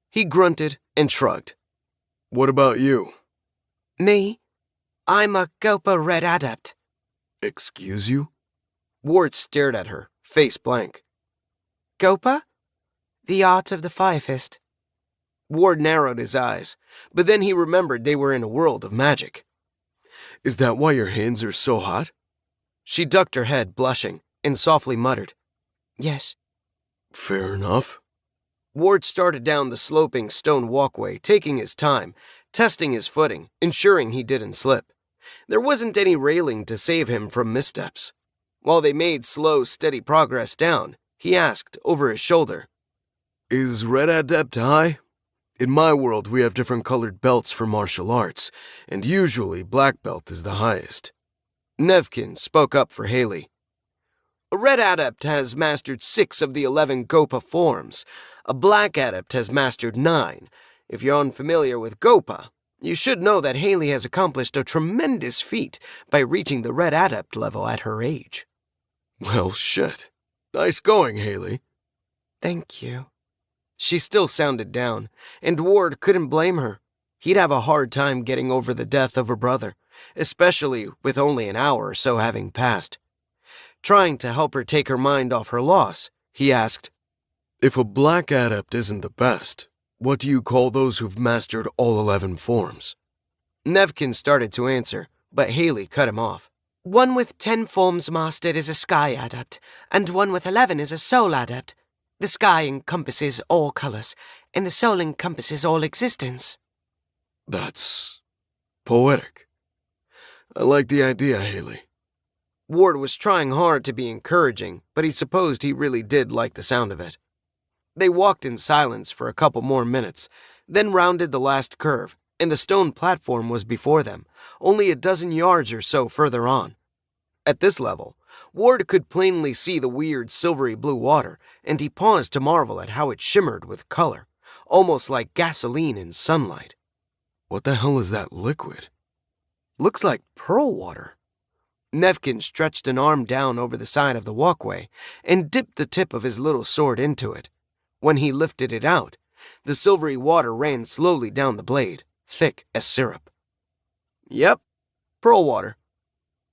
He grunted and shrugged. What about you? Me? I'm a Gopa Red Adept. Excuse you? Ward stared at her, face blank. Gopa? The art of the Fire Fist. Ward narrowed his eyes, but then he remembered they were in a world of magic. Is that why your hands are so hot? She ducked her head, blushing, and softly muttered, Yes. Fair enough. Ward started down the sloping stone walkway, taking his time, testing his footing, ensuring he didn't slip. There wasn't any railing to save him from missteps. While they made slow, steady progress down, he asked over his shoulder, Is Red Adept high? In my world, we have different colored belts for martial arts, and usually black belt is the highest. Nevkin spoke up for Haley. A Red Adept has mastered 6 of the 11 Gopa forms. A Black Adept has mastered 9. If you're unfamiliar with Gopa, you should know that Haley has accomplished a tremendous feat by reaching the Red Adept level at her age. Well, shit. Nice going, Haley. Thank you. She still sounded down, and Ward couldn't blame her. He'd have a hard time getting over the death of her brother, especially with only an hour or so having passed. Trying to help her take her mind off her loss, he asked, If a Black Adept isn't the best, what do you call those who've mastered all 11 forms? Nevkin started to answer, but Haley cut him off. One with 10 forms mastered is a Sky Adept, and one with 11 is a Soul Adept. The sky encompasses all colors, and the soul encompasses all existence. That's poetic. I like the idea, Haley. Ward was trying hard to be encouraging, but he supposed he really did like the sound of it. They walked in silence for a couple more minutes, then rounded the last curve, and the stone platform was before them, only a dozen yards or so further on. At this level, Ward could plainly see the weird silvery blue water, and he paused to marvel at how it shimmered with color, almost like gasoline in sunlight. What the hell is that liquid? Looks like pearl water. Nevkin stretched an arm down over the side of the walkway and dipped the tip of his little sword into it. When he lifted it out, the silvery water ran slowly down the blade, thick as syrup. Yep, pearl water.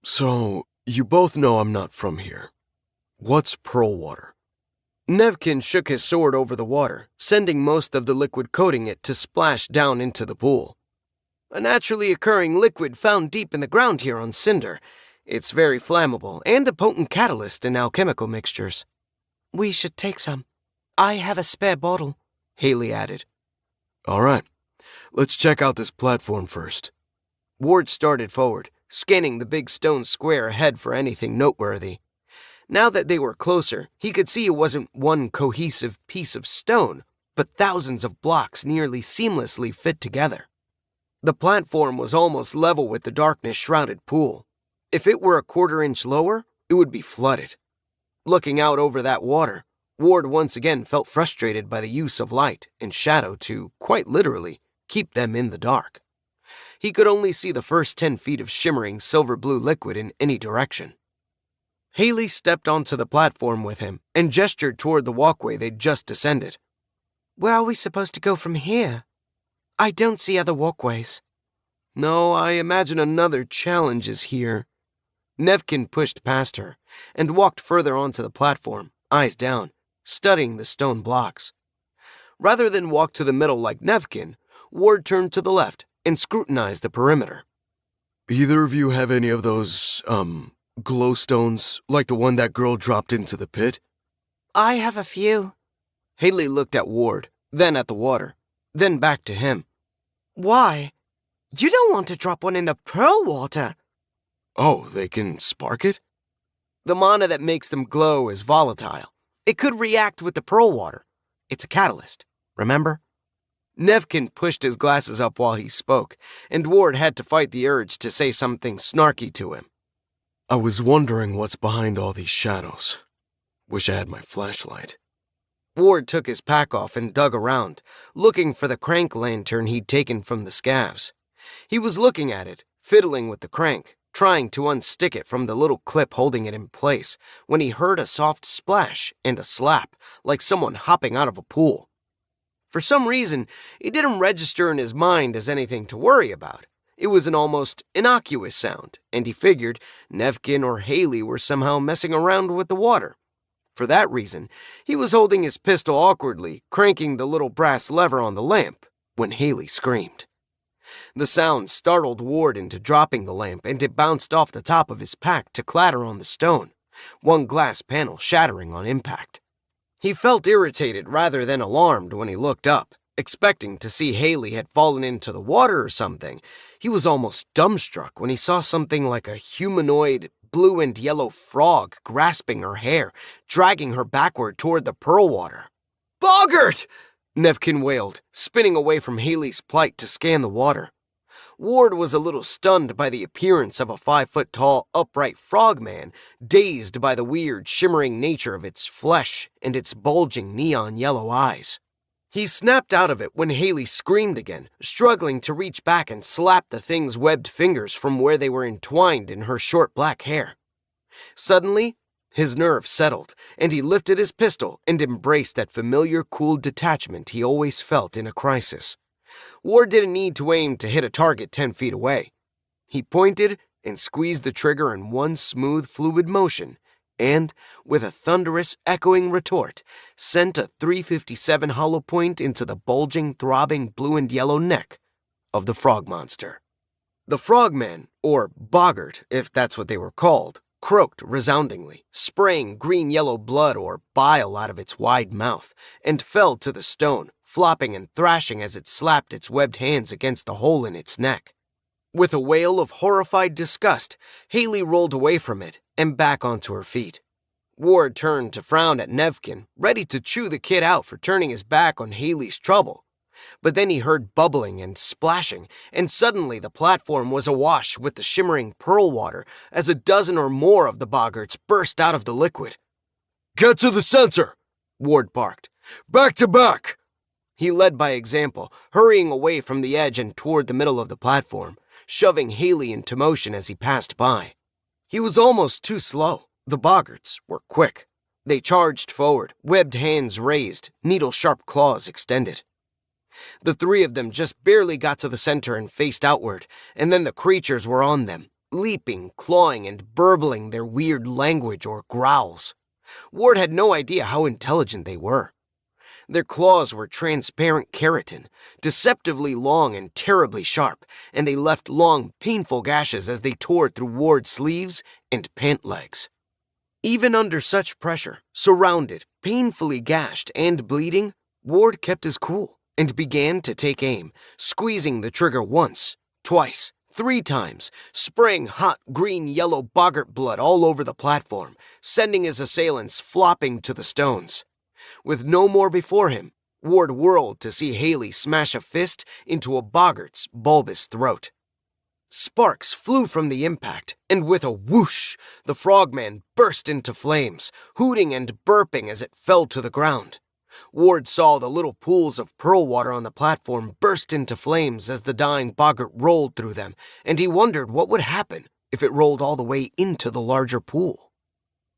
So, you both know I'm not from here. What's pearl water? Nevkin shook his sword over the water, sending most of the liquid coating it to splash down into the pool. A naturally occurring liquid found deep in the ground here on Cinder. It's very flammable and a potent catalyst in alchemical mixtures. We should take some. I have a spare bottle, Haley added. All right, let's check out this platform first. Ward started forward, scanning the big stone square ahead for anything noteworthy. Now that they were closer, he could see it wasn't one cohesive piece of stone, but thousands of blocks nearly seamlessly fit together. The platform was almost level with the darkness-shrouded pool. If it were a quarter-inch lower, it would be flooded. Looking out over that water, Ward once again felt frustrated by the use of light and shadow to, quite literally, keep them in the dark. He could only see the first 10 feet of shimmering silver-blue liquid in any direction. Haley stepped onto the platform with him and gestured toward the walkway they'd just descended. Where are we supposed to go from here? I don't see other walkways. No, I imagine another challenge is here. Nevkin pushed past her and walked further onto the platform, eyes down, studying the stone blocks. Rather than walk to the middle like Nevkin, Ward turned to the left and scrutinized the perimeter. Either of you have any of those, glowstones, like the one that girl dropped into the pit? I have a few. Haley looked at Ward, then at the water, then back to him. Why? You don't want to drop one in the pearl water. Oh, they can spark it? The mana that makes them glow is volatile. It could react with the pearl water. It's a catalyst, remember? Nevkin pushed his glasses up while he spoke, and Ward had to fight the urge to say something snarky to him. I was wondering what's behind all these shadows. Wish I had my flashlight. Ward took his pack off and dug around, looking for the crank lantern he'd taken from the scavs. He was looking at it, fiddling with the crank, trying to unstick it from the little clip holding it in place, when he heard a soft splash and a slap, like someone hopping out of a pool. For some reason, it didn't register in his mind as anything to worry about. It was an almost innocuous sound, and he figured Nevkin or Haley were somehow messing around with the water. For that reason, he was holding his pistol awkwardly, cranking the little brass lever on the lamp, when Haley screamed. The sound startled Ward into dropping the lamp, and it bounced off the top of his pack to clatter on the stone, one glass panel shattering on impact. He felt irritated rather than alarmed when he looked up, expecting to see Haley had fallen into the water or something. He was almost dumbstruck when he saw something like a humanoid blue and yellow frog grasping her hair, dragging her backward toward the pearl water. "Boggart!" Nevkin wailed, spinning away from Haley's plight to scan the water. Ward was a little stunned by the appearance of a 5-foot-tall, upright frogman, dazed by the weird, shimmering nature of its flesh and its bulging neon yellow eyes. He snapped out of it when Haley screamed again, struggling to reach back and slap the thing's webbed fingers from where they were entwined in her short black hair. Suddenly, his nerves settled, and he lifted his pistol and embraced that familiar cool detachment he always felt in a crisis. Ward didn't need to aim to hit a target 10 feet away. He pointed and squeezed the trigger in one smooth, fluid motion, and, with a thunderous, echoing retort, sent a .357 hollow point into the bulging, throbbing blue and yellow neck of the frog monster. The frogman, or boggart, if that's what they were called, croaked resoundingly, spraying green-yellow blood or bile out of its wide mouth, and fell to the stone, flopping and thrashing as it slapped its webbed hands against the hole in its neck. With a wail of horrified disgust, Haley rolled away from it and back onto her feet. Ward turned to frown at Nevkin, ready to chew the kid out for turning his back on Haley's trouble. But then he heard bubbling and splashing, and suddenly the platform was awash with the shimmering pearl water as a dozen or more of the boggarts burst out of the liquid. "Get to the center!" Ward barked. "Back to back!" He led by example, hurrying away from the edge and toward the middle of the platform, shoving Haley into motion as he passed by. He was almost too slow. The boggarts were quick. They charged forward, webbed hands raised, needle-sharp claws extended. The three of them just barely got to the center and faced outward, and then the creatures were on them, leaping, clawing, and burbling their weird language or growls. Ward had no idea how intelligent they were. Their claws were transparent keratin, deceptively long and terribly sharp, and they left long, painful gashes as they tore through Ward's sleeves and pant legs. Even under such pressure, surrounded, painfully gashed, and bleeding, Ward kept his cool and began to take aim, squeezing the trigger once, twice, 3 times, spraying hot green-yellow boggart blood all over the platform, sending his assailants flopping to the stones. With no more before him, Ward whirled to see Haley smash a fist into a boggart's bulbous throat. Sparks flew from the impact, and with a whoosh, the frogman burst into flames, hooting and burping as it fell to the ground. Ward saw the little pools of pearl water on the platform burst into flames as the dying boggart rolled through them, and he wondered what would happen if it rolled all the way into the larger pool.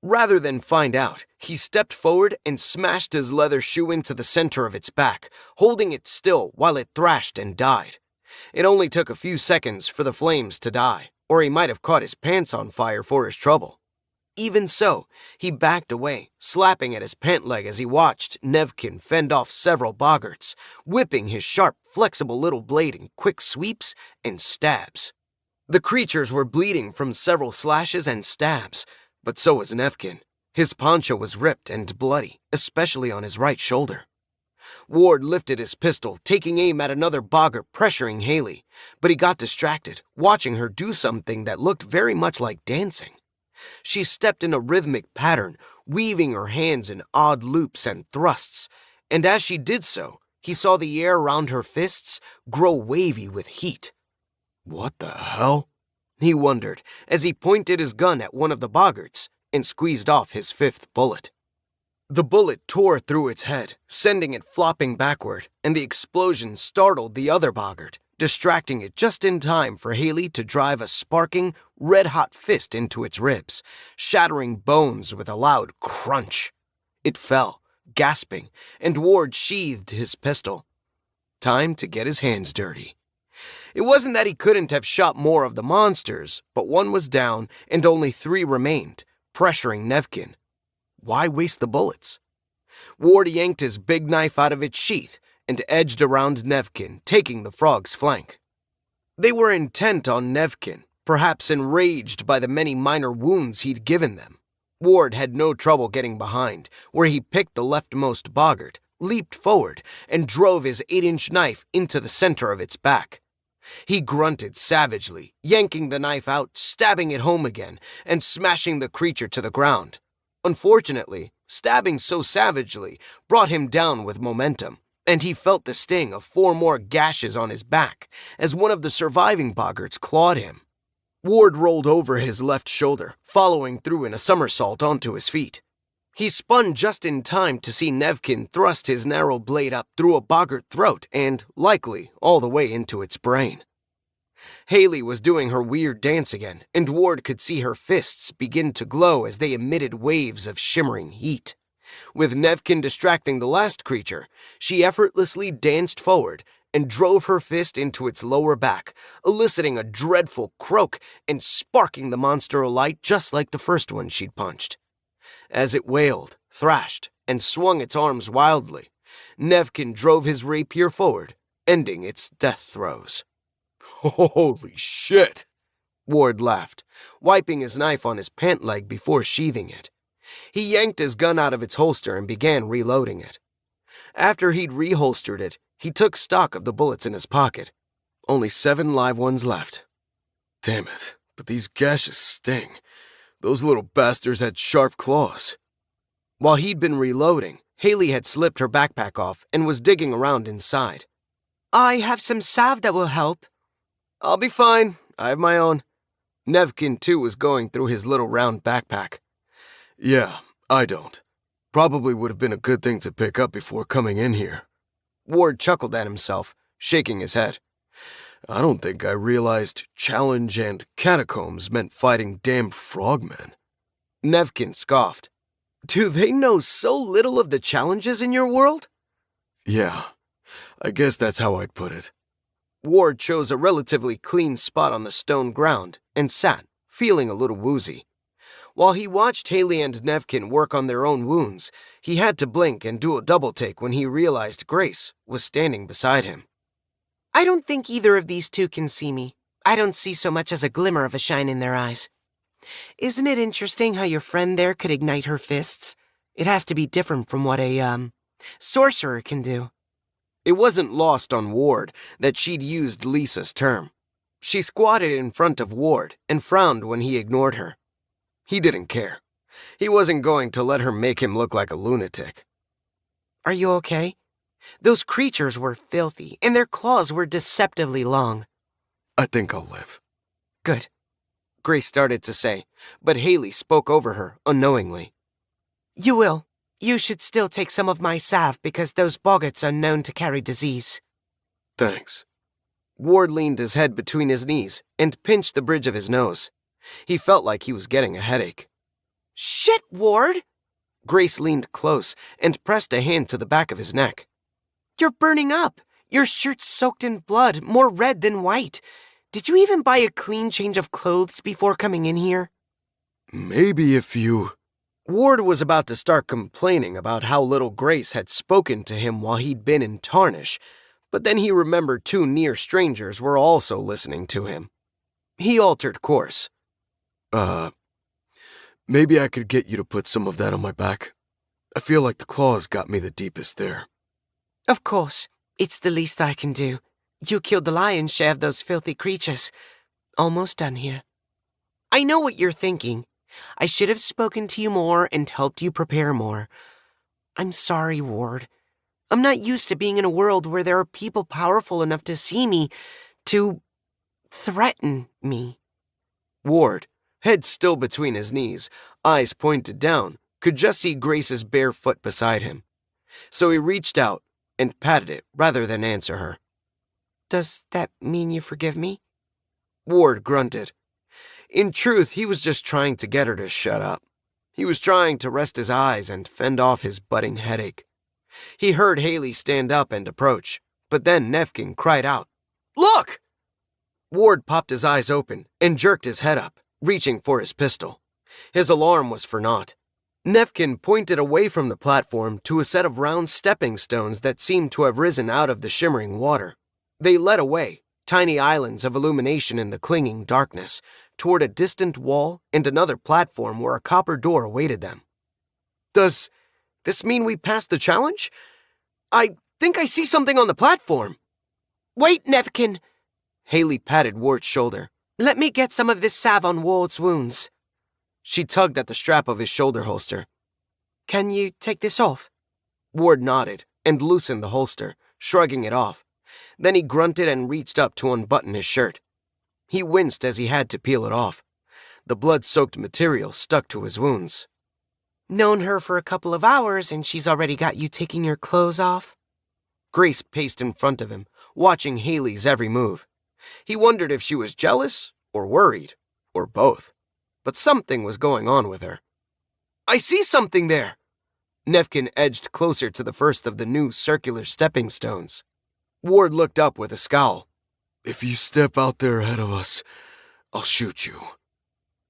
Rather than find out, he stepped forward and smashed his leather shoe into the center of its back, holding it still while it thrashed and died. It only took a few seconds for the flames to die, or he might have caught his pants on fire for his trouble. Even so, he backed away, slapping at his pant leg as he watched Nevkin fend off several boggarts, whipping his sharp, flexible little blade in quick sweeps and stabs. The creatures were bleeding from several slashes and stabs, but so was Nevkin. His poncho was ripped and bloody, especially on his right shoulder. Ward lifted his pistol, taking aim at another boggart pressuring Haley, but he got distracted, watching her do something that looked very much like dancing. She stepped in a rhythmic pattern, weaving her hands in odd loops and thrusts, and as she did so, he saw the air around her fists grow wavy with heat. What the hell? He wondered as he pointed his gun at one of the boggarts and squeezed off his fifth bullet. The bullet tore through its head, sending it flopping backward, and the explosion startled the other boggart, distracting it just in time for Haley to drive a sparking, red-hot fist into its ribs, shattering bones with a loud crunch. It fell, gasping, and Ward sheathed his pistol. Time to get his hands dirty. It wasn't that he couldn't have shot more of the monsters, but one was down and only 3 remained, pressuring Nevkin. Why waste the bullets? Ward yanked his big knife out of its sheath and edged around Nevkin, taking the frog's flank. They were intent on Nevkin, perhaps enraged by the many minor wounds he'd given them. Ward had no trouble getting behind, where he picked the leftmost boggart, leaped forward, and drove his 8-inch knife into the center of its back. He grunted savagely, yanking the knife out, stabbing it home again, and smashing the creature to the ground. Unfortunately, stabbing so savagely brought him down with momentum, and he felt the sting of 4 more gashes on his back as one of the surviving boggarts clawed him. Ward rolled over his left shoulder, following through in a somersault onto his feet. He spun just in time to see Nevkin thrust his narrow blade up through a boggart throat and, likely, all the way into its brain. Haley was doing her weird dance again, and Ward could see her fists begin to glow as they emitted waves of shimmering heat. With Nevkin distracting the last creature, she effortlessly danced forward and drove her fist into its lower back, eliciting a dreadful croak and sparking the monster alight just like the first one she'd punched. As it wailed, thrashed, and swung its arms wildly, Nevkin drove his rapier forward, ending its death throes. Holy shit! Ward laughed, wiping his knife on his pant leg before sheathing it. He yanked his gun out of its holster and began reloading it. After he'd reholstered it, he took stock of the bullets in his pocket. Only 7 live ones left. Damn it, but these gashes sting. Those little bastards had sharp claws. While he'd been reloading, Haley had slipped her backpack off and was digging around inside. I have some salve that will help. I'll be fine. I have my own. Nevkin, too, was going through his little round backpack. Yeah, I don't. Probably would have been a good thing to pick up before coming in here. Ward chuckled at himself, shaking his head. I don't think I realized challenge and catacombs meant fighting damned frogmen. Nevkin scoffed. Do they know so little of the challenges in your world? Yeah, I guess that's how I'd put it. Ward chose a relatively clean spot on the stone ground and sat, feeling a little woozy. While he watched Haley and Nevkin work on their own wounds, he had to blink and do a double-take when he realized Grace was standing beside him. I don't think either of these two can see me. I don't see so much as a glimmer of a shine in their eyes. Isn't it interesting how your friend there could ignite her fists? It has to be different from what a, sorcerer can do. It wasn't lost on Ward that she'd used Lisa's term. She squatted in front of Ward and frowned when he ignored her. He didn't care. He wasn't going to let her make him look like a lunatic. Are you okay? Those creatures were filthy, and their claws were deceptively long. I think I'll live. Good, Grace started to say, but Haley spoke over her unknowingly. You will. You should still take some of my salve because those boggarts are known to carry disease. Thanks. Ward leaned his head between his knees and pinched the bridge of his nose. He felt like he was getting a headache. Shit, Ward! Grace leaned close and pressed a hand to the back of his neck. You're burning up. Your shirt's soaked in blood, more red than white. Did you even buy a clean change of clothes before coming in here? Maybe if you... Ward was about to start complaining about how little Grace had spoken to him while he'd been in Tarnish, but then he remembered two near strangers were also listening to him. He altered course. Maybe I could get you to put some of that on my back. I feel like the claws got me the deepest there. Of course. It's the least I can do. You killed the lion's share of those filthy creatures. Almost done here. I know what you're thinking. I should have spoken to you more and helped you prepare more. I'm sorry, Ward. I'm not used to being in a world where there are people powerful enough to see me, to threaten me. Ward, head still between his knees, eyes pointed down, could just see Grace's bare foot beside him. So he reached out and patted it rather than answer her. Does that mean you forgive me? Ward grunted. In truth, he was just trying to get her to shut up. He was trying to rest his eyes and fend off his budding headache. He heard Haley stand up and approach, but then Nefkin cried out, "Look!" Ward popped his eyes open and jerked his head up, reaching for his pistol. His alarm was for naught. Nefkin pointed away from the platform to a set of round stepping stones that seemed to have risen out of the shimmering water. They led away, tiny islands of illumination in the clinging darkness, toward a distant wall and another platform where a copper door awaited them. Does this mean we passed the challenge? I think I see something on the platform. Wait, Nefkin! Haley patted Ward's shoulder. Let me get some of this salve on Ward's wounds. She tugged at the strap of his shoulder holster. Can you take this off? Ward nodded and loosened the holster, shrugging it off. Then he grunted and reached up to unbutton his shirt. He winced as he had to peel it off. The blood-soaked material stuck to his wounds. Known her for a couple of hours and she's already got you taking your clothes off? Grace paced in front of him, watching Haley's every move. He wondered if she was jealous or worried, or both. But something was going on with her. I see something there! Nefkin edged closer to the first of the new circular stepping stones. Ward looked up with a scowl. If you step out there ahead of us, I'll shoot you.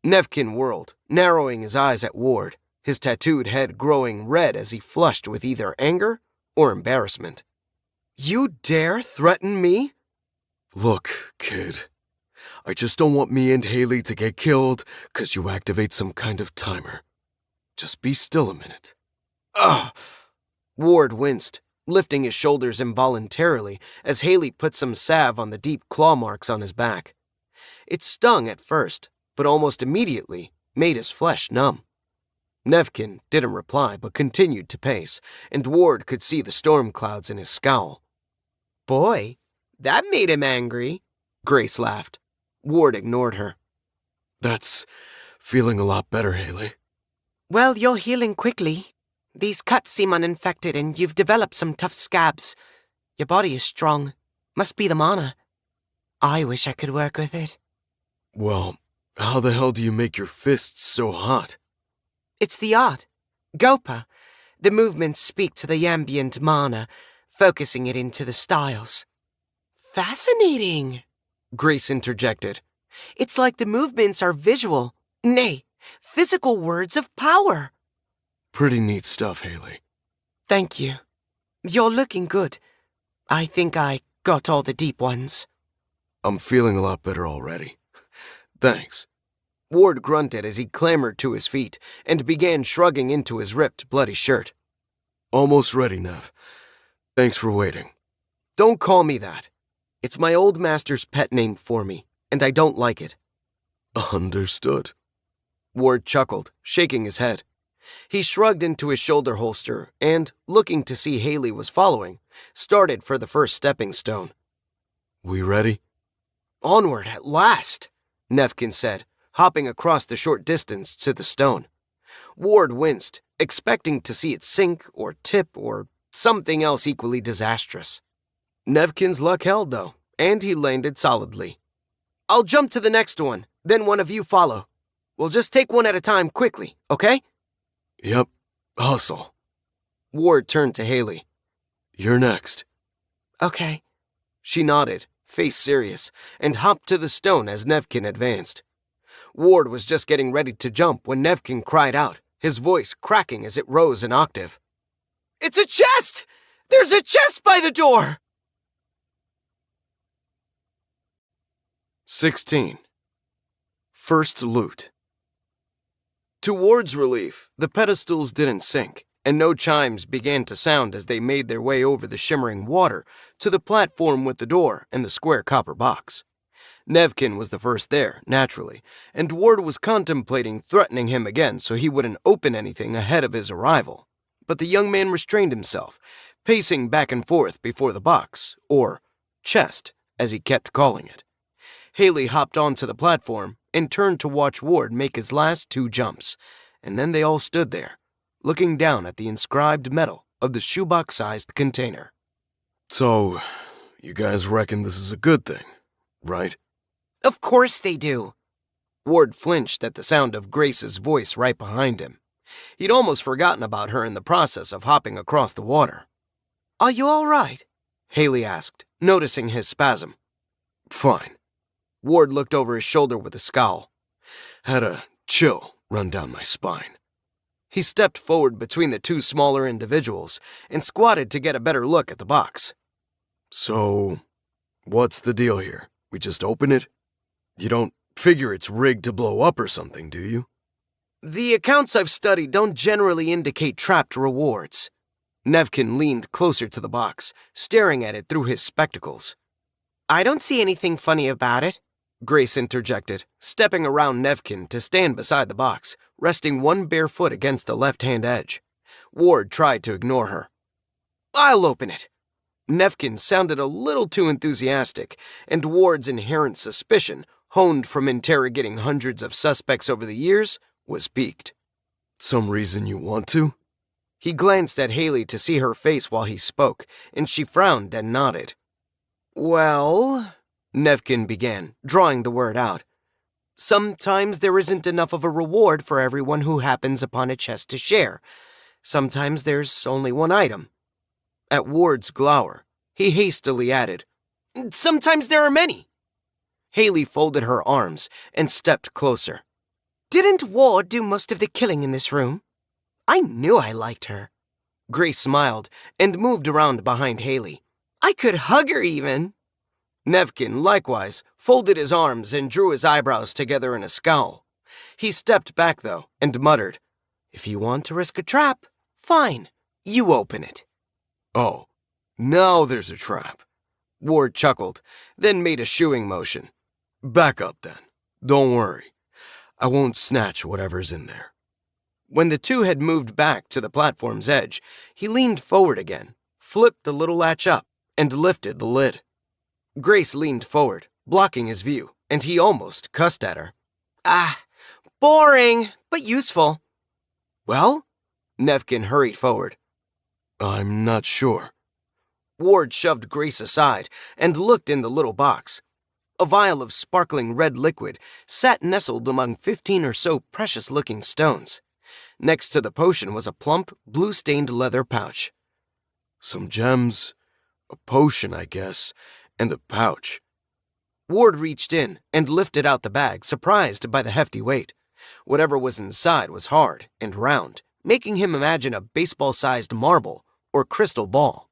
Nefkin whirled, narrowing his eyes at Ward, his tattooed head growing red as he flushed with either anger or embarrassment. You dare threaten me? Look, kid. I just don't want me and Haley to get killed 'cause you activate some kind of timer. Just be still a minute. Ugh! Ward winced, lifting his shoulders involuntarily as Haley put some salve on the deep claw marks on his back. It stung at first, but almost immediately made his flesh numb. Nefkin didn't reply but continued to pace, and Ward could see the storm clouds in his scowl. Boy, that made him angry, Grace laughed. Ward ignored her. That's feeling a lot better, Haley. Well, you're healing quickly. These cuts seem uninfected and you've developed some tough scabs. Your body is strong. Must be the mana. I wish I could work with it. Well, how the hell do you make your fists so hot? It's the art. Gopa. The movements speak to the ambient mana, focusing it into the styles. Fascinating, Grace interjected. It's like the movements are visual, nay, physical words of power. Pretty neat stuff, Haley. Thank you. You're looking good. I think I got all the deep ones. I'm feeling a lot better already. Thanks. Ward grunted as he clambered to his feet and began shrugging into his ripped, bloody shirt. Almost ready, Nev. Thanks for waiting. Don't call me that. It's my old master's pet name for me, and I don't like it. Understood. Ward chuckled, shaking his head. He shrugged into his shoulder holster and, looking to see Haley was following, started for the first stepping stone. We ready? Onward at last, Nevkin said, hopping across the short distance to the stone. Ward winced, expecting to see it sink or tip or something else equally disastrous. Nevkin's luck held, though, and he landed solidly. I'll jump to the next one, then one of you follow. We'll just take one at a time quickly, okay? Yep, hustle. Ward turned to Haley. You're next. Okay. She nodded, face serious, and hopped to the stone as Nevkin advanced. Ward was just getting ready to jump when Nevkin cried out, his voice cracking as it rose an octave. It's a chest! There's a chest by the door! 16. First loot. To Ward's relief, the pedestals didn't sink, and no chimes began to sound as they made their way over the shimmering water to the platform with the door and the square copper box. Nevkin was the first there, naturally, and Ward was contemplating threatening him again so he wouldn't open anything ahead of his arrival. But the young man restrained himself, pacing back and forth before the box, or chest, as he kept calling it. Haley hopped onto the platform and turned to watch Ward make his last 2 jumps, and then they all stood there, looking down at the inscribed metal of the shoebox-sized container. So, you guys reckon this is a good thing, right? Of course they do. Ward flinched at the sound of Grace's voice right behind him. He'd almost forgotten about her in the process of hopping across the water. Are you all right? Haley asked, noticing his spasm. Fine. Ward looked over his shoulder with a scowl. Had a chill run down my spine. He stepped forward between the 2 smaller individuals and squatted to get a better look at the box. So, what's the deal here? We just open it? You don't figure it's rigged to blow up or something, do you? The accounts I've studied don't generally indicate trapped rewards. Nevkin leaned closer to the box, staring at it through his spectacles. I don't see anything funny about it, Grace interjected, stepping around Nevkin to stand beside the box, resting one bare foot against the left-hand edge. Ward tried to ignore her. I'll open it. Nevkin sounded a little too enthusiastic, and Ward's inherent suspicion, honed from interrogating hundreds of suspects over the years, was piqued. Some reason you want to? He glanced at Haley to see her face while he spoke, and she frowned and nodded. Well, Nevkin began, drawing the word out. Sometimes there isn't enough of a reward for everyone who happens upon a chest to share. Sometimes there's only one item. At Ward's glower, he hastily added, Sometimes there are many. Haley folded her arms and stepped closer. Didn't Ward do most of the killing in this room? I knew I liked her. Grace smiled and moved around behind Haley. I could hug her even. Nevkin, likewise, folded his arms and drew his eyebrows together in a scowl. He stepped back, though, and muttered, If you want to risk a trap, fine. You open it. Oh, now there's a trap. Ward chuckled, then made a shooing motion. Back up, then. Don't worry. I won't snatch whatever's in there. When the 2 had moved back to the platform's edge, he leaned forward again, flipped the little latch up, and lifted the lid. Grace leaned forward, blocking his view, and he almost cussed at her. Boring, but useful. Well? Nevkin hurried forward. I'm not sure. Ward shoved Grace aside and looked in the little box. A vial of sparkling red liquid sat nestled among 15 or so precious-looking stones. Next to the potion was a plump, blue-stained leather pouch. Some gems, a potion, I guess, and a pouch. Ward reached in and lifted out the bag, surprised by the hefty weight. Whatever was inside was hard and round, making him imagine a baseball-sized marble or crystal ball.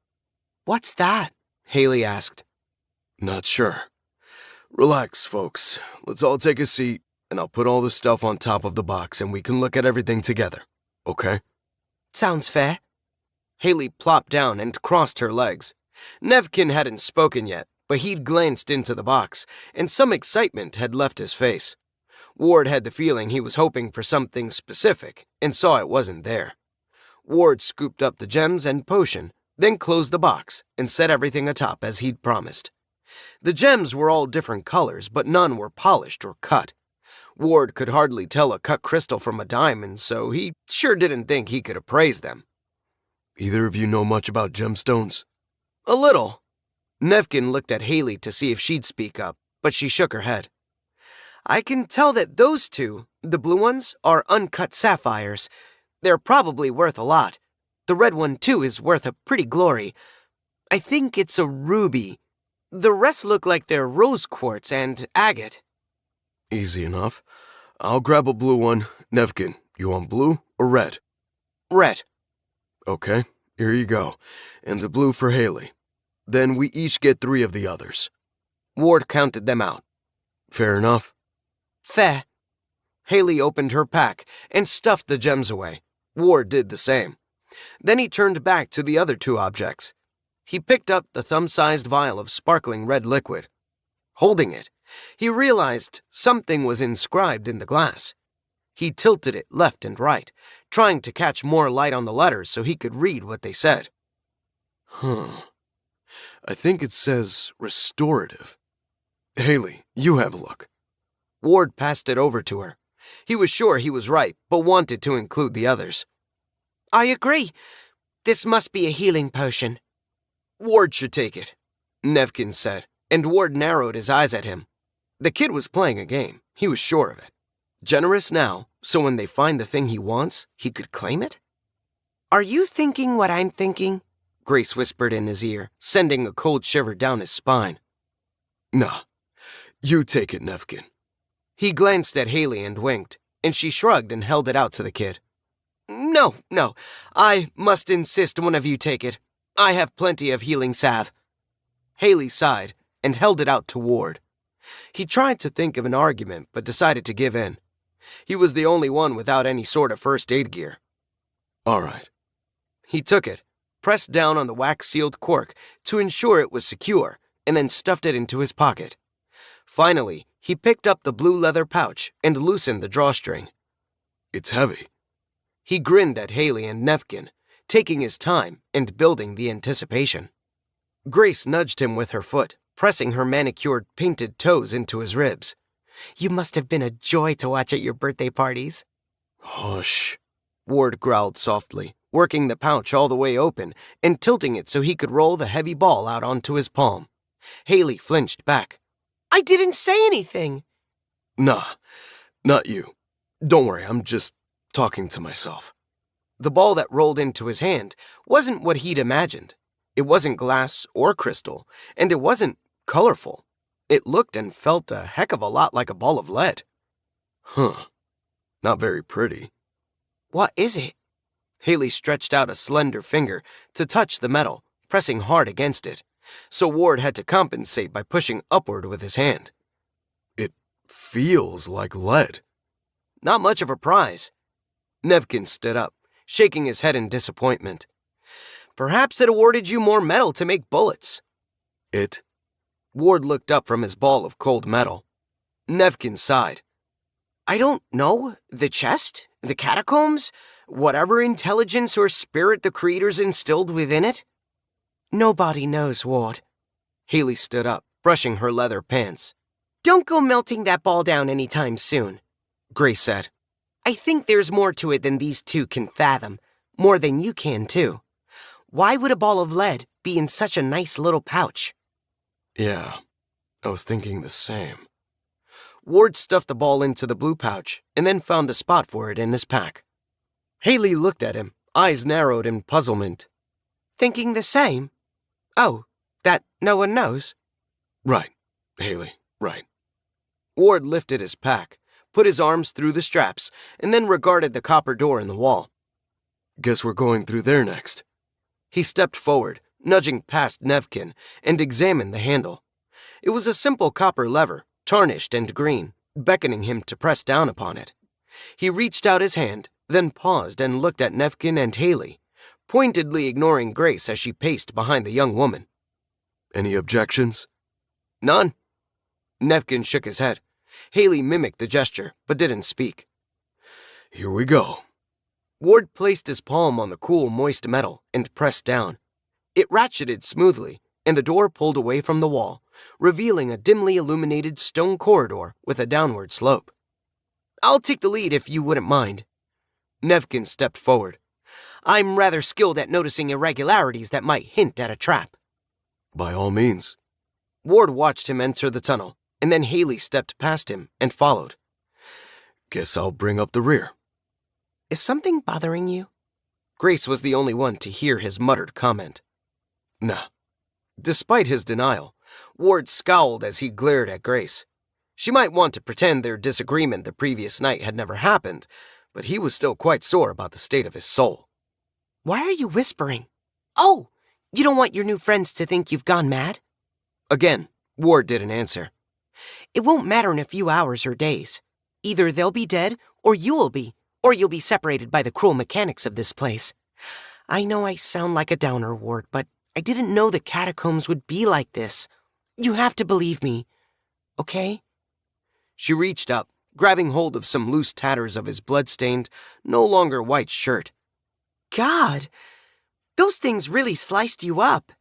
What's that? Haley asked. Not sure. Relax, folks. Let's all take a seat, and I'll put all the stuff on top of the box and we can look at everything together, okay? Sounds fair. Haley plopped down and crossed her legs. Nevkin hadn't spoken yet, but he'd glanced into the box, and some excitement had left his face. Ward had the feeling he was hoping for something specific and saw it wasn't there. Ward scooped up the gems and potion, then closed the box and set everything atop as he'd promised. The gems were all different colors, but none were polished or cut. Ward could hardly tell a cut crystal from a diamond, so he sure didn't think he could appraise them. Either of you know much about gemstones? A little. Nevkin looked at Haley to see if she'd speak up, but she shook her head. I can tell that those two, the blue ones, are uncut sapphires. They're probably worth a lot. The red one, too, is worth a pretty glory. I think it's a ruby. The rest look like they're rose quartz and agate. Easy enough. I'll grab a blue one. Nevkin, you want blue or red? Red. Okay, here you go. And a blue for Haley. Then we each get 3 of the others. Ward counted them out. Fair enough? Fair. Haley opened her pack and stuffed the gems away. Ward did the same. Then he turned back to the other 2 objects. He picked up the thumb-sized vial of sparkling red liquid. Holding it, he realized something was inscribed in the glass. He tilted it left and right, trying to catch more light on the letters so he could read what they said. I think it says restorative. Haley, you have a look. Ward passed it over to her. He was sure he was right, but wanted to include the others. I agree. This must be a healing potion. Ward should take it, Nevkin said, and Ward narrowed his eyes at him. The kid was playing a game. He was sure of it. Generous now, so when they find the thing he wants, he could claim it? Are you thinking what I'm thinking? Grace whispered in his ear, sending a cold shiver down his spine. Nah, you take it, Nevkin. He glanced at Haley and winked, and she shrugged and held it out to the kid. No, I must insist one of you take it. I have plenty of healing salve. Haley sighed and held it out to Ward. He tried to think of an argument, but decided to give in. He was the only one without any sort of first aid gear. All right. He took it, pressed down on the wax-sealed cork to ensure it was secure, and then stuffed it into his pocket. Finally, he picked up the blue leather pouch and loosened the drawstring. It's heavy. He grinned at Haley and Nevkin, taking his time and building the anticipation. Grace nudged him with her foot, pressing her manicured, painted toes into his ribs. You must have been a joy to watch at your birthday parties. Hush, Ward growled softly, working the pouch all the way open and tilting it so he could roll the heavy ball out onto his palm. Haley flinched back. I didn't say anything. Nah, not you. Don't worry, I'm just talking to myself. The ball that rolled into his hand wasn't what he'd imagined. It wasn't glass or crystal, and it wasn't colorful. It looked and felt a heck of a lot like a ball of lead. Huh. Not very pretty. What is it? Haley stretched out a slender finger to touch the metal, pressing hard against it, so Ward had to compensate by pushing upward with his hand. It feels like lead. Not much of a prize. Nevkin stood up, shaking his head in disappointment. Perhaps it awarded you more metal to make bullets. It? Ward looked up from his ball of cold metal. Nevkin sighed. I don't know. The chest? The catacombs? Whatever intelligence or spirit the creators instilled within it? Nobody knows, Ward. Haley stood up, brushing her leather pants. Don't go melting that ball down anytime soon, Grace said. I think there's more to it than these 2 can fathom. More than you can, too. Why would a ball of lead be in such a nice little pouch? Yeah, I was thinking the same. Ward stuffed the ball into the blue pouch and then found a spot for it in his pack. Haley looked at him, eyes narrowed in puzzlement. Thinking the same? Oh, that no one knows? Right, Haley, right. Ward lifted his pack, put his arms through the straps, and then regarded the copper door in the wall. Guess we're going through there next. He stepped forward, nudging past Nevkin, and examined the handle. It was a simple copper lever, tarnished and green, beckoning him to press down upon it. He reached out his hand, then paused and looked at Nevkin and Haley, pointedly ignoring Grace as she paced behind the young woman. Any objections? None. Nevkin shook his head. Haley mimicked the gesture, but didn't speak. Here we go. Ward placed his palm on the cool, moist metal and pressed down. It ratcheted smoothly, and the door pulled away from the wall, revealing a dimly illuminated stone corridor with a downward slope. "I'll take the lead if you wouldn't mind." Nevkin stepped forward. "I'm rather skilled at noticing irregularities that might hint at a trap." By all means. Ward watched him enter the tunnel, and then Haley stepped past him and followed. Guess I'll bring up the rear. Is something bothering you? Grace was the only one to hear his muttered comment. Nah. Despite his denial, Ward scowled as he glared at Grace. She might want to pretend their disagreement the previous night had never happened, but he was still quite sore about the state of his soul. Why are you whispering? Oh, you don't want your new friends to think you've gone mad? Again, Ward didn't answer. It won't matter in a few hours or days. Either they'll be dead, or you will be, or you'll be separated by the cruel mechanics of this place. I know I sound like a downer, Ward, but I didn't know the catacombs would be like this. You have to believe me, okay? She reached up, grabbing hold of some loose tatters of his blood-stained, no longer white shirt. God, those things really sliced you up.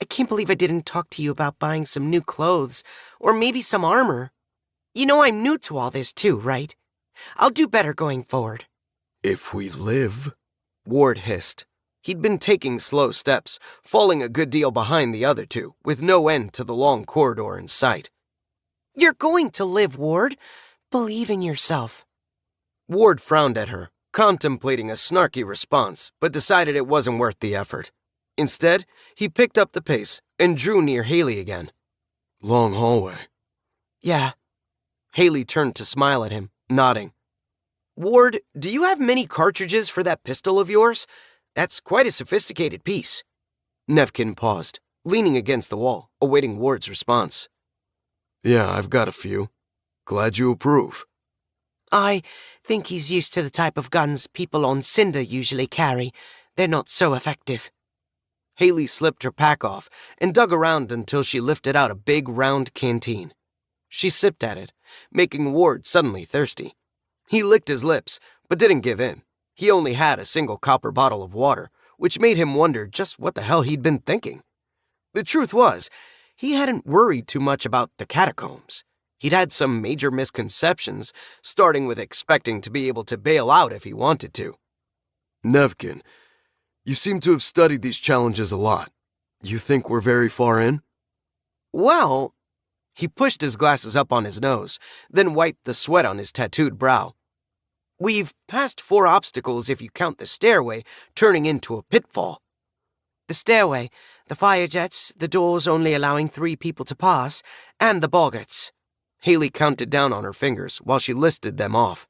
I can't believe I didn't talk to you about buying some new clothes, or maybe some armor. You know I'm new to all this too, right? I'll do better going forward. If we live, Ward hissed. He'd been taking slow steps, falling a good deal behind the other two, with no end to the long corridor in sight. You're going to live, Ward. Believe in yourself. Ward frowned at her, contemplating a snarky response, but decided it wasn't worth the effort. Instead, he picked up the pace and drew near Haley again. Long hallway. Yeah. Haley turned to smile at him, nodding. Ward, do you have many cartridges for that pistol of yours? That's quite a sophisticated piece. Nevkin paused, leaning against the wall, awaiting Ward's response. Yeah, I've got a few. Glad you approve. I think he's used to the type of guns people on Cinder usually carry. They're not so effective. Haley slipped her pack off and dug around until she lifted out a big, round canteen. She sipped at it, making Ward suddenly thirsty. He licked his lips, but didn't give in. He only had a single copper bottle of water, which made him wonder just what the hell he'd been thinking. The truth was, he hadn't worried too much about the catacombs. He'd had some major misconceptions, starting with expecting to be able to bail out if he wanted to. Nevkin, you seem to have studied these challenges a lot. You think we're very far in? Well, he pushed his glasses up on his nose, then wiped the sweat on his tattooed brow. We've passed 4 obstacles if you count the stairway turning into a pitfall. The stairway, the fire jets, the doors only allowing 3 people to pass, and the boggarts. Haley counted down on her fingers while she listed them off.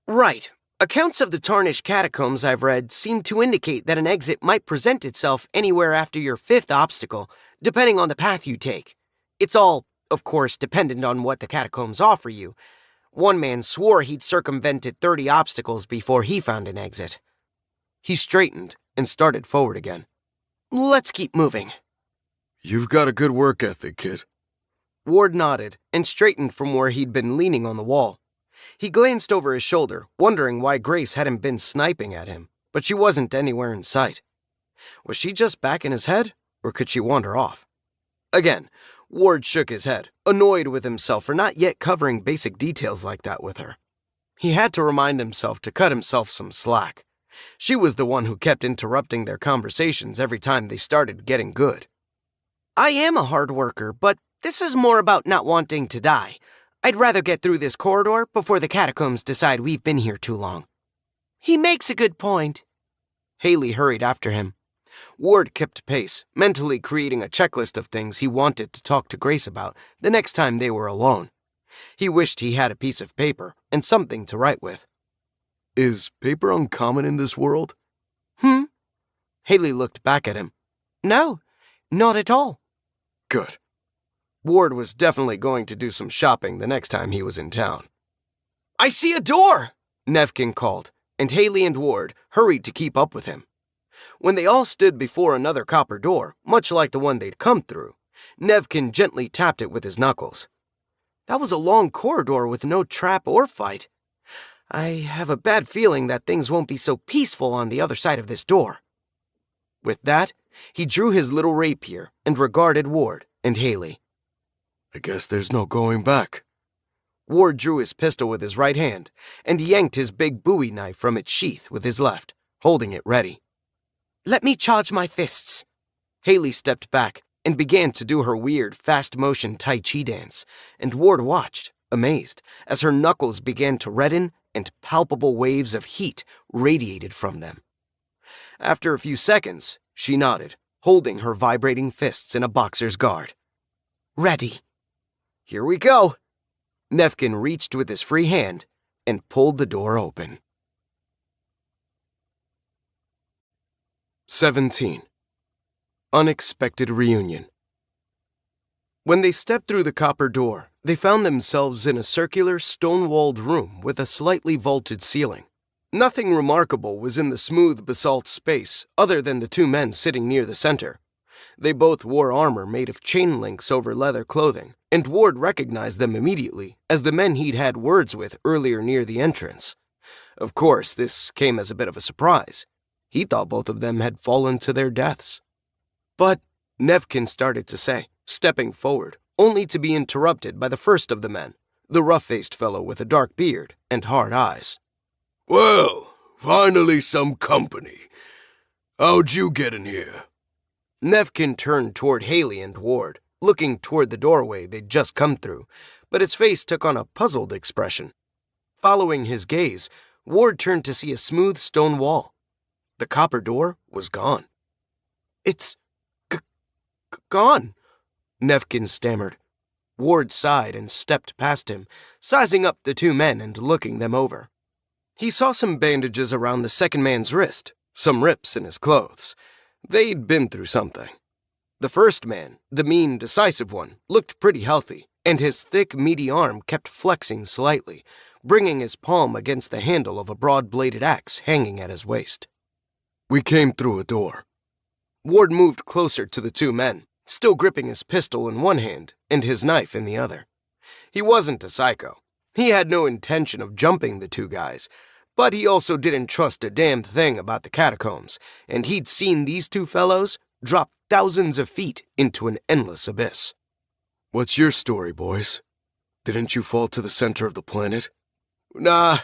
Right. Accounts of the tarnished catacombs I've read seem to indicate that an exit might present itself anywhere after your 5th obstacle, depending on the path you take. It's all, of course, dependent on what the catacombs offer you. One man swore he'd circumvented 30 obstacles before he found an exit. He straightened and started forward again. Let's keep moving. You've got a good work ethic, kid. Ward nodded and straightened from where he'd been leaning on the wall. He glanced over his shoulder, wondering why Grace hadn't been sniping at him, but she wasn't anywhere in sight. Was she just back in his head, or could she wander off? Again, Ward shook his head, annoyed with himself for not yet covering basic details like that with her. He had to remind himself to cut himself some slack. She was the one who kept interrupting their conversations every time they started getting good. I am a hard worker, but this is more about not wanting to die. I'd rather get through this corridor before the catacombs decide we've been here too long. He makes a good point. Haley hurried after him. Ward kept pace, mentally creating a checklist of things he wanted to talk to Grace about the next time they were alone. He wished he had a piece of paper and something to write with. Is paper uncommon in this world? Haley looked back at him. No, not at all. Good. Ward was definitely going to do some shopping the next time he was in town. I see a door, Nevkin called, and Haley and Ward hurried to keep up with him. When they all stood before another copper door, much like the one they'd come through, Nevkin gently tapped it with his knuckles. That was a long corridor with no trap or fight. I have a bad feeling that things won't be so peaceful on the other side of this door. With that, he drew his little rapier and regarded Ward and Haley. I guess there's no going back. Ward drew his pistol with his right hand and yanked his big Bowie knife from its sheath with his left, holding it ready. Let me charge my fists. Haley stepped back and began to do her weird, fast-motion Tai Chi dance, and Ward watched, amazed, as her knuckles began to redden and palpable waves of heat radiated from them. After a few seconds, she nodded, holding her vibrating fists in a boxer's guard. Ready. Here we go. Nevkin reached with his free hand and pulled the door open. 17. Unexpected Reunion. When they stepped through the copper door, they found themselves in a circular, stone-walled room with a slightly vaulted ceiling. Nothing remarkable was in the smooth basalt space other than the two men sitting near the center. They both wore armor made of chain links over leather clothing, and Ward recognized them immediately as the men he'd had words with earlier near the entrance. Of course, this came as a bit of a surprise. He thought both of them had fallen to their deaths. But, Nevkin started to say, stepping forward, only to be interrupted by the first of the men, the rough-faced fellow with a dark beard and hard eyes. Well, finally some company. How'd you get in here? Nevkin turned toward Haley and Ward, looking toward the doorway they'd just come through, but his face took on a puzzled expression. Following his gaze, Ward turned to see a smooth stone wall. The copper door was gone. It's gone, Nevkin stammered. Ward sighed and stepped past him, sizing up the two men and looking them over. He saw some bandages around the second man's wrist, some rips in his clothes. They'd been through something. The first man, the mean, decisive one, looked pretty healthy, and his thick, meaty arm kept flexing slightly, bringing his palm against the handle of a broad-bladed axe hanging at his waist. We came through a door. Ward moved closer to the two men, still gripping his pistol in one hand and his knife in the other. He wasn't a psycho. He had no intention of jumping the two guys, but he also didn't trust a damn thing about the catacombs, and he'd seen these two fellows drop thousands of feet into an endless abyss. What's your story, boys? Didn't you fall to the center of the planet? Nah,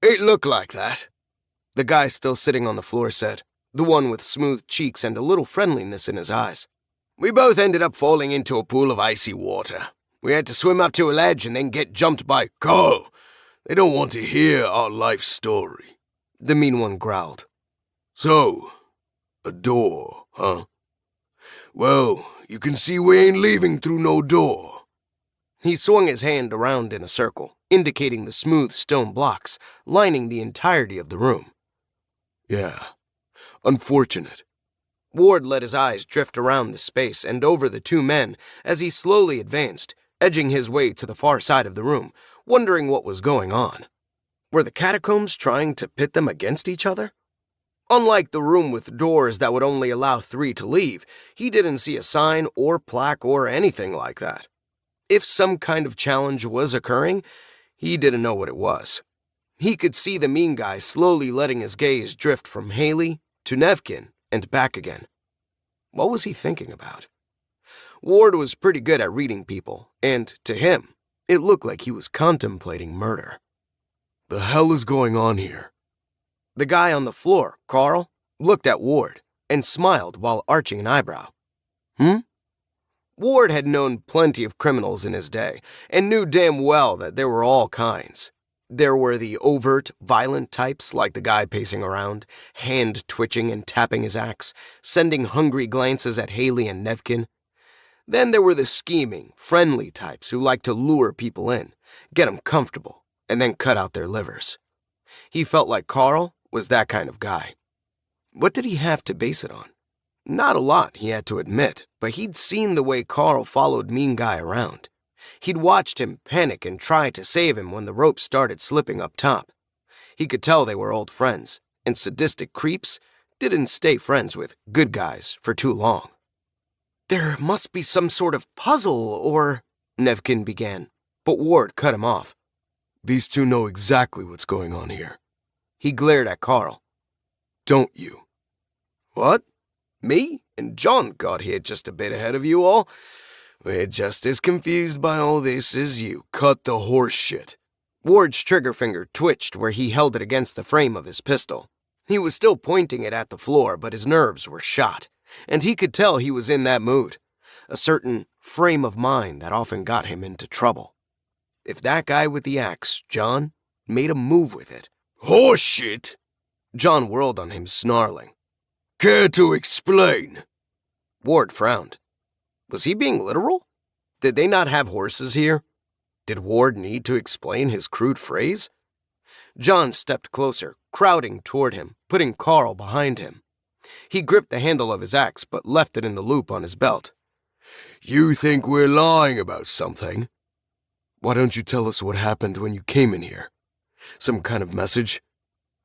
it looked like that, the guy still sitting on the floor said, the one with smooth cheeks and a little friendliness in his eyes. We both ended up falling into a pool of icy water. We had to swim up to a ledge and then get jumped by... Go! They don't want to hear our life story, the mean one growled. So, a door, huh? Well, you can see we ain't leaving through no door. He swung his hand around in a circle, indicating the smooth stone blocks lining the entirety of the room. Yeah, unfortunate. Ward let his eyes drift around the space and over the two men as he slowly advanced, edging his way to the far side of the room, wondering what was going on. Were the catacombs trying to pit them against each other? Unlike the room with doors that would only allow 3 to leave, he didn't see a sign or plaque or anything like that. If some kind of challenge was occurring, he didn't know what it was. He could see the mean guy slowly letting his gaze drift from Haley to Nevkin and back again. What was he thinking about? Ward was pretty good at reading people, and to him, it looked like he was contemplating murder. The hell is going on here? The guy on the floor, Carl, looked at Ward and smiled while arching an eyebrow. Ward had known plenty of criminals in his day and knew damn well that there were all kinds. There were the overt, violent types like the guy pacing around, hand-twitching and tapping his axe, sending hungry glances at Haley and Nevkin. Then there were the scheming, friendly types who liked to lure people in, get them comfortable, and then cut out their livers. He felt like Carl was that kind of guy. What did he have to base it on? Not a lot, he had to admit, but he'd seen the way Carl followed Mean Guy around. He'd watched him panic and try to save him when the rope started slipping up top. He could tell they were old friends, and sadistic creeps didn't stay friends with good guys for too long. There must be some sort of puzzle or... Nevkin began, but Ward cut him off. These two know exactly what's going on here. He glared at Carl. Don't you? What? Me and John got here just a bit ahead of you all? We're just as confused by all this as you. Cut the horse shit. Ward's trigger finger twitched where he held it against the frame of his pistol. He was still pointing it at the floor, but his nerves were shot, and he could tell he was in that mood. A certain frame of mind that often got him into trouble. If that guy with the axe, John, made a move with it. Horse shit! John whirled on him, snarling. Care to explain? Ward frowned. Was he being literal? Did they not have horses here? Did Ward need to explain his crude phrase? John stepped closer, crowding toward him, putting Carl behind him. He gripped the handle of his axe, but left it in the loop on his belt. You think we're lying about something? Why don't you tell us what happened when you came in here? Some kind of message?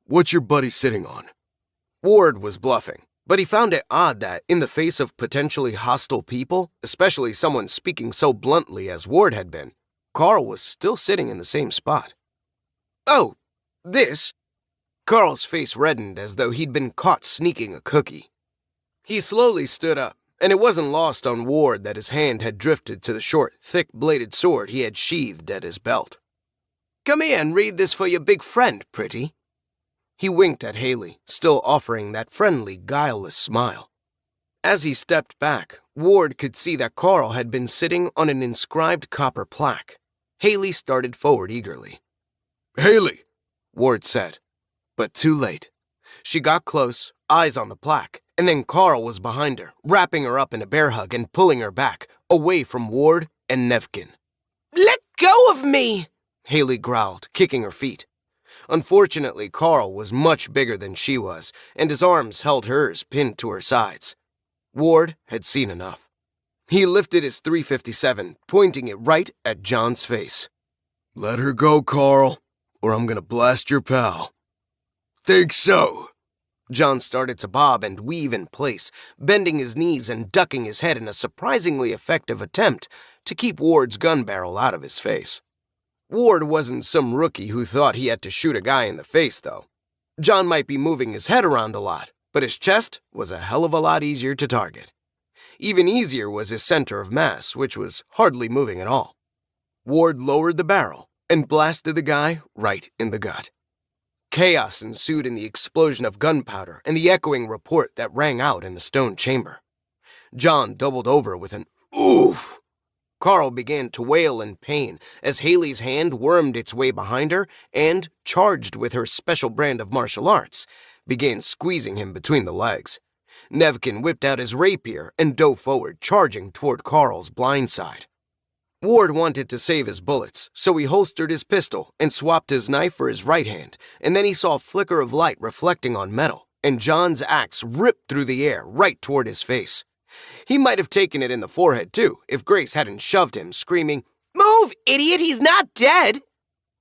What's your buddy sitting on? Ward was bluffing, but he found it odd that, in the face of potentially hostile people, especially someone speaking so bluntly as Ward had been, Carl was still sitting in the same spot. Oh, this? Carl's face reddened as though he'd been caught sneaking a cookie. He slowly stood up, and it wasn't lost on Ward that his hand had drifted to the short, thick-bladed sword he had sheathed at his belt. Come here and read this for your big friend, pretty. He winked at Haley, still offering that friendly, guileless smile. As he stepped back, Ward could see that Carl had been sitting on an inscribed copper plaque. Haley started forward eagerly. Haley, Ward said, but too late. She got close, eyes on the plaque, and then Carl was behind her, wrapping her up in a bear hug and pulling her back, away from Ward and Nevkin. Let go of me, Haley growled, kicking her feet. Unfortunately, Carl was much bigger than she was, and his arms held hers pinned to her sides. Ward had seen enough. He lifted his .357, pointing it right at John's face. Let her go, Carl, or I'm gonna blast your pal. Think so? John started to bob and weave in place, bending his knees and ducking his head in a surprisingly effective attempt to keep Ward's gun barrel out of his face. Ward wasn't some rookie who thought he had to shoot a guy in the face, though. John might be moving his head around a lot, but his chest was a hell of a lot easier to target. Even easier was his center of mass, which was hardly moving at all. Ward lowered the barrel and blasted the guy right in the gut. Chaos ensued in the explosion of gunpowder and the echoing report that rang out in the stone chamber. John doubled over with an oof. Carl began to wail in pain as Haley's hand wormed its way behind her and, charged with her special brand of martial arts, began squeezing him between the legs. Nevkin whipped out his rapier and dove forward, charging toward Carl's blind side. Ward wanted to save his bullets, so he holstered his pistol and swapped his knife for his right hand, and then he saw a flicker of light reflecting on metal, and John's axe ripped through the air right toward his face. He might have taken it in the forehead, too, if Grace hadn't shoved him, screaming, "Move, idiot, he's not dead!"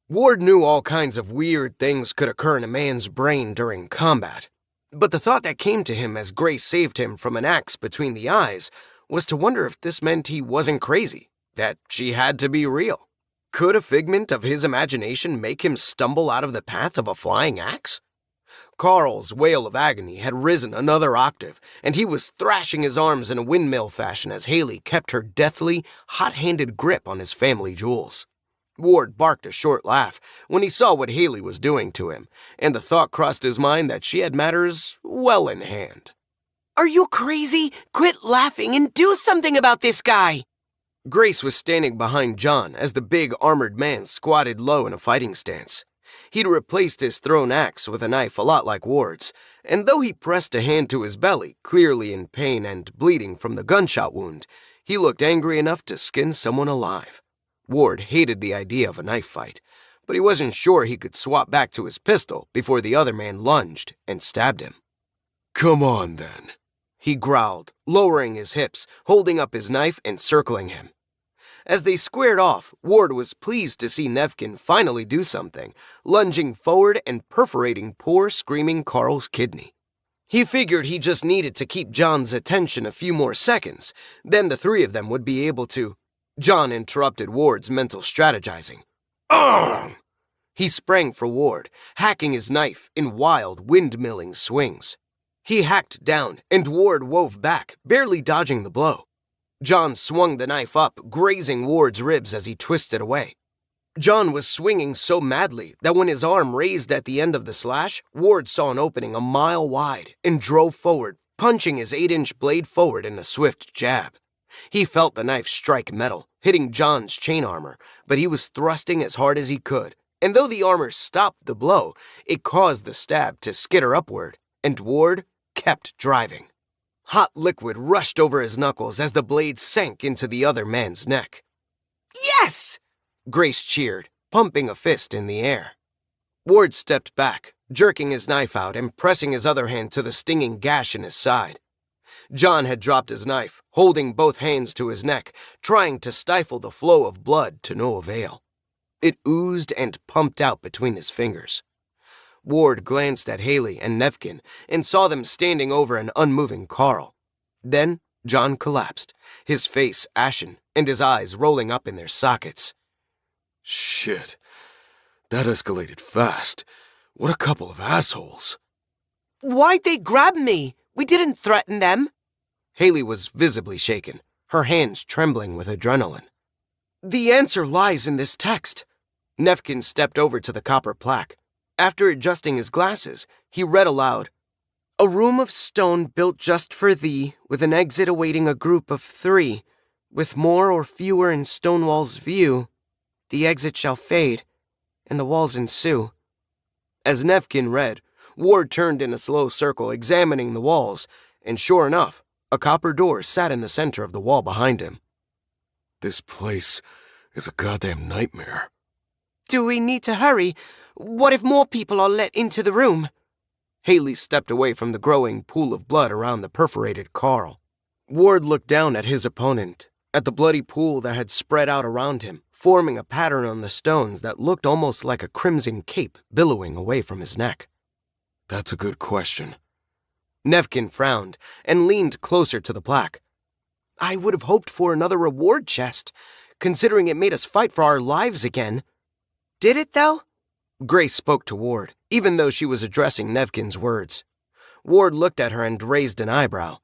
Ward knew all kinds of weird things could occur in a man's brain during combat, but the thought that came to him as Grace saved him from an axe between the eyes was to wonder if this meant he wasn't crazy, that she had to be real. Could a figment of his imagination make him stumble out of the path of a flying axe? Carl's wail of agony had risen another octave, and he was thrashing his arms in a windmill fashion as Haley kept her deathly, hot-handed grip on his family jewels. Ward barked a short laugh when he saw what Haley was doing to him, and the thought crossed his mind that she had matters well in hand. "Are you crazy? Quit laughing and do something about this guy!" Grace was standing behind John as the big armored man squatted low in a fighting stance. He'd replaced his thrown axe with a knife a lot like Ward's, and though he pressed a hand to his belly, clearly in pain and bleeding from the gunshot wound, he looked angry enough to skin someone alive. Ward hated the idea of a knife fight, but he wasn't sure he could swap back to his pistol before the other man lunged and stabbed him. Come on, then, he growled, lowering his hips, holding up his knife and circling him. As they squared off, Ward was pleased to see Nevkin finally do something, lunging forward and perforating poor, screaming Carl's kidney. He figured he just needed to keep John's attention a few more seconds, then the three of them would be able to John interrupted Ward's mental strategizing. Ugh! He sprang for Ward, hacking his knife in wild, windmilling swings. He hacked down, and Ward wove back, barely dodging the blow. John swung the knife up, grazing Ward's ribs as he twisted away. John was swinging so madly that when his arm raised at the end of the slash, Ward saw an opening a mile wide and drove forward, punching his 8-inch blade forward in a swift jab. He felt the knife strike metal, hitting John's chain armor, but he was thrusting as hard as he could, and though the armor stopped the blow, it caused the stab to skitter upward, and Ward kept driving. Hot liquid rushed over his knuckles as the blade sank into the other man's neck. Yes! Grace cheered, pumping a fist in the air. Ward stepped back, jerking his knife out and pressing his other hand to the stinging gash in his side. John had dropped his knife, holding both hands to his neck, trying to stifle the flow of blood to no avail. It oozed and pumped out between his fingers. Ward glanced at Haley and Nevkin and saw them standing over an unmoving Carl. Then John collapsed, his face ashen and his eyes rolling up in their sockets. Shit. That escalated fast. What a couple of assholes. Why'd they grab me? We didn't threaten them. Haley was visibly shaken, her hands trembling with adrenaline. The answer lies in this text. Nevkin stepped over to the copper plaque. After adjusting his glasses, he read aloud, "A room of stone built just for thee, with an exit awaiting a group of 3. With more or fewer in Stonewall's view, the exit shall fade, and the walls ensue." As Nevkin read, Ward turned in a slow circle, examining the walls, and sure enough, a copper door sat in the center of the wall behind him. This place is a goddamn nightmare. Do we need to hurry? What if more people are let into the room? Haley stepped away from the growing pool of blood around the perforated Carl. Ward looked down at his opponent, at the bloody pool that had spread out around him, forming a pattern on the stones that looked almost like a crimson cape billowing away from his neck. That's a good question. Nevkin frowned and leaned closer to the plaque. I would have hoped for another reward chest, considering it made us fight for our lives again. Did it, though? Grace spoke to Ward, even though she was addressing Nevkin's words. Ward looked at her and raised an eyebrow.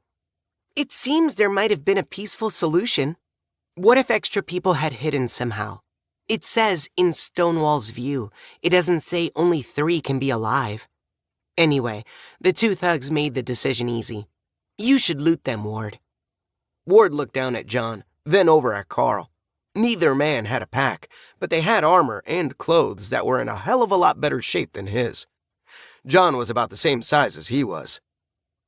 It seems there might have been a peaceful solution. What if extra people had hidden somehow? It says in Stonewall's view. It doesn't say only 3 can be alive. Anyway, the 2 thugs made the decision easy. You should loot them, Ward. Ward looked down at John, then over at Carl. Neither man had a pack, but they had armor and clothes that were in a hell of a lot better shape than his. John was about the same size as he was.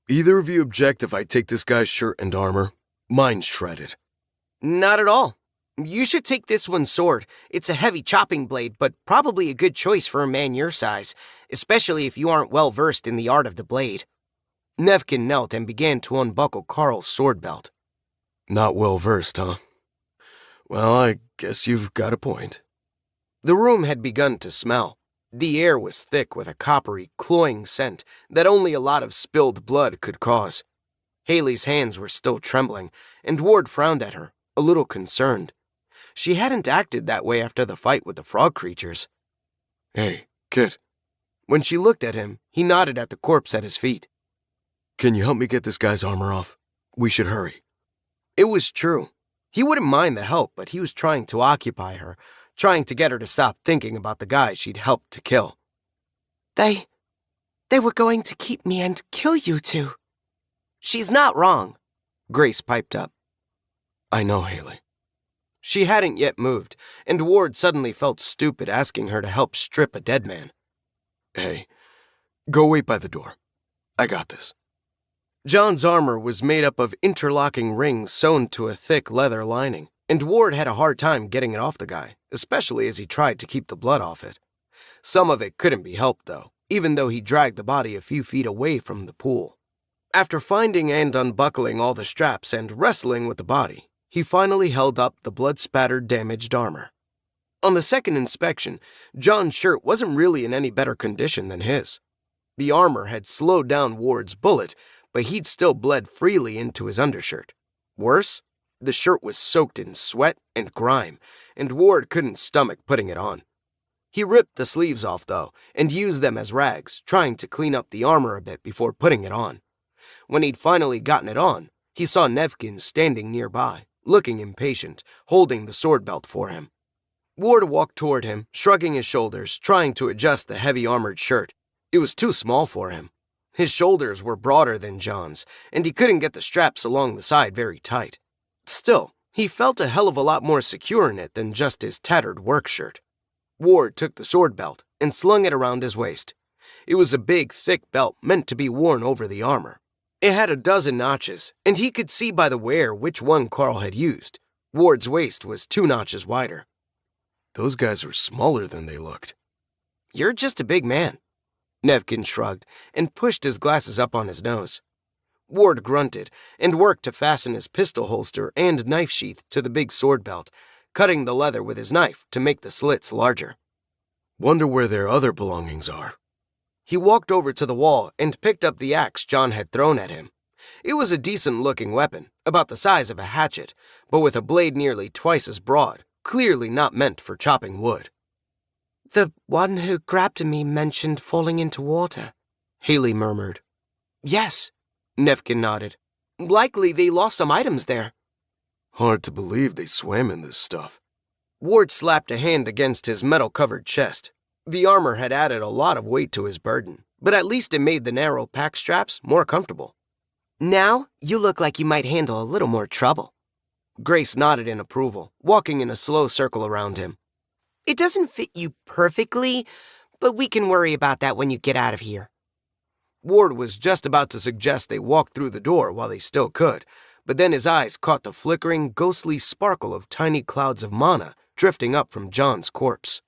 Either of you object if I take this guy's shirt and armor? Mine's shredded. Not at all. You should take this one's sword. It's a heavy chopping blade, but probably a good choice for a man your size, especially if you aren't well versed in the art of the blade. Nevkin knelt and began to unbuckle Carl's sword belt. Not well versed, huh? Well, I guess you've got a point. The room had begun to smell. The air was thick with a coppery, cloying scent that only a lot of spilled blood could cause. Haley's hands were still trembling, and Ward frowned at her, a little concerned. She hadn't acted that way after the fight with the frog creatures. Hey, kid. When she looked at him, he nodded at the corpse at his feet. Can you help me get this guy's armor off? We should hurry. It was true. He wouldn't mind the help, but he was trying to occupy her, trying to get her to stop thinking about the guy she'd helped to kill. They were going to keep me and kill you two. She's not wrong, Grace piped up. I know, Haley. She hadn't yet moved, and Ward suddenly felt stupid asking her to help strip a dead man. Hey, go wait by the door. I got this. John's armor was made up of interlocking rings sewn to a thick leather lining, and Ward had a hard time getting it off the guy, especially as he tried to keep the blood off it. Some of it couldn't be helped, though, even though he dragged the body a few feet away from the pool. After finding and unbuckling all the straps and wrestling with the body, he finally held up the blood-spattered, damaged armor. On the second inspection, John's shirt wasn't really in any better condition than his. The armor had slowed down Ward's bullet, but he'd still bled freely into his undershirt. Worse, The shirt was soaked in sweat and grime, and Ward couldn't stomach putting it on. He ripped the sleeves off, though, and used them as rags, trying to clean up the armor a bit before putting it on. When he'd finally gotten it on, he saw Nevkin standing nearby, looking impatient, holding the sword belt for him. Ward walked toward him, shrugging his shoulders, trying to adjust the heavy armored shirt. It was too small for him. His shoulders were broader than John's, and he couldn't get the straps along the side very tight. Still, he felt a hell of a lot more secure in it than just his tattered work shirt. Ward took the sword belt and slung it around his waist. It was a big, thick belt meant to be worn over the armor. It had a dozen notches, and he could see by the wear which one Carl had used. Ward's waist was 2 notches wider. Those guys were smaller than they looked. "You're just a big man." Nevkin shrugged and pushed his glasses up on his nose. Ward grunted and worked to fasten his pistol holster and knife sheath to the big sword belt, cutting the leather with his knife to make the slits larger. Wonder where their other belongings are. He walked over to the wall and picked up the axe John had thrown at him. It was a decent-looking weapon, about the size of a hatchet, but with a blade nearly twice as broad, clearly not meant for chopping wood. "The one who grabbed me mentioned falling into water," Haley murmured. "Yes," Nevkin nodded. "Likely they lost some items there." Hard to believe they swam in this stuff. Ward slapped a hand against his metal-covered chest. The armor had added a lot of weight to his burden, but at least it made the narrow pack straps more comfortable. "Now you look like you might handle a little more trouble." Grace nodded in approval, walking in a slow circle around him. "It doesn't fit you perfectly, but we can worry about that when you get out of here." Ward was just about to suggest they walk through the door while they still could, but then his eyes caught the flickering, ghostly sparkle of tiny clouds of mana drifting up from John's corpse.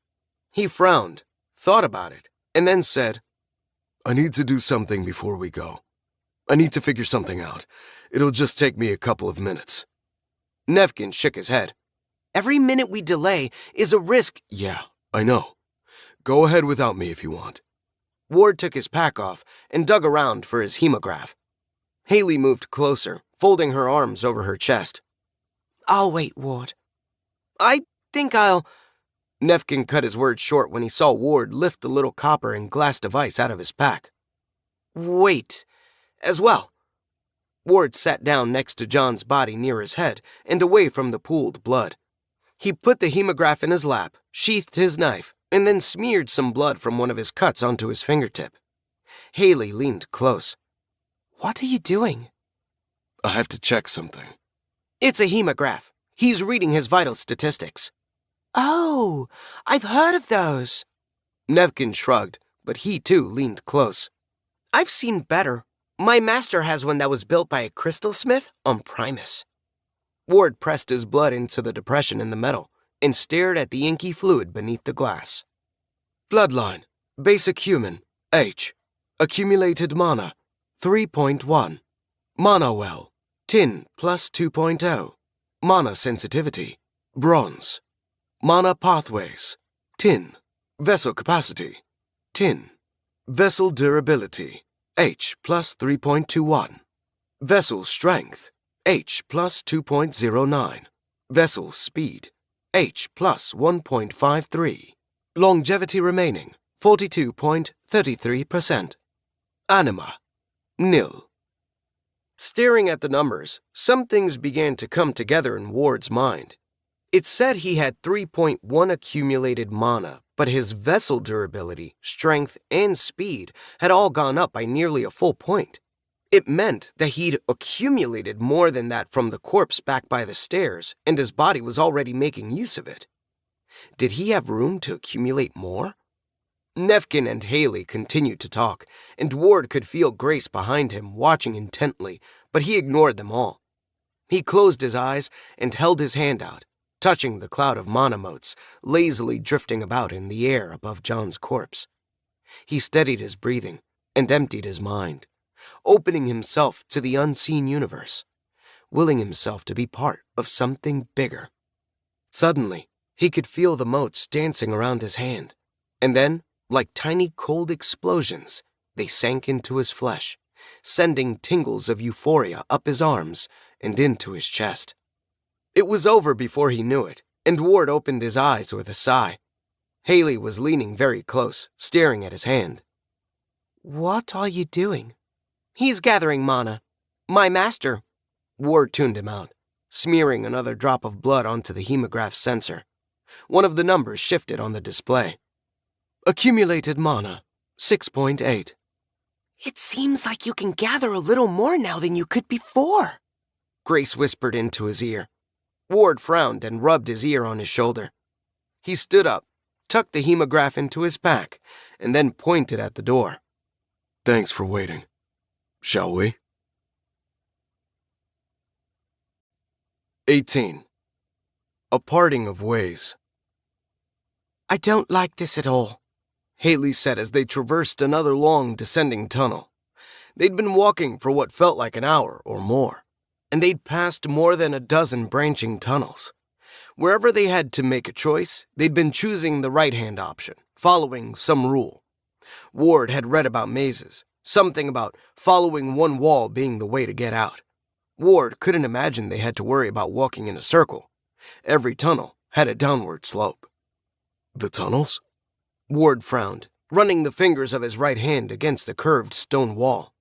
He frowned, thought about it, and then said, I need to do something before we go. I need to figure something out. It'll just take me a couple of minutes. Nevkin shook his head. "Every minute we delay is a risk." Yeah, I know. Go ahead without me if you want. Ward took his pack off and dug around for his hemograph. Haley moved closer, folding her arms over her chest. "I'll wait, Ward." "I think I'll—" Nevkin cut his words short when he saw Ward lift the little copper and glass device out of his pack. "Wait, as well." Ward sat down next to John's body near his head and away from the pooled blood. He put the hemograph in his lap, sheathed his knife, and then smeared some blood from one of his cuts onto his fingertip. Haley leaned close. "What are you doing?" I have to check something. "It's a hemograph. He's reading his vital statistics." "Oh, I've heard of those." Nevkin shrugged, but he too leaned close. "I've seen better. My master has one that was built by a crystal smith on Primus." Ward pressed his blood into the depression in the metal and stared at the inky fluid beneath the glass. Bloodline. Basic human. H. Accumulated mana. 3.1. Mana well. Tin plus 2.0. Mana sensitivity. Bronze. Mana pathways. Tin. Vessel capacity. Tin. Vessel durability. H plus 3.21. Vessel strength. H plus 2.09. Vessel speed. H plus 1.53. Longevity remaining. 42.33%. Anima. Nil. Staring at the numbers, some things began to come together in Ward's mind. It said he had 3.1 accumulated mana, but his vessel durability, strength, and speed had all gone up by nearly a full point. It meant that he'd accumulated more than that from the corpse back by the stairs, and his body was already making use of it. Did he have room to accumulate more? Nevkin and Haley continued to talk, and Ward could feel Grace behind him watching intently, but he ignored them all. He closed his eyes and held his hand out, touching the cloud of mana motes lazily drifting about in the air above John's corpse. He steadied his breathing and emptied his mind, opening himself to the unseen universe, willing himself to be part of something bigger. Suddenly, he could feel the motes dancing around his hand, and then, like tiny cold explosions, they sank into his flesh, sending tingles of euphoria up his arms and into his chest. It was over before he knew it, and Ward opened his eyes with a sigh. Haley was leaning very close, staring at his hand. What are you doing? He's gathering mana. My master. Ward tuned him out, smearing another drop of blood onto the hemograph sensor. One of the numbers shifted on the display. Accumulated mana, 6.8. It seems like you can gather a little more now than you could before, Grace whispered into his ear. Ward frowned and rubbed his ear on his shoulder. He stood up, tucked the hemograph into his pack, and then pointed at the door. Thanks for waiting. Shall we? 18. A parting of ways. I don't like this at all, Haley said as they traversed another long descending tunnel. They'd been walking for what felt like an hour or more, and they'd passed more than a dozen branching tunnels. Wherever they had to make a choice, they'd been choosing the right-hand option, following some rule. Ward had read about mazes, something about following one wall being the way to get out. Ward couldn't imagine they had to worry about walking in a circle. Every tunnel had a downward slope. The tunnels? Ward frowned, running the fingers of his right hand against the curved stone wall.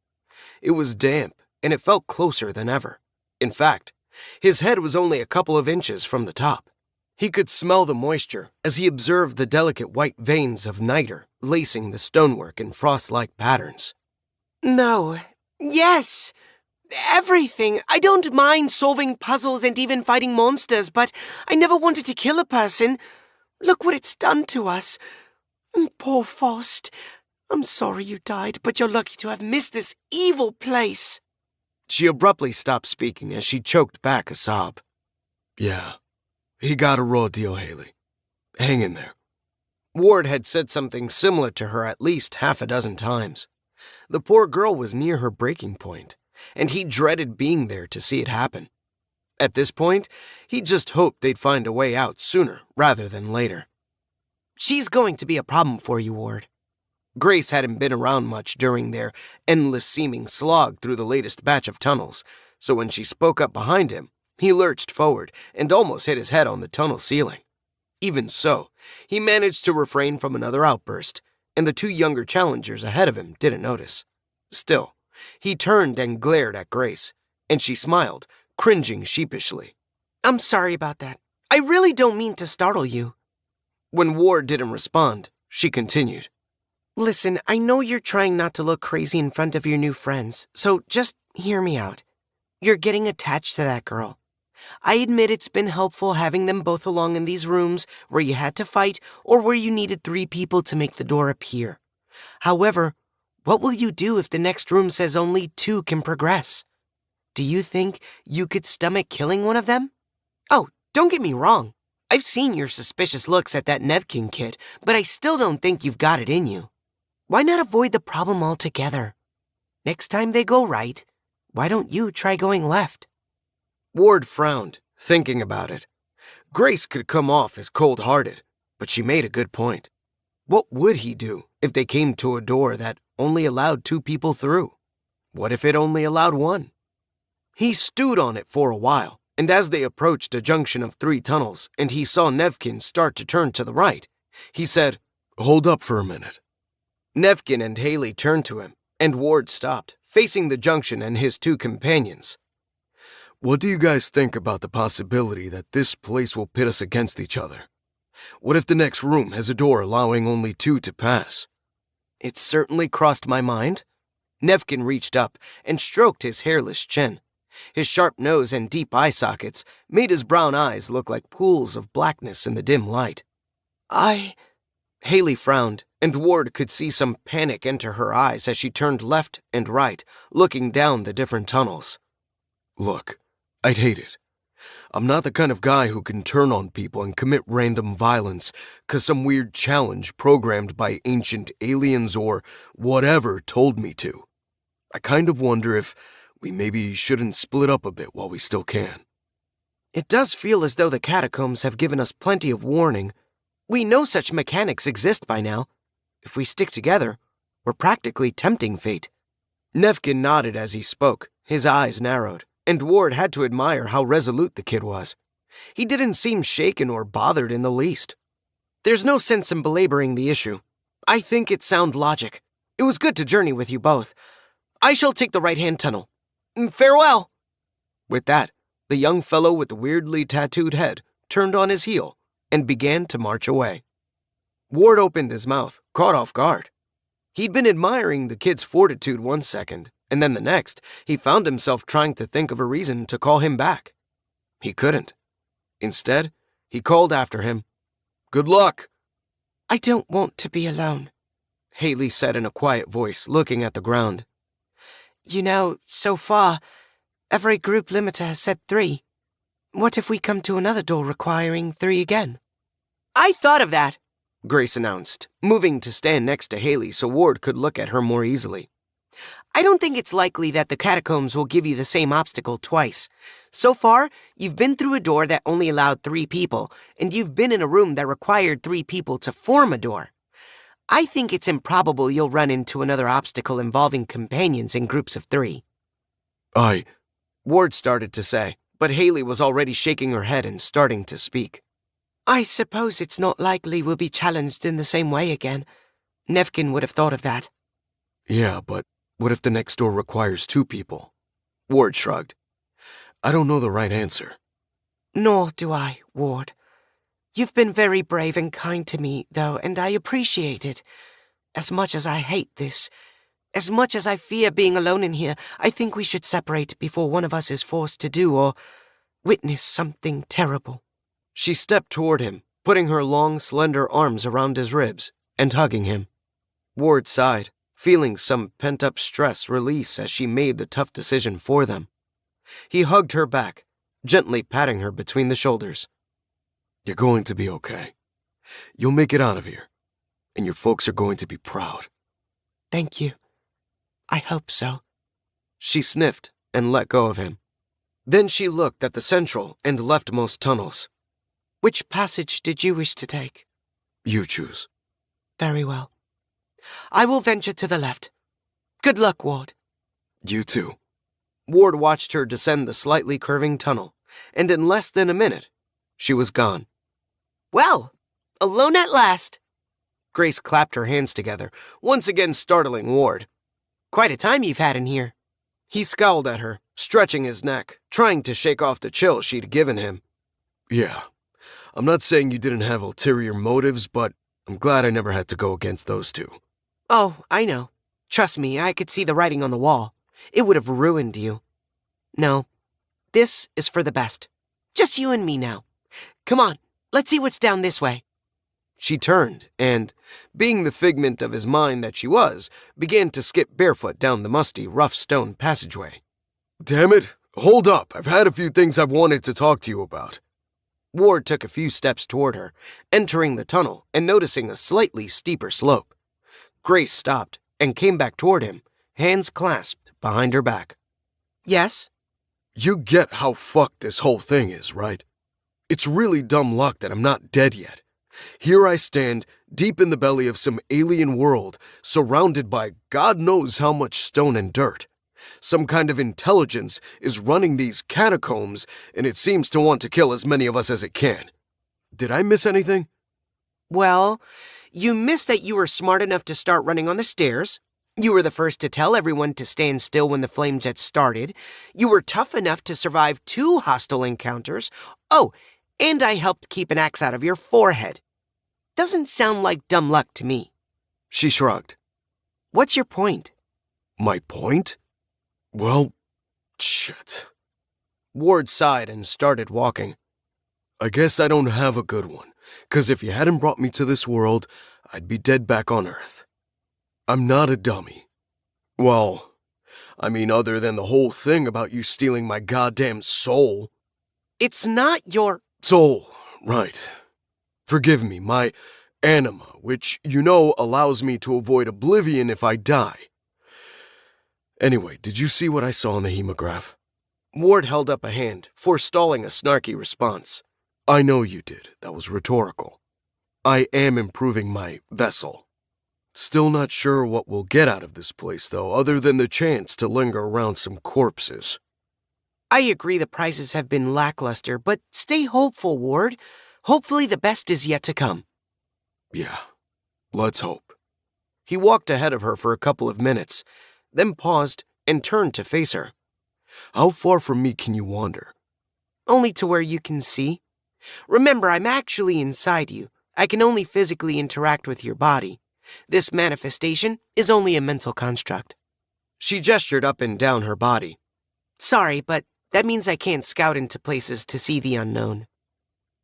It was damp, and it felt closer than ever. In fact, his head was only a couple of inches from the top. He could smell the moisture as he observed the delicate white veins of niter lacing the stonework in frost-like patterns. No. Yes. Everything. I don't mind solving puzzles and even fighting monsters, but I never wanted to kill a person. Look what it's done to us. Poor Faust. I'm sorry you died, but you're lucky to have missed this evil place. She abruptly stopped speaking as she choked back a sob. Yeah. He got a raw deal, Haley. Hang in there. Ward had said something similar to her at least half a dozen times. The poor girl was near her breaking point, and he dreaded being there to see it happen. At this point, he just hoped they'd find a way out sooner rather than later. She's going to be a problem for you, Ward. Grace hadn't been around much during their endless-seeming slog through the latest batch of tunnels, so when she spoke up behind him, he lurched forward and almost hit his head on the tunnel ceiling. Even so, he managed to refrain from another outburst, and the two younger challengers ahead of him didn't notice. Still, he turned and glared at Grace, and she smiled, cringing sheepishly. I'm sorry about that. I really don't mean to startle you. When Ward didn't respond, she continued. Listen, I know you're trying not to look crazy in front of your new friends, so just hear me out. You're getting attached to that girl. I admit it's been helpful having them both along in these rooms where you had to fight or where you needed 3 people to make the door appear. However, what will you do if the next room says only 2 can progress? Do you think you could stomach killing one of them? Oh, don't get me wrong. I've seen your suspicious looks at that Nevkin kid, but I still don't think you've got it in you. Why not avoid the problem altogether? Next time they go right, why don't you try going left? Ward frowned, thinking about it. Grace could come off as cold-hearted, but she made a good point. What would he do if they came to a door that only allowed 2 people through? What if it only allowed 1? He stewed on it for a while, and as they approached a junction of 3 tunnels and he saw Nevkin start to turn to the right, he said, Hold up for a minute. Nevkin and Haley turned to him, and Ward stopped, facing the junction and his 2 companions. What do you guys think about the possibility that this place will pit us against each other? What if the next room has a door allowing only 2 to pass? It certainly crossed my mind. Nevkin reached up and stroked his hairless chin. His sharp nose and deep eye sockets made his brown eyes look like pools of blackness in the dim light. Haley frowned, and Ward could see some panic enter her eyes as she turned left and right, looking down the different tunnels. Look, I'd hate it. I'm not the kind of guy who can turn on people and commit random violence 'cause some weird challenge programmed by ancient aliens or whatever told me to. I kind of wonder if we maybe shouldn't split up a bit while we still can. It does feel as though the catacombs have given us plenty of warning. We know such mechanics exist by now. If we stick together, we're practically tempting fate. Nevkin nodded as he spoke, his eyes narrowed, and Ward had to admire how resolute the kid was. He didn't seem shaken or bothered in the least. There's no sense in belaboring the issue. I think it's sound logic. It was good to journey with you both. I shall take the right-hand tunnel. Farewell! With that, the young fellow with the weirdly tattooed head turned on his heel and began to march away. Ward opened his mouth, caught off guard. He'd been admiring the kid's fortitude one second, and then the next, he found himself trying to think of a reason to call him back. He couldn't. Instead, he called after him, "Good luck!" I don't want to be alone, Haley said in a quiet voice, looking at the ground. You know, so far, every group limiter has said 3. What if we come to another door requiring 3 again? I thought of that, Grace announced, moving to stand next to Haley so Ward could look at her more easily. I don't think it's likely that the catacombs will give you the same obstacle twice. So far, you've been through a door that only allowed 3 people, and you've been in a room that required 3 people to form a door. I think it's improbable you'll run into another obstacle involving companions in groups of 3. Ward started to say, but Haley was already shaking her head and starting to speak. I suppose it's not likely we'll be challenged in the same way again. Nevkin would have thought of that. Yeah, but what if the next door requires 2 people? Ward shrugged. I don't know the right answer. Nor do I, Ward. You've been very brave and kind to me, though, and I appreciate it. As much as I hate this, as much as I fear being alone in here, I think we should separate before one of us is forced to do or witness something terrible. She stepped toward him, putting her long, slender arms around his ribs and hugging him. Ward sighed, feeling some pent-up stress release as she made the tough decision for them. He hugged her back, gently patting her between the shoulders. You're going to be okay. You'll make it out of here, and your folks are going to be proud. Thank you. I hope so. She sniffed and let go of him. Then she looked at the central and leftmost tunnels. Which passage did you wish to take? You choose. Very well. I will venture to the left. Good luck, Ward. You too. Ward watched her descend the slightly curving tunnel, and in less than a minute, she was gone. Well, alone at last. Grace clapped her hands together, once again startling Ward. Quite a time you've had in here. He scowled at her, stretching his neck, trying to shake off the chill she'd given him. Yeah. I'm not saying you didn't have ulterior motives, but I'm glad I never had to go against those 2. Oh, I know. Trust me, I could see the writing on the wall. It would have ruined you. No, this is for the best. Just you and me now. Come on, let's see what's down this way. She turned and, being the figment of his mind that she was, began to skip barefoot down the musty, rough stone passageway. Damn it! Hold up! I've had a few things I've wanted to talk to you about. Ward took a few steps toward her, entering the tunnel and noticing a slightly steeper slope. Grace stopped and came back toward him, hands clasped behind her back. Yes? You get how fucked this whole thing is, right? It's really dumb luck that I'm not dead yet. Here I stand, deep in the belly of some alien world, surrounded by God knows how much stone and dirt. Some kind of intelligence is running these catacombs, and it seems to want to kill as many of us as it can. Did I miss anything? Well, you missed that you were smart enough to start running on the stairs. You were the first to tell everyone to stand still when the flame jet started. You were tough enough to survive 2 hostile encounters. Oh, and I helped keep an axe out of your forehead. Doesn't sound like dumb luck to me. She shrugged. What's your point? My point? Well, shit. Ward sighed and started walking. I guess I don't have a good one, 'cause if you hadn't brought me to this world, I'd be dead back on Earth. I'm not a dummy. Well, I mean, other than the whole thing about you stealing my goddamn soul. It's not your... Soul, right. Forgive me, my anima, which you know allows me to avoid oblivion if I die. Anyway, did you see what I saw on the hemograph? Ward held up a hand, forestalling a snarky response. I know you did. That was rhetorical. I am improving my vessel. Still not sure what we'll get out of this place, though, other than the chance to linger around some corpses. I agree the prizes have been lackluster, but stay hopeful, Ward. Hopefully the best is yet to come. Yeah, let's hope. He walked ahead of her for a couple of minutes, then paused and turned to face her. How far from me can you wander? Only to where you can see. Remember, I'm actually inside you. I can only physically interact with your body. This manifestation is only a mental construct. She gestured up and down her body. Sorry, but that means I can't scout into places to see the unknown.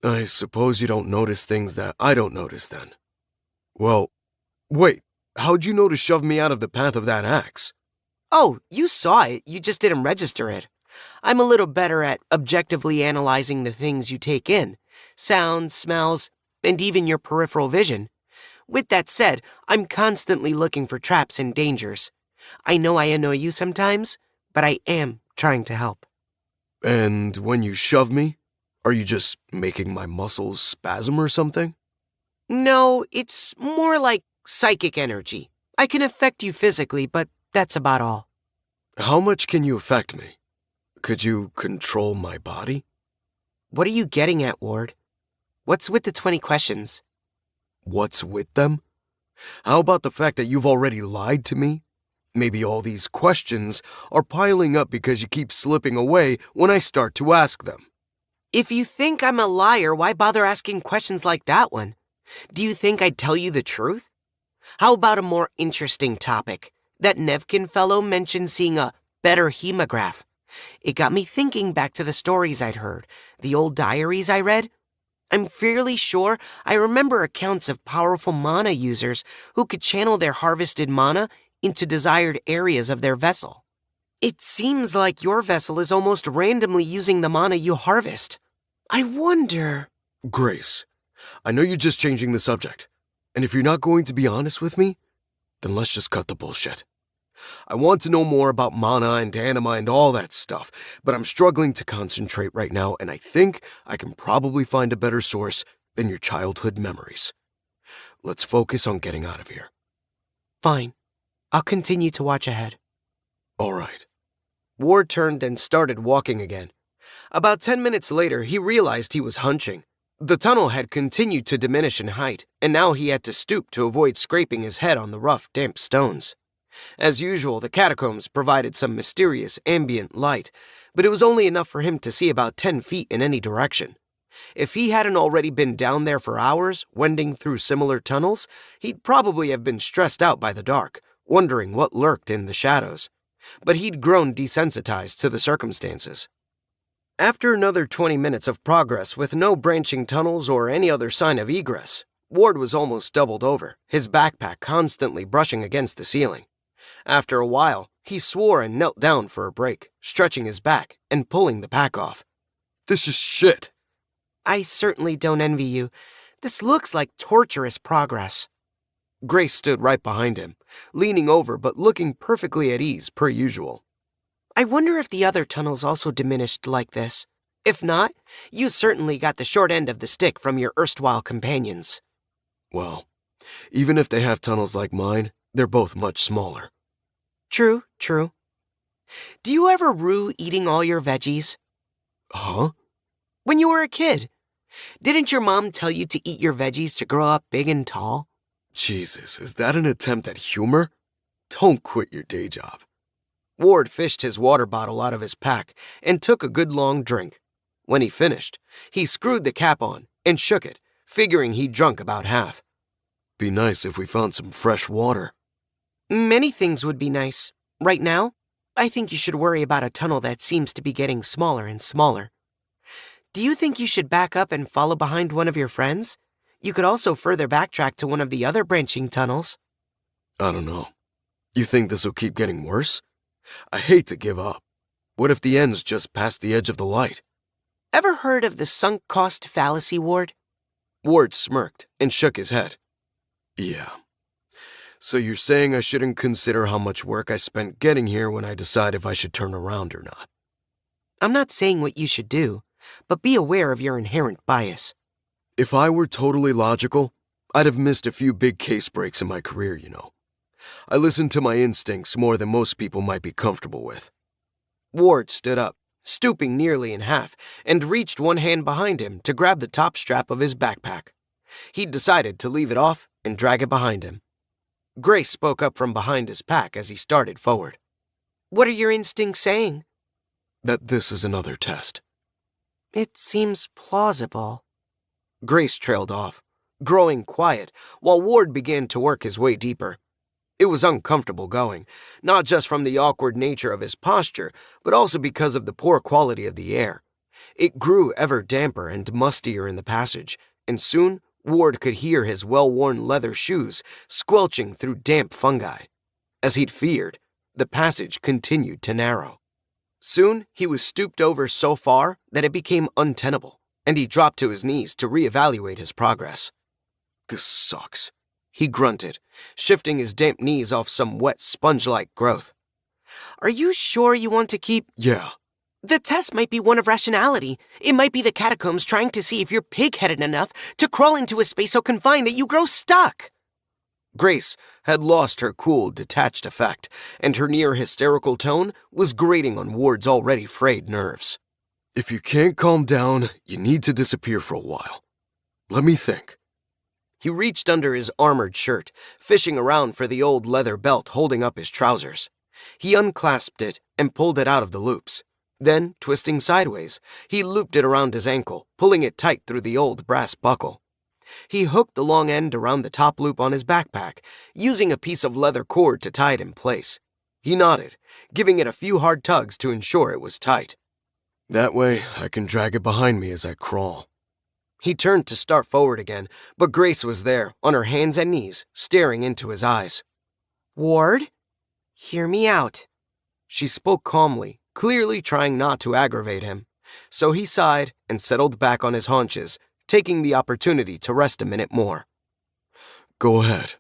I suppose you don't notice things that I don't notice then. Well, wait, how'd you know to shove me out of the path of that axe? Oh, you saw it, you just didn't register it. I'm a little better at objectively analyzing the things you take in. Sounds, smells, and even your peripheral vision. With that said, I'm constantly looking for traps and dangers. I know I annoy you sometimes, but I am trying to help. And when you shove me, are you just making my muscles spasm or something? No, it's more like psychic energy. I can affect you physically, but that's about all. How much can you affect me? Could you control my body? What are you getting at, Ward? What's with the 20 questions? What's with them? How about the fact that you've already lied to me? Maybe all these questions are piling up because you keep slipping away when I start to ask them. If you think I'm a liar, why bother asking questions like that one? Do you think I'd tell you the truth? How about a more interesting topic? That Nevkin fellow mentioned seeing a better hemograph. It got me thinking back to the stories I'd heard, the old diaries I read. I'm fairly sure I remember accounts of powerful mana users who could channel their harvested mana into desired areas of their vessel. It seems like your vessel is almost randomly using the mana you harvest. I wonder... Grace, I know you're just changing the subject, and if you're not going to be honest with me, then let's just cut the bullshit. I want to know more about mana and anima and all that stuff, but I'm struggling to concentrate right now, and I think I can probably find a better source than your childhood memories. Let's focus on getting out of here. Fine. I'll continue to watch ahead. All right. Ward turned and started walking again. About 10 minutes later, he realized he was hunching. The tunnel had continued to diminish in height, and now he had to stoop to avoid scraping his head on the rough, damp stones. As usual, the catacombs provided some mysterious ambient light, but it was only enough for him to see about 10 feet in any direction. If he hadn't already been down there for hours, wending through similar tunnels, he'd probably have been stressed out by the dark, wondering what lurked in the shadows. But he'd grown desensitized to the circumstances. After another 20 minutes of progress with no branching tunnels or any other sign of egress, Ward was almost doubled over, his backpack constantly brushing against the ceiling. After a while, he swore and knelt down for a break, stretching his back and pulling the pack off. This is shit. I certainly don't envy you. This looks like torturous progress. Grace stood right behind him, leaning over but looking perfectly at ease per usual. I wonder if the other tunnels also diminished like this. If not, you certainly got the short end of the stick from your erstwhile companions. Well, even if they have tunnels like mine, they're both much smaller. True, true. Do you ever rue eating all your veggies? Huh? When you were a kid, didn't your mom tell you to eat your veggies to grow up big and tall? Jesus, is that an attempt at humor? Don't quit your day job. Ward fished his water bottle out of his pack and took a good long drink. When he finished, he screwed the cap on and shook it, figuring he'd drunk about half. Be nice if we found some fresh water. Many things would be nice. Right now, I think you should worry about a tunnel that seems to be getting smaller and smaller. Do you think you should back up and follow behind one of your friends? You could also further backtrack to one of the other branching tunnels. I don't know. You think this will keep getting worse? I hate to give up. What if the end's just past the edge of the light? Ever heard of the sunk cost fallacy, Ward? Ward smirked and shook his head. Yeah. So you're saying I shouldn't consider how much work I spent getting here when I decide if I should turn around or not? I'm not saying what you should do, but be aware of your inherent bias. If I were totally logical, I'd have missed a few big case breaks in my career, you know. I listen to my instincts more than most people might be comfortable with. Ward stood up, stooping nearly in half, and reached one hand behind him to grab the top strap of his backpack. He'd decided to leave it off and drag it behind him. Grace spoke up from behind his pack as he started forward. "What are your instincts saying?" That this is another test. It seems plausible. Grace trailed off, growing quiet, while Ward began to work his way deeper. It was uncomfortable going, not just from the awkward nature of his posture, but also because of the poor quality of the air. It grew ever damper and mustier in the passage, and soon Ward could hear his well-worn leather shoes squelching through damp fungi. As he'd feared, the passage continued to narrow. Soon, he was stooped over so far that it became untenable, and he dropped to his knees to reevaluate his progress. This sucks, he grunted, shifting his damp knees off some wet sponge-like growth. "Are you sure you want to keep—" Yeah. The test might be one of rationality. It might be the catacombs trying to see if you're pig-headed enough to crawl into a space so confined that you grow stuck." Grace had lost her cool, detached effect, and her near-hysterical tone was grating on Ward's already frayed nerves. If you can't calm down, you need to disappear for a while. Let me think. He reached under his armored shirt, fishing around for the old leather belt holding up his trousers. He unclasped it and pulled it out of the loops. Then, twisting sideways, he looped it around his ankle, pulling it tight through the old brass buckle. He hooked the long end around the top loop on his backpack, using a piece of leather cord to tie it in place. He nodded, giving it a few hard tugs to ensure it was tight. That way, I can drag it behind me as I crawl. He turned to start forward again, but Grace was there, on her hands and knees, staring into his eyes. "Ward, hear me out." She spoke calmly, clearly trying not to aggravate him. So he sighed and settled back on his haunches, taking the opportunity to rest a minute more. Go ahead.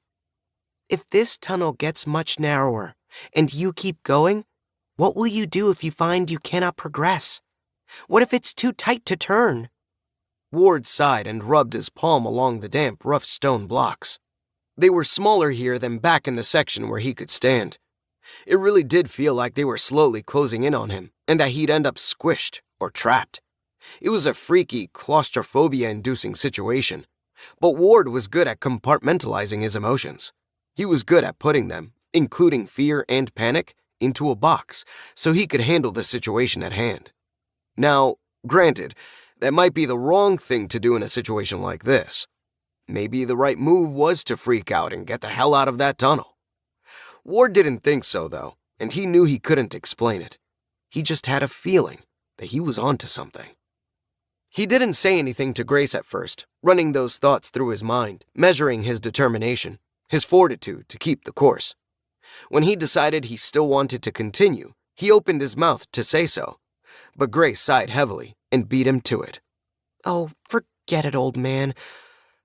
If this tunnel gets much narrower, and you keep going, what will you do if you find you cannot progress? What if it's too tight to turn? Ward sighed and rubbed his palm along the damp, rough stone blocks. They were smaller here than back in the section where he could stand. It really did feel like they were slowly closing in on him, and that he'd end up squished or trapped. It was a freaky, claustrophobia-inducing situation. But Ward was good at compartmentalizing his emotions. He was good at putting them, including fear and panic, into a box so he could handle the situation at hand. Now, granted, that might be the wrong thing to do in a situation like this. Maybe the right move was to freak out and get the hell out of that tunnel. Ward didn't think so, though, and he knew he couldn't explain it. He just had a feeling that he was onto something. He didn't say anything to Grace at first, running those thoughts through his mind, measuring his determination, his fortitude to keep the course. When he decided he still wanted to continue, he opened his mouth to say so, but Grace sighed heavily and beat him to it. "Oh, forget it, old man.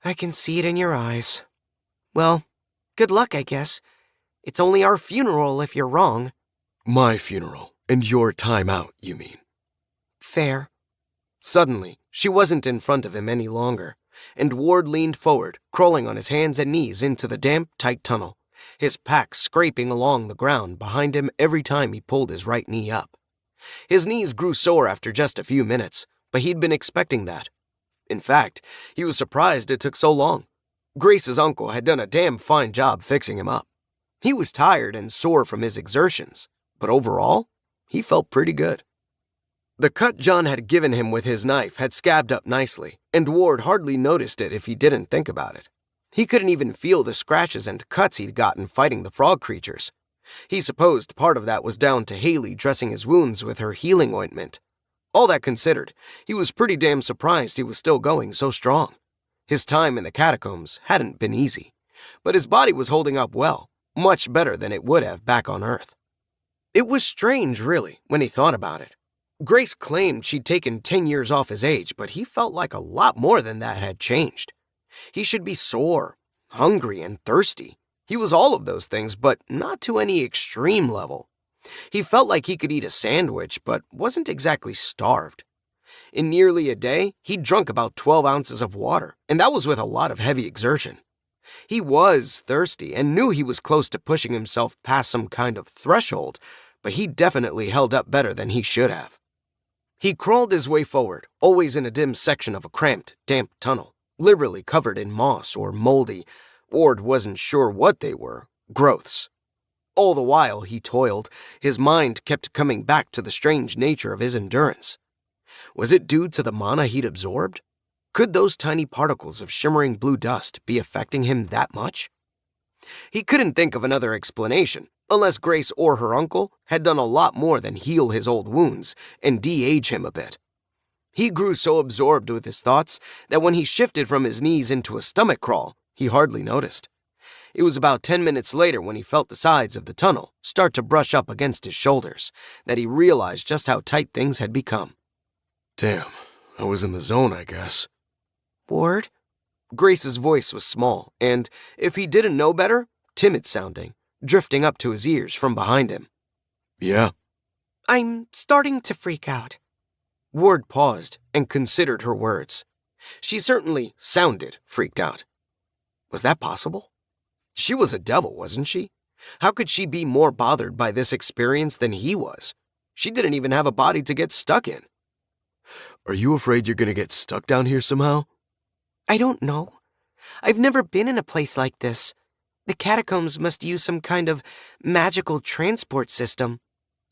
I can see it in your eyes. Well, good luck, I guess. It's only our funeral if you're wrong." My funeral, and your time out, you mean? Fair. Suddenly, she wasn't in front of him any longer, and Ward leaned forward, crawling on his hands and knees into the damp, tight tunnel, his pack scraping along the ground behind him every time he pulled his right knee up. His knees grew sore after just a few minutes, but he'd been expecting that. In fact, he was surprised it took so long. Grace's uncle had done a damn fine job fixing him up. He was tired and sore from his exertions, but overall, he felt pretty good. The cut John had given him with his knife had scabbed up nicely, and Ward hardly noticed it if he didn't think about it. He couldn't even feel the scratches and cuts he'd gotten fighting the frog creatures. He supposed part of that was down to Haley dressing his wounds with her healing ointment. All that considered, he was pretty damn surprised he was still going so strong. His time in the catacombs hadn't been easy, but his body was holding up well, much better than it would have back on Earth. It was strange, really, when he thought about it. Grace claimed she'd taken 10 years off his age, but he felt like a lot more than that had changed. He should be sore, hungry, and thirsty. He was all of those things, but not to any extreme level. He felt like he could eat a sandwich, but wasn't exactly starved. In nearly a day, he'd drunk about 12 ounces of water, and that was with a lot of heavy exertion. He was thirsty and knew he was close to pushing himself past some kind of threshold, but he definitely held up better than he should have. He crawled his way forward, always in a dim section of a cramped, damp tunnel, liberally covered in moss or moldy, Ward wasn't sure what they were, growths. All the while he toiled, his mind kept coming back to the strange nature of his endurance. Was it due to the mana he'd absorbed? Could those tiny particles of shimmering blue dust be affecting him that much? He couldn't think of another explanation, unless Grace or her uncle had done a lot more than heal his old wounds and de-age him a bit. He grew so absorbed with his thoughts that when he shifted from his knees into a stomach crawl, he hardly noticed. It was about 10 minutes later when he felt the sides of the tunnel start to brush up against his shoulders that he realized just how tight things had become. Damn, I was in the zone, I guess. Ward? Grace's voice was small and, if he didn't know better, timid-sounding, drifting up to his ears from behind him. Yeah. I'm starting to freak out. Ward paused and considered her words. She certainly sounded freaked out. Was that possible? She was a devil, wasn't she? How could she be more bothered by this experience than he was? She didn't even have a body to get stuck in. Are you afraid you're gonna get stuck down here somehow? I don't know. I've never been in a place like this. The catacombs must use some kind of magical transport system.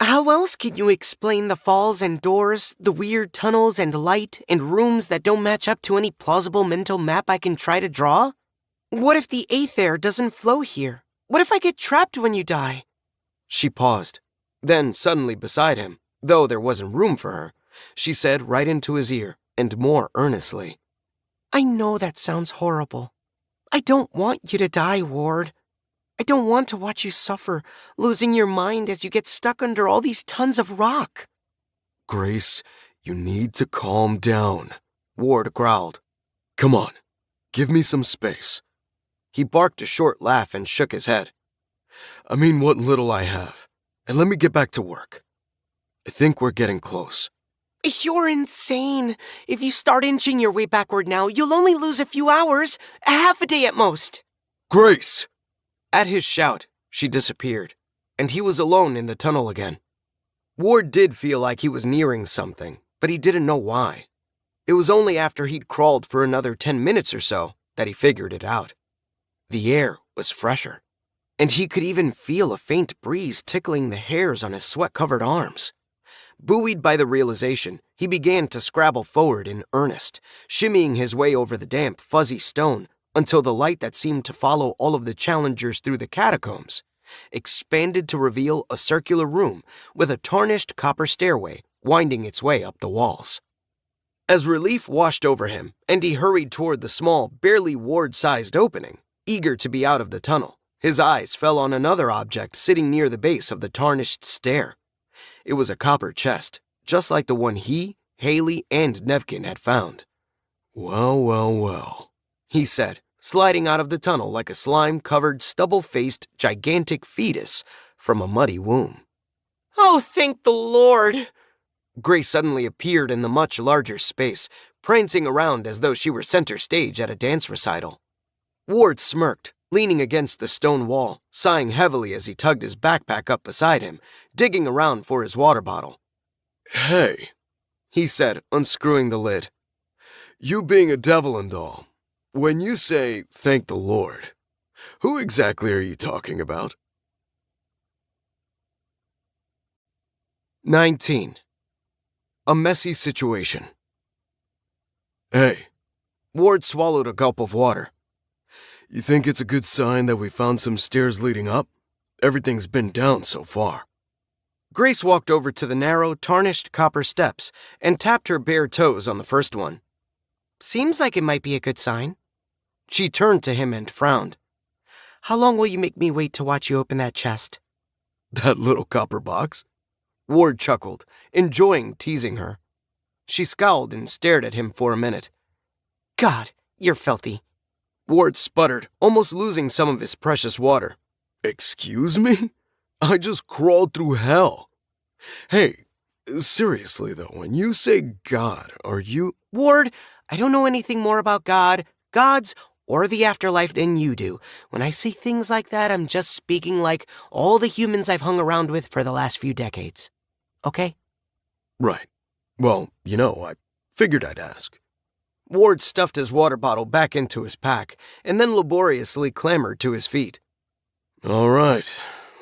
How else can you explain the falls and doors, the weird tunnels and light and rooms that don't match up to any plausible mental map I can try to draw? What if the aether doesn't flow here? What if I get trapped when you die? She paused. Then, suddenly beside him, though there wasn't room for her, she said right into his ear, and more earnestly, I know that sounds horrible. I don't want you to die, Ward. I don't want to watch you suffer, losing your mind as you get stuck under all these tons of rock. Grace, you need to calm down. Ward growled. Come on, give me some space. He barked a short laugh and shook his head. I mean what little I have, and let me get back to work. I think we're getting close. You're insane. If you start inching your way backward now, you'll only lose a few hours, a half a day at most. Grace! At his shout, she disappeared, and he was alone in the tunnel again. Ward did feel like he was nearing something, but he didn't know why. It was only after he'd crawled for another 10 minutes or so that he figured it out. The air was fresher, and he could even feel a faint breeze tickling the hairs on his sweat-covered arms. Buoyed by the realization, he began to scrabble forward in earnest, shimmying his way over the damp, fuzzy stone until the light that seemed to follow all of the challengers through the catacombs expanded to reveal a circular room with a tarnished copper stairway winding its way up the walls. As relief washed over him and he hurried toward the small, barely ward-sized opening, eager to be out of the tunnel, his eyes fell on another object sitting near the base of the tarnished stair. It was a copper chest, just like the one he, Haley, and Nevkin had found. Well, he said, sliding out of the tunnel like a slime-covered, stubble-faced, gigantic fetus from a muddy womb. Oh, thank the Lord! Grace suddenly appeared in the much larger space, prancing around as though she were center stage at a dance recital. Ward smirked, leaning against the stone wall, sighing heavily as he tugged his backpack up beside him, digging around for his water bottle. Hey, he said, unscrewing the lid. You being a devil and all, when you say, thank the Lord, who exactly are you talking about? 19. A messy situation. Hey. Ward swallowed a gulp of water. You think it's a good sign that we found some stairs leading up? Everything's been down so far. Grace walked over to the narrow, tarnished copper steps and tapped her bare toes on the first one. Seems like it might be a good sign. She turned to him and frowned. How long will you make me wait to watch you open that chest? That little copper box? Ward chuckled, enjoying teasing her. She scowled and stared at him for a minute. God, you're filthy. Ward sputtered, almost losing some of his precious water. Excuse me? I just crawled through hell. Hey, seriously though, when you say God, are you— Ward, I don't know anything more about God, gods, or the afterlife than you do. When I say things like that, I'm just speaking like all the humans I've hung around with for the last few decades. Okay? Right. Well, I figured I'd ask. Ward stuffed his water bottle back into his pack and then laboriously clambered to his feet. All right,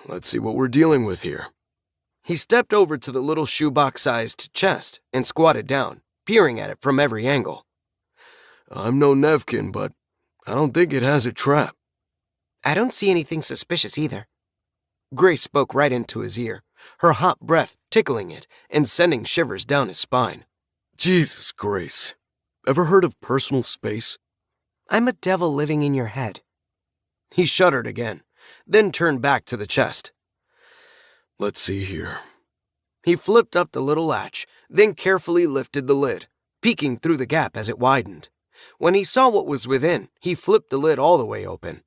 let's see what we're dealing with here. He stepped over to the little shoebox-sized chest and squatted down, peering at it from every angle. I'm no Nevkin, but I don't think it has a trap. I don't see anything suspicious either. Grace spoke right into his ear, her hot breath tickling it and sending shivers down his spine. Jesus, Grace. Ever heard of personal space? I'm a devil living in your head. He shuddered again, then turned back to the chest. Let's see here. He flipped up the little latch, then carefully lifted the lid, peeking through the gap as it widened. When he saw what was within, he flipped the lid all the way open.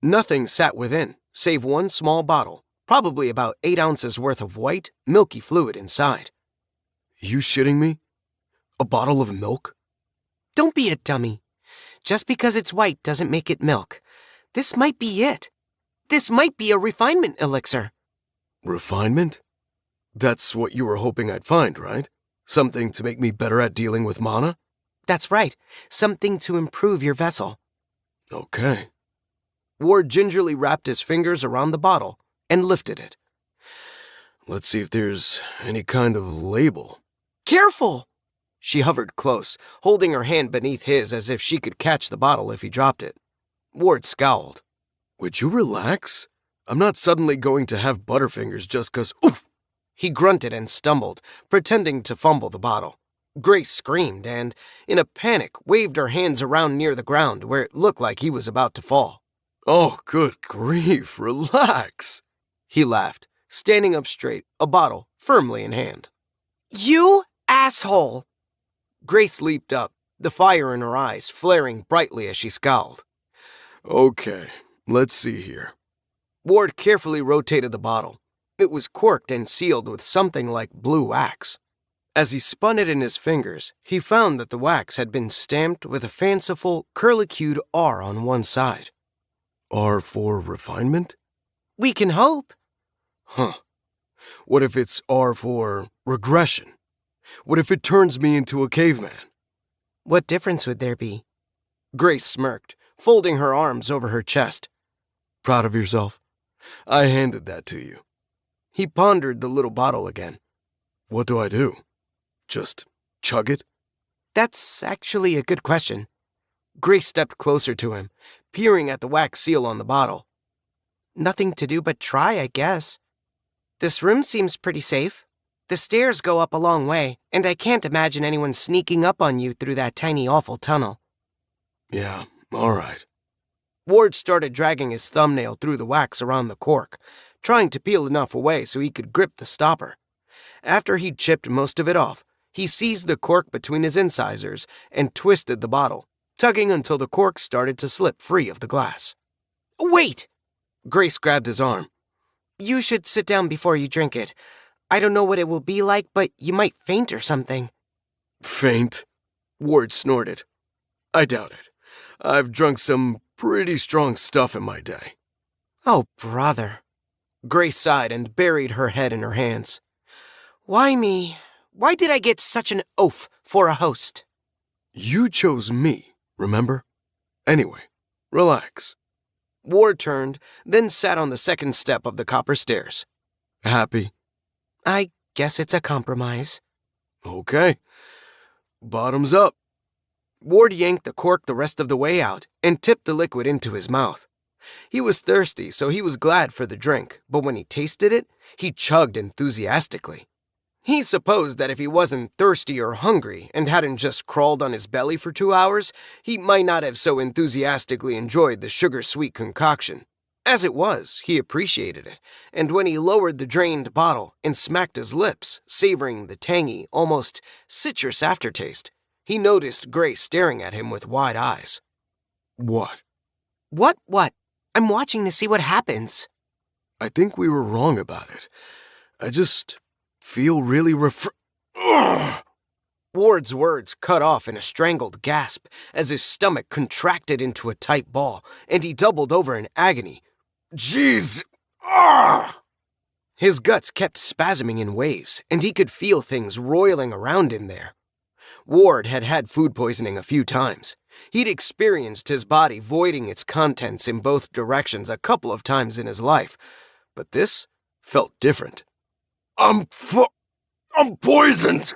Nothing sat within, save one small bottle, probably about 8 ounces worth of white, milky fluid inside. You shitting me? A bottle of milk? Don't be a dummy. Just because it's white doesn't make it milk. This might be it. This might be a refinement elixir. Refinement? That's what you were hoping I'd find, right? Something to make me better at dealing with mana? That's right. Something to improve your vessel. Okay. Ward gingerly wrapped his fingers around the bottle and lifted it. Let's see if there's any kind of label. Careful! She hovered close, holding her hand beneath his as if she could catch the bottle if he dropped it. Ward scowled. Would you relax? I'm not suddenly going to have butterfingers just 'cause, oof! He grunted and stumbled, pretending to fumble the bottle. Grace screamed and, in a panic, waved her hands around near the ground where it looked like he was about to fall. Oh, good grief, relax! He laughed, standing up straight, a bottle firmly in hand. You asshole! Grace leaped up, the fire in her eyes flaring brightly as she scowled. Okay, let's see here. Ward carefully rotated the bottle. It was corked and sealed with something like blue wax. As he spun it in his fingers, he found that the wax had been stamped with a fanciful, curlicued R on one side. R for refinement? We can hope. What if it's R for regression? What if it turns me into a caveman? What difference would there be? Grace smirked, folding her arms over her chest. Proud of yourself? I handed that to you. He pondered the little bottle again. What do I do? Just chug it? That's actually a good question. Grace stepped closer to him, peering at the wax seal on the bottle. Nothing to do but try, I guess. This room seems pretty safe. The stairs go up a long way, and I can't imagine anyone sneaking up on you through that tiny, awful tunnel. Yeah, all right. Ward started dragging his thumbnail through the wax around the cork, trying to peel enough away so he could grip the stopper. After he'd chipped most of it off, he seized the cork between his incisors and twisted the bottle, tugging until the cork started to slip free of the glass. Wait! Grace grabbed his arm. You should sit down before you drink it. I don't know what it will be like, but you might faint or something. Faint? Ward snorted. I doubt it. I've drunk some pretty strong stuff in my day. Oh, brother. Grace sighed and buried her head in her hands. Why me? Why did I get such an oaf for a host? You chose me, remember? Anyway, relax. Ward turned, then sat on the second step of the copper stairs. Happy? I guess it's a compromise. Okay. Bottoms up. Ward yanked the cork the rest of the way out and tipped the liquid into his mouth. He was thirsty, so he was glad for the drink, but when he tasted it, he chugged enthusiastically. He supposed that if he wasn't thirsty or hungry and hadn't just crawled on his belly for 2 hours, he might not have so enthusiastically enjoyed the sugar-sweet concoction. As it was, he appreciated it, and when he lowered the drained bottle and smacked his lips, savoring the tangy, almost citrus aftertaste, he noticed Grace staring at him with wide eyes. What? What? I'm watching to see what happens. I think we were wrong about it. I just feel really Ward's words cut off in a strangled gasp as his stomach contracted into a tight ball, and he doubled over in agony. Jeez! His guts kept spasming in waves, and he could feel things roiling around in there. Ward had had food poisoning a few times. He'd experienced his body voiding its contents in both directions a couple of times in his life, but this felt different. I'm poisoned!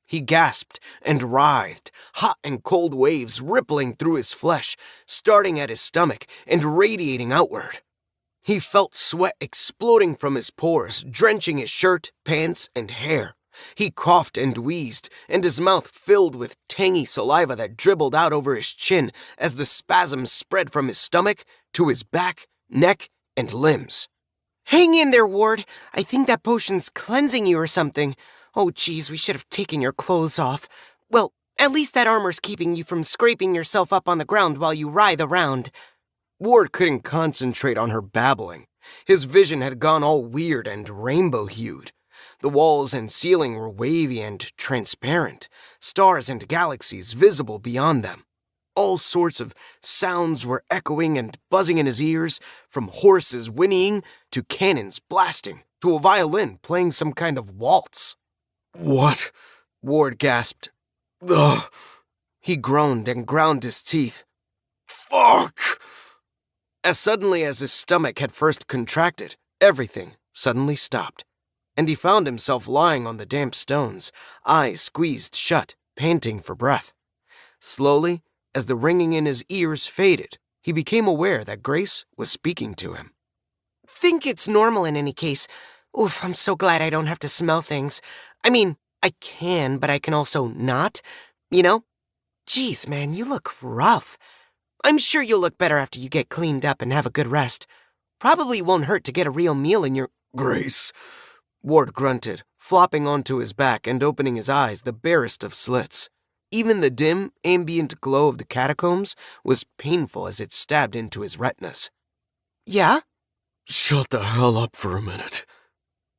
He gasped and writhed, hot and cold waves rippling through his flesh, starting at his stomach and radiating outward. He felt sweat exploding from his pores, drenching his shirt, pants, and hair. He coughed and wheezed, and his mouth filled with tangy saliva that dribbled out over his chin as the spasms spread from his stomach to his back, neck, and limbs. Hang in there, Ward. I think that potion's cleansing you or something. Oh, geez, we should have taken your clothes off. Well, at least that armor's keeping you from scraping yourself up on the ground while you writhe around. Ward couldn't concentrate on her babbling. His vision had gone all weird and rainbow-hued. The walls and ceiling were wavy and transparent, stars and galaxies visible beyond them. All sorts of sounds were echoing and buzzing in his ears, from horses whinnying to cannons blasting to a violin playing some kind of waltz. What? Ward gasped. Ugh. He groaned and ground his teeth. Fuck! As suddenly as his stomach had first contracted, everything suddenly stopped, and he found himself lying on the damp stones, eyes squeezed shut, panting for breath. Slowly, as the ringing in his ears faded, he became aware that Grace was speaking to him. Think it's normal in any case. Oof, I'm so glad I don't have to smell things. I mean, I can, but I can also not, you know? Jeez, man, you look rough. I'm sure you'll look better after you get cleaned up and have a good rest. Probably won't hurt to get a real meal in your— Grace, Ward grunted, flopping onto his back and opening his eyes the barest of slits. Even the dim, ambient glow of the catacombs was painful as it stabbed into his retinas. Yeah? shut the hell up for a minute.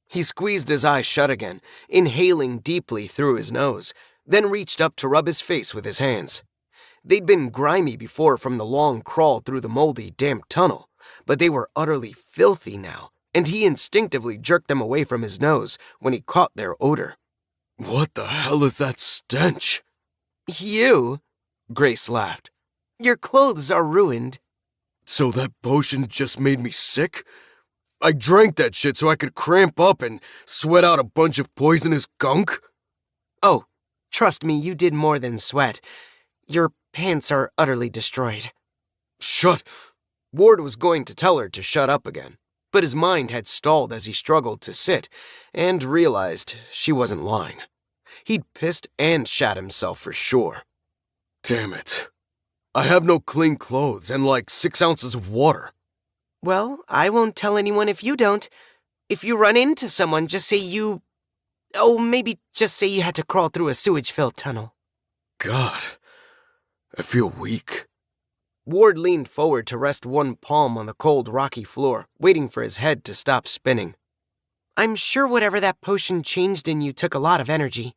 He squeezed his eyes shut again, inhaling deeply through his nose, then reached up to rub his face with his hands. They'd been grimy before from the long crawl through the moldy, damp tunnel, but they were utterly filthy now, and he instinctively jerked them away from his nose when he caught their odor. What the hell is that stench? You? Grace laughed. Your clothes are ruined. So that potion just made me sick? I drank that shit so I could cramp up and sweat out a bunch of poisonous gunk? Oh, trust me, you did more than sweat. Your pants are utterly destroyed. Shut. Ward was going to tell her to shut up again, but his mind had stalled as he struggled to sit and realized she wasn't lying. He'd pissed and shat himself for sure. Damn it. I have no clean clothes and like 6 ounces of water. Well, I won't tell anyone if you don't. If you run into someone, just say you... Oh, maybe just say you had to crawl through a sewage-filled tunnel. God, I feel weak. Ward leaned forward to rest one palm on the cold, rocky floor, waiting for his head to stop spinning. I'm sure whatever that potion changed in you took a lot of energy.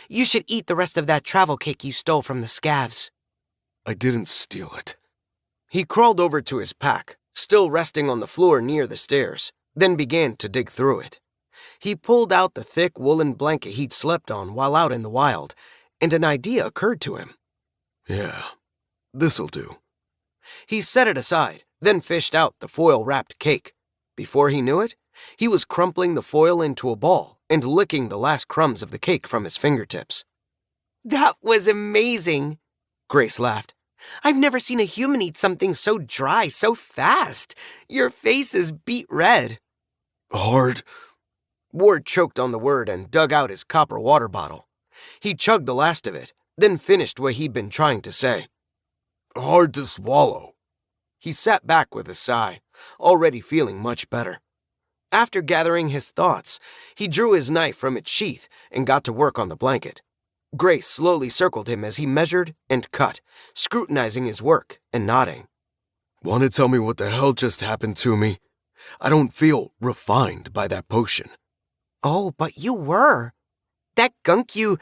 You should eat the rest of that travel cake you stole from the scavs. I didn't steal it. He crawled over to his pack, still resting on the floor near the stairs, then began to dig through it. He pulled out the thick woolen blanket he'd slept on while out in the wild, and an idea occurred to him. Yeah, this'll do. He set it aside, then fished out the foil-wrapped cake. Before he knew it, he was crumpling the foil into a ball and licking the last crumbs of the cake from his fingertips. That was amazing, Grace laughed. I've never seen a human eat something so dry so fast. Your face is beet red. Hard. Ward choked on the word and dug out his copper water bottle. He chugged the last of it, then finished what he'd been trying to say. Hard to swallow. He sat back with a sigh, already feeling much better. After gathering his thoughts, he drew his knife from its sheath and got to work on the blanket. Grace slowly circled him as he measured and cut, scrutinizing his work and nodding. Want to tell me what the hell just happened to me? I don't feel refined by that potion. Oh, but you were. That gunk you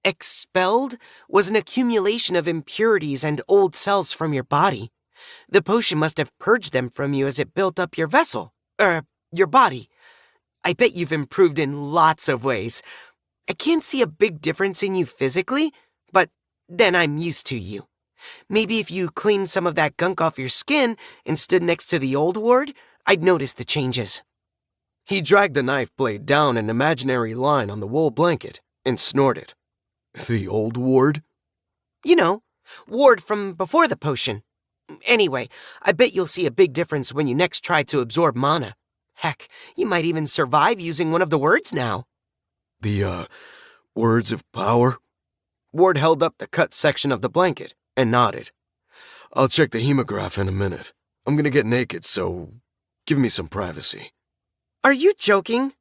expelled was an accumulation of impurities and old cells from your body. The potion must have purged them from you as it built up your vessel, your body. I bet you've improved in lots of ways. I can't see a big difference in you physically, but then I'm used to you. Maybe if you cleaned some of that gunk off your skin and stood next to the old Ward, I'd notice the changes. He dragged the knife blade down an imaginary line on the wool blanket and snorted. The old Ward? You know, Ward from before the potion. Anyway, I bet you'll see a big difference when you next try to absorb mana. Heck, you might even survive using one of the words now. The, words of power? Ward held up the cut section of the blanket and nodded. I'll check the hemograph in a minute. I'm gonna get naked, so give me some privacy. Are you joking?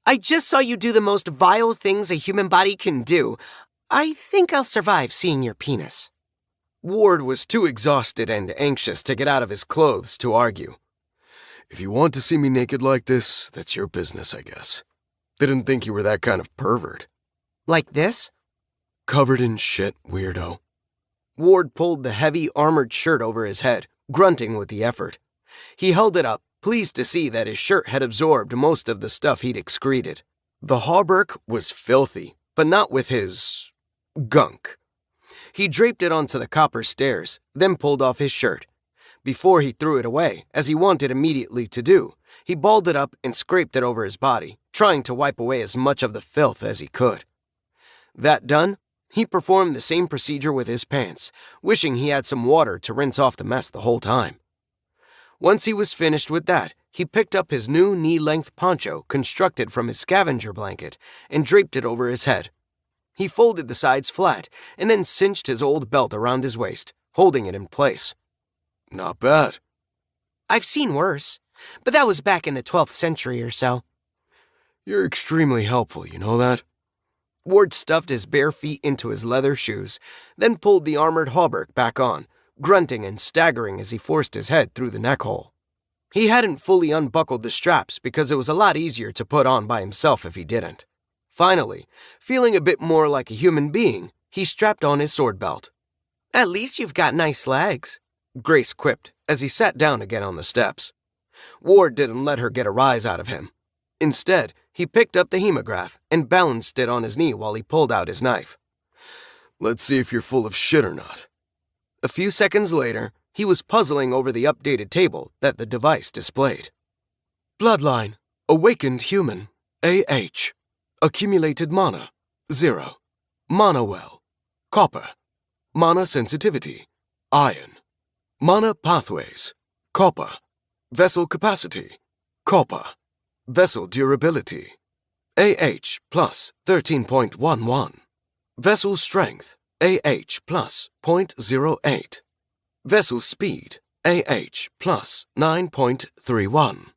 I just saw you do the most vile things a human body can do. I think I'll survive seeing your penis. Ward was too exhausted and anxious to get out of his clothes to argue. If you want to see me naked like this, that's your business, I guess. Didn't think you were that kind of pervert. Like this? Covered in shit, weirdo. Ward pulled the heavy, armored shirt over his head, grunting with the effort. He held it up, pleased to see that his shirt had absorbed most of the stuff he'd excreted. The hauberk was filthy, but not with his gunk. He draped it onto the copper stairs, then pulled off his shirt. Before he threw it away, as he wanted immediately to do, he balled it up and scraped it over his body, trying to wipe away as much of the filth as he could. That done, he performed the same procedure with his pants, wishing he had some water to rinse off the mess the whole time. Once he was finished with that, he picked up his new knee-length poncho constructed from his scavenger blanket and draped it over his head. He folded the sides flat and then cinched his old belt around his waist, holding it in place. Not bad. I've seen worse, but that was back in the 12th century or so. You're extremely helpful, you know that? Ward stuffed his bare feet into his leather shoes, then pulled the armored hauberk back on, grunting and staggering as he forced his head through the neck hole. He hadn't fully unbuckled the straps because it was a lot easier to put on by himself if he didn't. Finally, feeling a bit more like a human being, he strapped on his sword belt. At least you've got nice legs, Grace quipped as he sat down again on the steps. Ward didn't let her get a rise out of him. Instead, he picked up the hemograph and balanced it on his knee while he pulled out his knife. Let's see if you're full of shit or not. A few seconds later, he was puzzling over the updated table that the device displayed. Bloodline, awakened human, AH. Accumulated mana, 0. Mana well, copper. Mana sensitivity, iron. Mana pathways, copper. Vessel capacity, copper. Vessel durability, AH plus 13.11. Vessel strength, AH plus 0.08. Vessel speed, AH plus 9.31.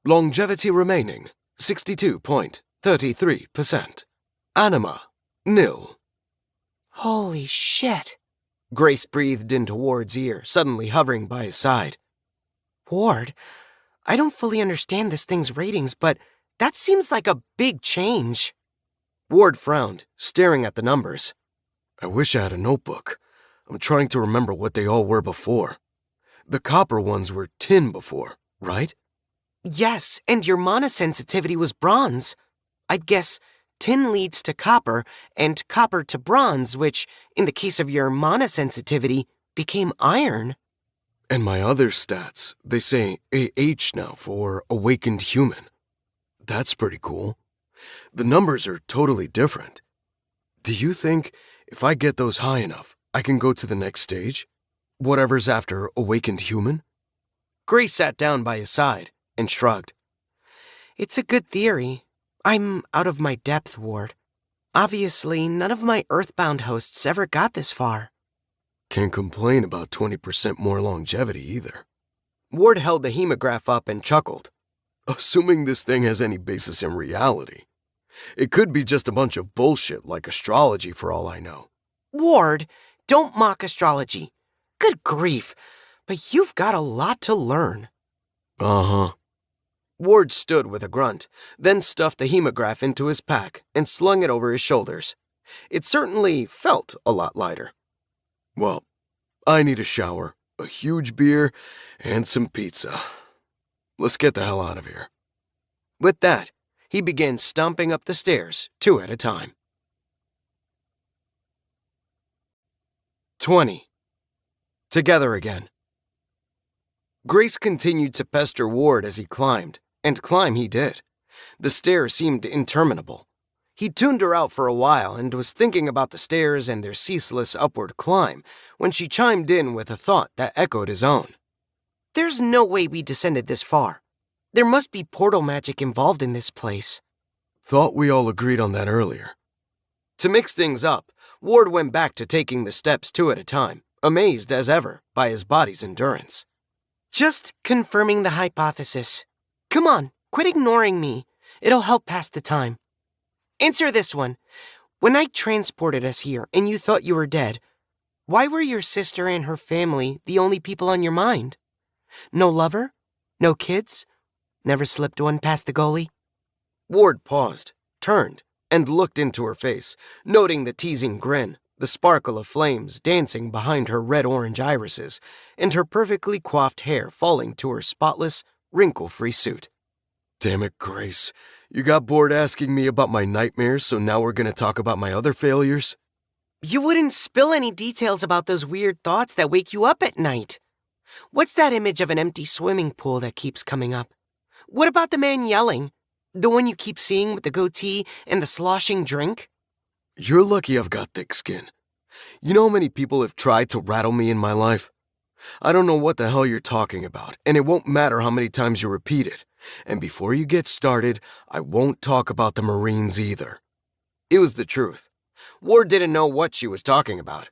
Longevity remaining, 62.33%. Anima, nil. Holy shit. Grace breathed into Ward's ear, suddenly hovering by his side. Ward, I don't fully understand this thing's ratings, but that seems like a big change. Ward frowned, staring at the numbers. I wish I had a notebook. I'm trying to remember what they all were before. The copper ones were tin before, right? Yes, and your mana sensitivity was bronze. I'd guess tin leads to copper, and copper to bronze, which, in the case of your mana sensitivity, became iron. And my other stats, they say AH now for awakened human. That's pretty cool. The numbers are totally different. Do you think if I get those high enough, I can go to the next stage? Whatever's after awakened human? Grace sat down by his side and shrugged. It's a good theory. I'm out of my depth, Ward. Obviously, none of my earthbound hosts ever got this far. Can't complain about 20% more longevity either. Ward held the hemograph up and chuckled. Assuming this thing has any basis in reality. It could be just a bunch of bullshit like astrology for all I know. Ward, don't mock astrology. Good grief, but you've got a lot to learn. Uh-huh. Ward stood with a grunt, then stuffed the hemograph into his pack and slung it over his shoulders. It certainly felt a lot lighter. Well, I need a shower, a huge beer, and some pizza. Let's get the hell out of here. With that, He began stomping up the stairs, 2 at a time. 20. Together again. Grace continued to pester Ward as he climbed, and climb he did. The stairs seemed interminable. He tuned her out for a while and was thinking about the stairs and their ceaseless upward climb when she chimed in with a thought that echoed his own. There's no way we descended this far. There must be portal magic involved in this place. Thought we all agreed on that earlier. To mix things up, Ward went back to taking the steps 2 at a time, amazed as ever by his body's endurance. Just confirming the hypothesis. Come on, quit ignoring me. It'll help pass the time. Answer this one. When I transported us here and you thought you were dead, why were your sister and her family the only people on your mind? No lover? No kids? Never slipped one past the goalie? Ward paused, turned, and looked into her face, noting the teasing grin, the sparkle of flames dancing behind her red-orange irises, and her perfectly coiffed hair falling to her spotless, wrinkle-free suit. Damn it, Grace. You got bored asking me about my nightmares, so now we're gonna talk about my other failures? You wouldn't spill any details about those weird thoughts that wake you up at night. What's that image of an empty swimming pool that keeps coming up? What about the man yelling? The one you keep seeing with the goatee and the sloshing drink? You're lucky I've got thick skin. You know how many people have tried to rattle me in my life? I don't know what the hell you're talking about, and it won't matter how many times you repeat it. And before you get started, I won't talk about the Marines either. It was the truth. Ward didn't know what she was talking about.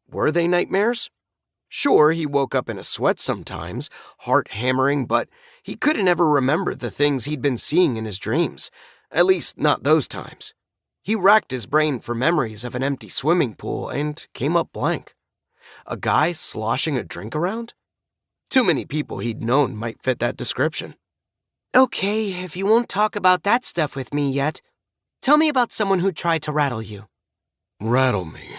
Were they nightmares? Sure, he woke up in a sweat sometimes, heart hammering, but he couldn't ever remember the things he'd been seeing in his dreams. At least, not those times. He racked his brain for memories of an empty swimming pool and came up blank. A guy sloshing a drink around? Too many people he'd known might fit that description. Okay, if you won't talk about that stuff with me yet, tell me about someone who tried to rattle you. Rattle me.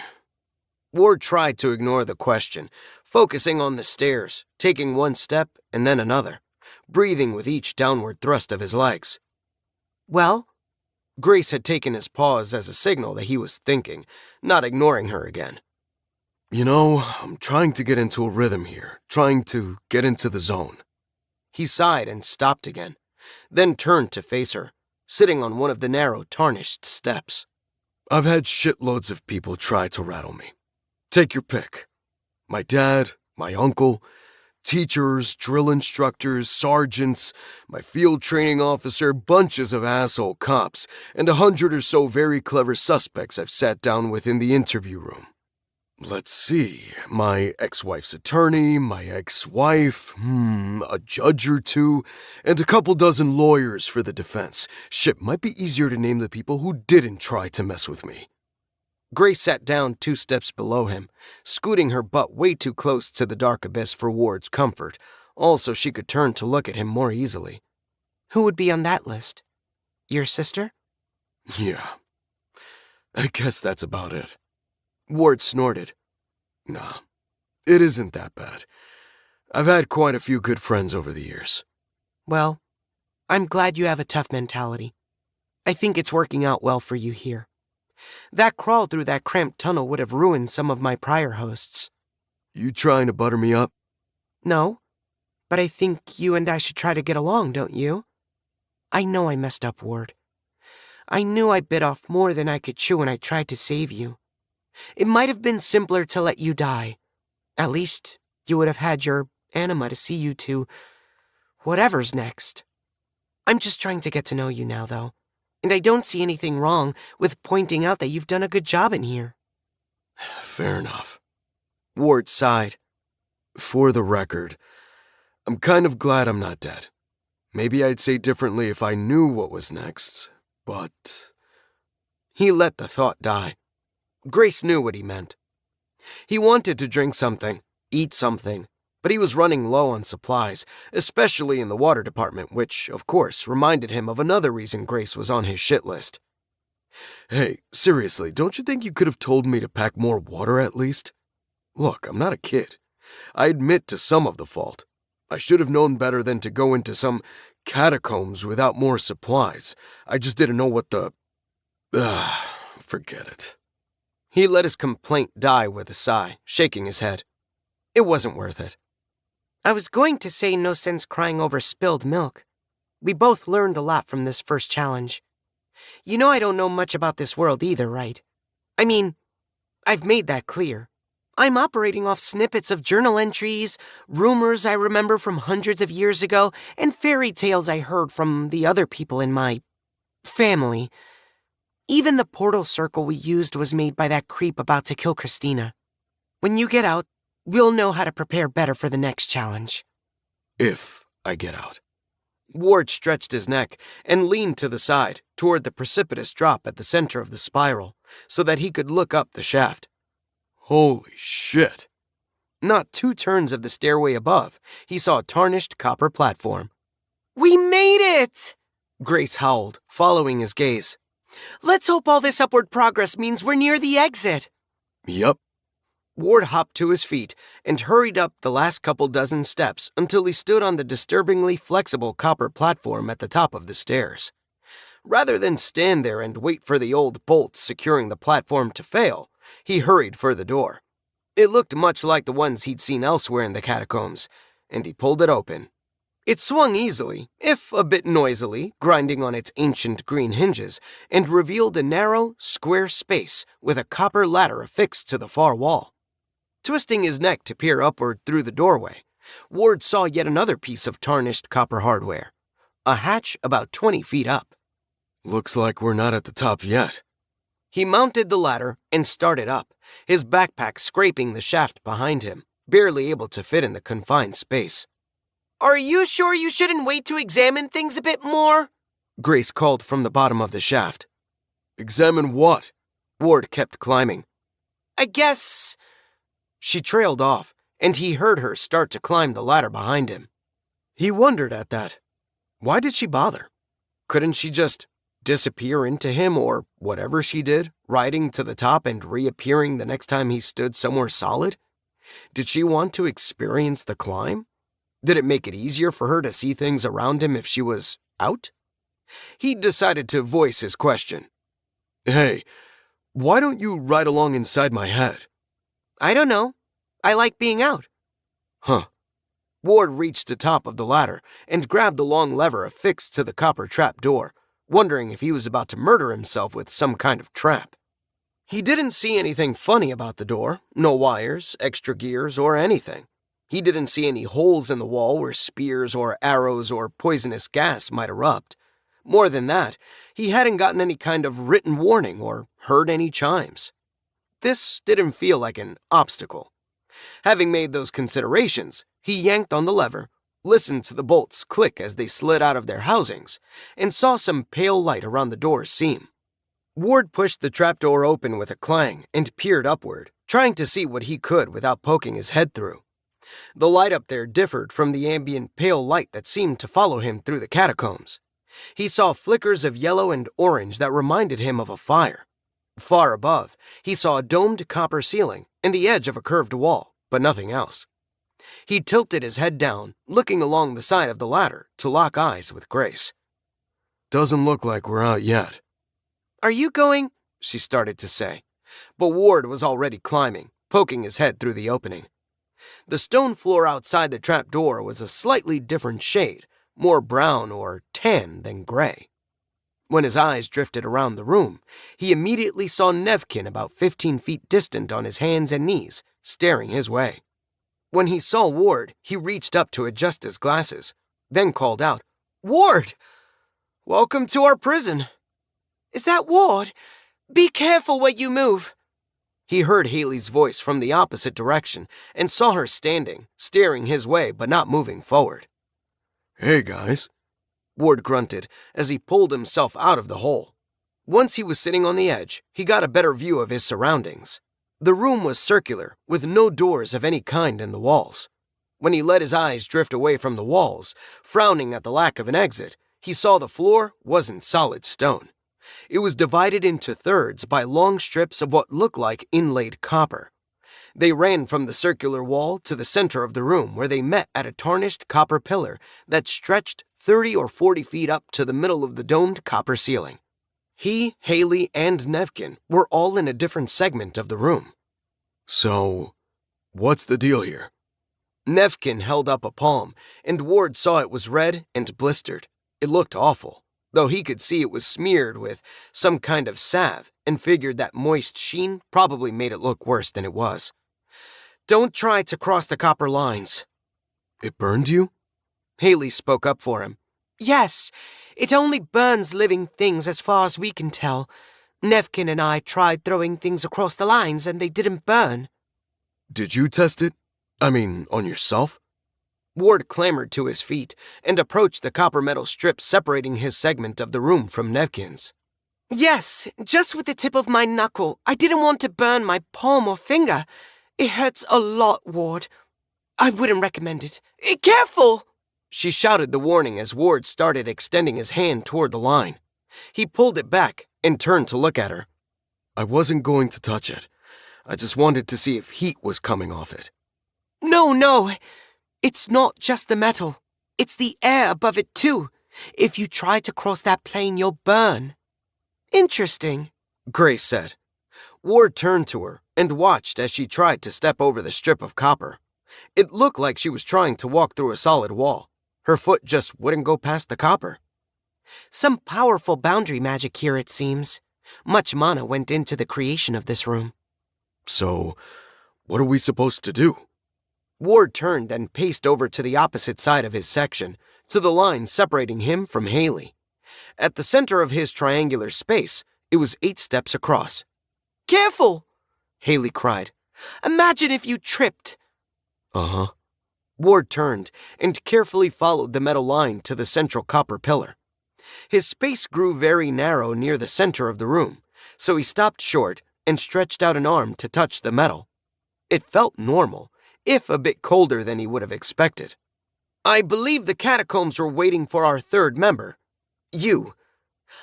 Ward tried to ignore the question, focusing on the stairs, taking one step and then another, breathing with each downward thrust of his legs. Well? Grace had taken his pause as a signal that he was thinking, not ignoring her again. You know, I'm trying to get into a rhythm here, trying to get into the zone. He sighed and stopped again, then turned to face her, sitting on one of the narrow, tarnished steps. I've had shitloads of people try to rattle me. Take your pick. My dad, my uncle, teachers, drill instructors, sergeants, my field training officer, bunches of asshole cops, and 100 or so very clever suspects I've sat down with in the interview room. Let's see, my ex-wife's attorney, my ex-wife, a judge or two, and a couple dozen lawyers for the defense. Shit, might be easier to name the people who didn't try to mess with me. Grace sat down 2 steps below him, scooting her butt way too close to the dark abyss for Ward's comfort, also she could turn to look at him more easily. Who would be on that list? Your sister? Yeah, I guess that's about it. Ward snorted. Nah, it isn't that bad. I've had quite a few good friends over the years. Well, I'm glad you have a tough mentality. I think it's working out well for you here. That crawl through that cramped tunnel would have ruined some of my prior hosts. You trying to butter me up? No, but I think you and I should try to get along, don't you? I know I messed up, Ward. I knew I bit off more than I could chew when I tried to save you. It might have been simpler to let you die. At least you would have had your anima to see you to whatever's next. I'm just trying to get to know you now, though, and I don't see anything wrong with pointing out that you've done a good job in here. Fair enough. Ward sighed. For the record, I'm kind of glad I'm not dead. Maybe I'd say differently if I knew what was next, but... He let the thought die. Grace knew what he meant. He wanted to drink something, eat something, but he was running low on supplies, especially in the water department, which, of course, reminded him of another reason Grace was on his shit list. Hey, seriously, don't you think you could have told me to pack more water at least? Look, I'm not a kid. I admit to some of the fault. I should have known better than to go into some catacombs without more supplies. I just didn't know what the... forget it. He let his complaint die with a sigh, shaking his head. It wasn't worth it. I was going to say no sense crying over spilled milk. We both learned a lot from this first challenge. You know I don't know much about this world either, right? I mean, I've made that clear. I'm operating off snippets of journal entries, rumors I remember from hundreds of years ago, and fairy tales I heard from the other people in my family. Even the portal circle we used was made by that creep about to kill Christina. When you get out, we'll know how to prepare better for the next challenge. If I get out. Ward stretched his neck and leaned to the side toward the precipitous drop at the center of the spiral so that he could look up the shaft. Holy shit. Not 2 turns of the stairway above, he saw a tarnished copper platform. We made it! Grace howled, following his gaze. Let's hope all this upward progress means we're near the exit. Yup. Ward hopped to his feet and hurried up the last couple dozen steps until he stood on the disturbingly flexible copper platform at the top of the stairs. Rather than stand there and wait for the old bolts securing the platform to fail, he hurried for the door. It looked much like the ones he'd seen elsewhere in the catacombs, and he pulled it open. It swung easily, if a bit noisily, grinding on its ancient green hinges, and revealed a narrow, square space with a copper ladder affixed to the far wall. Twisting his neck to peer upward through the doorway, Ward saw yet another piece of tarnished copper hardware. A hatch about 20 feet up. Looks like we're not at the top yet. He mounted the ladder and started up, his backpack scraping the shaft behind him, barely able to fit in the confined space. Are you sure you shouldn't wait to examine things a bit more? Grace called from the bottom of the shaft. Examine what? Ward kept climbing. I guess... She trailed off, and he heard her start to climb the ladder behind him. He wondered at that. Why did she bother? Couldn't she just disappear into him or whatever she did, riding to the top and reappearing the next time he stood somewhere solid? Did she want to experience the climb? Did it make it easier for her to see things around him if she was out? He decided to voice his question. Hey, why don't you ride along inside my head? I don't know. I like being out. Huh. Ward reached the top of the ladder and grabbed the long lever affixed to the copper trap door, wondering if he was about to murder himself with some kind of trap. He didn't see anything funny about the door, no wires, extra gears, or anything. He didn't see any holes in the wall where spears or arrows or poisonous gas might erupt. More than that, he hadn't gotten any kind of written warning or heard any chimes. This didn't feel like an obstacle. Having made those considerations, he yanked on the lever, listened to the bolts click as they slid out of their housings, and saw some pale light around the door's seam. Ward pushed the trapdoor open with a clang and peered upward, trying to see what he could without poking his head through. The light up there differed from the ambient pale light that seemed to follow him through the catacombs. He saw flickers of yellow and orange that reminded him of a fire. Far above, he saw a domed copper ceiling and the edge of a curved wall, but nothing else. He tilted his head down, looking along the side of the ladder to lock eyes with Grace. Doesn't look like we're out yet. Are you going? She started to say, but Ward was already climbing, poking his head through the opening. The stone floor outside the trap door was a slightly different shade, more brown or tan than gray. When his eyes drifted around the room, he immediately saw Nevkin about 15 feet distant on his hands and knees, staring his way. When he saw Ward, he reached up to adjust his glasses, then called out, "Ward! Welcome to our prison." Is that Ward? Be careful where you move. He heard Haley's voice from the opposite direction and saw her standing, staring his way but not moving forward. Hey, guys. Ward grunted as he pulled himself out of the hole. Once he was sitting on the edge, he got a better view of his surroundings. The room was circular, with no doors of any kind in the walls. When he let his eyes drift away from the walls, frowning at the lack of an exit, he saw the floor wasn't solid stone. It was divided into thirds by long strips of what looked like inlaid copper. They ran from the circular wall to the center of the room where they met at a tarnished copper pillar that stretched 30 or 40 feet up to the middle of the domed copper ceiling. He, Haley, and Nevkin were all in a different segment of the room. So, what's the deal here? Nevkin held up a palm, and Ward saw it was red and blistered. It looked awful, though he could see it was smeared with some kind of salve and figured that moist sheen probably made it look worse than it was. "Don't try to cross the copper lines." It burned you? Haley spoke up for him. Yes, it only burns living things as far as we can tell. Nevkin and I tried throwing things across the lines and they didn't burn. Did you test it? I mean, on yourself? Ward clambered to his feet and approached the copper metal strip separating his segment of the room from Nevkin's. Yes, just with the tip of my knuckle. I didn't want to burn my palm or finger. It hurts a lot, Ward. I wouldn't recommend it. Careful! She shouted the warning as Ward started extending his hand toward the line. He pulled it back and turned to look at her. I wasn't going to touch it. I just wanted to see if heat was coming off it. No. It's not just the metal. It's the air above it, too. If you try to cross that plane, you'll burn. Interesting, Grace said. Ward turned to her and watched as she tried to step over the strip of copper. It looked like she was trying to walk through a solid wall. Her foot just wouldn't go past the copper. Some powerful boundary magic here, it seems. Much mana went into the creation of this room. So, what are we supposed to do? Ward turned and paced over to the opposite side of his section, to the line separating him from Haley. At the center of his triangular space, it was 8 steps across. Careful! Haley cried. Imagine if you tripped. Uh-huh. Ward turned and carefully followed the metal line to the central copper pillar. His space grew very narrow near the center of the room, so he stopped short and stretched out an arm to touch the metal. It felt normal, if a bit colder than he would have expected. "I believe the catacombs were waiting for our third member. You.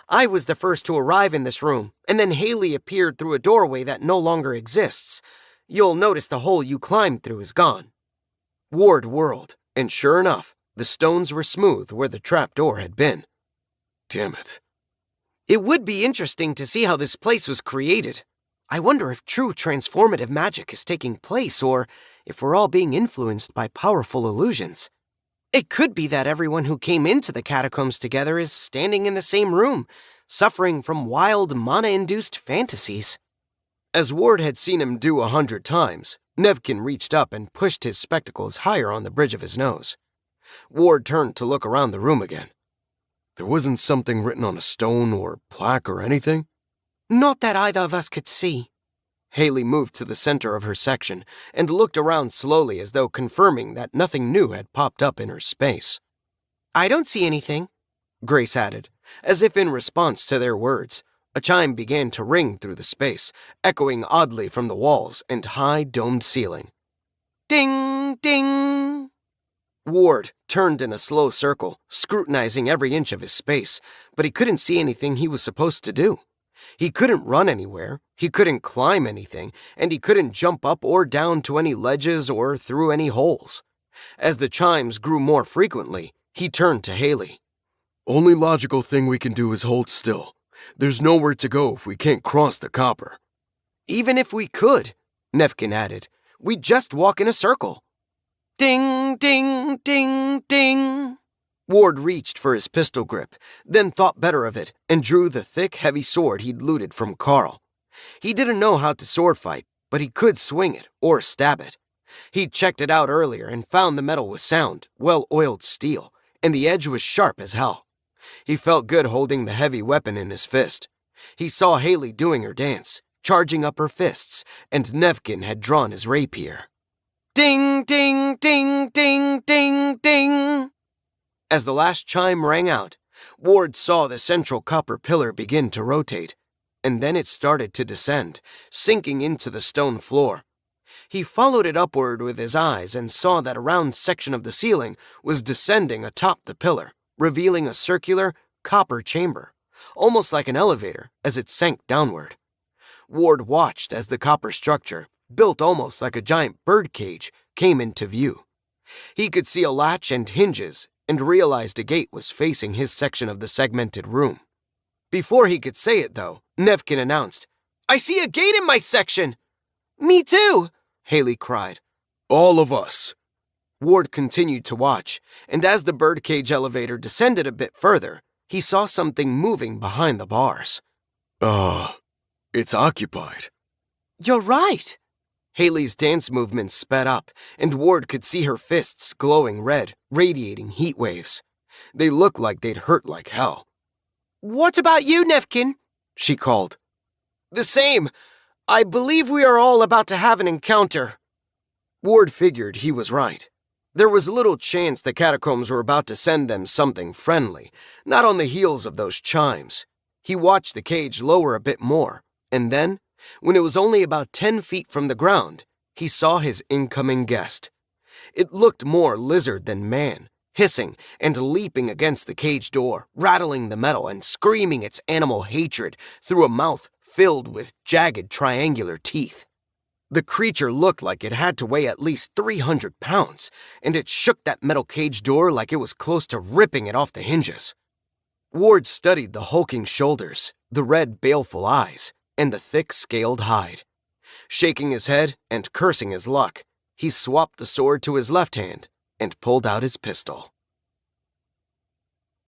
I was the first to arrive in this room, and then Haley appeared through a doorway that no longer exists. You'll notice the hole you climbed through is gone." Ward whirled, and sure enough, the stones were smooth where the trapdoor had been. Damn it. It would be interesting to see how this place was created. I wonder if true transformative magic is taking place, or if we're all being influenced by powerful illusions. It could be that everyone who came into the catacombs together is standing in the same room, suffering from wild mana-induced fantasies. As Ward had seen him do 100 times, Nevkin reached up and pushed his spectacles higher on the bridge of his nose. Ward turned to look around the room again. There wasn't something written on a stone or plaque or anything? Not that either of us could see. Haley moved to the center of her section and looked around slowly as though confirming that nothing new had popped up in her space. I don't see anything, Grace added, as if in response to their words. A chime began to ring through the space, echoing oddly from the walls and high domed ceiling. Ding, ding. Ward turned in a slow circle, scrutinizing every inch of his space, but he couldn't see anything he was supposed to do. He couldn't run anywhere, he couldn't climb anything, and he couldn't jump up or down to any ledges or through any holes. As the chimes grew more frequently, he turned to Haley. Only logical thing we can do is hold still. There's nowhere to go if we can't cross the copper. Even if we could, Nevkin added, we'd just walk in a circle. Ding, ding, ding, ding. Ward reached for his pistol grip, then thought better of it and drew the thick, heavy sword he'd looted from Carl. He didn't know how to sword fight, but he could swing it or stab it. He'd checked it out earlier and found the metal was sound, well-oiled steel, and the edge was sharp as hell. He felt good holding the heavy weapon in his fist. He saw Haley doing her dance, charging up her fists, and Nevkin had drawn his rapier. Ding, ding, ding, ding, ding, ding. As the last chime rang out, Ward saw the central copper pillar begin to rotate, and then it started to descend, sinking into the stone floor. He followed it upward with his eyes and saw that a round section of the ceiling was descending atop the pillar, revealing a circular, copper chamber, almost like an elevator as it sank downward. Ward watched as the copper structure, built almost like a giant birdcage, came into view. He could see a latch and hinges and realized a gate was facing his section of the segmented room. Before he could say it, though, Nevkin announced, "I see a gate in my section!" "Me too!" Haley cried. All of us. Ward continued to watch, and as the birdcage elevator descended a bit further, he saw something moving behind the bars. It's occupied. You're right. Haley's dance movements sped up, and Ward could see her fists glowing red, radiating heat waves. They looked like they'd hurt like hell. What about you, Nevkin? She called. The same. I believe we are all about to have an encounter. Ward figured he was right. There was little chance the catacombs were about to send them something friendly, not on the heels of those chimes. He watched the cage lower a bit more, and then, when it was only about 10 feet from the ground, he saw his incoming guest. It looked more lizard than man, hissing and leaping against the cage door, rattling the metal and screaming its animal hatred through a mouth filled with jagged triangular teeth. The creature looked like it had to weigh at least 300 pounds, and it shook that metal cage door like it was close to ripping it off the hinges. Ward studied the hulking shoulders, the red, baleful eyes, and the thick, scaled hide. Shaking his head and cursing his luck, he swapped the sword to his left hand and pulled out his pistol.